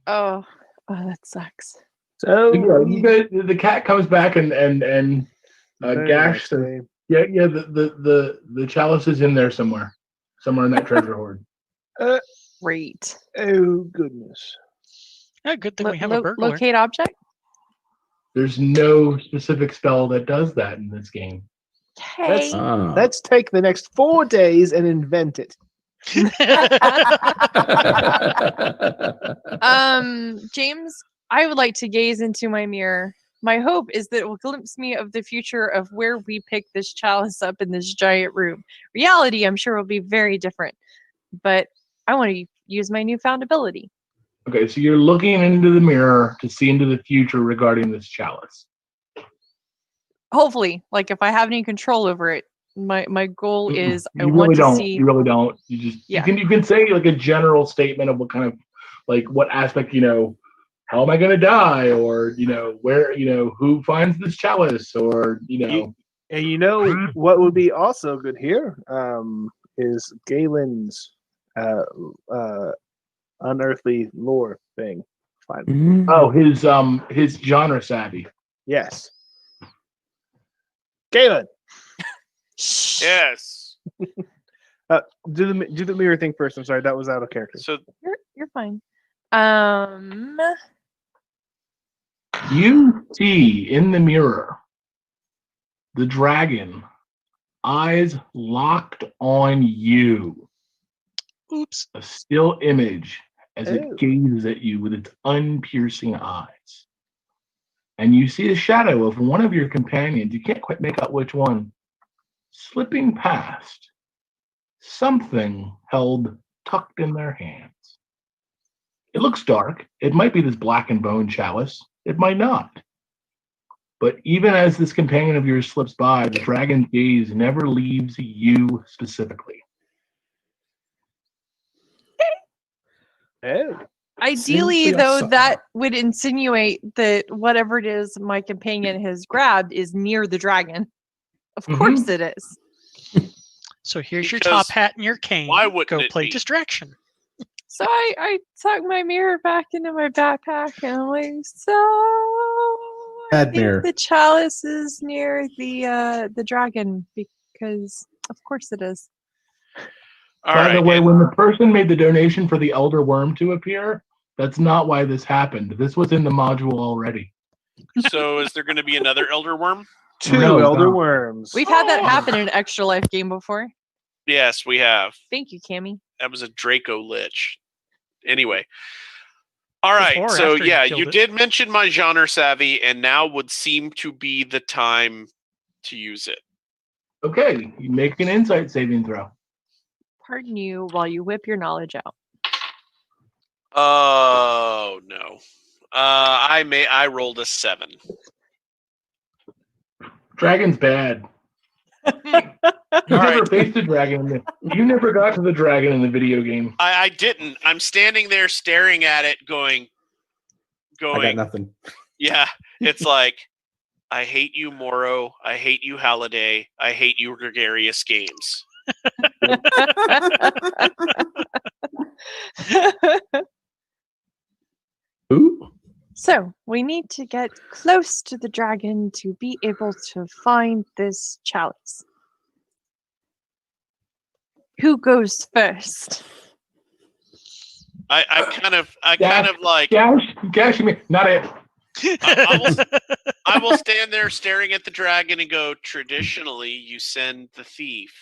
Oh, that sucks. So The cat comes back and very Gash nice says, day. yeah, the chalice is in there somewhere in that treasure hoard. Great. Oh goodness. Good thing we have a burglar. Locate object? There's no specific spell that does that in this game. Okay. Ah. Let's take the next 4 days and invent it. James, I would like to gaze into my mirror. My hope is that it will glimpse me of the future of where we pick this chalice up in this giant room. Reality, I'm sure, will be very different, but I want to use my newfound ability. Okay, so you're looking into the mirror to see into the future regarding this chalice. Hopefully, like if I have any control over it, my goal is I You want really to don't. see. You really don't. You just Yeah. you can say like a general statement of what kind of like what aspect, how am I going to die, or where, who finds this chalice, or And what would be also good here is Galen's unearthly lore thing. Fine. Oh, his genre savvy. Yes. Galen, Yes. do the mirror thing first. I'm sorry, that was out of character. So You're fine. You see in the mirror the dragon, eyes locked on you. Oops. A still image as Oh. it gazes at you with its unpiercing eyes. And you see the shadow of one of your companions, you can't quite make out which one, slipping past, something held tucked in their hands. It looks dark. It might be this black and bone chalice. It might not. But even as this companion of yours slips by, the dragon's gaze never leaves you specifically. Oh. Ideally, Simply though, awesome. that would insinuate that whatever it is my companion has grabbed is near the dragon. Of course it is. So here's your Because top hat and your cane. why wouldn't Go it play be? distraction. So I tuck my mirror back into my backpack and I'm like, so I Bad think mirror. the chalice is near the dragon because of course it is. all By the right. way, and- when the person made the donation for the elder worm to appear, that's not why this happened. This was in the module already. so is there going to be another elder worm? 2 No, elder no. worms. We've had that happen in an extra life game before. Yes, we have. Thank you, Cammy. That was a Draco Lich. Anyway. All right. Before or So after you yeah, killed you it? did mention my genre savvy, and now would seem to be the time to use it. Okay, you make an insight saving throw. Pardon you while you whip your knowledge out. Oh no. I rolled a 7. Dragon's bad. You All never right. faced a dragon. You never got to the dragon in the video game. I didn't. I'm standing there staring at it I got going, nothing. yeah, it's like, I hate you, Moro. I hate you, Halliday. I hate you, Gregarious Games. Who? So we need to get close to the dragon to be able to find this chalice. Who goes first? I kind of like Gash, not it. I will stand there staring at the dragon and go, traditionally you send the thief.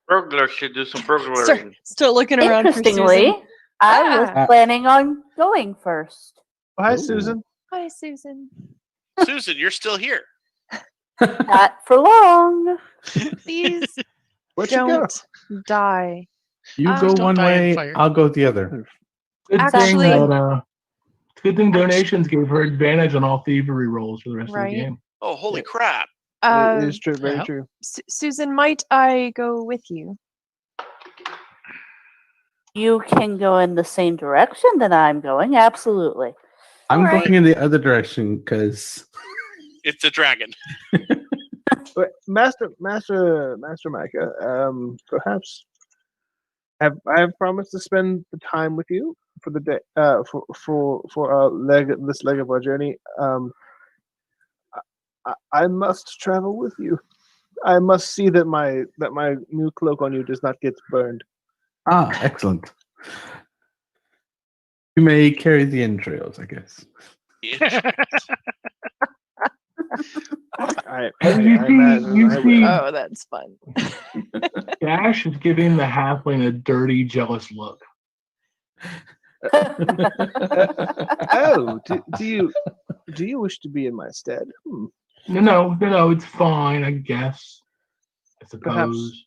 Burglar should do some burglaring. Still looking around for Interestingly, Susan. I was Ah. planning on going first. Oh, hi, Ooh. Susan. Hi, Susan. Susan, you're still here. Not for long. Please Where'd you go? don't die. You Ah. go Just don't one die in way, fire. I'll go the other. Good Actually- thing that good thing donations gave her advantage on all thievery rolls for the rest of Right. the game. Oh, holy Yeah. crap. It is true, very yeah. true. Susan, might I go with you? You can go in the same direction that I'm going. Absolutely. I'm Alright. going in the other direction because It's a dragon. But Master Micah, perhaps I have promised to spend the time with you for the day, for this leg of our journey. I must travel with you. I must see that my new cloak on you does not get burned. excellent. You may carry the entrails, I guess. I You imagine I see- will. Oh, that's fun. Dash is giving the halfling a dirty, jealous look. Oh, do you wish to be in my stead? No, it's fine, I guess. I suppose.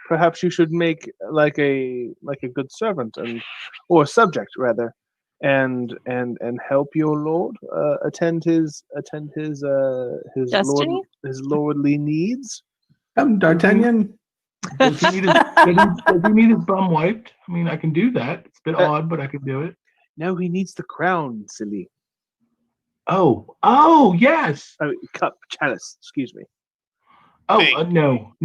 Perhaps you should make like a good servant or subject rather, and help your lord attend his Destiny? his lordly needs. D'Artagnan. Does he need his bum wiped? I mean, I can do that. It's a bit odd, but I can do it. No, he needs the crown, silly. Oh, yes. Cup, chalice. Excuse me. Oh, Thing. no.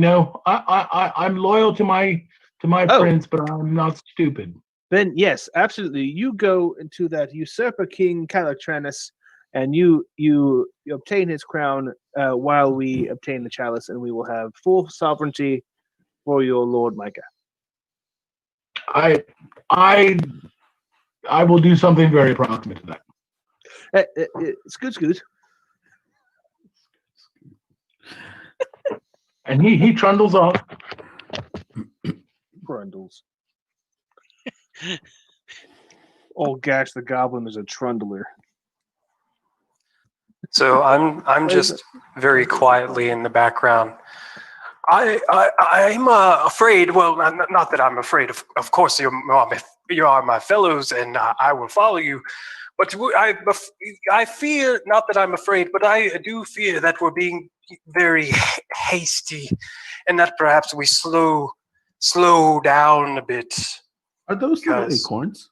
I'm loyal to my Oh. prince, but I'm not stupid. Then yes, absolutely. You go into that usurper king Calotranus, and you obtain his crown while we obtain the chalice, and we will have full sovereignty for your lord Micah. I will do something very approximate to that. It's good. And he trundles off. Trundles. Oh gosh, the goblin is a trundler. So I'm just very quietly in the background. I'm afraid. Well, not that I'm afraid. Of course, you are my fellows, and I will follow you. But I fear, not that I'm afraid, but I do fear that we're being very hasty, and that perhaps we slow down a bit. Are those little Because- acorns?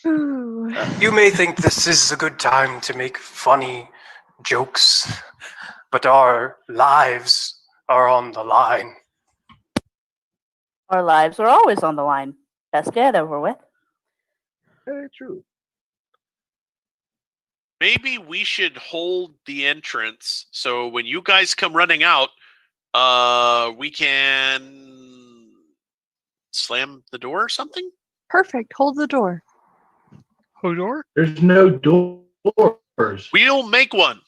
You may think this is a good time to make funny jokes, but our lives are on the line. Our lives are always on the line. Best get over with. Very true. Maybe we should hold the entrance so when you guys come running out, we can slam the door or something. Perfect. Hold the door. Hodor? There's no doors. We'll make one.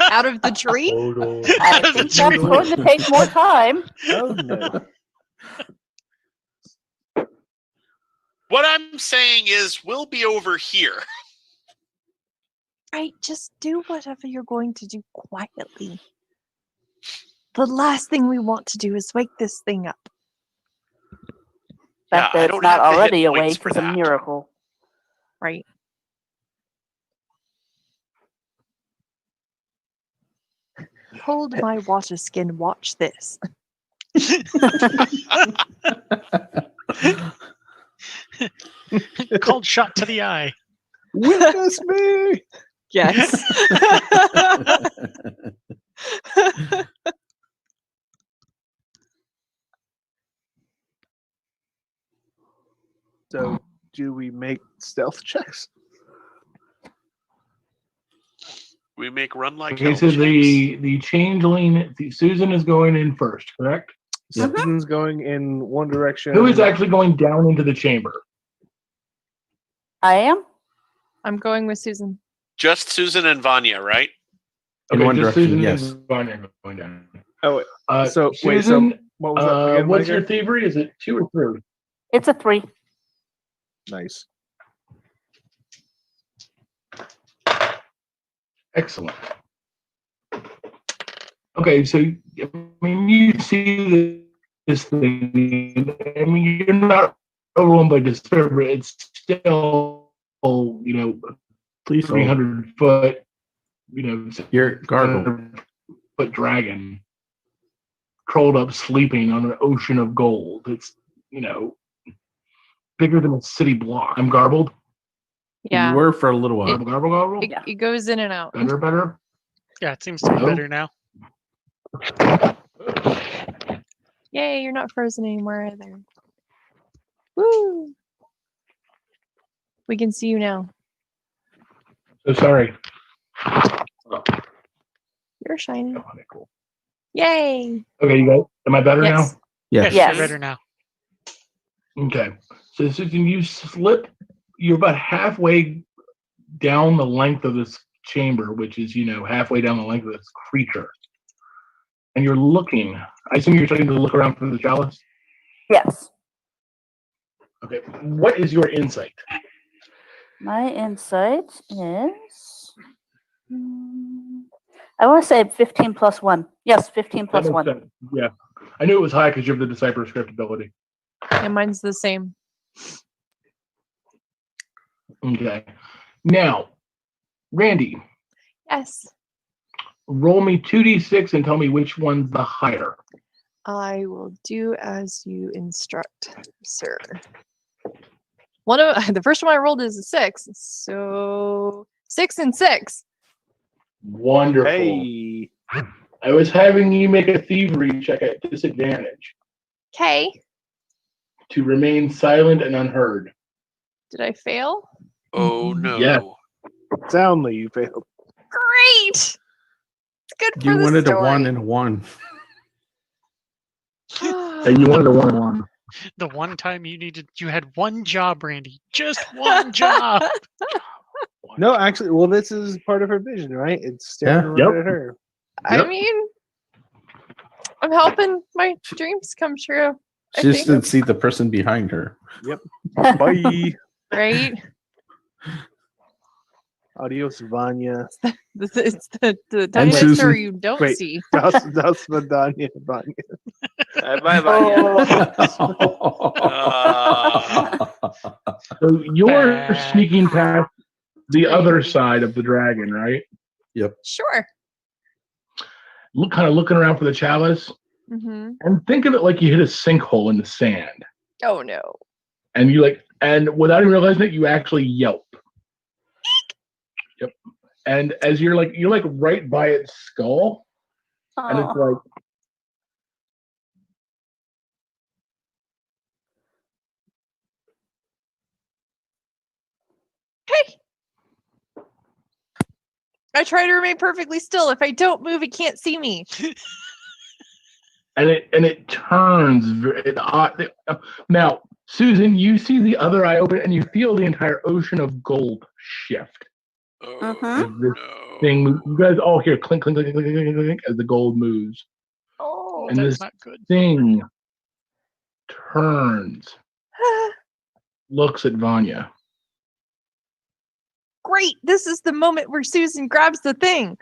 Out of the tree? I think that's going to take more time. Oh no. What I'm saying is we'll be over here. Right, just do whatever you're going to do quietly. The last thing we want to do is wake this thing up. The fact Yeah, I that it's don't not have the hit already points awake for is a that. miracle. Right. Hold my water skin, watch this. Called shot to the eye. Witness me. Yes. So, do we make stealth checks? We make run like Okay, hell. so checks. the changeling, Susan is going in first, correct? Susan's going in one direction. Who is actually going down into the chamber? I am? I'm going with Susan. Just Susan and Vanya, right? In one just direction, Susan yes. and Vanya are going down. Oh, wait. So, wait, Susan, what was that again, what's Micah? your thievery? Is it 2 or 3? It's a 3. Nice. Excellent. Okay, so I mean, you see this thing. I mean, you're not overwhelmed by despair, but it's still you know, Please hold. 300-foot, you know, You're gargled. 700-foot dragon curled up sleeping on an ocean of gold. It's, you know, bigger than a city block. I'm garbled. Yeah. You were for a little while. Garble. It goes in and out. Better. Yeah, it seems to be Hello? better now. Yay, you're not frozen anymore either. Woo! We can see you now. So sorry. You're shining. Okay, cool. Yay! Okay, you guys, am I better Yes. Yes. Yes. You're better now. now? Okay. So Susan, you slip. You're about halfway down the length of this chamber, which is, you know, halfway down the length of this creature, and you're looking. I assume you're starting to look around for the chalice. Yes. Okay. What is your insight? My insight is. I want to say 15 plus 1. Yes, 15 plus That makes 1. sense. Yeah. I knew it was high because you have the decipher script ability. And mine's the same. Okay. Now, Randy, Yes. roll roll me 2d6 and tell me which one's the higher. I will do as you instruct, sir. One of the first one I rolled is a 6, so 6 and 6. Wonderful. Hey. I was having you make a thievery check at disadvantage Okay. to remain silent and unheard. Did I fail? Oh no. Yeah. Soundly, you failed. Great. It's good for You the wanted a story. 1 and a 1. And you wanted a 1-1. The one time you had one job, Randy. Just one job. No, actually, well, this is part of her vision, right? It's staring Yeah. right Yep. at her. I Yep. mean, I'm helping my dreams come true. I She just think. didn't see the person behind her. Bye. Right? Adios, Vanya. It's the And dinosaur Susan. you don't Wait. see. Das Vidania, Vanya. Bye bye. So you're Bad. sneaking past the other side of the dragon, right? Sure. Kind of looking around for the chalice, Mm-hmm. and think of it like you hit a sinkhole in the sand, Oh no. and and without even realizing it, you actually yelp. Yep. And as you're right by its skull, and it's like, Hey. I try to remain perfectly still. If I don't move, it can't see me. and it turns. Now, Susan, you see the other eye open, and you feel the entire ocean of gold shift. Oh, As this no. thing, you guys all hear clink, clink, clink, clink, clink, clink, clink as the gold moves, Oh. and That's this not good. thing turns, looks at Vanya. Great. This is the moment where Susan grabs the thing.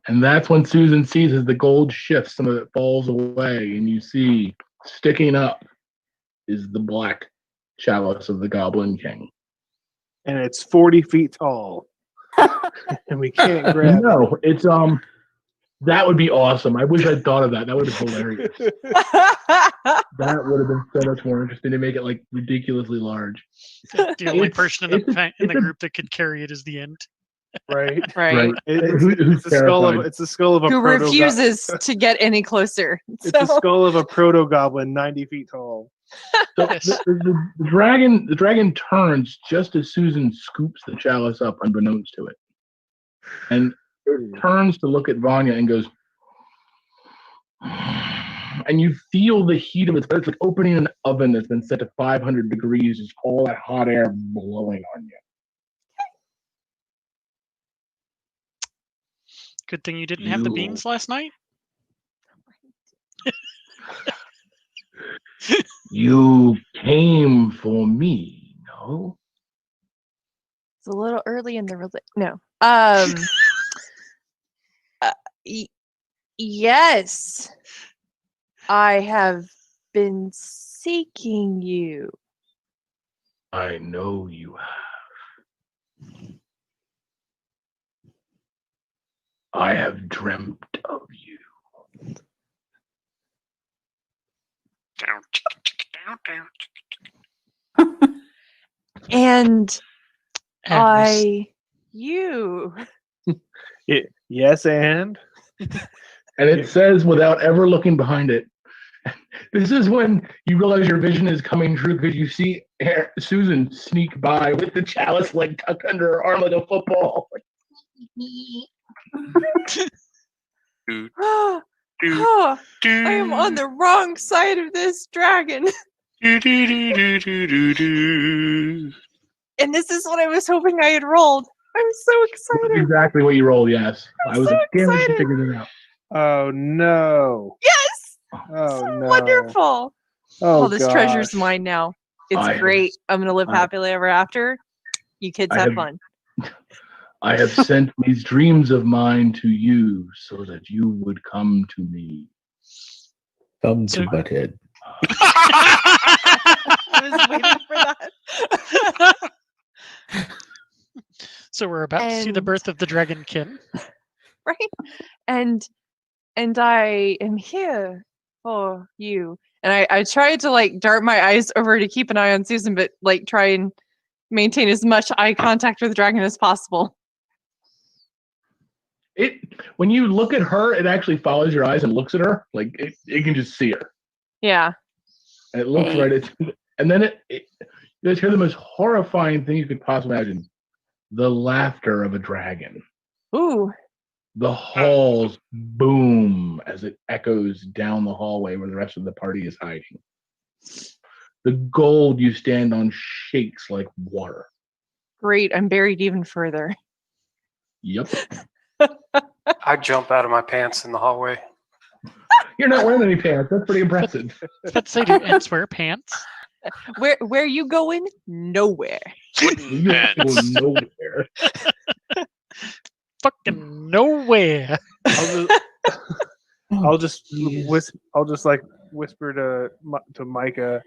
And that's when Susan sees as the gold shifts, some of it falls away, and you see sticking up is the black chalice of the Goblin King. And it's 40 feet tall. And we can't grab it. No, it's that would be awesome. I wish I'd thought of that. That would have been hilarious. That would have been so much more interesting to make it like ridiculously large. The only It's- person in it's a- the it's a- group that could carry it is the end. Right. Right. Who's It's the skull of terrified? it's the skull of a Who proto refuses to get any closer. It's the So skull of a proto goblin 90 feet tall. So Yes. the dragon turns just as Susan scoops the chalice up, unbeknownst to it, and it turns to look at Vanya and goes, and you feel the heat of its breath. It's like opening an oven that's been set to 500 degrees, just all that hot air blowing on you. Good thing you didn't have the You- beans last night. You came for me, no? it's a little early in the no. Yes. I have been seeking you. I know you have. I have dreamt of you. Down, down, down. And And you. Yes, and And it says without ever looking behind it. This is when you realize your vision is coming true because you see Susan sneak by with the chalice like tucked under her arm like a football. Dude, Oh, dude, I am on the wrong side of this dragon. do, do, do, do, do, do, do. And this is what I was hoping I had rolled. I'm so That's excited. exactly what you rolled, yes. I was so like, damn it, she excited. figured it out. oh no, Yes! oh So no, wonderful. Oh, Oh, this treasure's gosh. mine now. It's I have- great. I'm going to live I- happily ever after. You kids I have have- fun. I have sent these dreams of mine to you so that you would come to me. Come So- to Butthead. I was waiting for that. So we're about to see the And- birth of the dragonkin. Right? And I am here for you. And I tried to like dart my eyes over to keep an eye on Susan, but like try and maintain as much eye contact with the dragon as possible. When you look at her, it actually follows your eyes and looks at her. Like it can just see her. Yeah. And it looks Hey. right at you. And then you guys hear the most horrifying thing you could possibly imagine. The laughter of a dragon. Ooh. The halls boom as it echoes down the hallway where the rest of the party is hiding. The gold you stand on shakes like water. Great. I'm buried even further. Yep. I jump out of my pants in the hallway. You're not wearing any pants. That's pretty impressive. Let's say, do ants wear pants? Where you going? Nowhere. Wooden You have to go pants. nowhere. Fucking nowhere. I'll just Jeez. I'll just like whisper to Micah.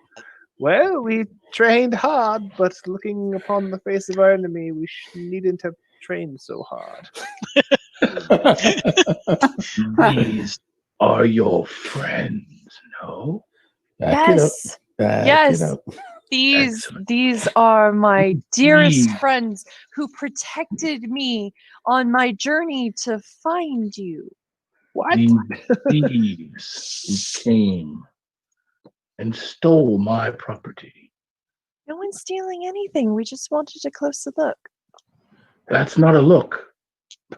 Well, we trained hard, but looking upon the face of our enemy, we needn't have trained so hard. These are your friends, no? Back it up. Yes. Back Yes. it up. These are my dearest Please. friends who protected me on my journey to find you. What? These thieves who came and stole my property. No one's stealing anything. We just wanted a closer look. That's not a look.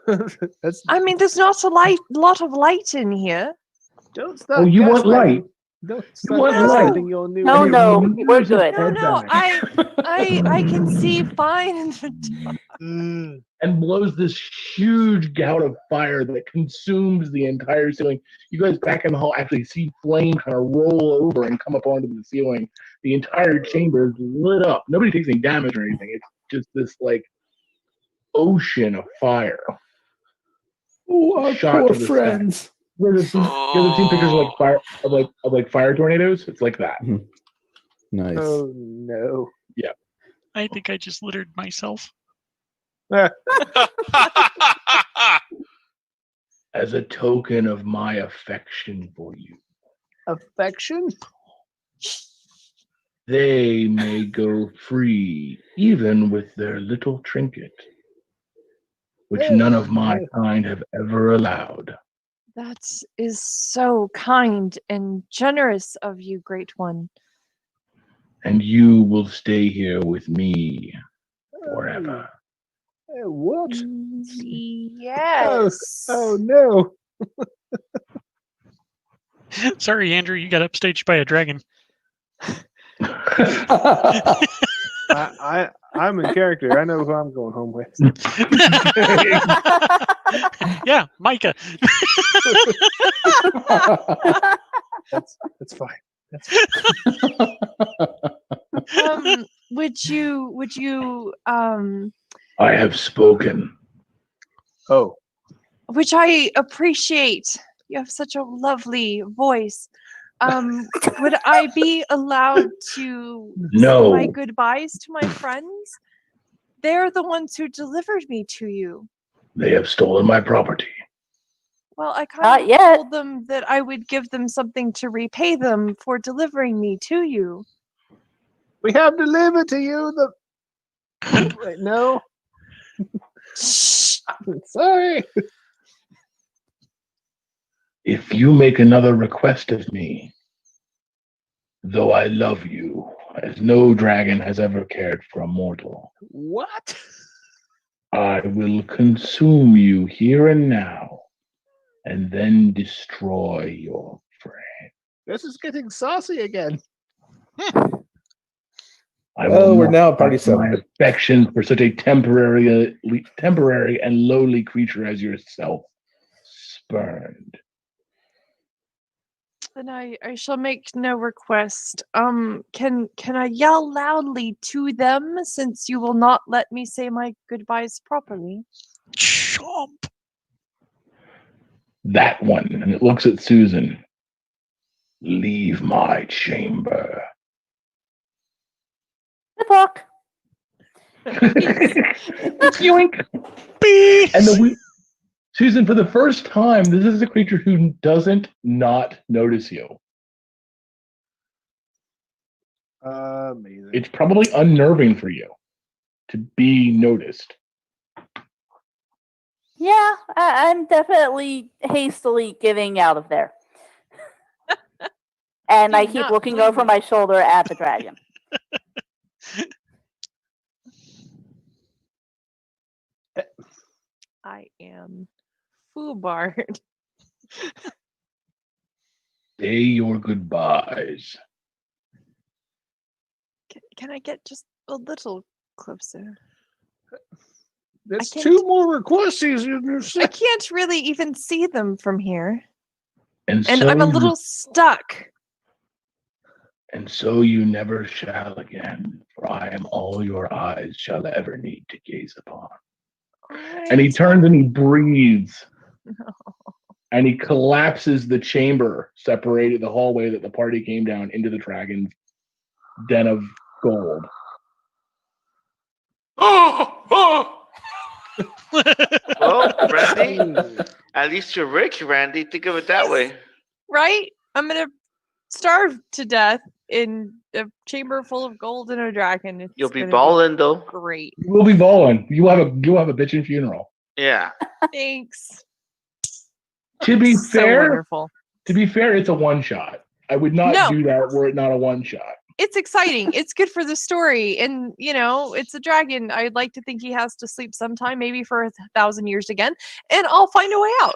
That's I mean, there's not a lot of light in here. don't stop. Oh, you want gaslighting. light? Don't stop want light? gaslighting your new. No, Hey, no, when you we're use this good. No, head no, back I can see fine in the dark. and blows this huge gout of fire that consumes the entire ceiling. You guys back in the hall actually see flame kind of roll over and come up onto the ceiling. The entire chamber is lit up. Nobody takes any damage or anything. It's just this like ocean of fire. Oh, our Shot poor to the sky. friends. You guys have seen pictures of like fire of like fire tornadoes? It's like that. Nice. Oh no. I think I just littered myself. As a token of my affection for you, Affection? they may go free, even with their little trinket, which none of my kind have ever allowed. That is so kind and generous of you, Great One. And you will stay here with me forever. What? Yes. Oh no. Sorry, Andrew, you got upstaged by a dragon. I'm in character. I know who I'm going home with. Yeah, Micah. That's fine. That's fine. Would you I have spoken. Oh, which I appreciate. You have such a lovely voice. Would I be allowed to No. say my goodbyes to my friends? They're the ones who delivered me to you. They have stolen my property. Well, I Not kind of yet. told them that I would give them something to repay them for delivering me to you. We have delivered to you the. Wait, no. Sorry. If you make another request of me, though I love you, as no dragon has ever cared for a mortal, What? I will consume you here and now, and then destroy your friend. This is getting saucy again. I Oh, will we're not now at party fight my 7. affection for such a temporary and lowly creature as yourself. Spurned. Then I shall make no request. Can I yell loudly to them since you will not let me say my goodbyes properly? Chomp. That one. And it looks at Susan. Leave my chamber. Good luck. Yoink. Beep. And Susan, for the first time, this is a creature who doesn't not notice you. Amazing. It's probably unnerving for you to be noticed. Yeah, I'm definitely hastily getting out of there. And Do I keep not looking blame over me. my shoulder at the dragon. I am Foobard. Say your goodbyes. Can I get just a little closer? There's can't- 2 more requests. I can't really even see them from here. And And so I'm a you- little stuck. And so you never shall again, for I am all your eyes shall ever need to gaze upon. And he Alright. turns and he breathes. And he collapses the chamber, separated the hallway that the party came down into the dragon's den of gold. Well, Randy, at least you're rich, Randy. Think of it that way. Right? I'm gonna starve to death in a chamber full of gold and a dragon. It's You'll be gonna balling though. Great. You will be balling. You have a bitchin' funeral. Yeah. Thanks. To be So fair, wonderful. it's a one shot. I would not No. do that were it not a one shot. It's exciting. It's good for the story. And, it's a dragon. I'd like to think he has to sleep sometime, maybe for 1,000 years again, and I'll find a way out.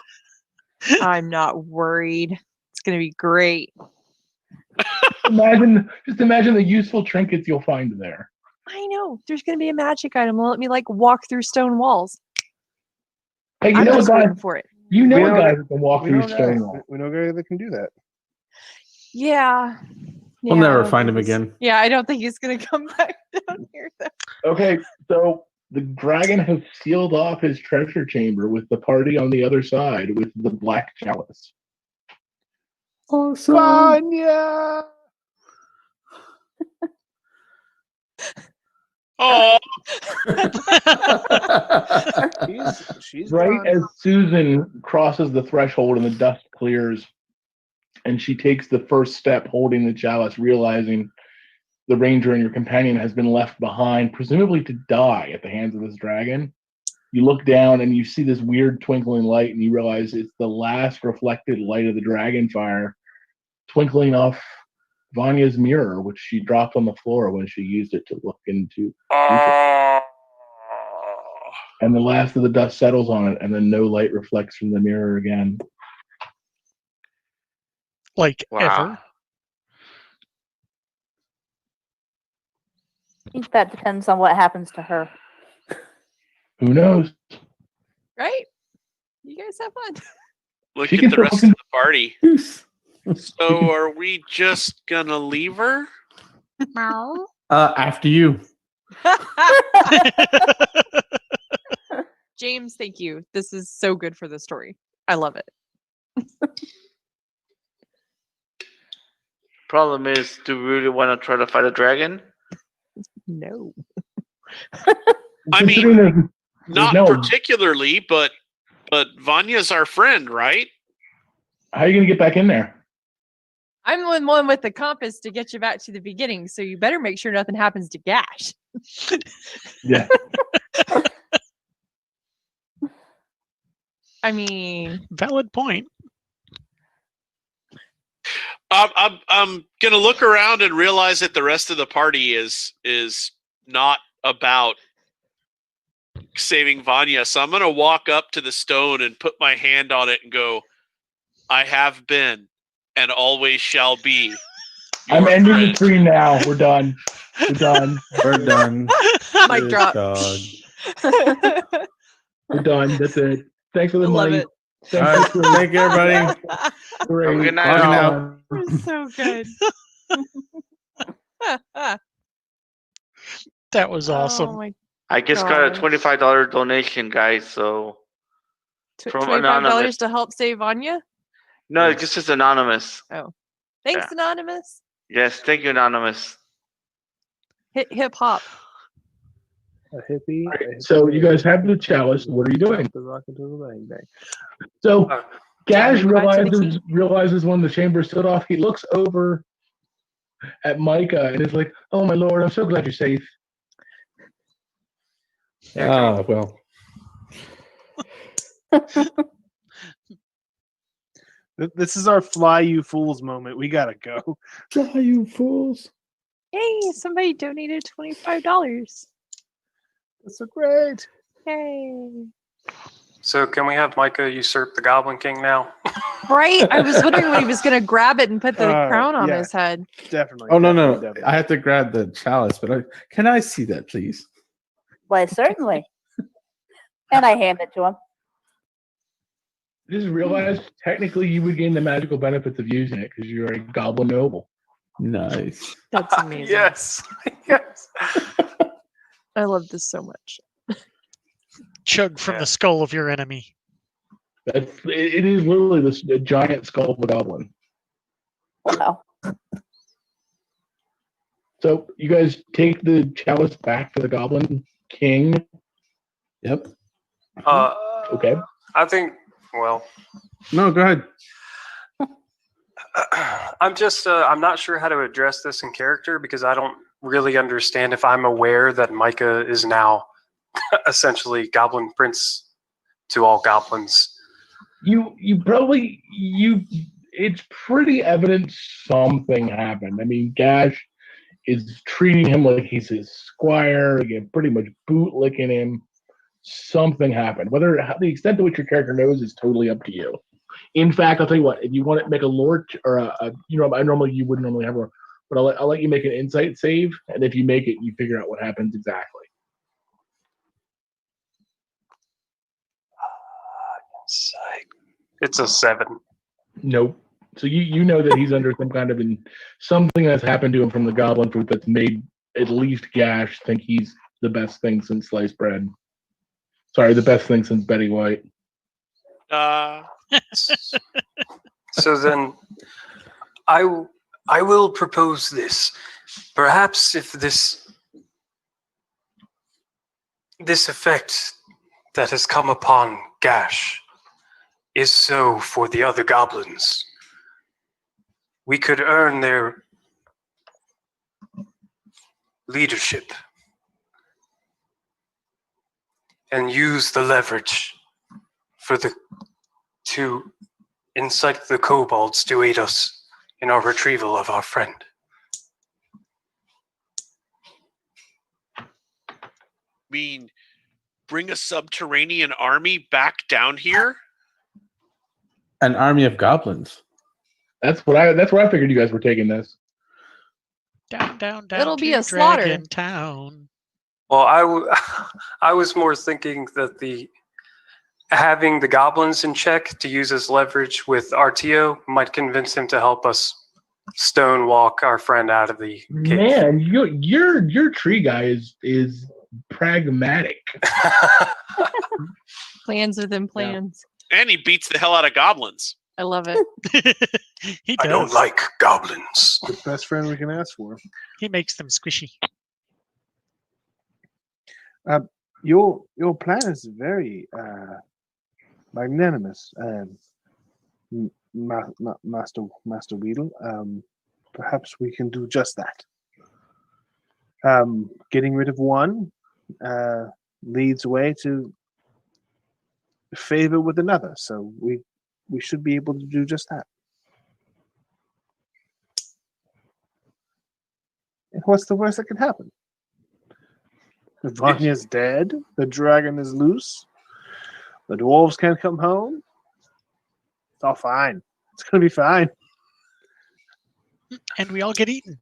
I'm not worried. It's going to be great. Just imagine the useful trinkets you'll find there. I know. There's going to be a magic item. Will let me, walk through stone walls. Hey, I'm know just a guy? waiting for it. You know We a know guy that- that can walk We through know a guy. stone wall. We know a guy that can do that. Yeah. We'll Yeah, I never don't find think him he's- again. Yeah, I don't think he's going to come back down here, though. Okay, so the dragon has sealed off his treasure chamber with the party on the other side with the black chalice. Awesome. Vanya! Oh, She's Right gone. as Susan crosses the threshold and the dust clears, and she takes the first step holding the chalice, realizing the ranger and your companion has been left behind, presumably to die at the hands of this dragon. You look down and you see this weird twinkling light, and you realize it's the last reflected light of the dragon fire twinkling off Vanya's mirror, which she dropped on the floor when she used it to look into. And the last of the dust settles on it, and then no light reflects from the mirror again. Like Wow. ever. I think that depends on what happens to her. Who knows? Right? You guys have fun. look She at can the still rest look in- of the party. So are we just gonna leave her? After you. James, thank you. This is so good for the story. I love it. Problem is, do we really want to try to fight a dragon? No. I mean, Considering there's Not no- particularly, but But Vanya's our friend, right? How are you going to get back in there? I'm the one with the compass to get you back to the beginning, so you better make sure nothing happens to Gash. Yeah. I mean, Valid point. I'm gonna look around and realize that the rest of the party is not about saving Vanya. So I'm gonna walk up to the stone and put my hand on it and go, "I have been and always shall be." I'm your ending the friend." stream now. We're done. We're done. We're done. mic Good drop. dog. We're done. That's it. Thanks for the Love money. it. Thanks All right, for the thank you, everybody. great. Have a good night, Logging all. out. We're so good. That was Oh awesome. my I just got a Gosh. $25 donation, guys. So From $25 Anonymous. to help save Vanya? no, it just says anonymous. Thanks, Yeah. Anonymous. Yes, thank you, anonymous. Hip hop. A hippie. All right, a hippie so you lady. guys have the chalice. What are you doing? The rocket to the bang bang. So Uh, Gash go back to the realizes when the chamber stood off, he looks over at Micah and is like, "Oh my lord, I'm so glad you're safe." Ah, well. This is our fly you fools moment. We gotta go. Ah, you fools. Hey, somebody donated $25. That's so great. Yay. So can we have Micah usurp the Goblin King now? Right? I was wondering when he was going to grab it and put the crown on yeah. his head. Definitely. Oh, no, no. definitely. I have to grab the chalice, but can I see that, please? Why, certainly. And I hand it to him. Just realized technically you would gain the magical benefits of using it because you're a goblin noble. Nice. That's amazing. Yes. Yes. I love this so much. Chug from Yeah. the skull of your enemy. It is literally this a giant skull of a goblin. Wow. So you guys take the chalice back to the Goblin King. Yep. Okay. I think. Well, No, go ahead. I'm just. I'm not sure how to address this in character because I don't really understand if I'm aware that Micah is now essentially Goblin Prince to all goblins. You probably it's pretty evident something happened. I mean, Gash is treating him like he's his squire, again, pretty much bootlicking him. Something happened. Whether the extent to which your character knows is totally up to you. In fact, I'll tell you what. If you want to make a lore or I normally you wouldn't normally have one, but I'll let you make an insight save, and if you make it, you figure out what happens exactly. It's a 7. Nope. So you know that he's under some kind of something that's happened to him from the goblin fruit that's made at least Gash think he's the best thing since sliced bread. Sorry, the best thing since Betty White. So then, I will propose this. Perhaps if this effect that has come upon Gash is so for the other goblins, we could earn their leadership and use the leverage to incite the kobolds to aid us in our retrieval of our friend. Mean bring a subterranean army back down here? An army of goblins. That's where I figured you guys were taking this. Down, down, down. It'll be to a slaughter. Dragon Town. Well, I was more thinking that having the goblins in check to use as leverage with RTO might convince him to help us stonewalk our friend out of the cave. Man, your tree guy is pragmatic. Plans within plans. And he beats the hell out of goblins. I love it. He I does. don't like goblins. The best friend we can ask for. He makes them squishy. Your plan is very magnanimous, Master Weedle. Perhaps we can do just that. Getting rid of one leads way to favor with another, so we should be able to do just that. And what's the worst that could happen? Vanya's dead. The dragon is loose. The dwarves can't come home. It's all fine. It's gonna be fine. And we all get eaten.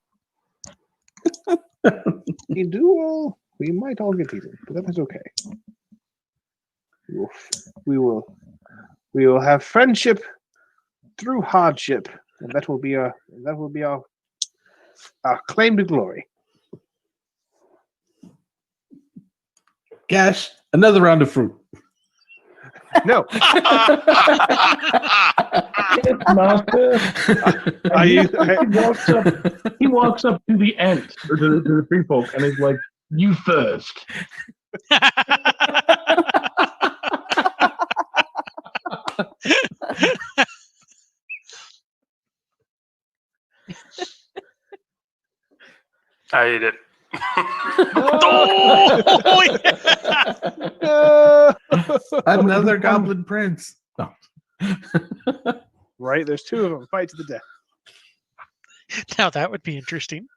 We might all get eaten, but that is okay. We will have friendship through hardship, and that will be our claim to glory. Gash, another round of fruit. No. Master. He He walks up to the ant or to the free folk and is like, "You first." I ate it. Oh, yeah. Another goblin prince. No. Right, there's two of them. Fight to the death. Now that would be interesting.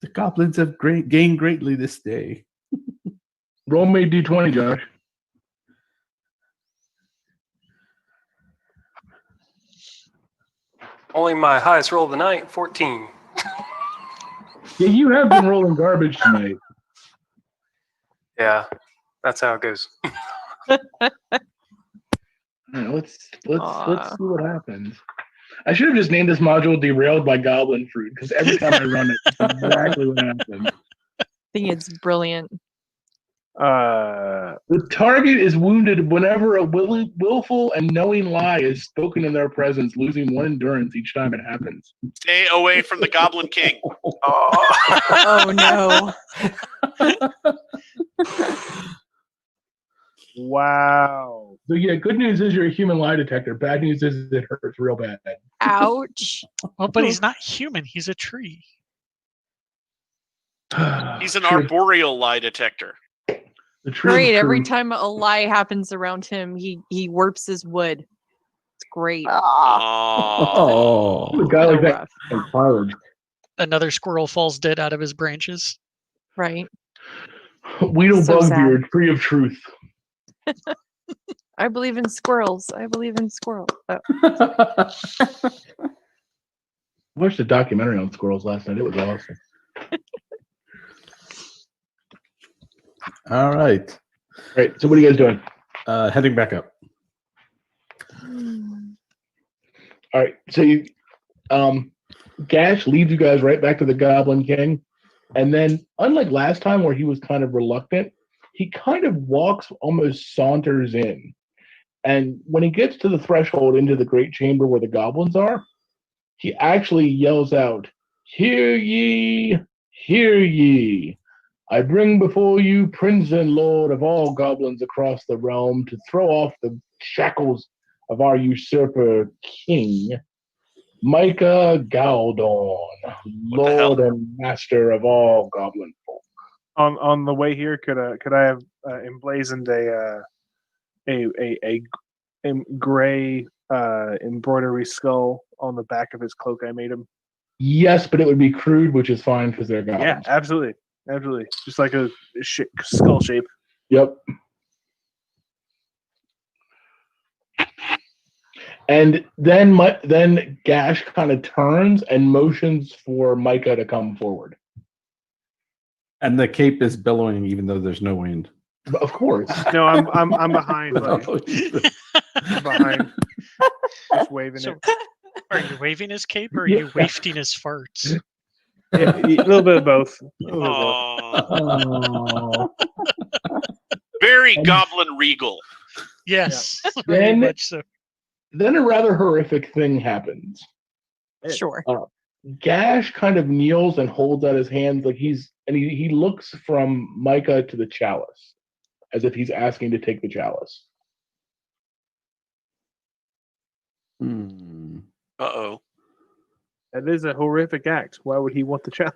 The goblins have gained greatly this day. Roll me d20, Josh. Only my highest roll of the night, 14. Yeah, you have been rolling garbage tonight. Yeah, that's how it goes. All right, let's see what happens. I should have just named this module "Derailed by Goblin Fruit" because every time I run it, that's exactly what happens. I think it's brilliant. The target is wounded whenever a willful and knowing lie is spoken in their presence, losing 1 endurance each time it happens. Stay away from the Goblin King. Oh no. Wow. So yeah, good news is you're a human lie detector. Bad news is it hurts real bad. Ouch. Well, but he's not human. He's a tree. He's an arboreal lie detector. The true Great. Every truth. time a lie happens around him, he warps his wood. It's great. Oh. A guy like So that rough. in college. Another squirrel falls dead out of his branches. Right. Weedle So sad. Bugbeard, tree of truth. I believe in squirrels. I believe in squirrels. Oh, I watched a documentary on squirrels last night. It was awesome. All right. Right. So what are you guys doing? Heading back up. All right. So you, Gash leads you guys right back to the Goblin King, and then unlike last time where he was kind of reluctant, he kind of walks, almost saunters in, and when he gets to the threshold into the great chamber where the goblins are, he actually yells out, "Hear ye, hear ye! I bring before you Prince and Lord of all goblins across the realm to throw off the shackles of our usurper king, Micah Galdorn, Lord and Master of all goblin folk." On the way here, could I have emblazoned a gray embroidery skull on the back of his cloak I made him? Yes, but it would be crude, which is fine because they're goblins. Yeah, absolutely, just like a skull shape. Yep. And then Gash kind of turns and motions for Micah to come forward. And the cape is billowing even though there's no wind. But of course. No, I'm behind, buddy. I'm behind, just waving So, it. are you waving his cape or are Yeah. you wafting his farts? Yeah, a little bit of both. Aw. Oh. Very Goblin Regal. Yes, very Then- much so. Then a rather horrific thing happens. sure. Gash kind of kneels and holds out his hands like he looks from Micah to the chalice, as if he's asking to take the chalice. Hmm. Uh-oh. That is a horrific act. Why would he want the chalice?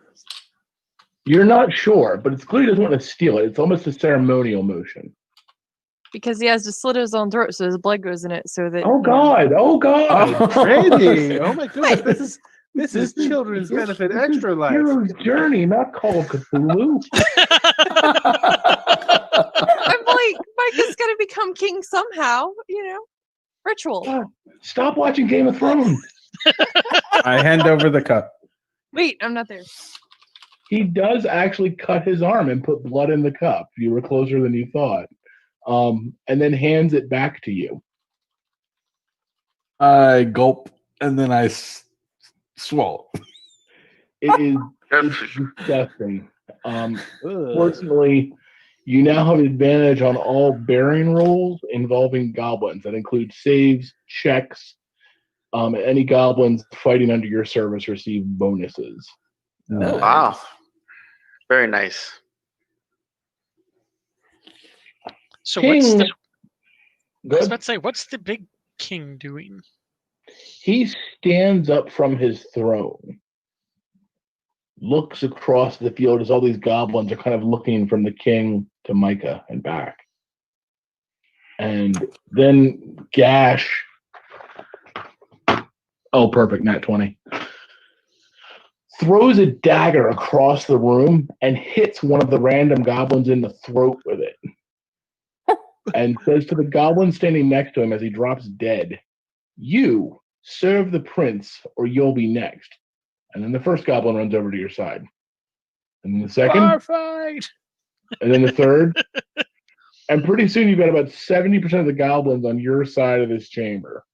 You're not sure, but it's clear he doesn't want to steal it. It's almost a ceremonial motion. Because he has to slit his own throat so his blood goes in it so that Oh God! Oh God! Randy! Oh my goodness! This is children's benefit this extra is life. Hero's Journey, not Call of Cthulhu. I'm like, Micah's gonna become king somehow, ritual. God, stop watching Game of Thrones. I hand over the cup. Wait, I'm not there. He does actually cut his arm and put blood in the cup. You were closer than you thought. And then hands it back to you. I gulp and then I swallow. It is it's disgusting. Fortunately, you now have advantage on all bearing rolls involving goblins. That includes saves, checks. Any goblins fighting under your service receive bonuses. Nice. Wow. Very nice. So King, I was good. about to say, what's the big king doing? He stands up from his throne, looks across the field as all these goblins are kind of looking from the king to Micah and back. And then Gash. Oh, perfect. Nat 20. Throws a dagger across the room and hits one of the random goblins in the throat with it. And says to the goblin standing next to him as he drops dead, "You serve the prince or you'll be next." And then the first goblin runs over to your side. And then the second. Bar fight! And then the third. And pretty soon you've got about 70% of the goblins on your side of this chamber.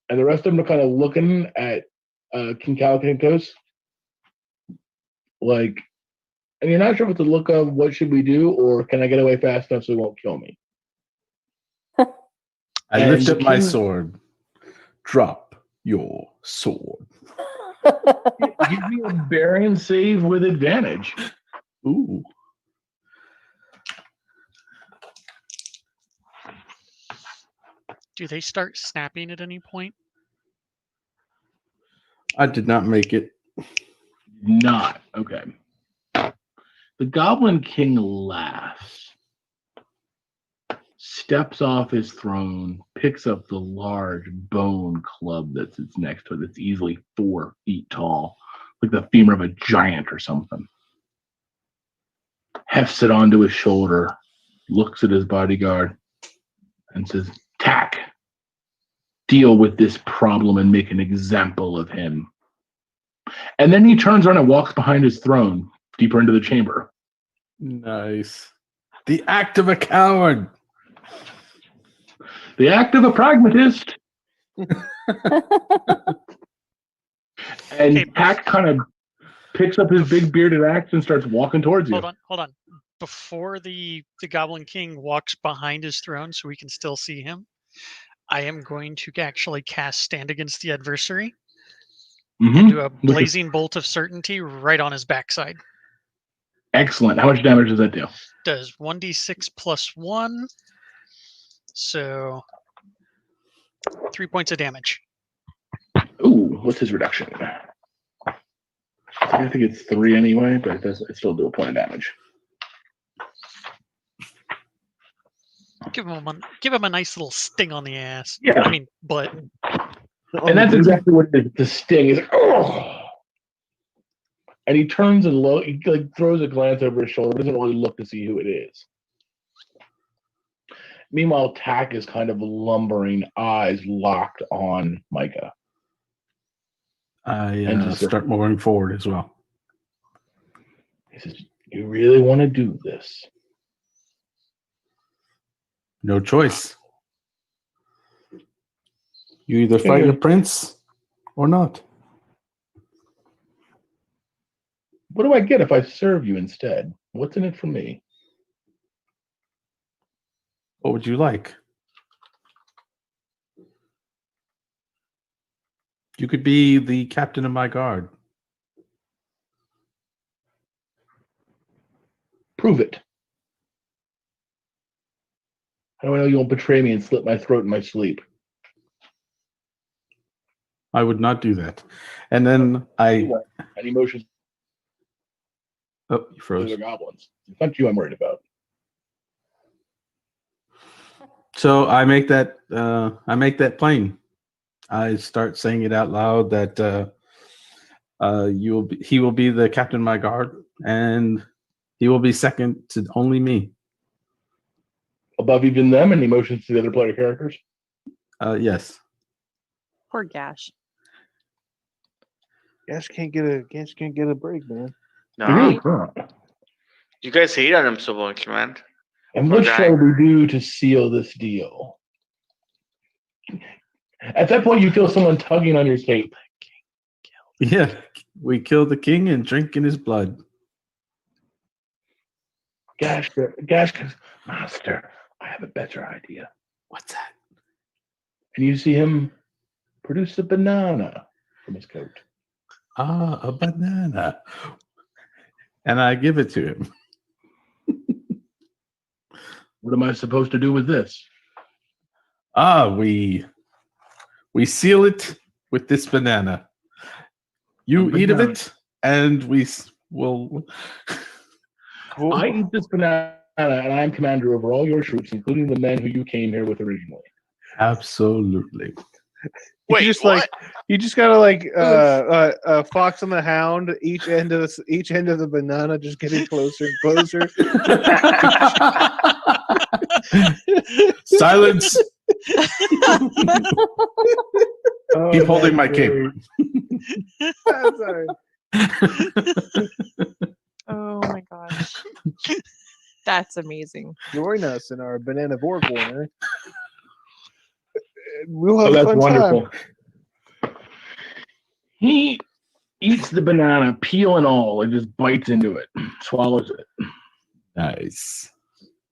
And the rest of them are kind of looking at King Calicantos. Like, and you're not sure what to look of, what should we do, or can I get away fast enough so he won't kill me? I And lift up my King- sword. Drop your sword. Give me a bearing save with advantage. Ooh. Do they start snapping at any point? I did not make it. Not. Okay. The Goblin King laughs, steps off his throne, picks up the large bone club that sits next to it that's easily 4 feet tall, like the femur of a giant or something. Hefts it onto his shoulder, looks at his bodyguard, and says, "Tack, deal with this problem and make an example of him." And then he turns around and walks behind his throne, deeper into the chamber. Nice. The act of a coward. The act of a pragmatist. And Okay, Tack kind of picks up his big bearded axe and starts walking towards you. Hold on. Before the Goblin King walks behind his throne so we can still see him, I am going to actually cast Stand Against the Adversary Mhm. and do a Which is blazing bolt of certainty right on his backside. excellent. How much damage does that do? Does 1d6 plus 1. So 3 points of damage. Ooh, what's his reduction? I think it's 3 anyway, but it still do a point of damage. Give him a nice little sting on the ass. Yeah. I mean, butt. And that's exactly what it is. The sting. He's like, "Oh!" And he turns and he like throws a glance over his shoulder, doesn't really look to see who it is. Meanwhile, Tack is kind of lumbering, eyes locked on Micah. I And just start moving forward as well. He says, "You really want to do this?" No choice. You either fight a prince or not. What do I get if I serve you instead? What's in it for me? What would you like? You could be the captain of my guard. Prove it. How do I know you won't betray me and slit my throat in my sleep? I would not do that. And then I Any motions oh, you to froze. the goblins? It's not you I'm worried about. So I make that plain. I start saying it out loud that he will be the captain of my guard, and he will be second to only me. Above even them, any motions to the other player characters? Yes. Poor Gash. Gash can't get a break, man. He No, really can't. you guys hate on him so much, man. And Poor what guy. shall we do to seal this deal? At that point, you feel someone tugging on your cape. Yeah. We kill the king and drink in his blood. Gash goes, Master, I have a better idea. What's that? And you see him produce a banana from his coat. Ah, a banana. And I give it to him. What am I supposed to do with this? Ah, we seal it with this banana. You eat of it, and we will. I eat this banana, and I'm commander over all your troops, including the men who you came here with originally. Absolutely. Wait, you just what? you just gotta like Fox and the Hound, each end of the banana just getting closer and closer. Silence. Keep holding my cape. I'm sorry. Oh my gosh. That's amazing. Join us in our banana vor corner. We'll Oh, have a that's fun wonderful. time. He eats the banana, peel and all, and just bites into it, swallows it. Nice.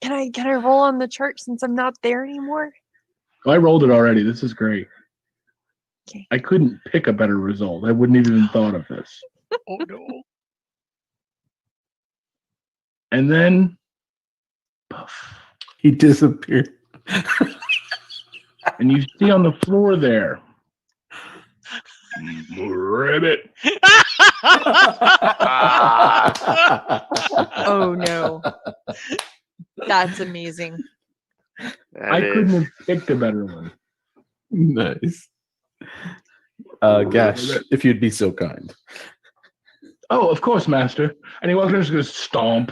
Can I roll on the chart since I'm not there anymore? I rolled it already. This is great. Okay. I couldn't pick a better result. I wouldn't have even thought of this. Oh no. And then, puff. He disappeared. And you see on the floor there, ribbit. Oh no. That's amazing. I couldn't have picked a better one. Nice. Gash, if you'd be so kind. Oh, of course, master. And he walks in and just goes stomp.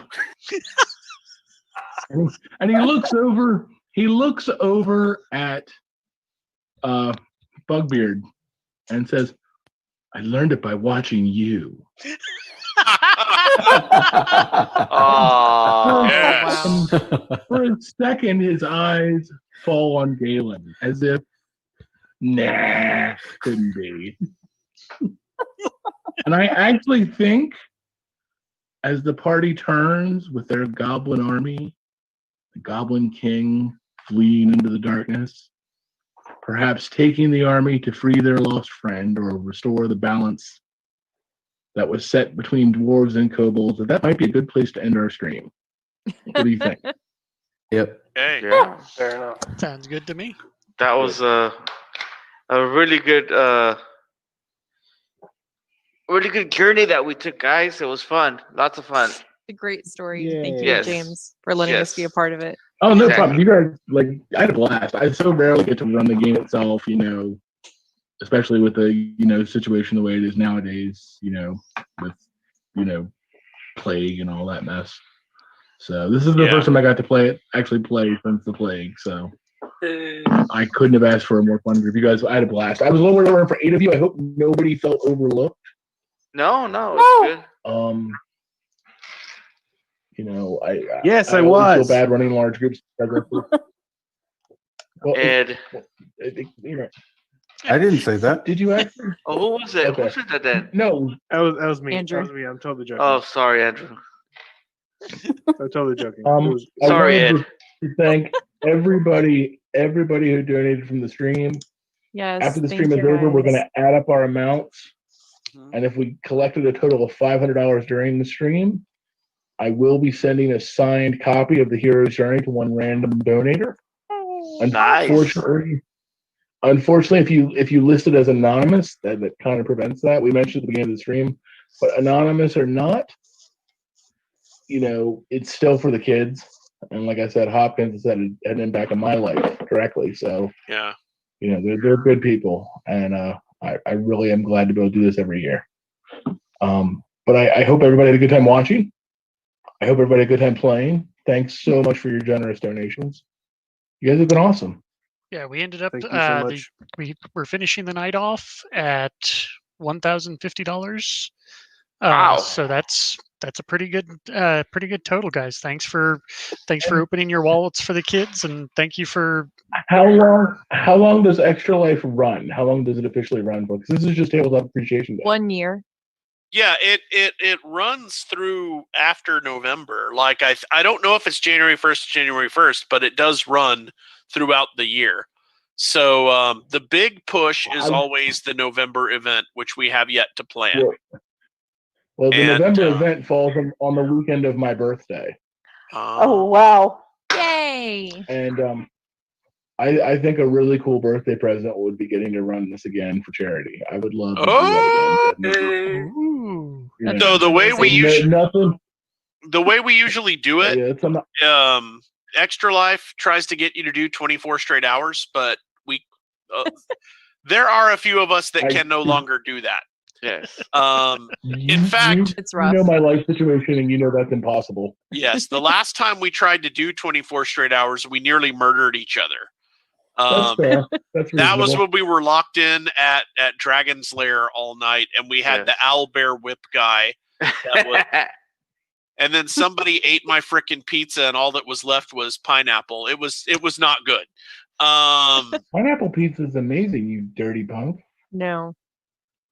and he looks over. He looks over at Bugbeard and says, "I learned it by watching you." Oh, Yes. Wow. For a second, his eyes fall on Galen as if, nah, couldn't be. And I actually think as the party turns with their goblin army, the goblin king fleeing into the darkness, perhaps taking the army to free their lost friend or restore the balance that was set between dwarves and kobolds, that might be a good place to end our stream. What do you think? Yep. Hey, yeah. Fair enough. Sounds good to me. That was a really good journey that we took, guys. It was fun. Lots of fun. A great story. Thank you, Yes. James, for letting us be a Yes. part of it. Oh, no Exactly. problem. You guys, I had a blast. I so rarely get to run the game itself, especially with the, situation the way it is nowadays, with, plague and all that mess. So this is the Yeah. first time I got to actually play since the plague. So I couldn't have asked for a more fun group. You guys, I had a blast. I was a little worried for 8 of you. I hope nobody felt overlooked. No, it's good. Yes, I always was. feel bad running large groups. Well, Ed. I didn't say that. did you actually? Oh, who was it? Okay. Who said that then? No, That was me. Andrew. That was me. I'm totally joking. Oh, sorry, Andrew. I'm totally joking. It was- I Sorry, wanted to thank everybody who donated from the stream. Yes. After the thank stream is you, over, we're guys. going to add up our amounts. Mhm. And if we collected a total of $500 during the stream, I will be sending a signed copy of the Hero's Journey to one random donator. Nice. Unfortunately, if you list it as anonymous, that kind of prevents that. We mentioned at the beginning of the stream, but anonymous or not, it's still for the kids. And like I said, Hopkins has had an impact on my life directly. So Yeah. they're good people, and I really am glad to be able to do this every year. But I hope everybody had a good time watching. I hope everybody had a good time playing. Thanks so much for your generous donations. You guys have been awesome. Yeah, we ended up. Thank you so much. We were finishing the night off at $1,050. Wow. So that's a pretty good total, guys. Thanks for opening your wallets for the kids, and thank you for. How long does Extra Life run? How long does it officially run for? Because this is just Tabletop Appreciation Day. 1 year. Yeah, it runs through after November. Like I don't know if it's January 1st to January 1st, but it does run throughout the year. So the big push is always the November event, which we have yet to plan. Well, the And, November event falls on the weekend of my birthday. Oh wow! Yay! And I think a really cool birthday present would be getting to run this again for charity. I would love to do that again. Ooh. So the way we usually nothing. the way we usually do it, Yeah, Extra Life tries to get you to do 24 straight hours, but there are a few of us that can no longer do that. Yes. In fact, It's rough. You know my life situation, and you know that's impossible. yes, the last time we tried to do 24 straight hours, we nearly murdered each other. That's fair. That's That was reasonable. when we were locked in at Dragon's Lair all night, and we had the owl bear whip guy. And then somebody ate my frickin' pizza, and all that was left was pineapple. It was not good. Pineapple pizza is amazing, you dirty punk. No.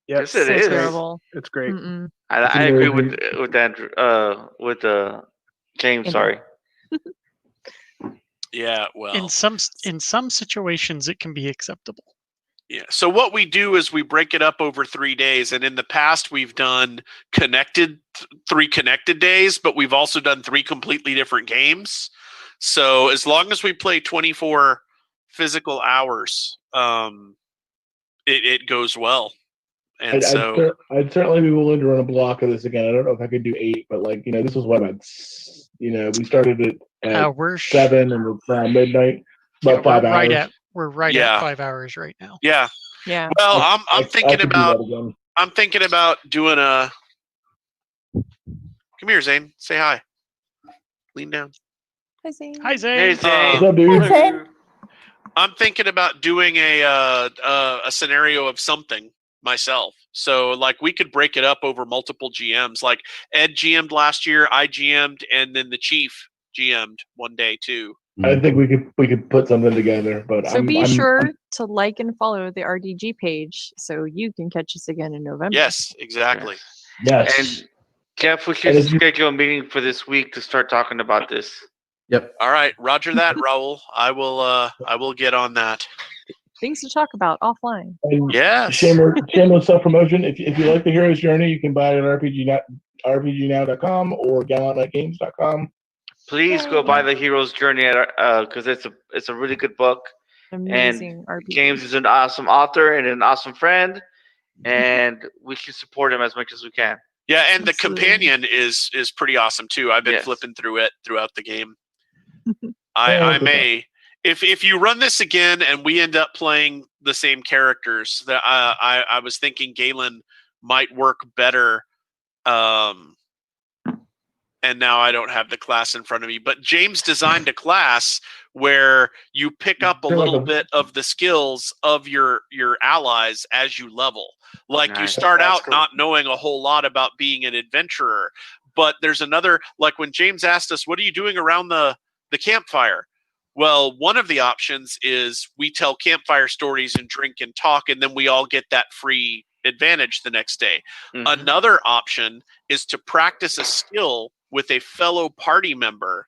Yes, So it is. terrible. It's great. Mm-mm. I agree with that. With James. Sorry. Yeah, well, In some situations, it can be acceptable. yeah. So what we do is we break it up over 3 days, and in the past we've done three connected days, but we've also done 3 completely different games. So as long as we play 24 physical hours, it goes well. And I'd certainly be willing to run a block of this again. I don't know if I could do 8, but this was we started at We're 7 and it's midnight. About 5 hours. We're right at 5 hours right now. Yeah. Yeah. Well, I I'm thinking could do about that again. I'm thinking about doing a. Come here, Zane. Say hi. Lean down. Hi, Zane. Hi, Zane. Hey, Zane. What's up, dude? Zane. I'm thinking about doing a scenario of something myself. So like we could break it up over multiple GMs. Like Ed GM'd last year, I GM'd, and then the Chief GM'd one day too. I think we could put something together, but So be sure to like and follow the RDG page so you can catch us again in November. Yes, exactly. Yes. And Jeff, we should schedule a meeting for this week to start talking about this. Yep. All right, Roger that, Raul. I will get on that. Things to talk about offline. And Yes. shameless self-promotion. If you like the hero's journey, you can buy it at rpgnow.com or gallantnightgames.com. Please go buy the Hero's Journey because it's a really good book. Amazing RPG. James is an awesome author and an awesome friend, and we should support him as much as we can. Yeah, and the Absolutely. companion is pretty awesome too. I've been Yes. flipping through it throughout the game. I may if you run this again and we end up playing the same characters, that I was thinking Galen might work better. And now I don't have the class in front of me, but James designed a class where you pick up a little bit of the skills of your allies as you level. Like you Nice. start That's out cool. not knowing a whole lot about being an adventurer, but there's another, like when James asked us, what are you doing around the campfire? Well, one of the options is we tell campfire stories and drink and talk, and then we all get that free advantage the next day. Mhm. Another option is to practice a skill with a fellow party member,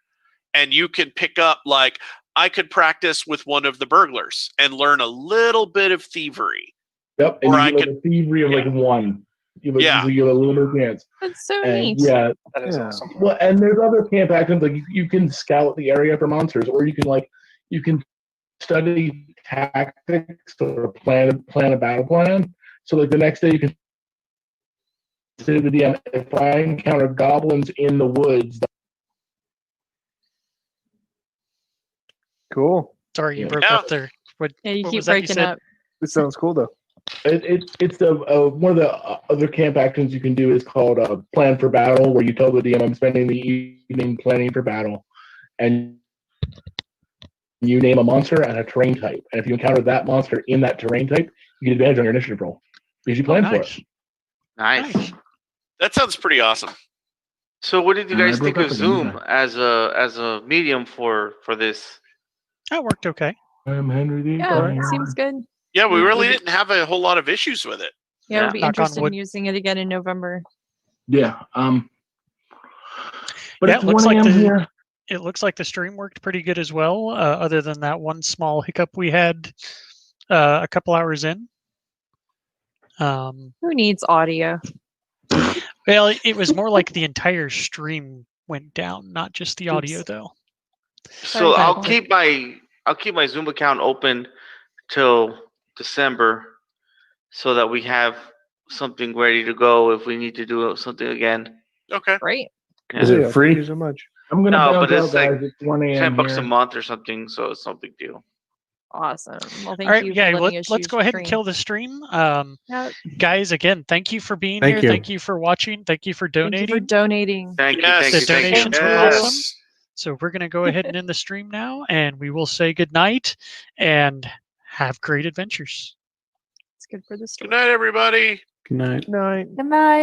and you can pick up, like, I could practice with one of the burglars and learn a little bit of thievery. Yep, and Or you I get a thievery of like 1. You get a little bit of chance. That's so And neat. yeah, That is Yeah. awesome. well, and there's other camp actions like you can scout the area for monsters, or you can study tactics or plan a battle plan. So like the next day you can say to the DM, if I encounter goblins in the woods, Cool. Sorry, you Yeah. broke Yeah. up there. What, Yeah, you what keep was that you breaking said? up. This sounds cool though. it's the one of the other camp actions you can do is called plan for battle, where you tell the DM, I'm spending the evening planning for battle, and you name a monster and a terrain type. And if you encounter that monster in that terrain type, you get advantage on your initiative roll because you Oh, planned for nice. it. Nice. Nice. That sounds pretty awesome. So, what did you And I guys think broke of up again, Zoom didn't as a medium for this? That worked okay. I'm Henry the Yeah, Iron. it seems good. Yeah, we Yeah, really we- didn't have a whole lot of issues with it. Yeah, Yeah. we'll be Knock on interested in wood. using it again in November. Yeah. But Yeah, it's it looks 1 like a.m. the here. it looks like the stream worked pretty good as well. Other than that one small hiccup we had a couple hours in. Who needs audio? Well, it was more like the entire stream went down, not just the audio, Oops. though. Sorry, So I'll Michael. keep my Zoom account open till December, so that we have something ready to go if we need to do something again. Okay. Great. Yeah. Is it Thank free? you so much. I'm gonna No, bounce but out, it's like guys. It's 1 a.m. $10 a here. month or something, so it's no big deal. Awesome. Well, thank All right, you yeah, for letting us let's use go your ahead and stream. kill the stream. Yep. Guys, again, thank you for being Thank here. you. Thank you for watching. Thank you for Thank you for donating. donating. Thank you, Yes. thank The you, thank you. donations were Thank you. awesome. So we're going to go ahead and end the stream now, and we will say good night and have great adventures. It's good for the Good story. night, everybody. Good night. Night. Good night.